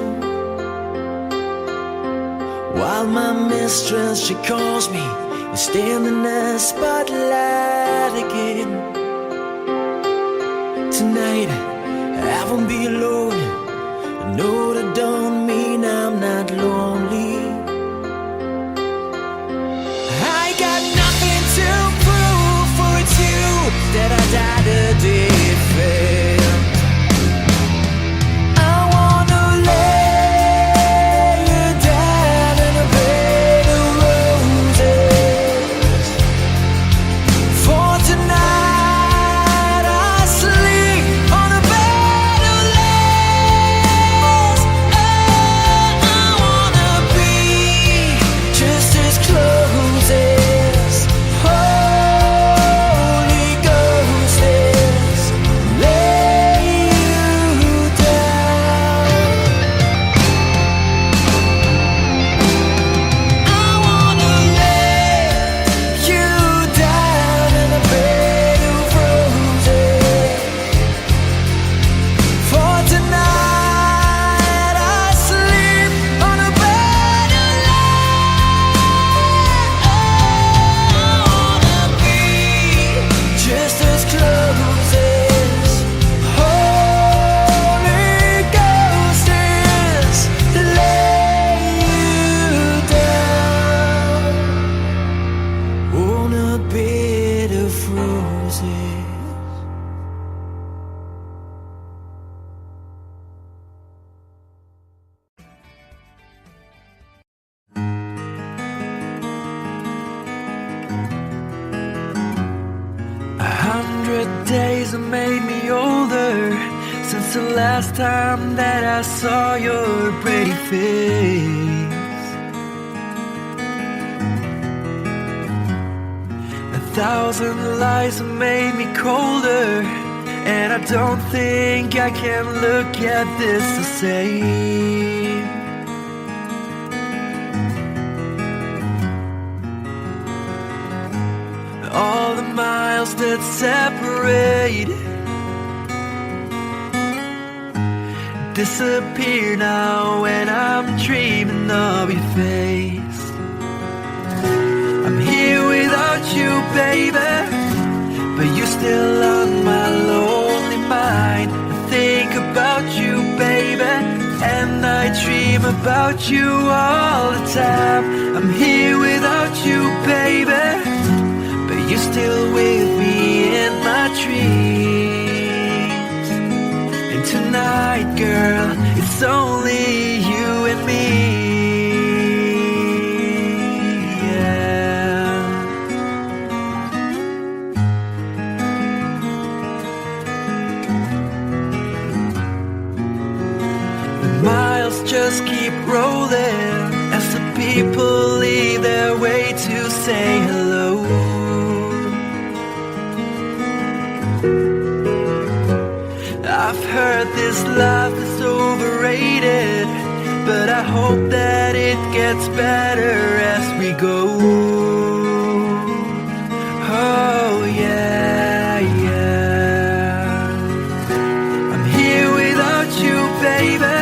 S4: While my mistress, she calls me and stand in the spotlight again. Tonight I won't be alone. I know that don't mean I'm not lonely. I got nothing to prove, for it's you that I died a day fair. I wanna lay you down in a bed of roses. For tonight I sleep on a bed of lace. Oh, I wanna be just as close as Holy Ghost is. Lay you down. I wanna lay you down in a bed of roses. For tonight I sleep on a bed of lace. I wanna be just as close as Holy Ghost is. Lay you down on a bed of roses.
S1: A 100 days have made me older since the last time that I saw your pretty face. 1,000 lies have made me colder, and I don't think I can look at this the same. All the miles that separate disappear now when I'm dreaming of your face. I'm here without you, baby, but you're still on my lonely mind. I think about you, baby, and I dream about you all the time. I'm here without you, baby, but you're still with me in my dreams. And tonight, girl, it's only you and me. Yeah. The miles just keep rolling as the people leave their way to say hello. I've heard this life is overrated, but I hope that it gets better as we go. Oh yeah, yeah. I'm here without you, baby,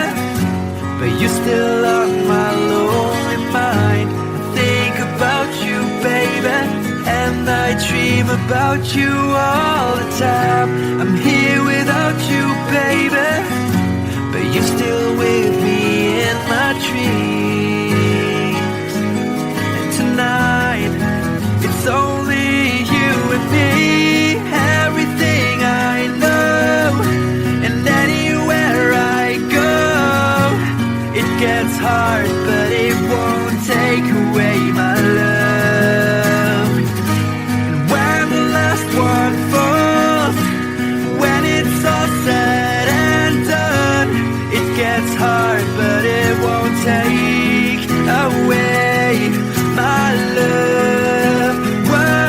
S1: but you're still on my lonely mind. I think about you, baby, and I dream about you all the time. I'm here without you, baby, but you're still with me in my dreams. And tonight, it's only you and me. Everything I know, and anywhere I go, it gets hard, but it won't take away my love. And when the last one falls, when it's all said and done, it gets hard, but it won't take away my love. Whoa.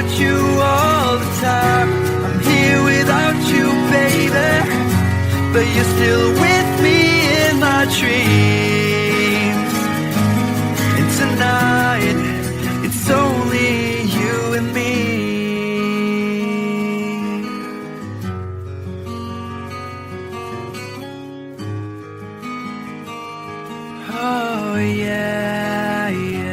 S1: without you all the time. I'm here without you, baby, but you're still with me in my dreams. And tonight, it's only you and me. Oh yeah, yeah.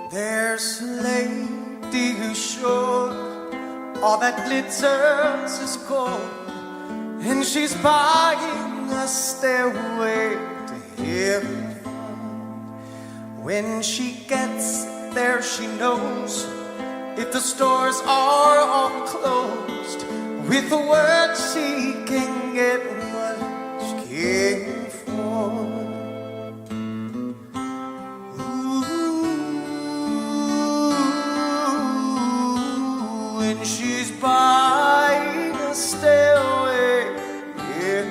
S5: There's a lady who's sure all that glitters is gold, and she's buying a stairway to heaven. When she gets there, she knows if the stores are all closed, with a word she can get what she came for. When she's buying a stairway, yeah.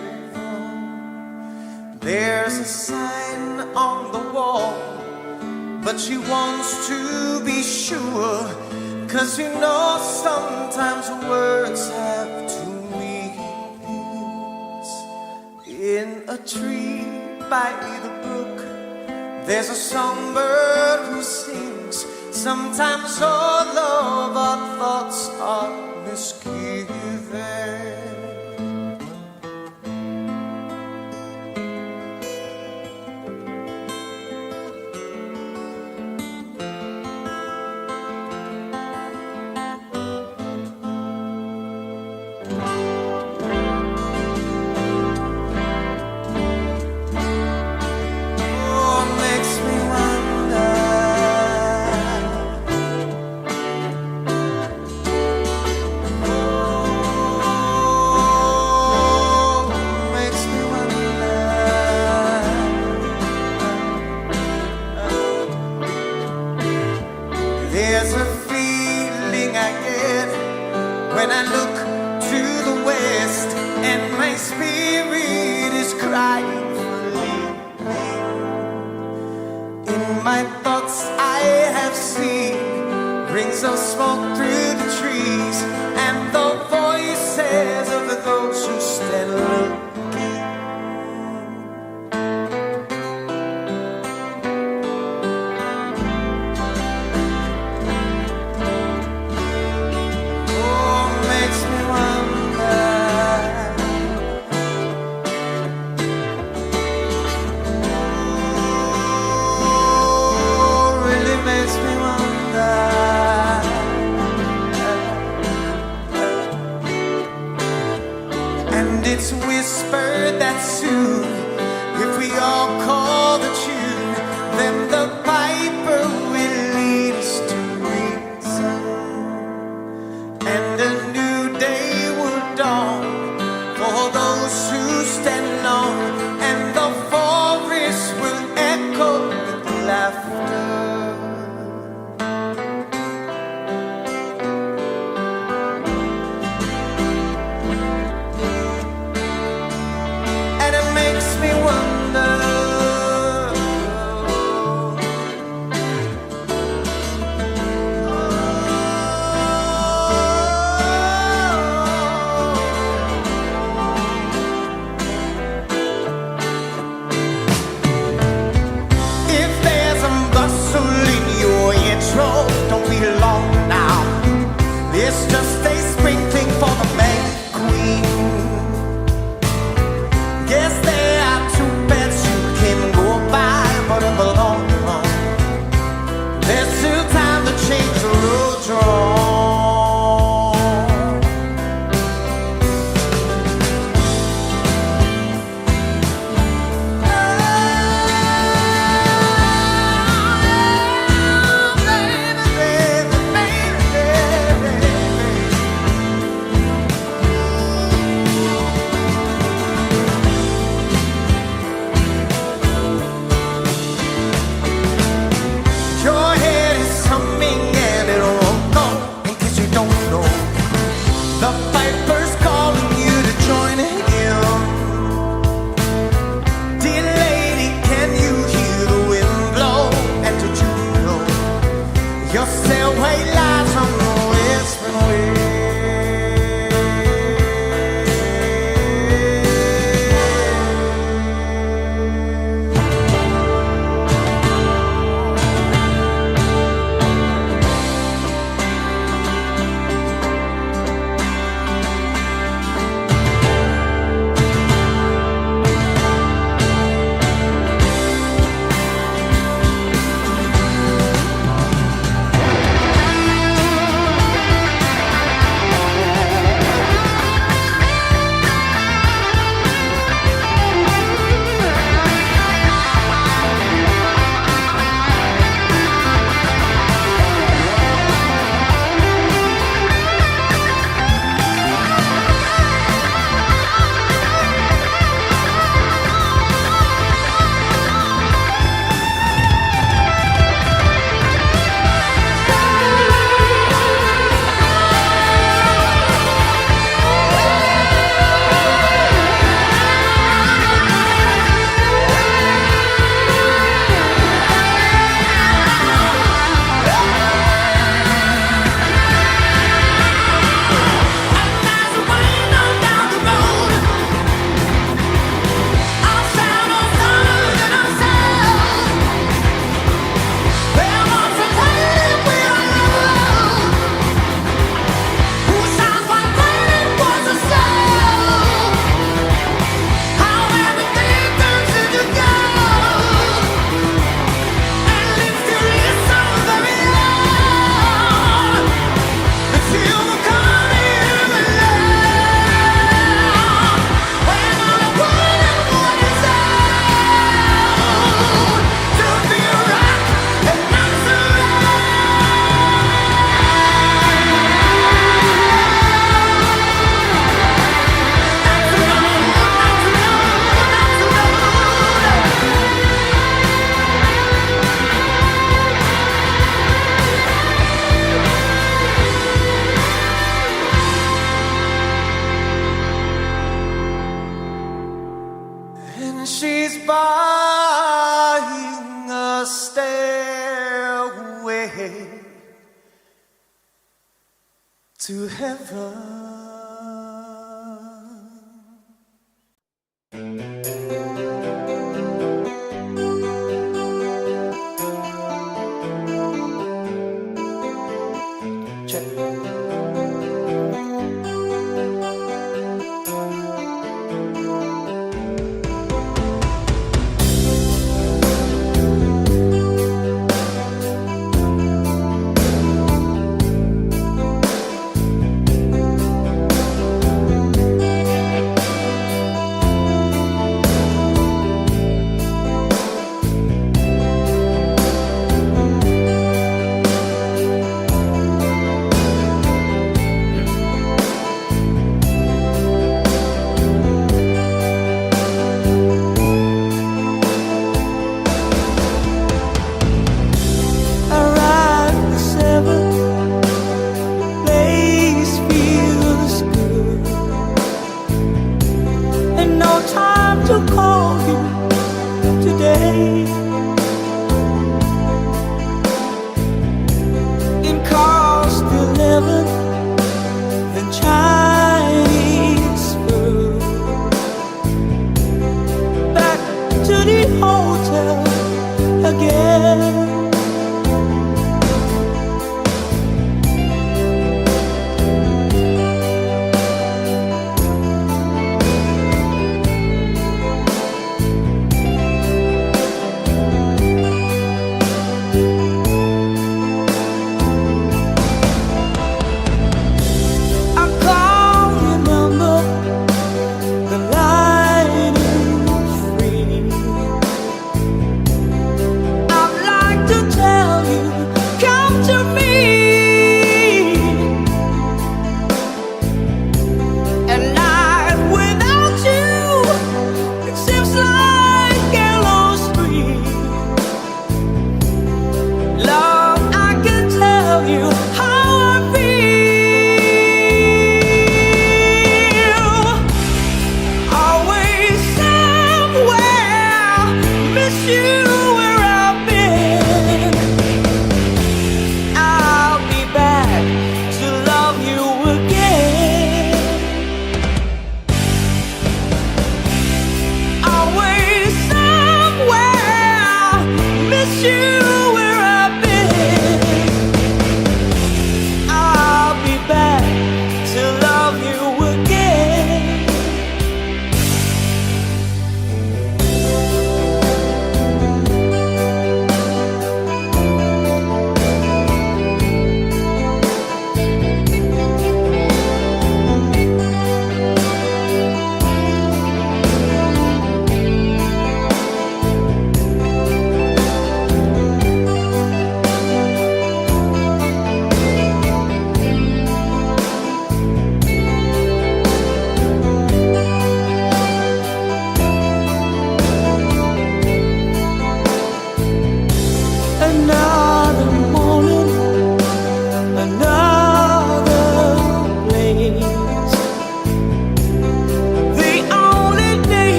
S5: There's a sign on the wall, but she wants to be sure, 'cause you know sometimes words have two meanings. In a tree by the brook, there's a songbird who sings. Sometimes all of our thoughts are misgiven. There's a feeling I get when I look to the west, and my spirit is crying for leaving. In my thoughts I have seen rings of smoke through the trees, and the voices of those who stand looking. It's whispered that soon, if we all call the tune, then the piper will lead us to reason, and a new day will dawn for those who stand alone, and the forest will echo with laughter. Don't be long now. It's just a sprinkling for the May Queen. Yes, there are two beds you can go by, but in the long run, there's still time to change the road you're on. way to heaven.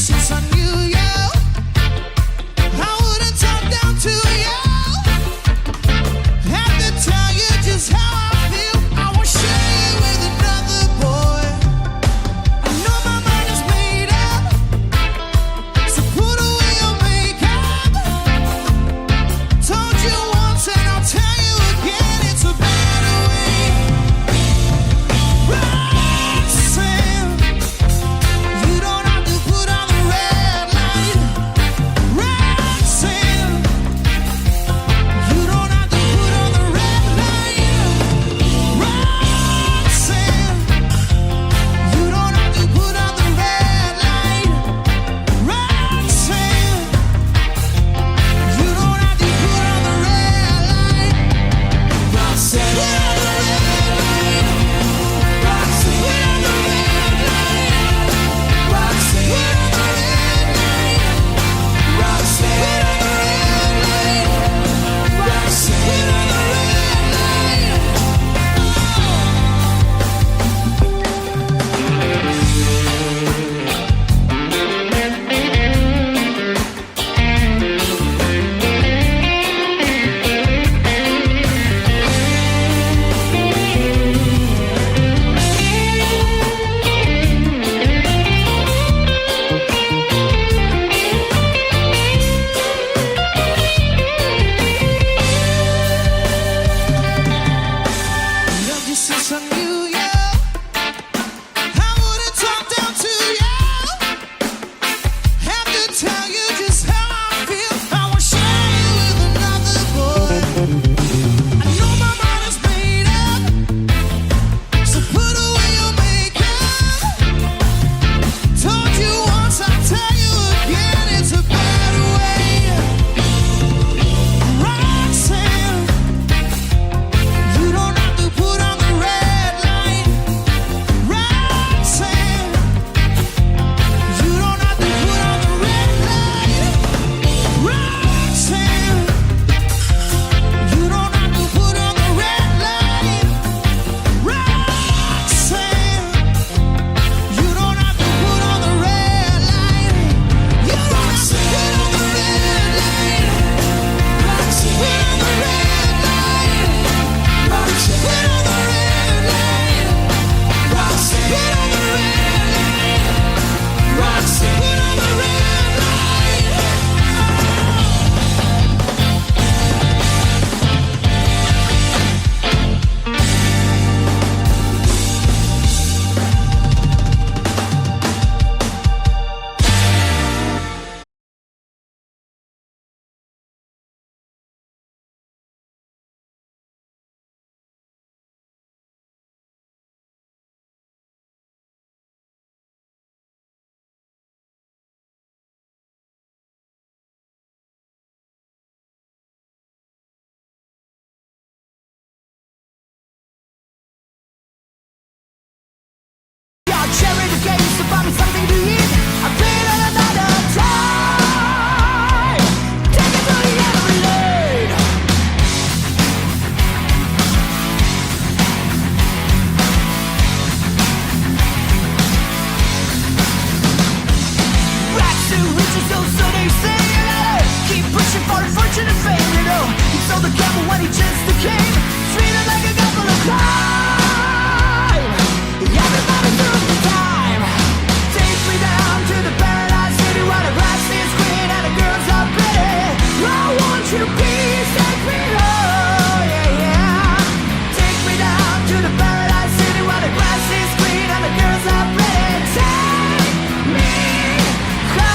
S3: since I knew you. I wouldn't talk down to you. Have to tell you just how I feel. I won't share you with another boy. I know my mind is made up, so put away your makeup. Told you once and I'll tell you again, it's a better way. Roxanne, you don't have to put on the red light. Roxanne, you don't have to put on the red light. Roxanne, you don't have to put on the red light. Roxanne, you don't have to put on the red light. Roxanne, put on the red light. Roxanne, put on the red light. Roxanne, put on the red light. Roxanne, put on the red light. Roxanne, put on the Loved you since I knew you. I wouldn't talk down to you. Have to tell you just how I feel. I won't share you with another boy. I know my mind is made up, so put away your makeup. Told you once, I'll tell you again, it's a better way. Roxanne, you don't have to put on the red light. Roxanne, you don't have to put on the red light. Roxanne, you don't have to put on the red light. Roxanne, you don't have to put on the red light. You don't have to put on the red light. Roxanne, put on the red light. Roxanne, put on the red light. Roxanne, put on the red light. Roxanne, put on the red light. Y'all cherry the games to find me something to eat. I played on another time. Take it to the every lane. Rats to riches, so they say. Keep pushing for fortune and fame, you know. He sold the gamble when he just came. Treated like a couple of crime. Everybody through the time. Take me down to the paradise city where the grass is green and the girls are pretty. I want you to please take me home, yeah, yeah. Take me down to the paradise city where the grass is green and the girls are pretty. Take me home.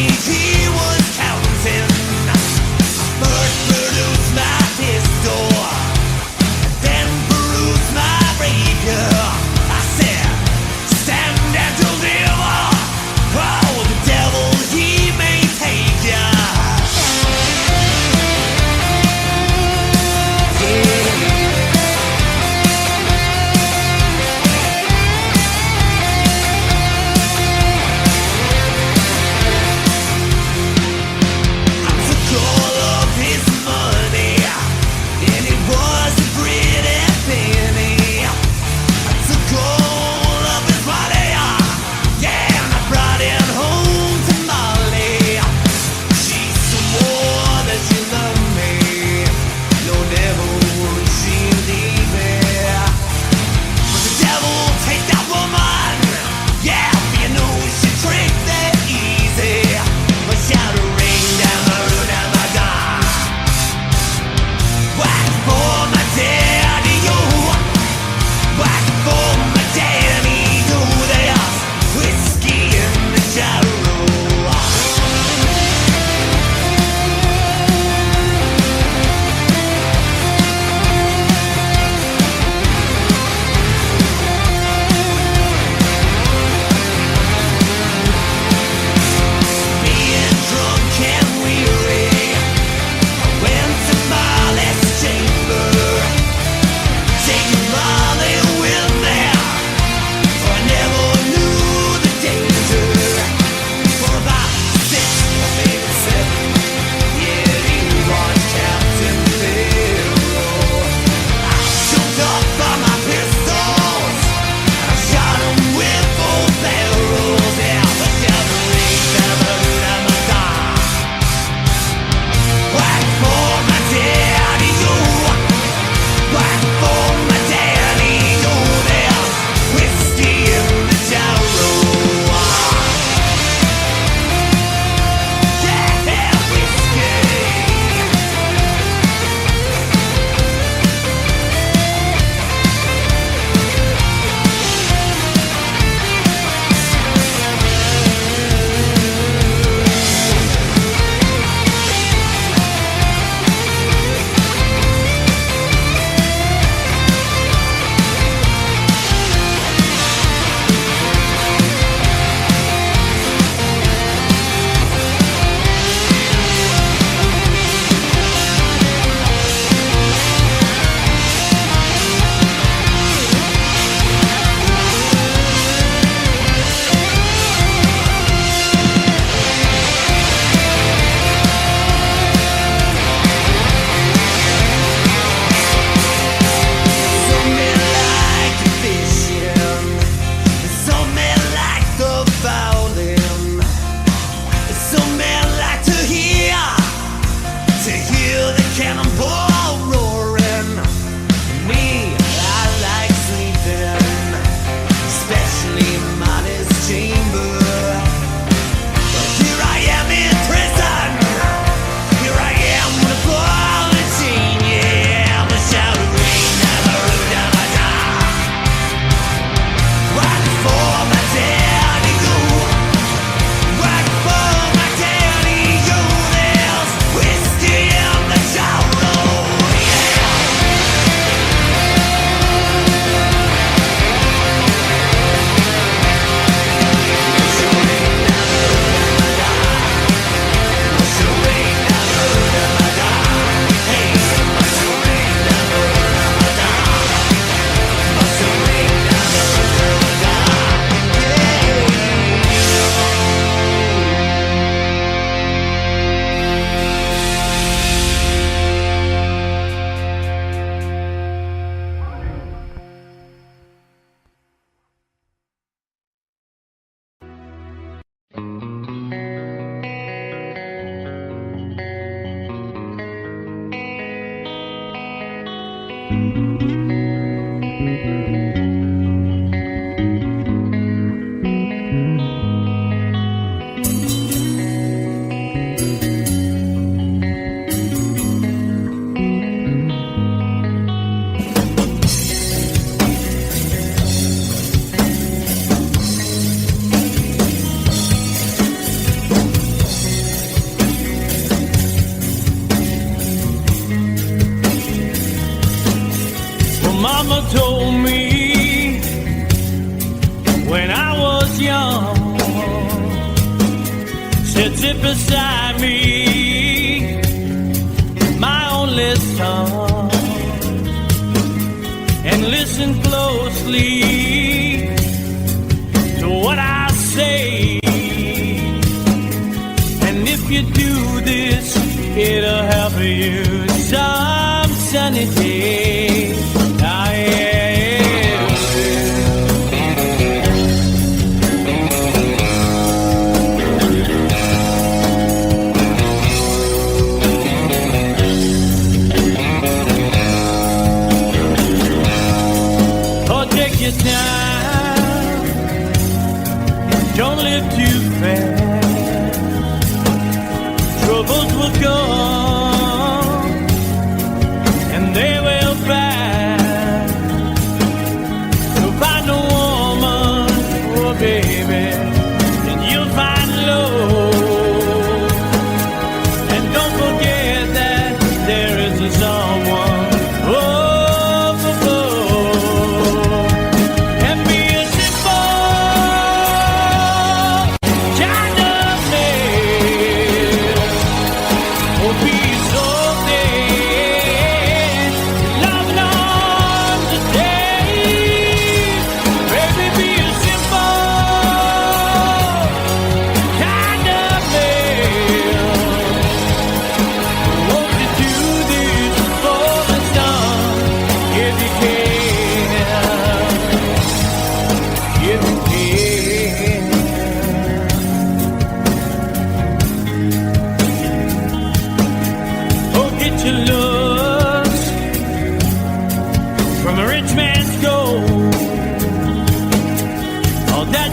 S3: he was counting. First produced my pistol, then perused my rapier. I said, stand and deliver. Oh, the devil, he may take ya. Took all of his money, and it was a pretty penny. I took all of his money, yeah, and I brought it home to Molly. She swore that she loved me, no, never would she leave me. But the devil take that woman, yeah, you know she tricked that easy. But shout a ring down the road of my God. Whack for my daddy, yo. Whack for my daddy, yo. There's whiskey in the jarro. Being drunk and weary, I went to Molly's chamber, taking Molly with me, for I never knew the danger. For about 6 or maybe 7, yeah, he was Captain Pharaoh. I shook up by my pistols, I shot him with both barrels. Yeah, but never reached the root of my God. Whack for my daddy, yo. Whack for my daddy, yo. There's whiskey in the jarro. Yeah, whiskey. Some men like the fishing, some men like the violin, some men like to hear the cannonball roaring. Me, I like sleeping, especially in Molly's chamber. But here I am in prison. Here I am with a ball and chain, yeah. I'm a shouting down the road of my God. Whack for my daddy, yo. Whack for my daddy, yo. There's whiskey in the jarro.
S1: young sits it beside me, my only son, and listen closely to what I say. And if you do this, it'll help you some sunny day. Ah, yeah. Time. Don't live too fast. Troubles will come and they will pass. So find a woman, oh baby, and you'll find love. And don't forget that there is a someone. Oh,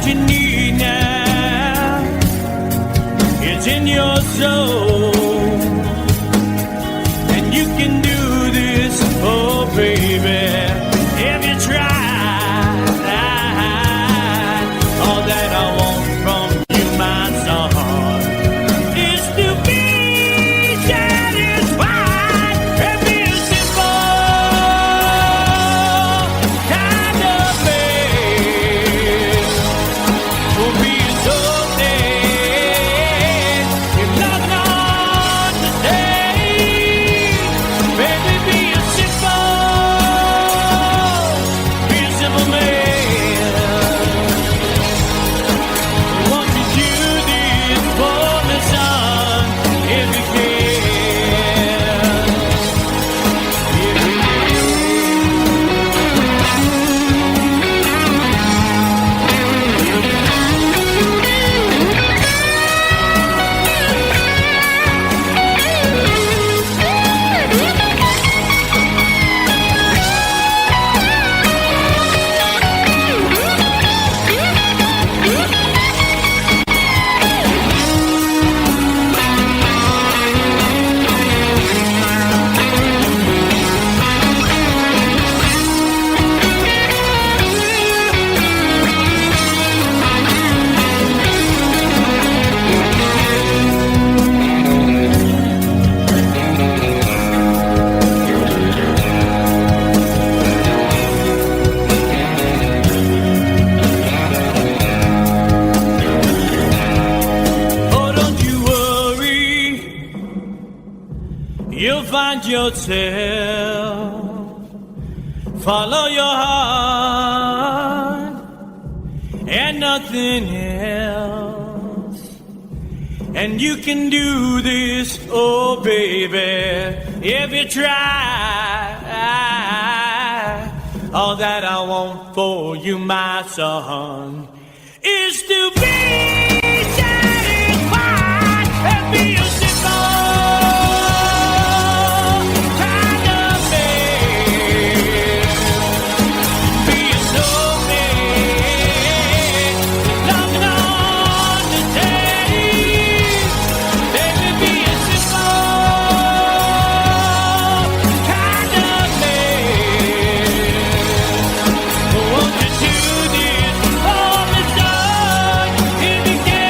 S1: you need now, it's in your soul, and you can do this, oh baby, if you try. All that I want from you, my son, is to be satisfied and be a simple kind of man. Will be so dead if not today. Baby, be a simple man. Won't you do this for me, son, if you can? If you you'll find yourself. Follow your heart and nothing else. And you can do this, oh baby, if you try. All that I want for you, my son, is to be satisfied and be a if you can.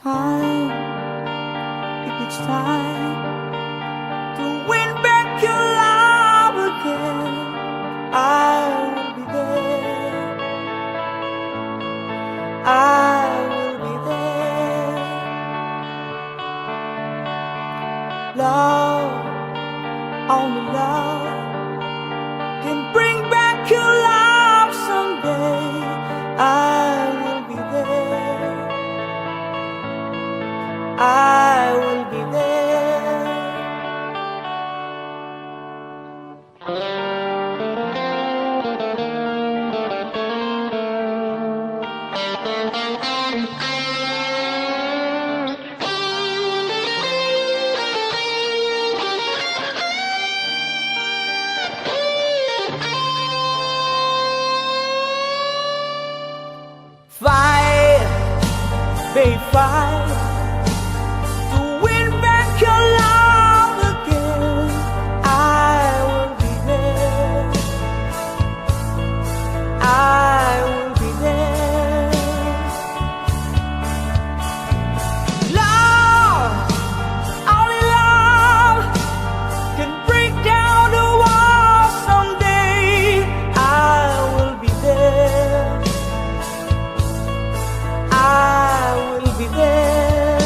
S4: time, if it's time to win back your love again, I will be there. I will be there. Love, only love can bring back your love someday. I will be there. I will be there. Fight, babe, fight to win back your love again. I will be there. I will be there. Love, only love can break down the walls someday. I will be there. I will be there.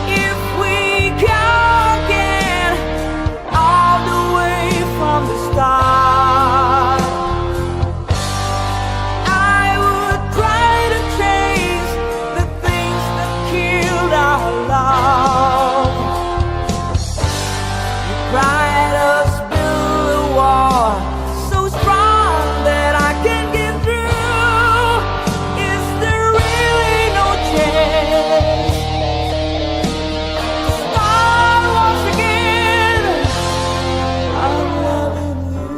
S4: If we can get all the way from the start, I would try to change the things that killed our love. You cried us build a wall so strong that I can get through. Is there really no chance to start once again? I'm loving you.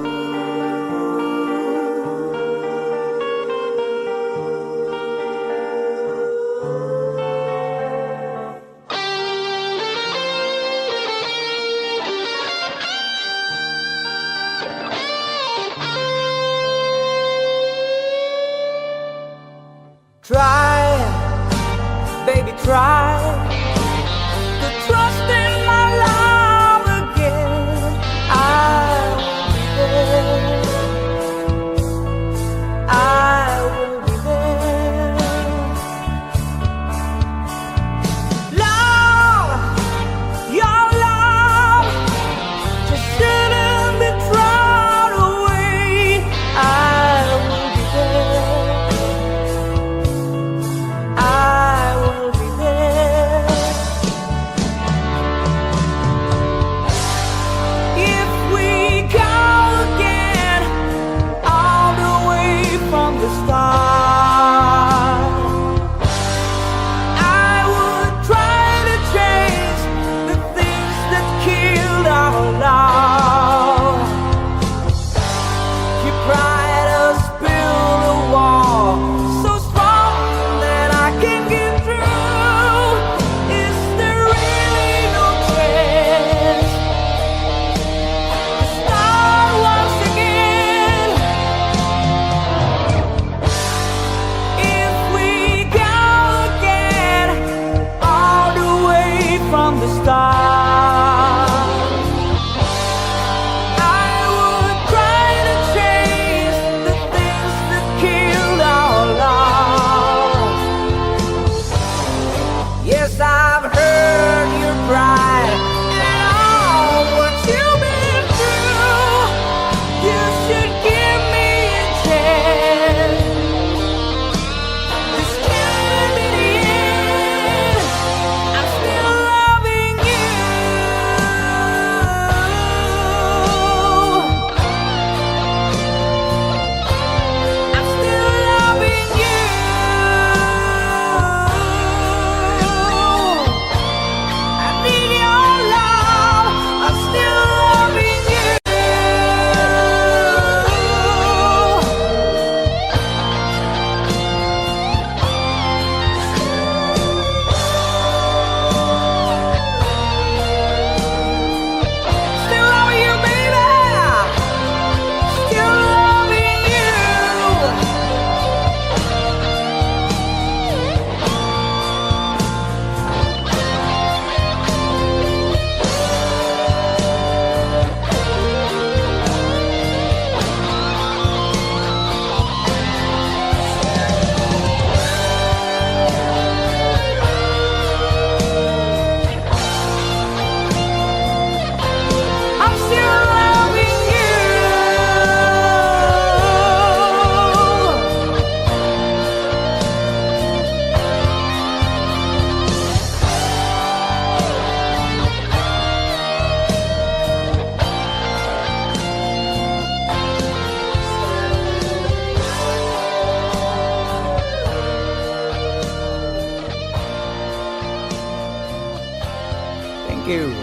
S7: Thank you.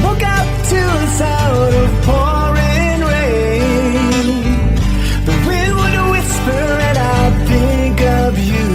S4: Woke up to the sound of pouring rain. The wind would whisper and I'd think of you.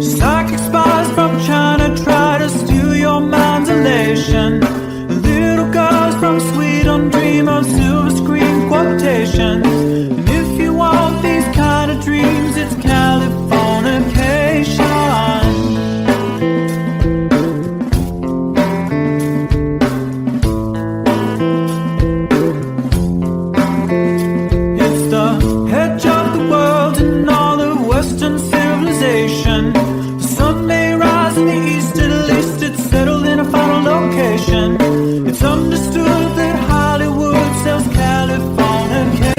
S1: Psychic spies from China try to steal your mind's elation. Little girls from Sweden dream of silver screen quotations. And if you want these kind of dreams, it's Californication. It's the edge of the world and all of Western civilization. The sun may rise in the east, at least it's settled in a final location. It's understood that Hollywood sells Californication.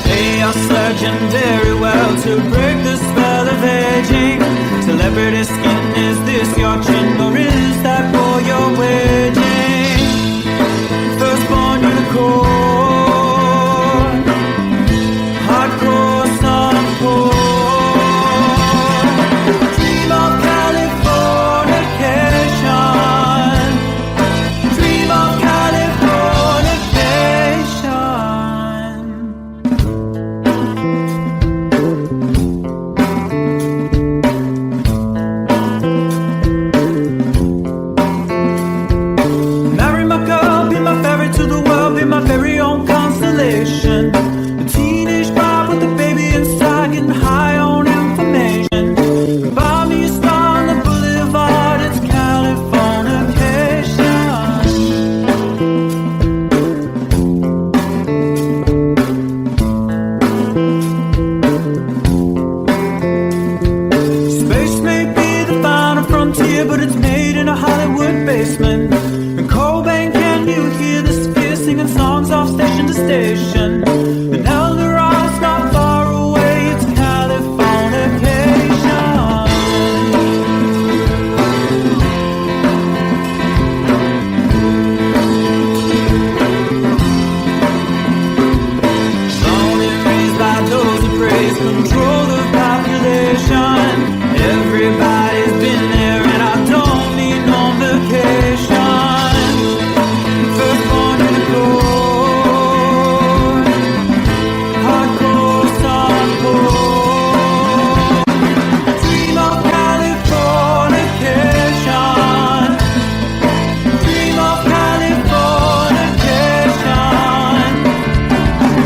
S1: They are surgeon very well to break the spell of aging. Celebrity skin, is this your chin or is that for your wedding? Firstborn unicorn, hardcore son of porn. Dream of Californication. Dream of Californication. Marry my girl, be my ferry to the world, be my very own constellation. A teenage bride with a baby inside, getting high on information. Buy me a star on the boulevard, it's Californication. Space may be the final frontier, but it's made in a Hollywood basement. And Cobain, can you hear the sphere singing songs off station to station? And Eldorad's not far away, it's Californication. Born and raised by those who praise control the population. Everybody's been there and I don't need no vacation. Firstborn unicorn, hardcore son porn. Dream of Californication. Dream of Californication.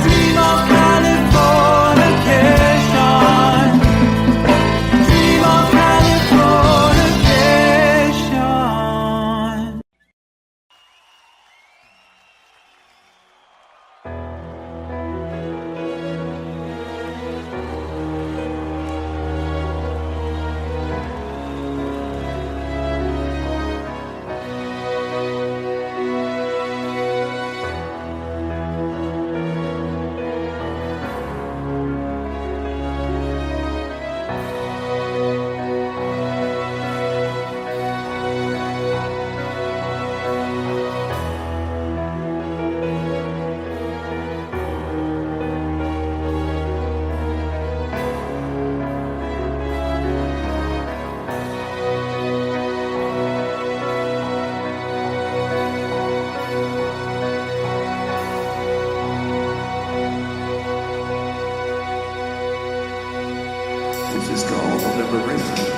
S1: Dream of Californication. Dream of Californication.
S2: This is called liberation.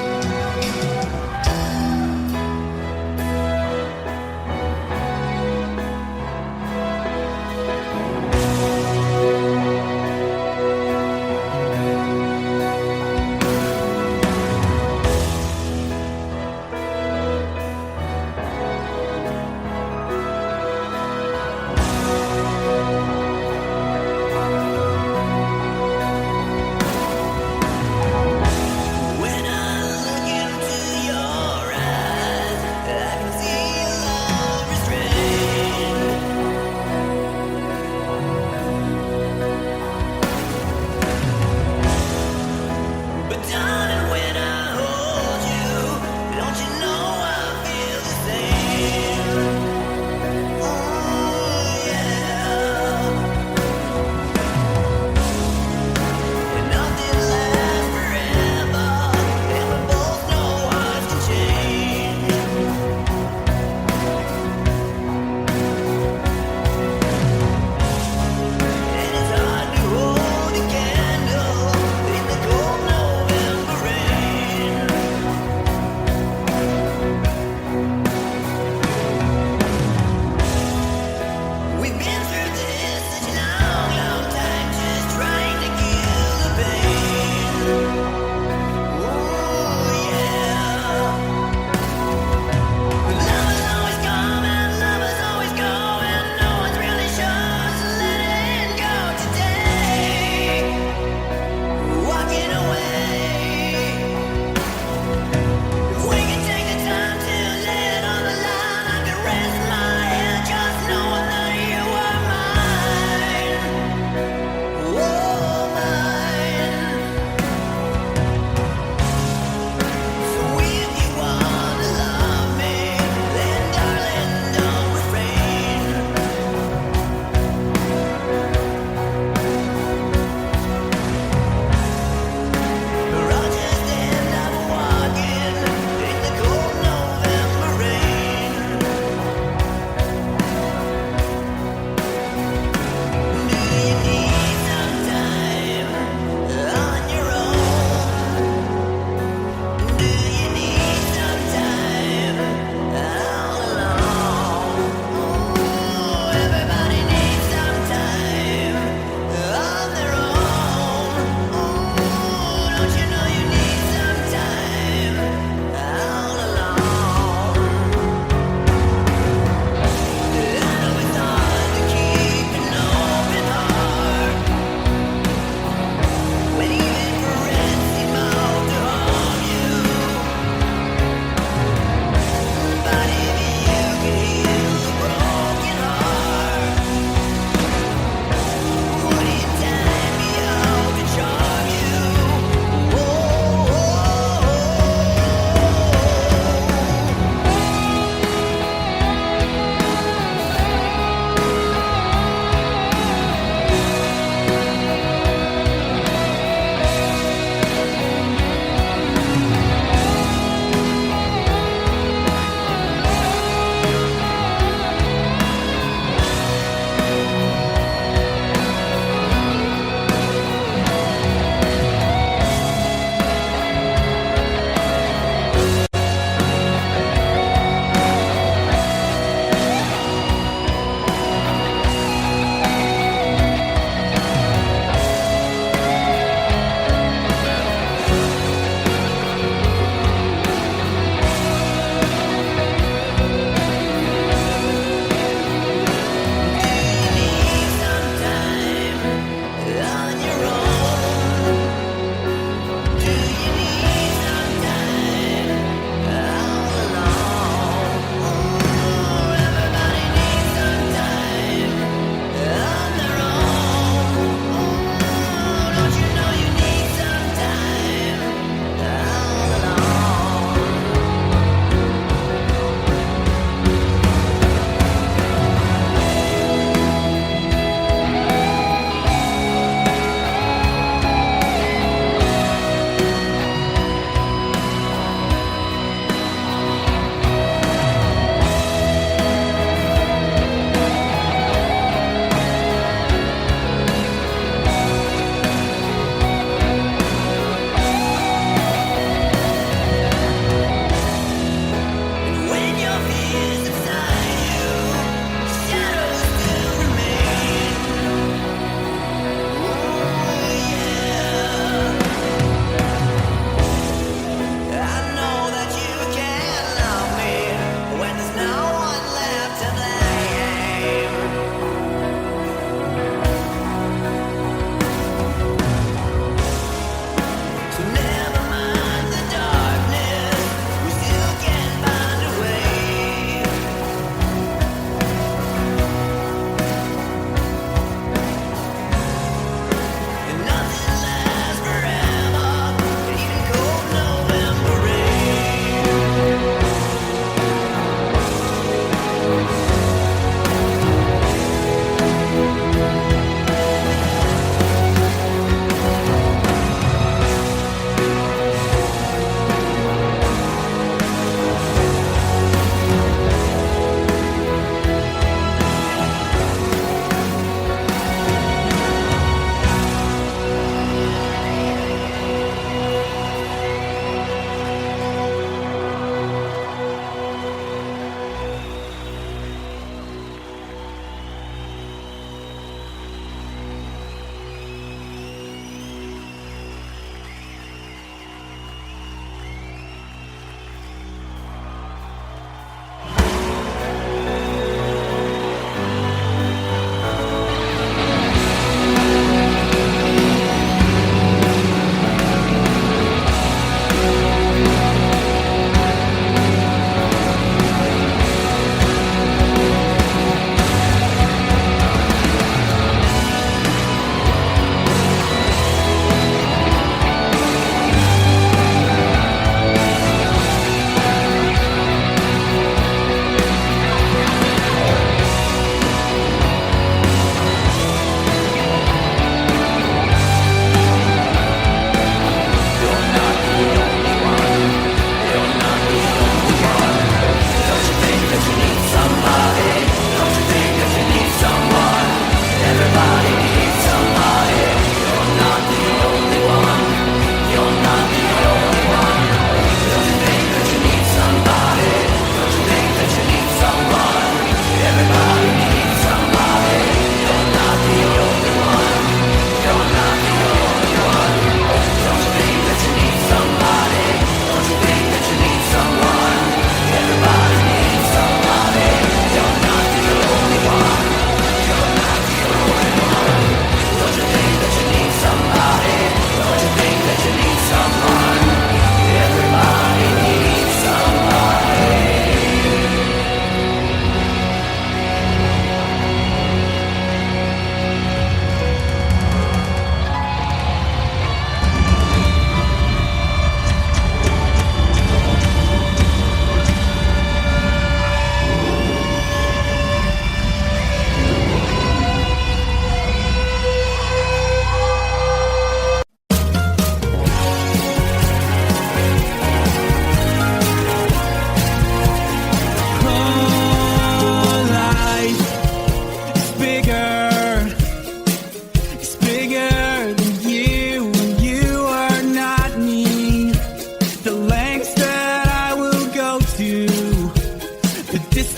S3: When I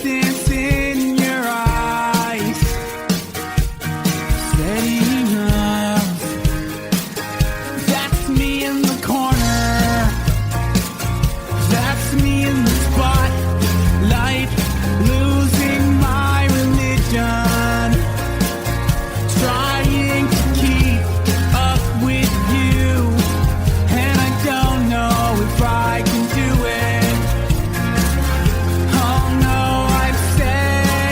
S1: distance in your eyes. Steady enough. That's me in the corner. That's me in the spotlight. Losing my religion. Trying to keep up with you. And I don't know if I can do it. Oh no, I've said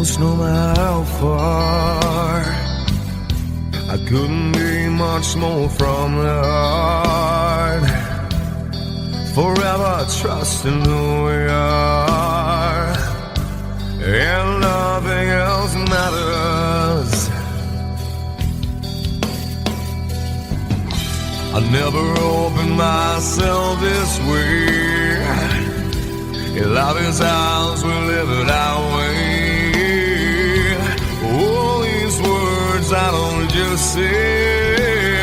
S6: close, no matter how far. I couldn't be much more from the heart. Forever trusting who we are, and nothing else matters. I never opened myself this way. Life is ours, we live it our way. All these words I don't just say,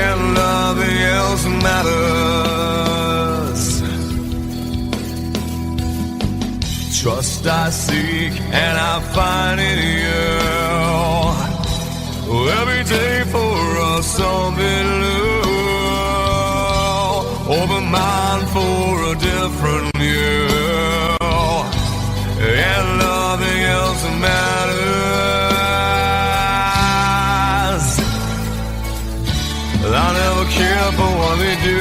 S6: and nothing else matters. Trust I seek and I find in you. Every day for us something new. Open mind for a different view, and nothing else matters. I never care for what they do.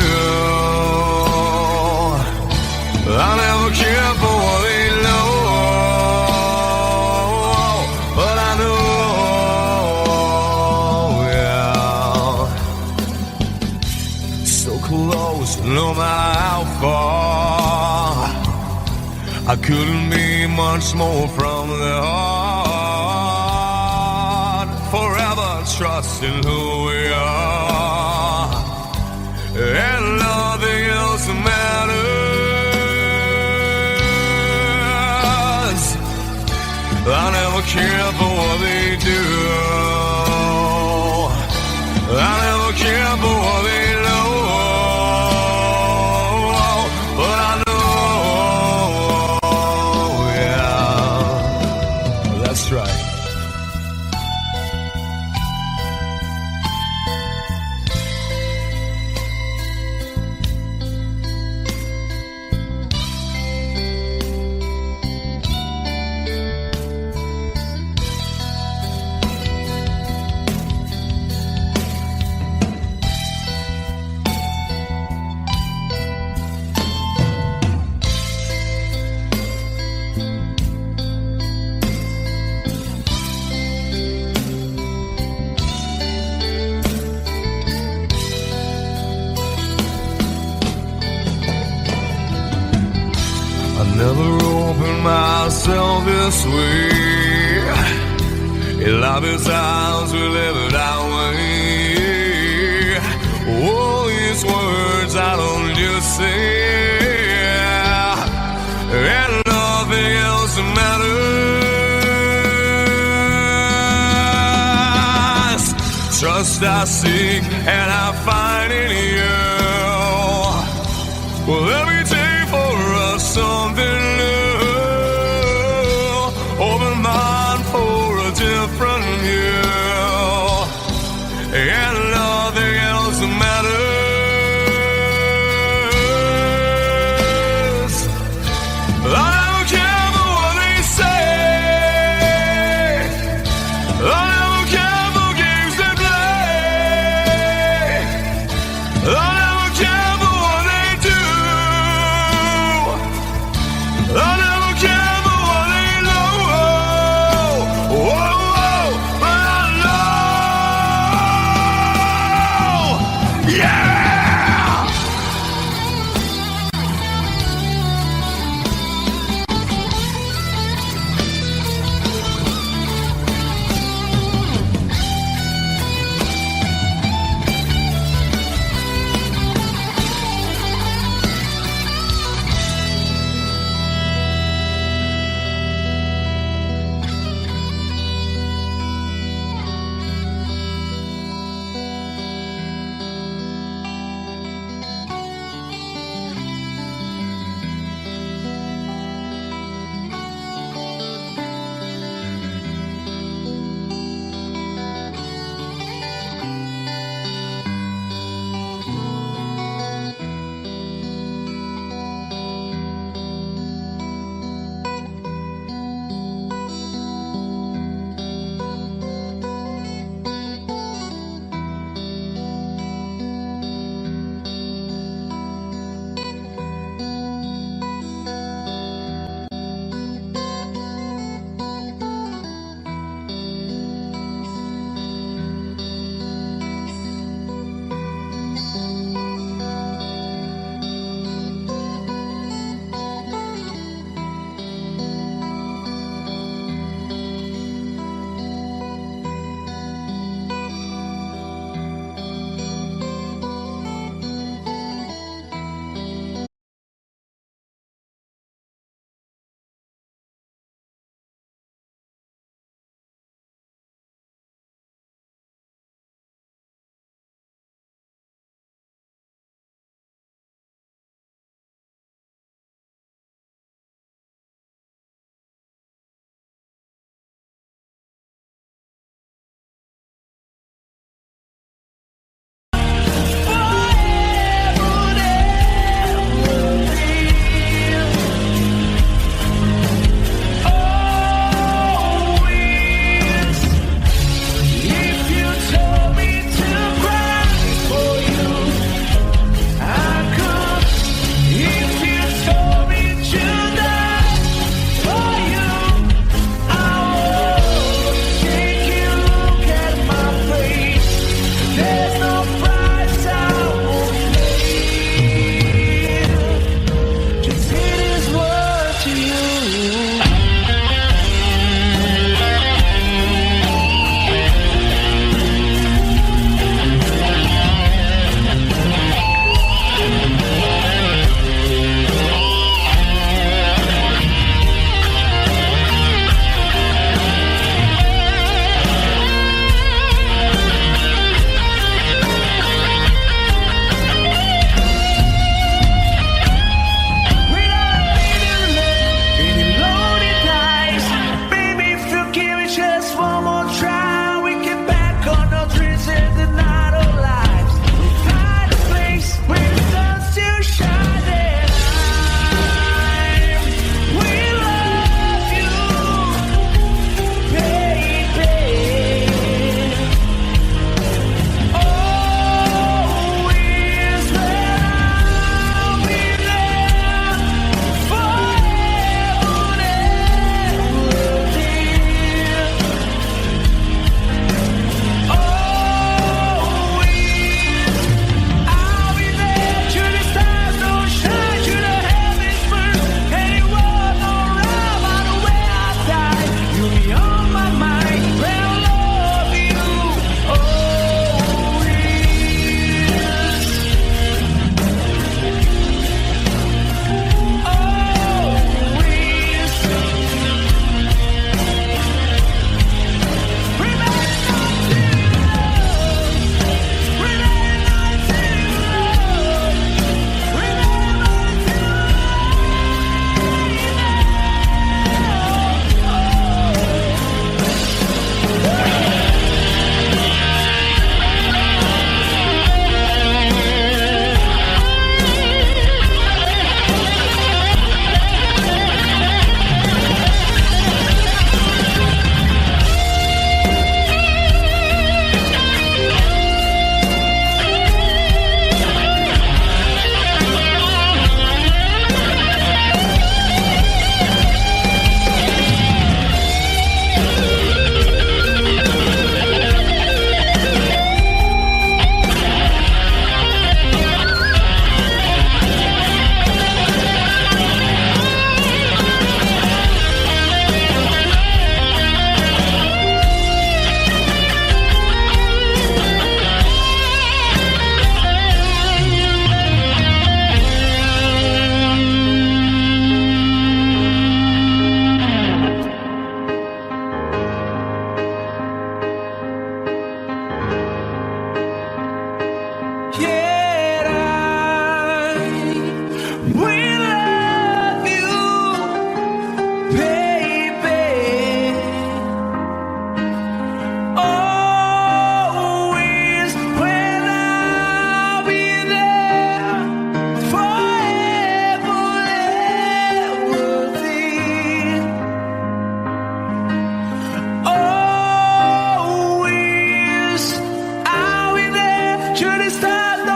S6: I never care for what they know. But I know, yeah, so close, no matter how far. I couldn't be much more from the heart. Forever trusting who we are, and nothing else matters. I never care for what they do. I never care for what they know. But I know, yeah, that's right. Never opened myself this way. Life is ours, we live it our way. All these words I don't just say, and nothing else matters. Trust I seek and I find in you. Well, every day for us something new. Open mind for a different view, and nothing else matters. I don't care for what they say. I don't care for games they play. I never care for what they do. I never care for what they know. Whoa, but I know. Yeah!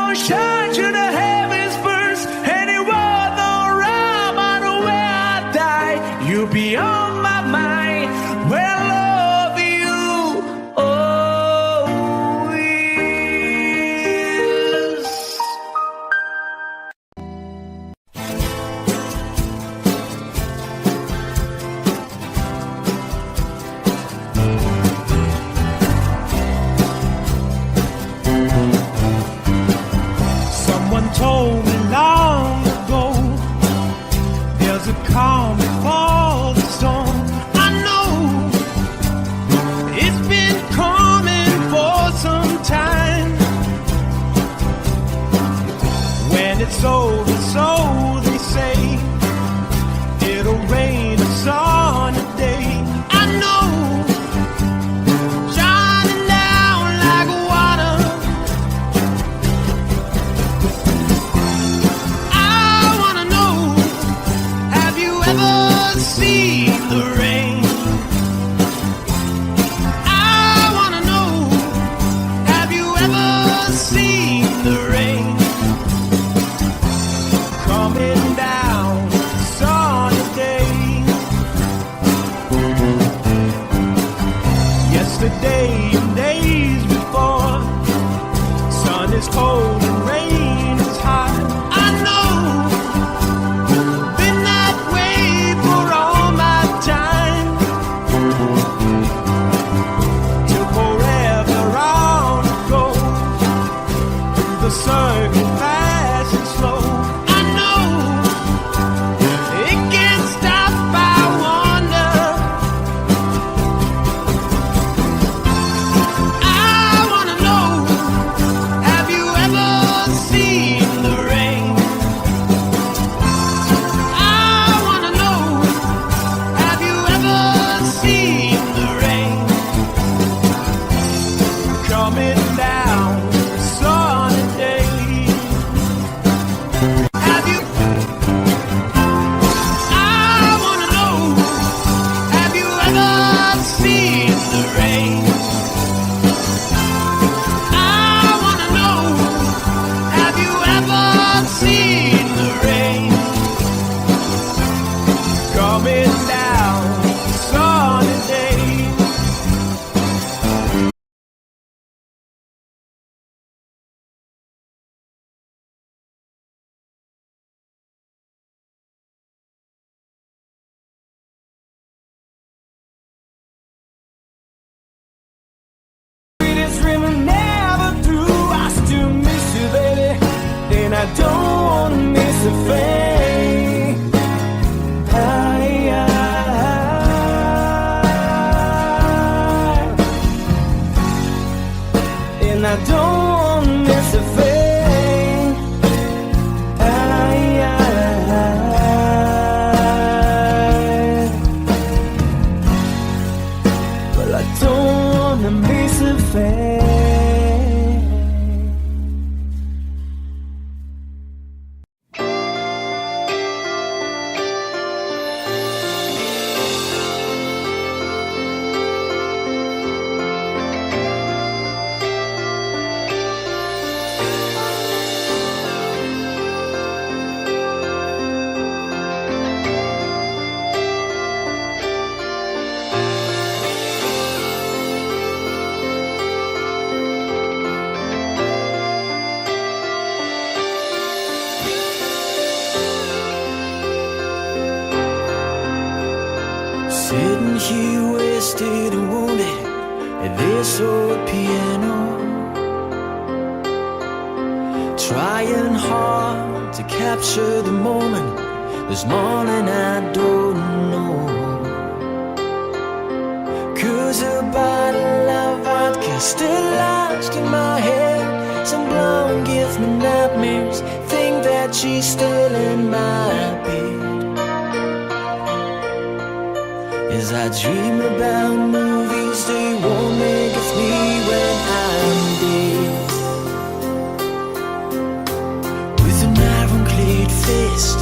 S1: gonna shine to the heavens first. Any world, no rhyme, I know where I die. You'll be on my mind. Well, I love you always. Someone told me long ago, there's a calm before the storm. I know it's been coming for some time. When it's over, so they say, it'll rain a sunny day. I know, shining down like water. I wanna know, have you ever seen the rain? I wanna know, have you ever seen the rain? Coming down sunny day. Yesterday and days before, sun is cold and rain is hot. I know, been that way for all my time. Till forever on it goes, through the circle fast and slow. I know, it can't stop, I wonder. I wanna know, have you ever seen the rain? I wanna know, have you ever seen the rain? Coming down a sunny day. Have you? I wanna know, have you ever seen the rain? I wanna know, have you ever seen the rain? Coming down a sunny day. Sweetest river never through. I still miss you, baby, and I don't wanna miss a thing. And I don't wanna miss a thing. Well, I don't wanna miss a thing. Sitting here wasted and wounded at this old piano, trying hard to capture the moment. This morning I don't know, 'cause a bottle of vodka still lodged in my head. Some blonde gives me nightmares, think that she's still in my bed. As I dream about movies, they won't make us me when I'm dead. With an ironclad fist,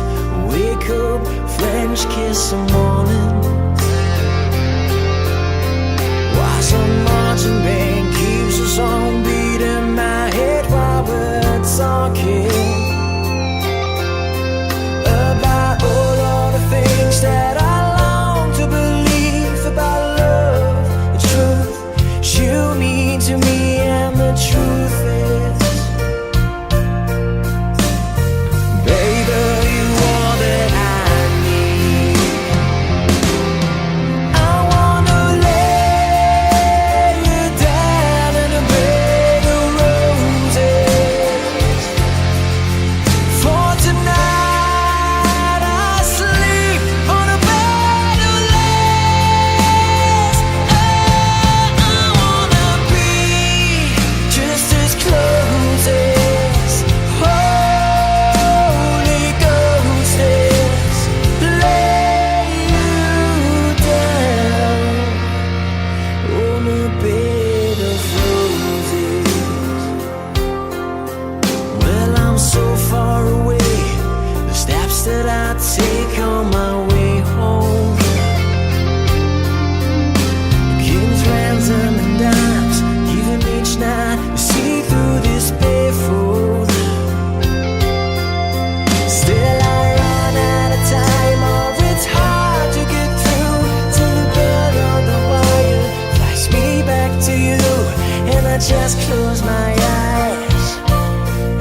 S1: wake up, French kiss the morning. While some marching band keeps a song beat in my head while we're talking.
S4: talking about all of the things that I long to believe about love, the truth you mean to me, and the truth is, baby, you are that I need. I wanna lay you down in a bed of roses. For tonight I sleep on a bed of lace. I wanna be just as close as Holy Ghost is. Lay you down on a bed of roses. Well, I'm so far away, the steps that I take on my way home, kings, ransom, and dimes, even each night you see through this barefoot. Still I run out of time, or it's hard to get through to the bed on the wire. Flash me back to you, and I just close my eyes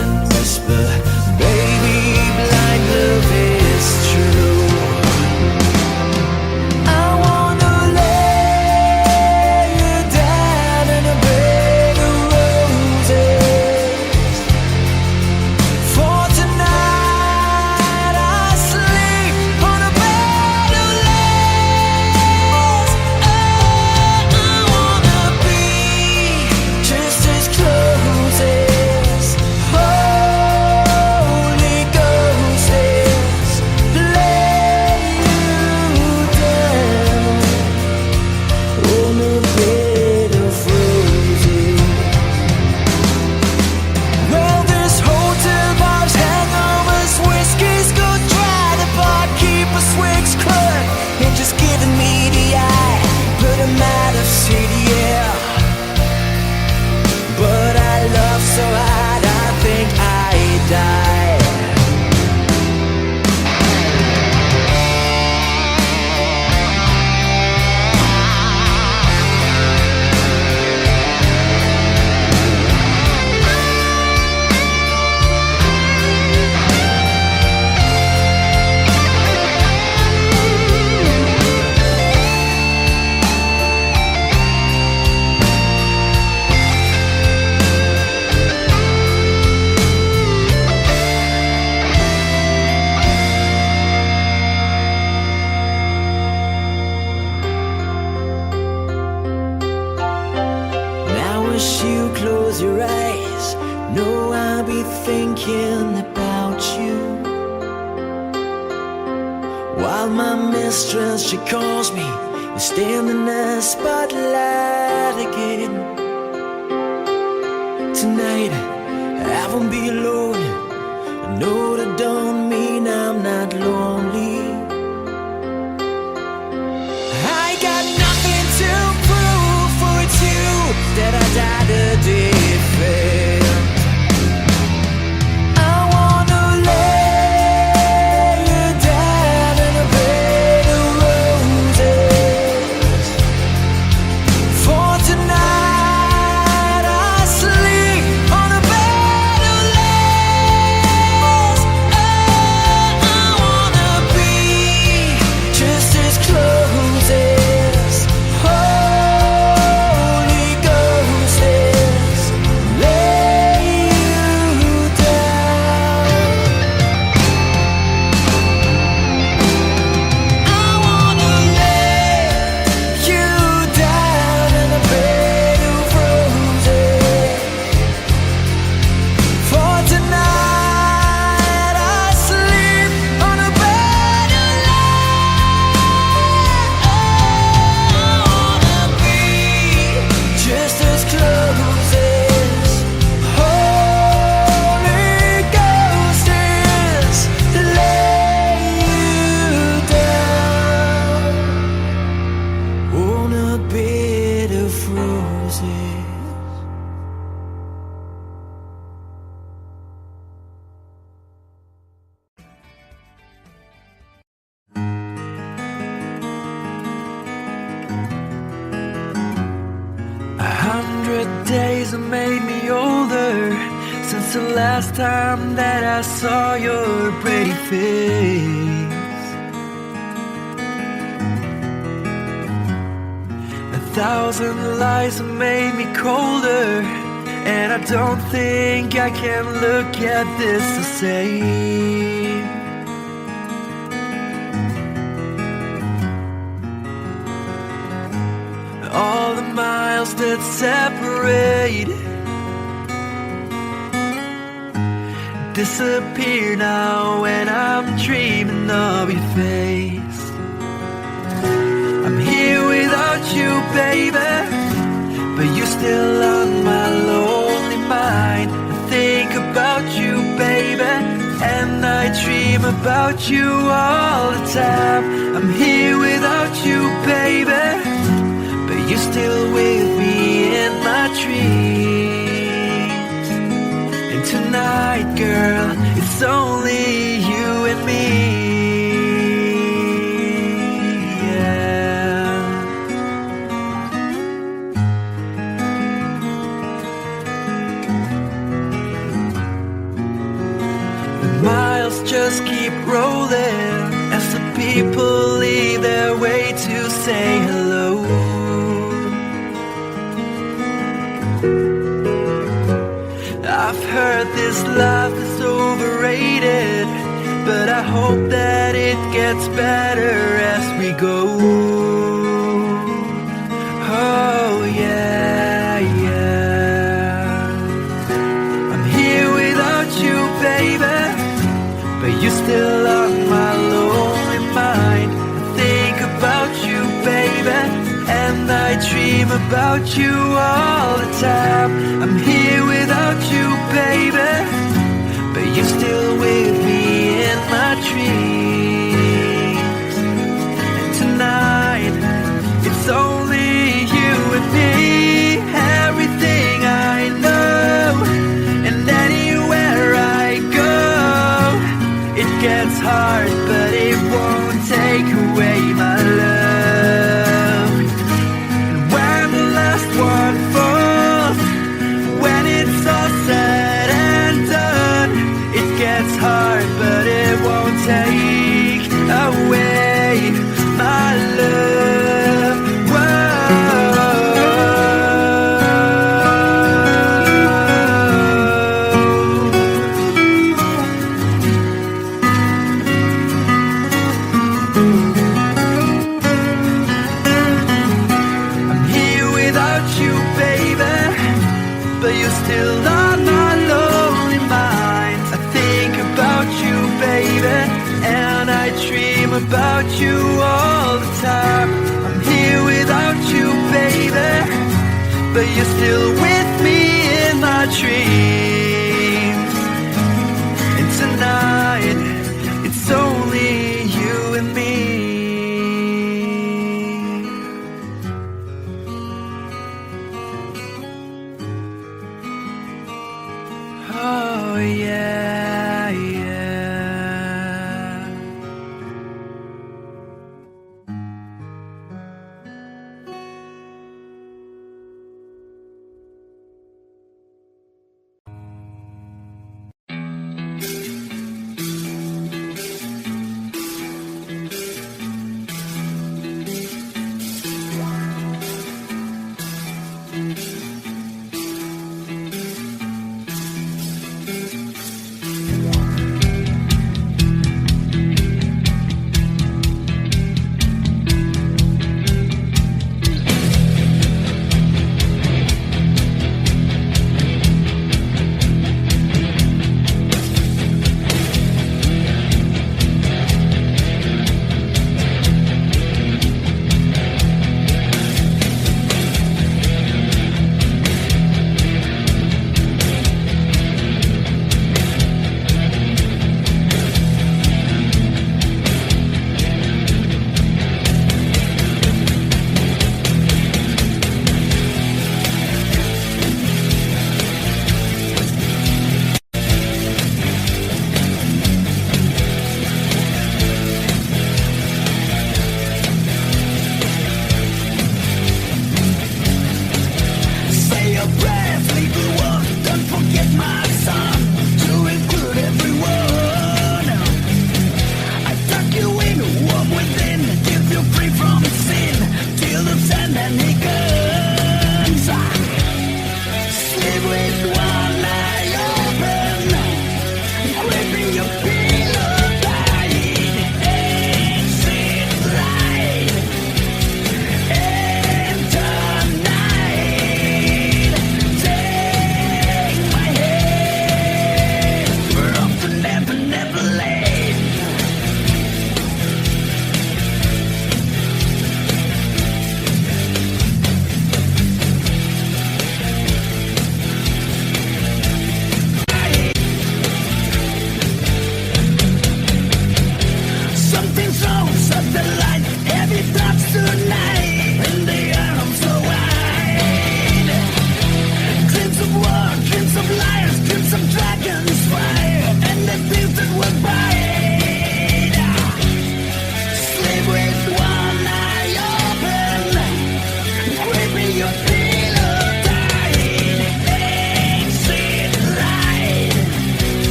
S4: and whisper, baby, blind love is true. I wanna lay you down in a bed of roses. For tonight I sleep on a bed of lace. I wanna be just as close as Holy Ghost is. Lay you down on a bed of roses. Well, this hotel bar's hangovers, whiskey's go dry. The barkeeper swigs clerk and just giving me the eye. Put him out of city, yeah. But I love so hard, I think I die. Now as you close your eyes, know I'll be thinking about you. While my mistress, she calls me and stand in the spotlight again. Tonight I won't be alone. I know that don't mean I'm not lonely. I got nothing to prove, for it's you that I died a defend. I wanna lay you down in a bed of roses. For tonight I sleep on a bed of lace.
S1: have made me older since the last time that I saw your pretty face. 1,000 lies have made me colder, and I don't think I can look at this the same. All the miles that separate disappear now when I'm dreaming of your face. I'm here without you, baby, but you're still on my lonely mind. I think about you, baby, and I dream about you all the time. I'm here without you, baby, but you're still with me in my dreams. And tonight, girl, it's only you and me. Miles just keep rolling as the people leave their way to say hello. I've heard this life is overrated, but I hope that it gets better as we go. Oh yeah, yeah. I'm here without you, baby, but you're still on my lonely mind. I think about you, baby, and I dream about you all the time. I'm here without you, baby, but you're still with me in my dreams. And tonight, it's only you and me. Everything I know, and anywhere I go, it gets hard, but it won't take away my love. And when the last one falls, when it's all said and done, it gets hard,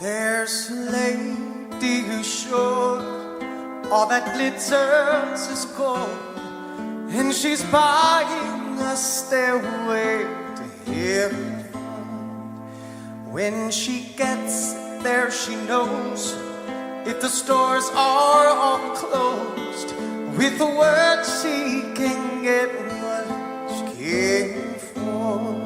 S5: There's a lady who's sure all that glitters is gold, and she's buying a stairway to heaven. When she gets there, she knows if the stores are all closed, with the word she can get what she came for.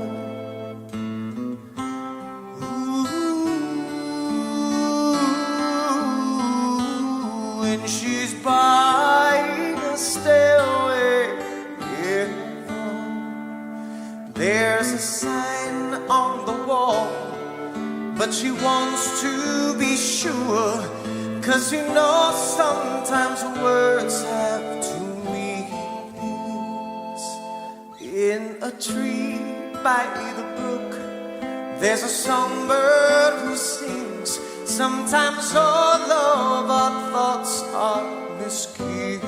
S5: When she's buying a stairway in there's a sign on the wall, but she wants to be sure, 'cause you know sometimes words have two meanings. In a tree by the brook, there's a songbird who sings. Sometimes all of our thoughts are misgiven.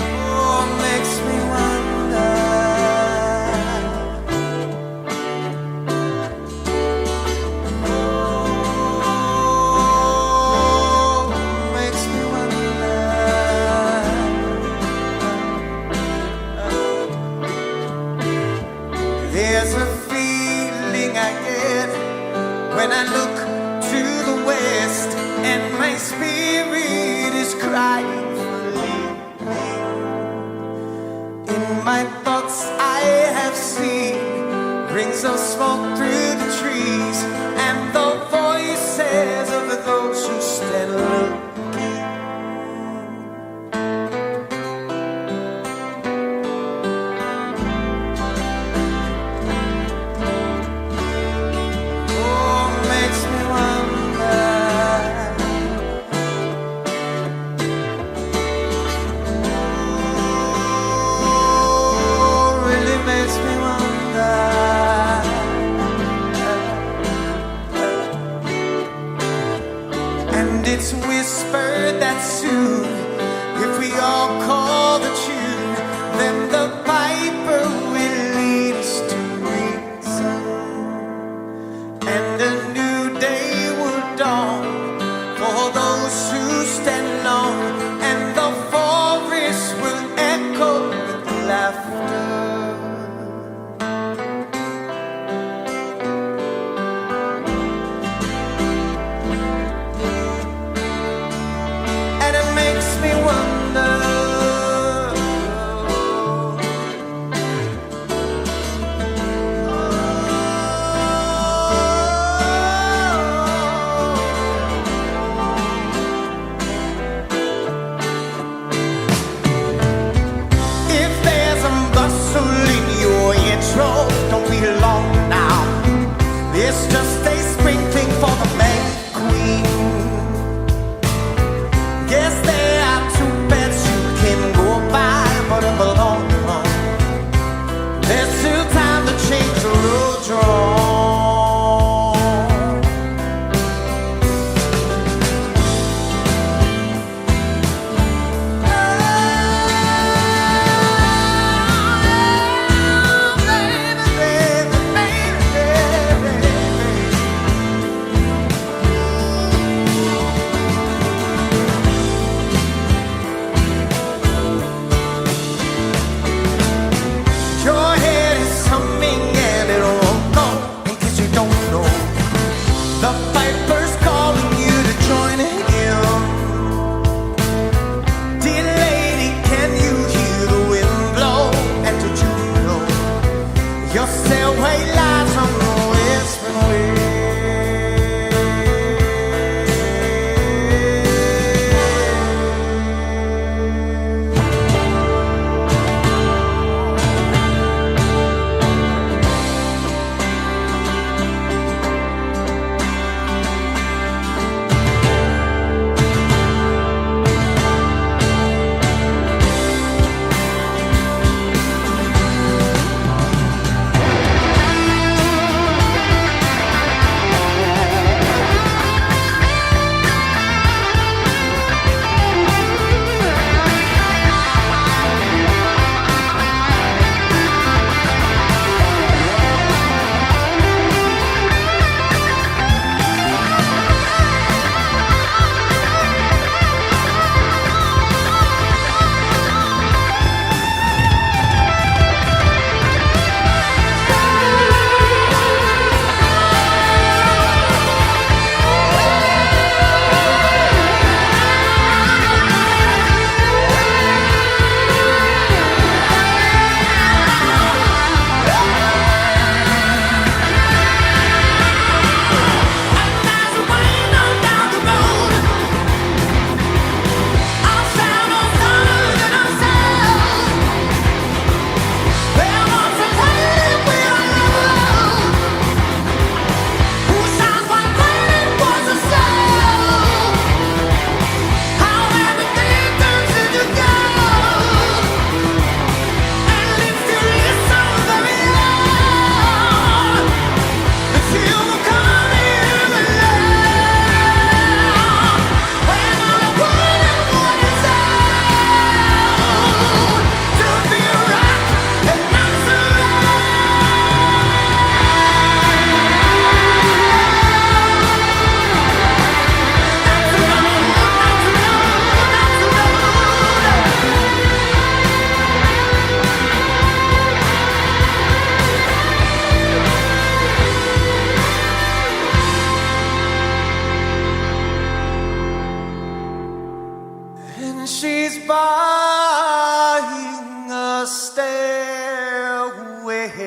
S5: Oh, makes me wonder. There's a feeling I get when I look to the west, and my spirit is crying for leaving. In my thoughts I have seen rings of smoke through the trees, and the voices of those who stand looking.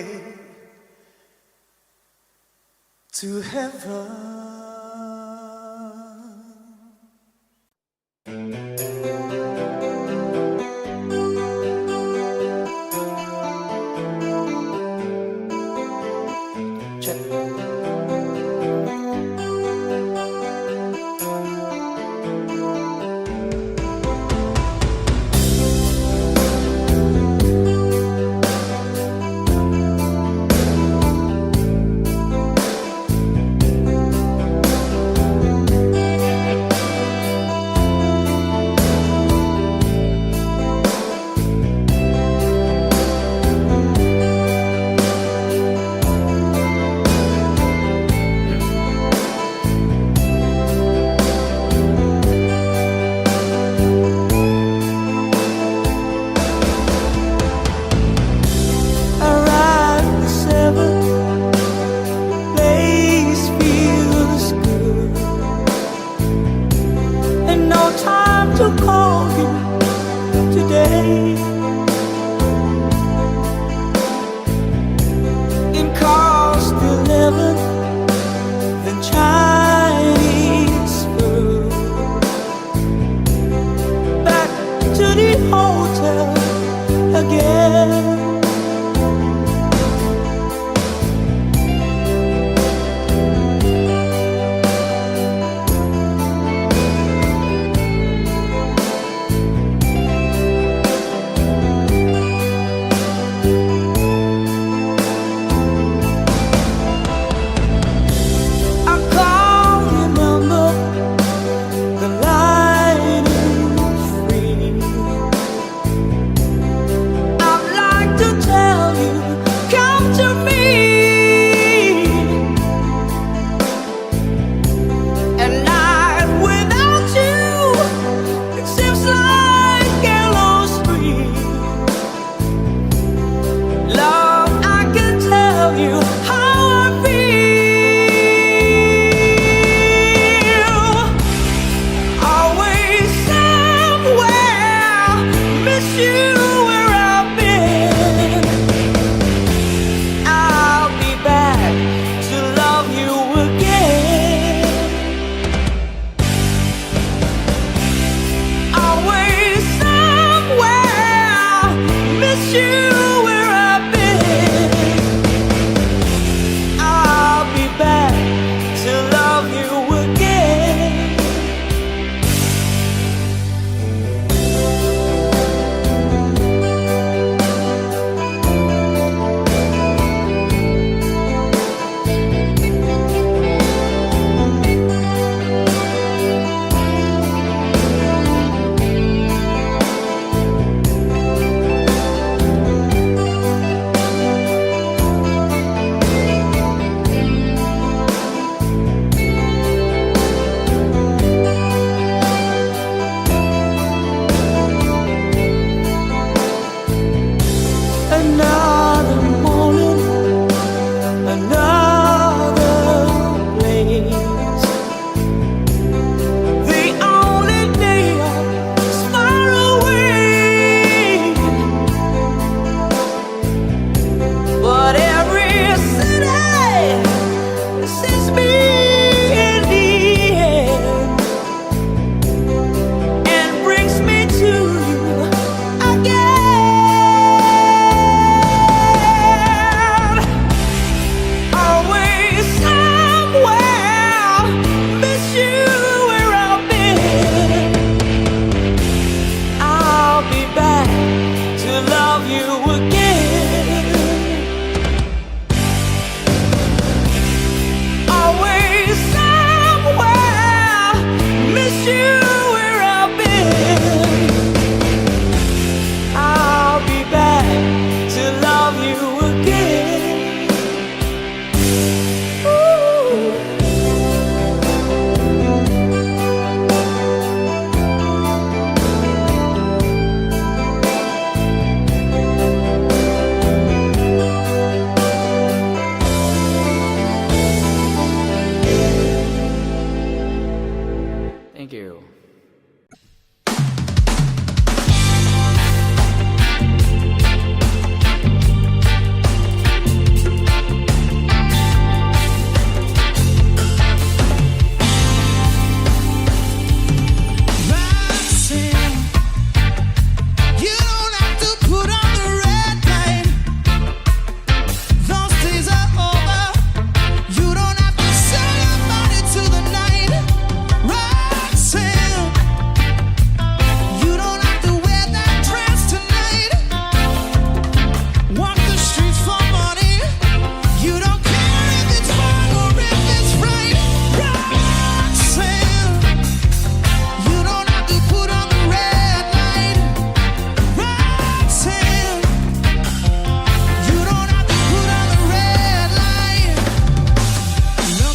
S5: way to heaven.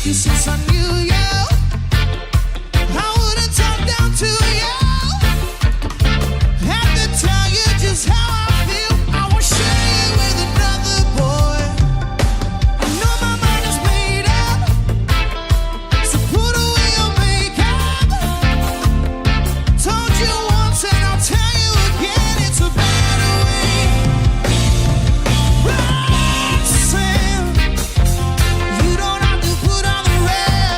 S3: you since I knew you. I wouldn't talk down to you. Have to tell you just how I feel. I won't share you with another boy. I know my mind is made up, so put away your makeup. Told you once and I'll tell you again, it's a better way. Roxanne, you don't have to put on the red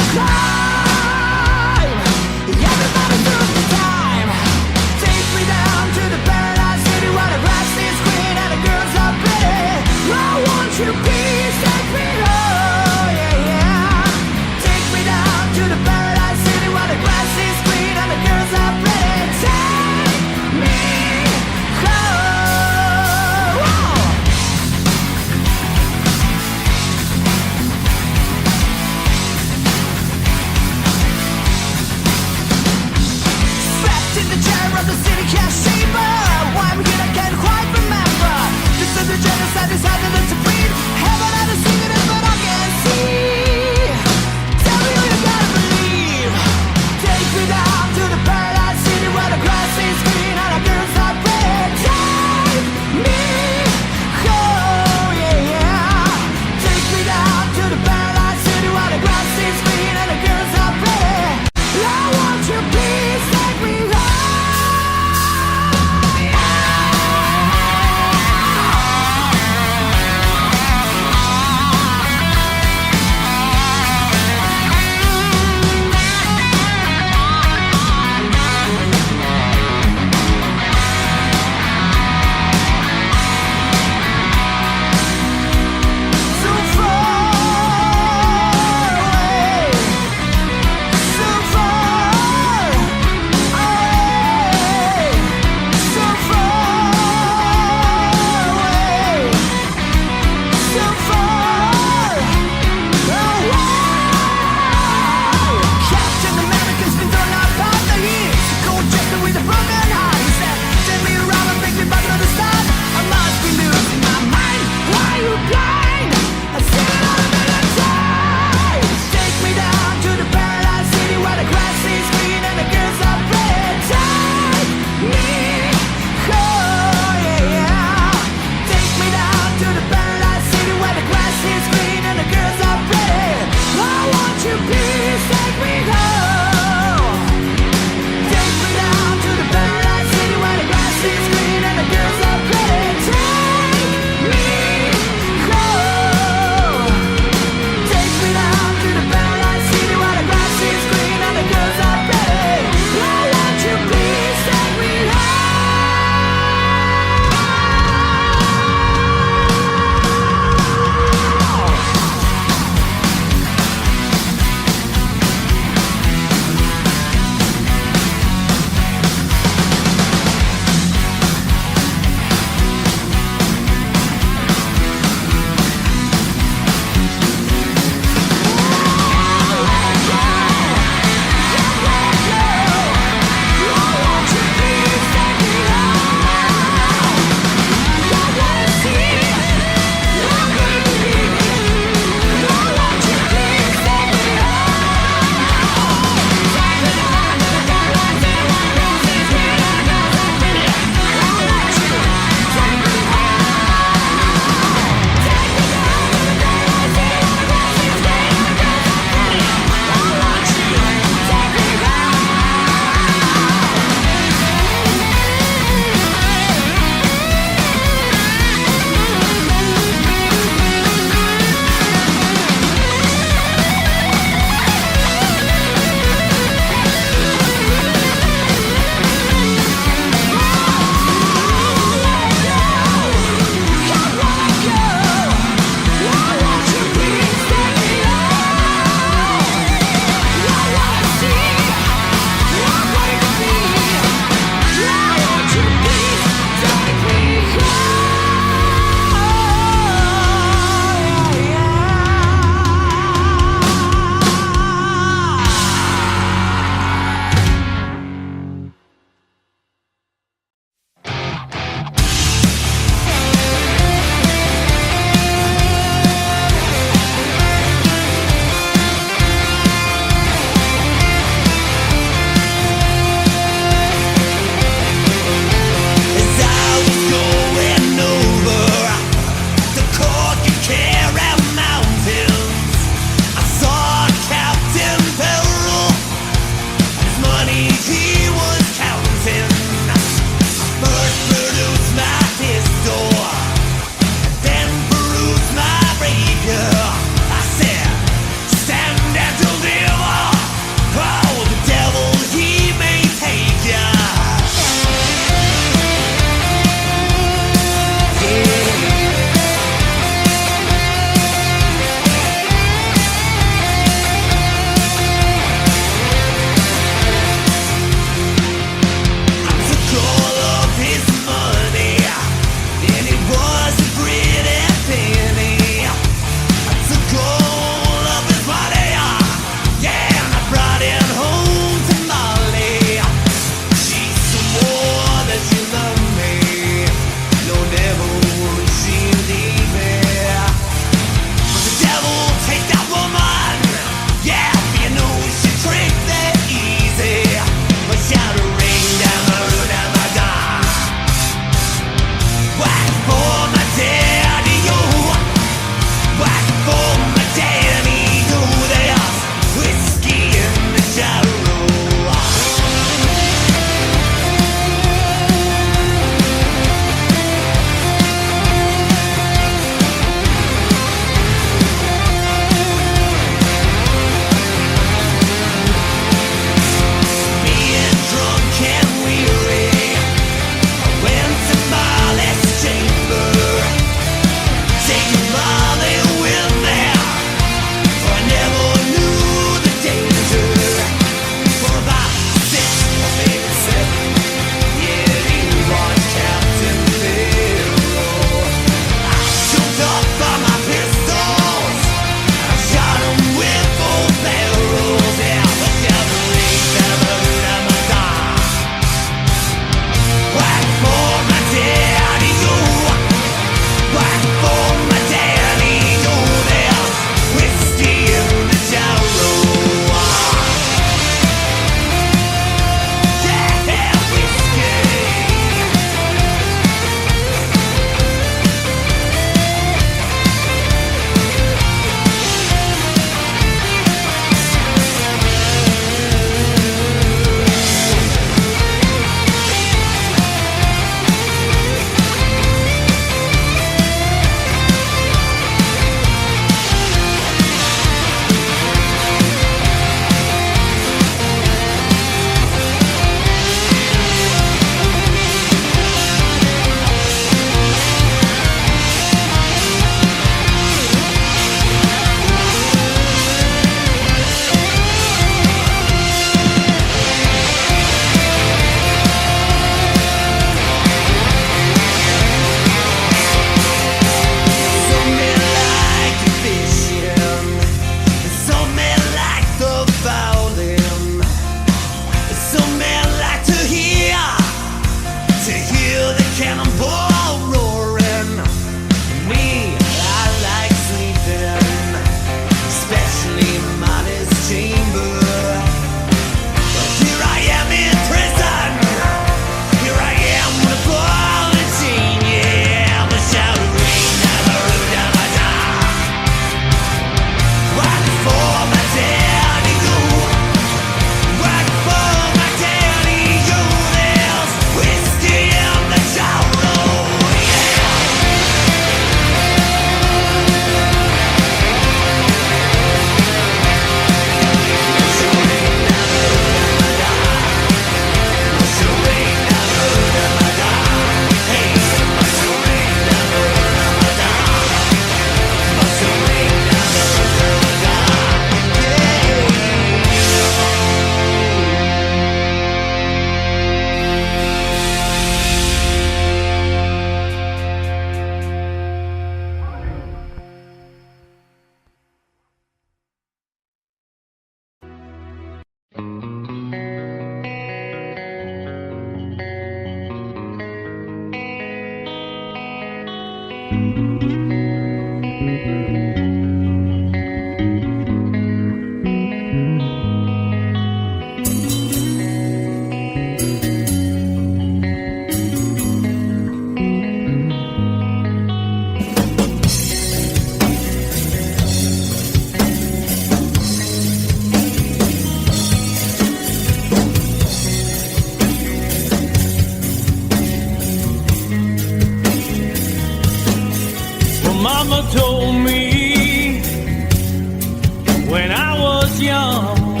S1: when I was young,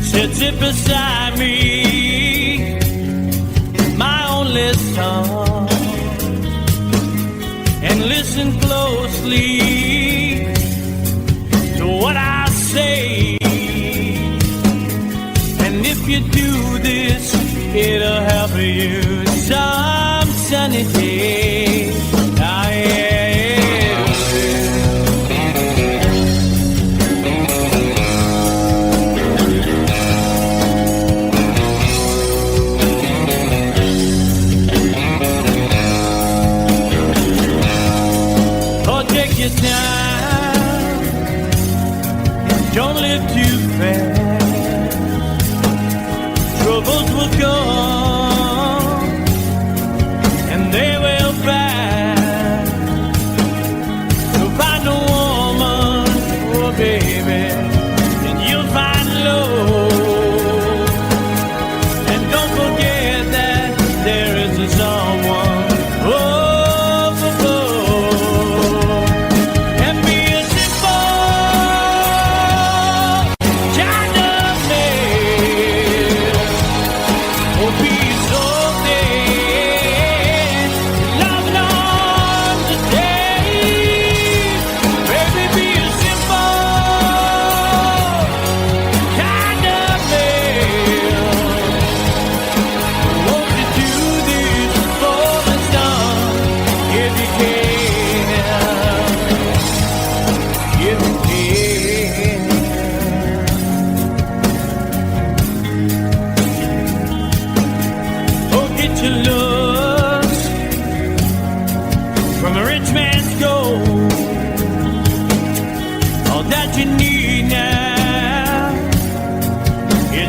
S1: sit beside me, my only son, and listen closely to what I say. And if you do this, it'll help you some sunny day. Ah, yeah. Your time, don't live too fast. Troubles will come and they will pass. So find a woman, oh baby, and you'll find love. And don't forget that there is a someone.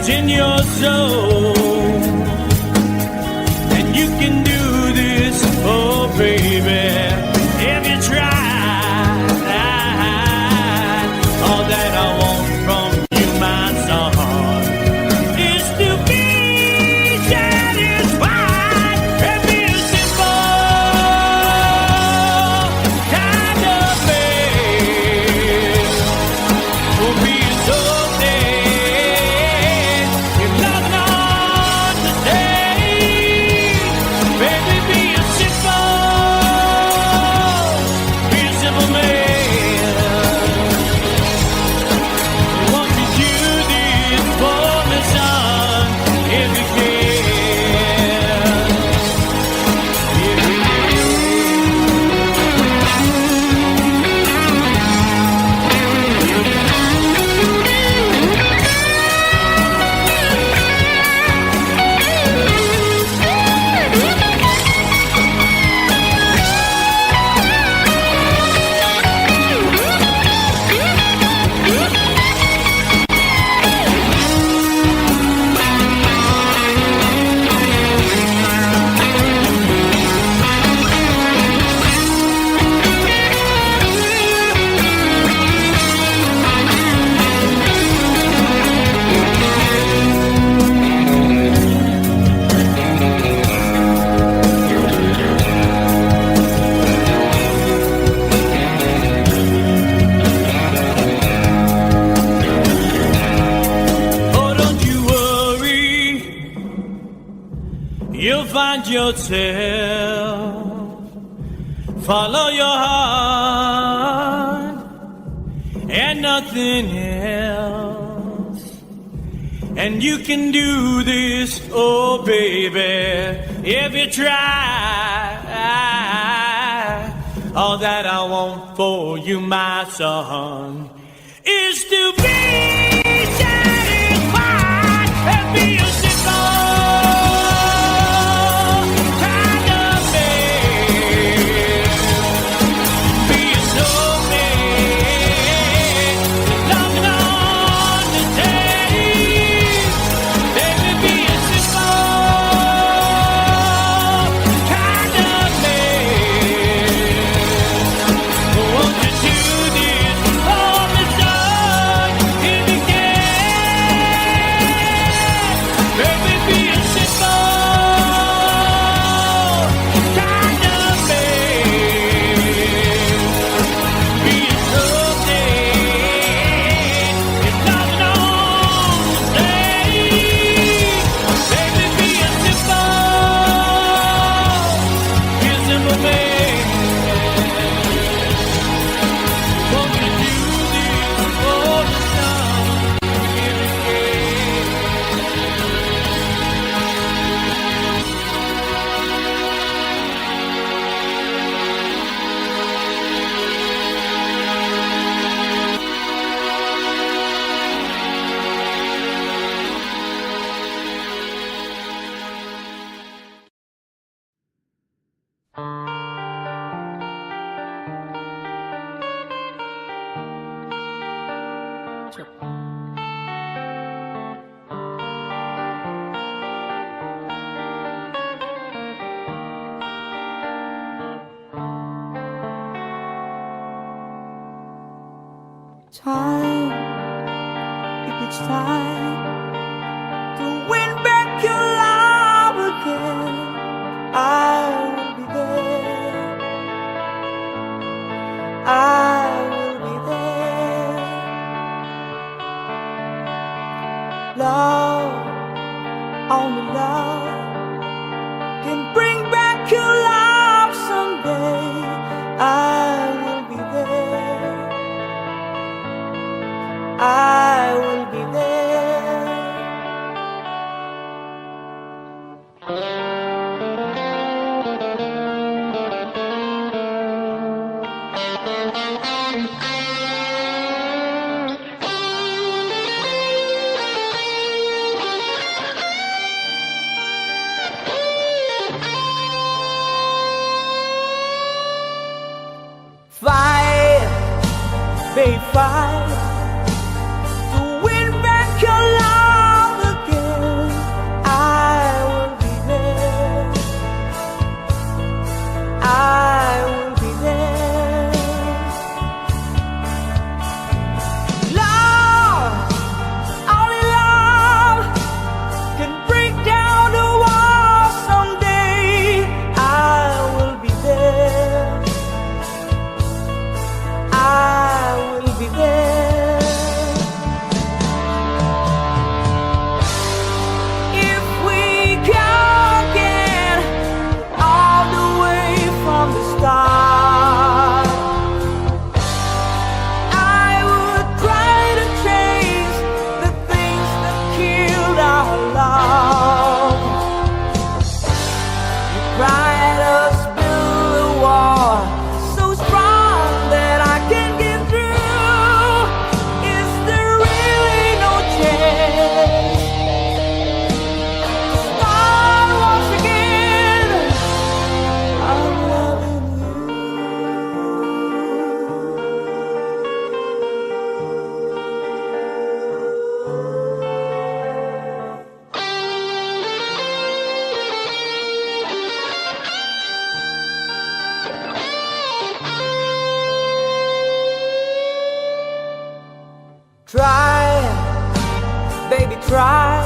S1: In your soul, and you can do this, oh baby, if you try. All that I want from you, my son, is to be satisfied and be a simple kind of man. Oh, be so yourself, follow your heart and nothing else, and you can do this, oh baby, if you try. All that I want for you, my son, is to be satisfied and be a Won't you do this for me, son?
S7: 척.
S4: Time, if it's time to win back your love again, I will be there. I will be there. Love, only love can bring back your love someday. I will be there. I will be there. Fight, babe, fight. Try, baby, try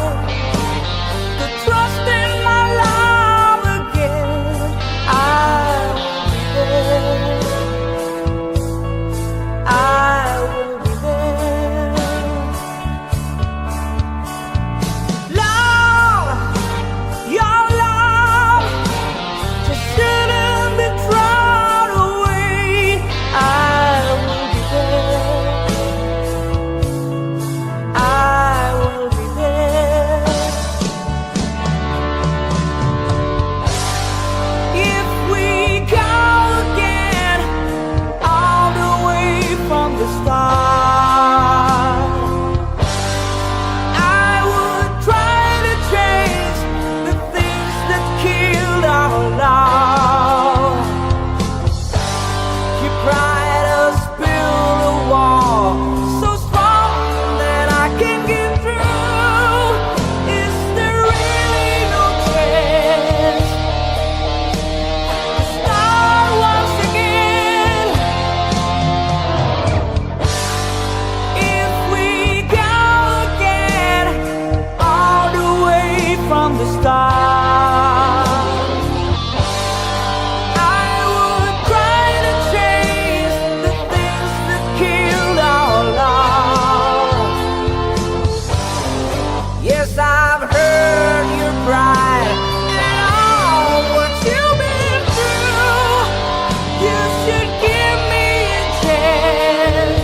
S4: to trust in my love again. I will be there. I will be there. Love, your love just shouldn't be thrown away. I will be there. I will be there. If we go again, all the way from the start, I would try to change the things that killed our love. You tried to build a wall so strong that I can get through. Is there really no chance to start once again? If we go again, all the way from the start, I would try to change the things that killed our love. Yes, I've heard your cry and all what you've been through. You should give me a chance.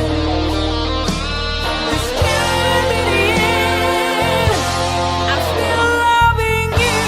S4: This can't be the end. I'm still loving you.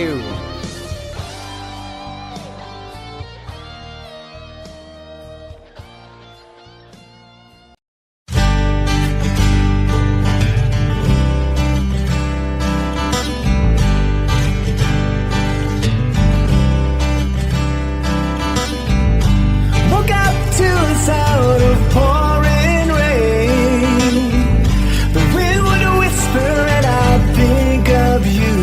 S7: you.
S4: Woke up to the sound of pouring rain. The wind would whisper and I'd think of you.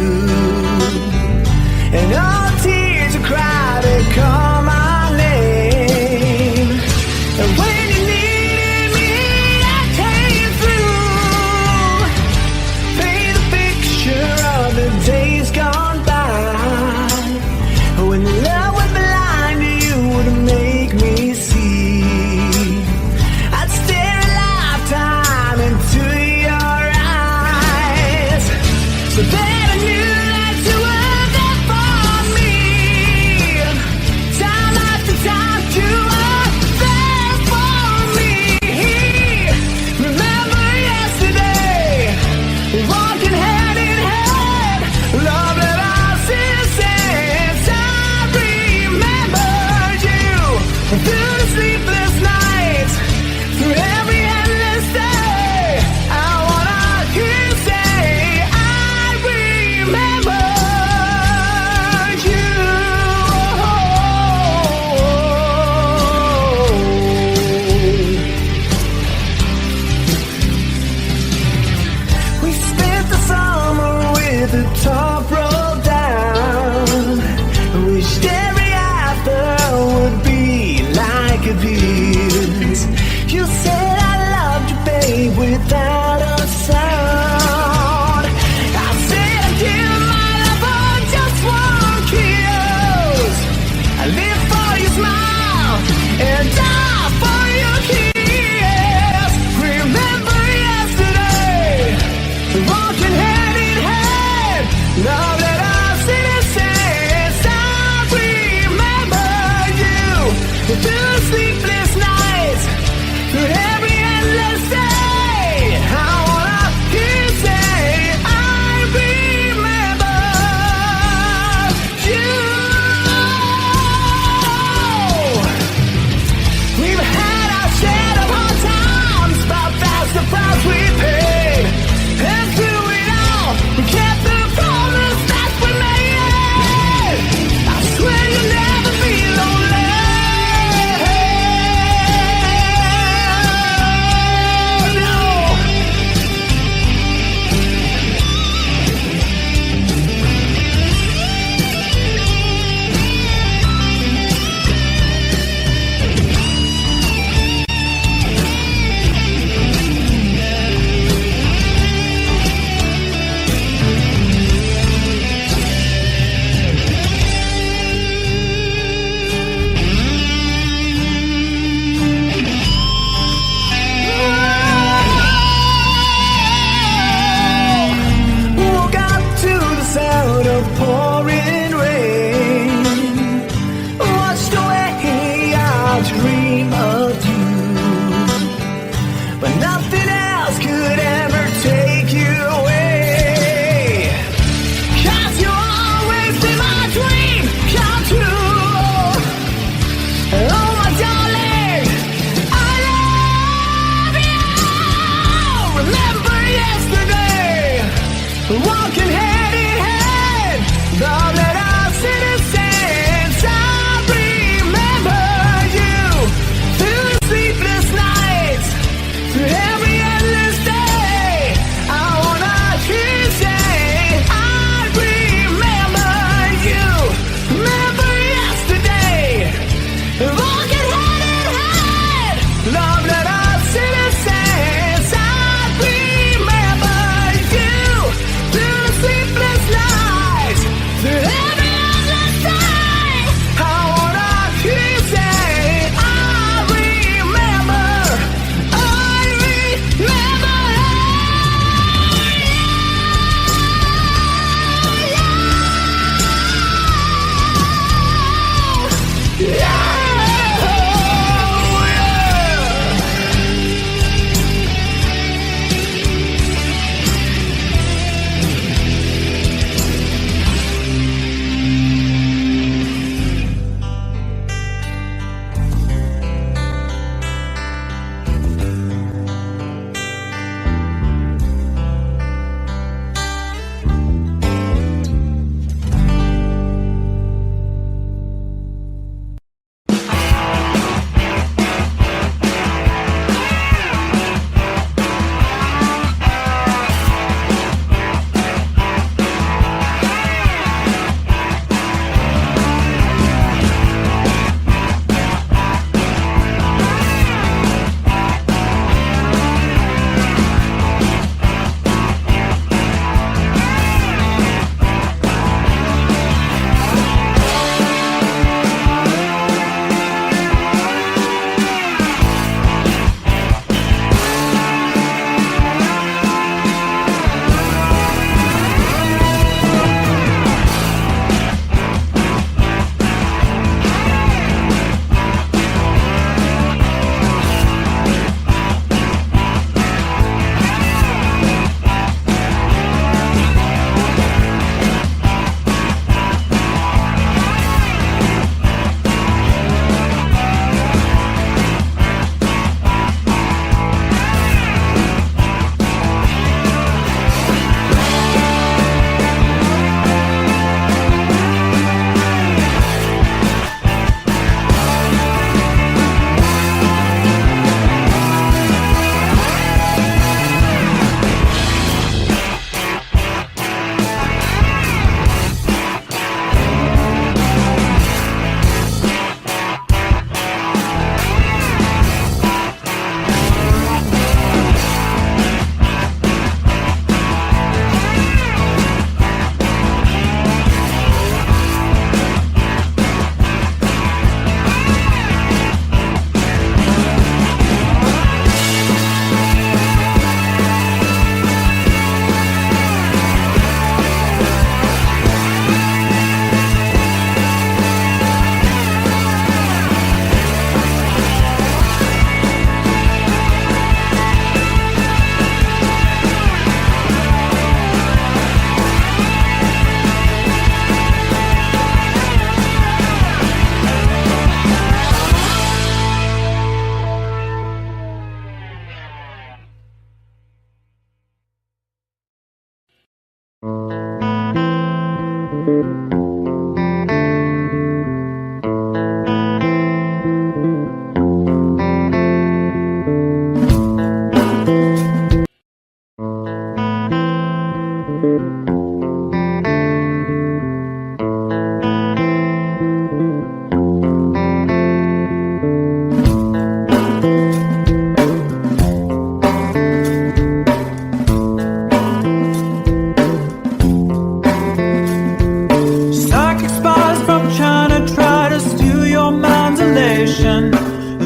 S1: Psychic spies from China try to steal your mind's elation.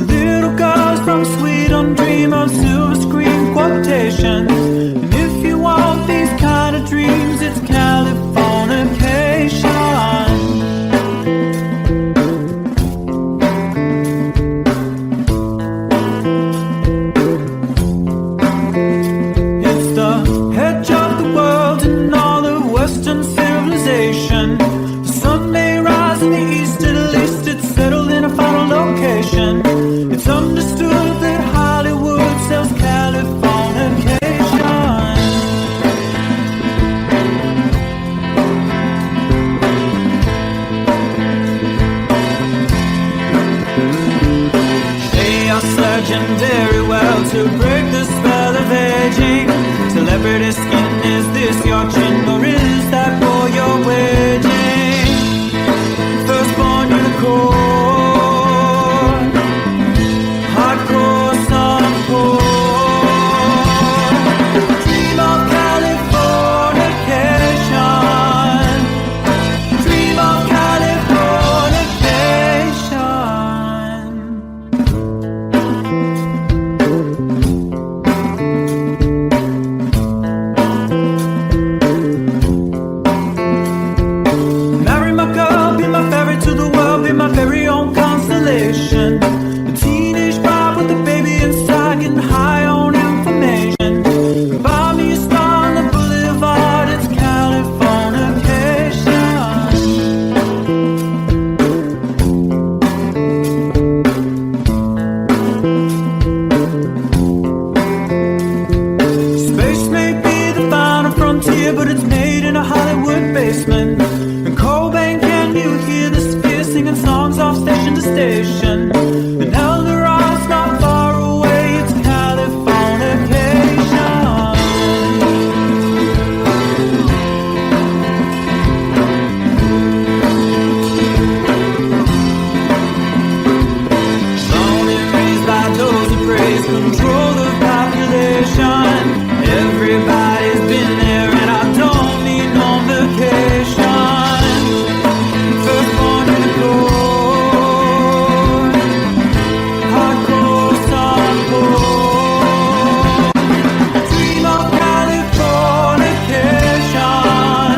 S1: Little girls from Sweden dream of silver screen quotations. And if you want these kind of dreams, it's Californication. It's the edge of the world and all of Western civilization. The sun may rise in the east, at least it's settled in a final location. It's understood that Hollywood sells Californication. They are searching very well to break the spell of aging. Celebrity skin, is this your chin or is that war you're waging? Firstborn unicorn, hardcore suncore. Dream of Californication. Dream of Californication. Marry my girl, be my ferry to the world, be my very own constellation. A teenage bride with a baby inside, getting high on information. Buy me a star on the boulevard, it's Californication. Space may be the final frontier, but it's made in a Hollywood basement. And Cobain, can you hear the sphere singing songs off station to station? And Eldorad's not far away, it's Californication. Born and raised by those who praise control the population. Everybody's been there and I don't need no vacation. Firstborn unicorn, hardcore suncore. Dream of Californication.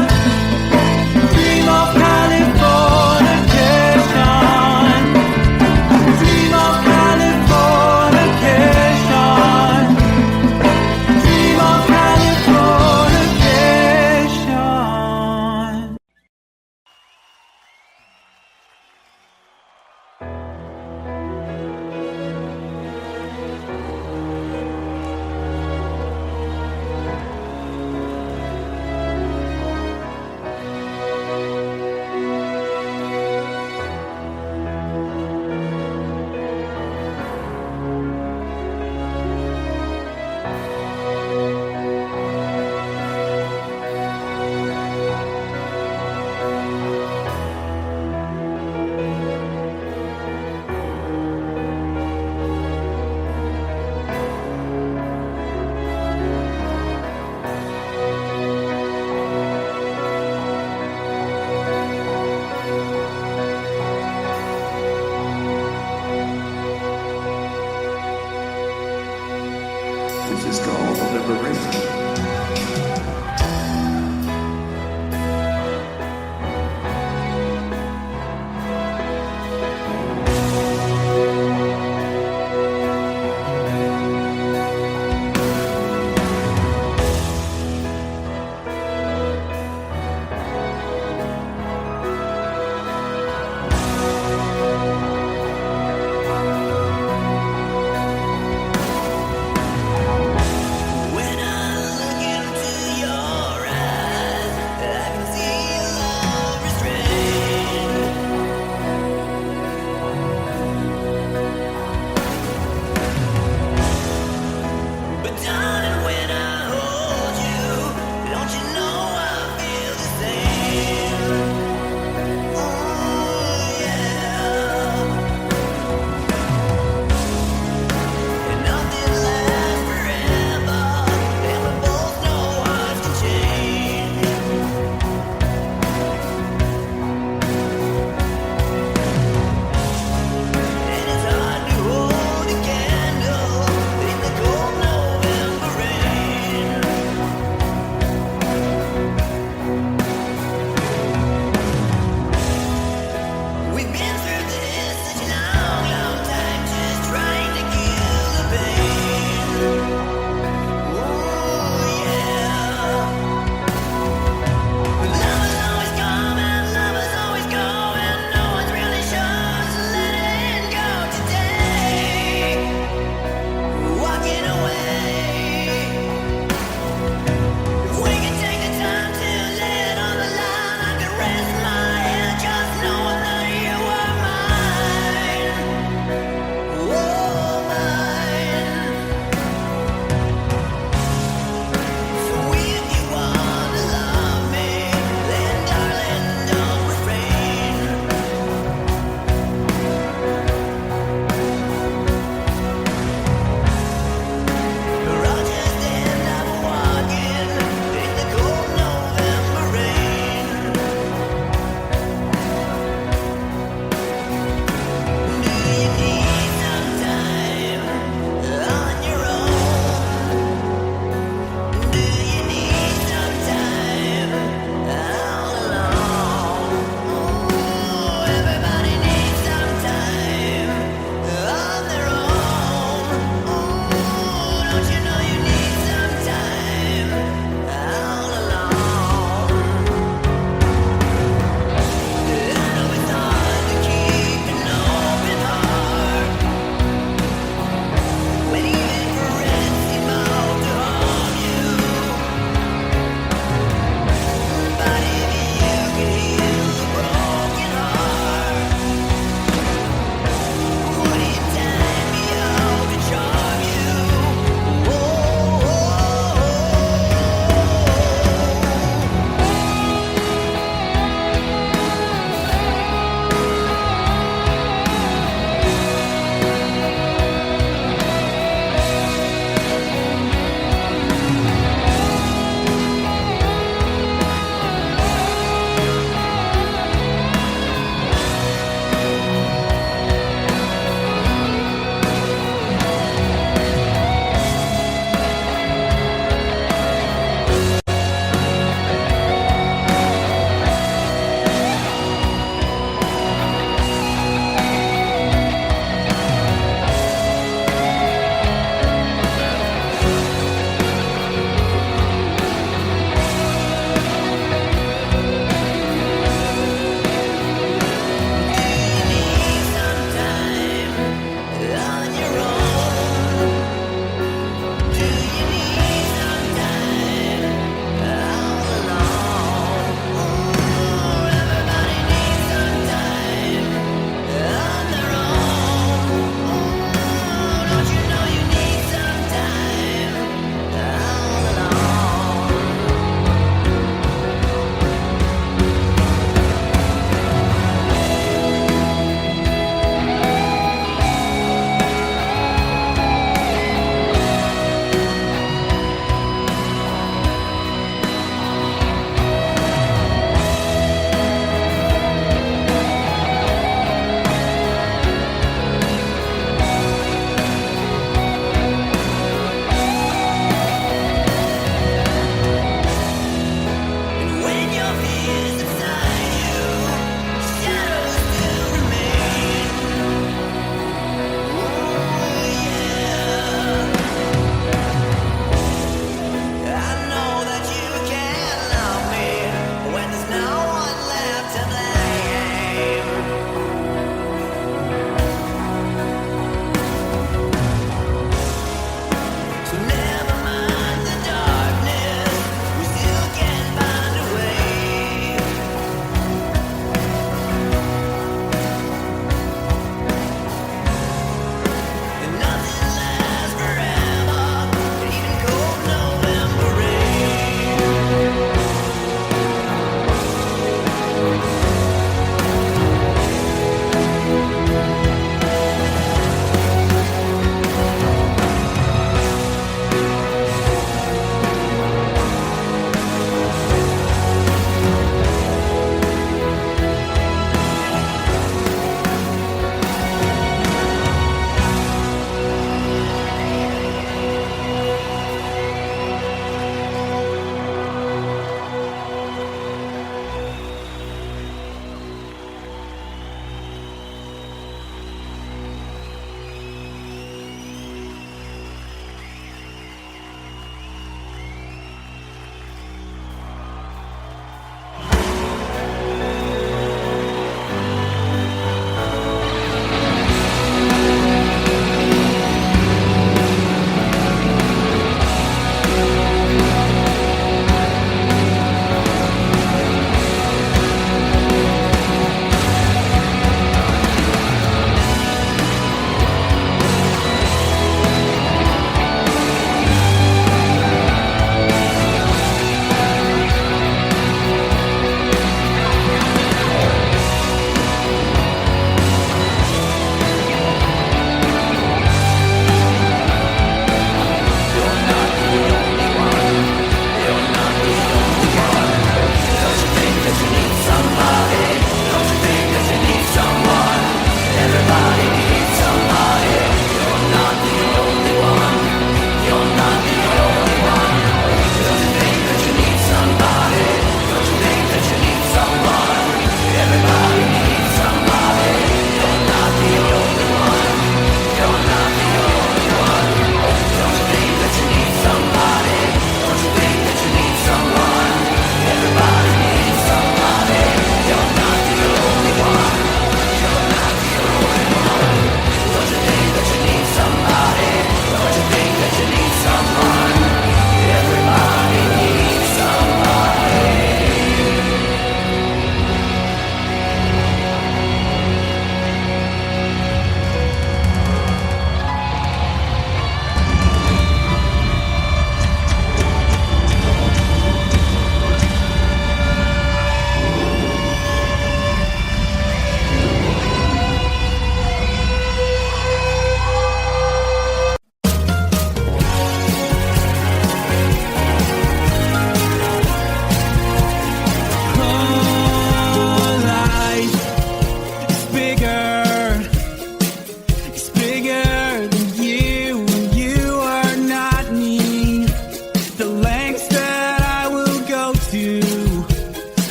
S1: Dream of Californication. Dream of Californication. Dream of Californication.
S2: This is called liberation.
S3: When I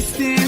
S1: still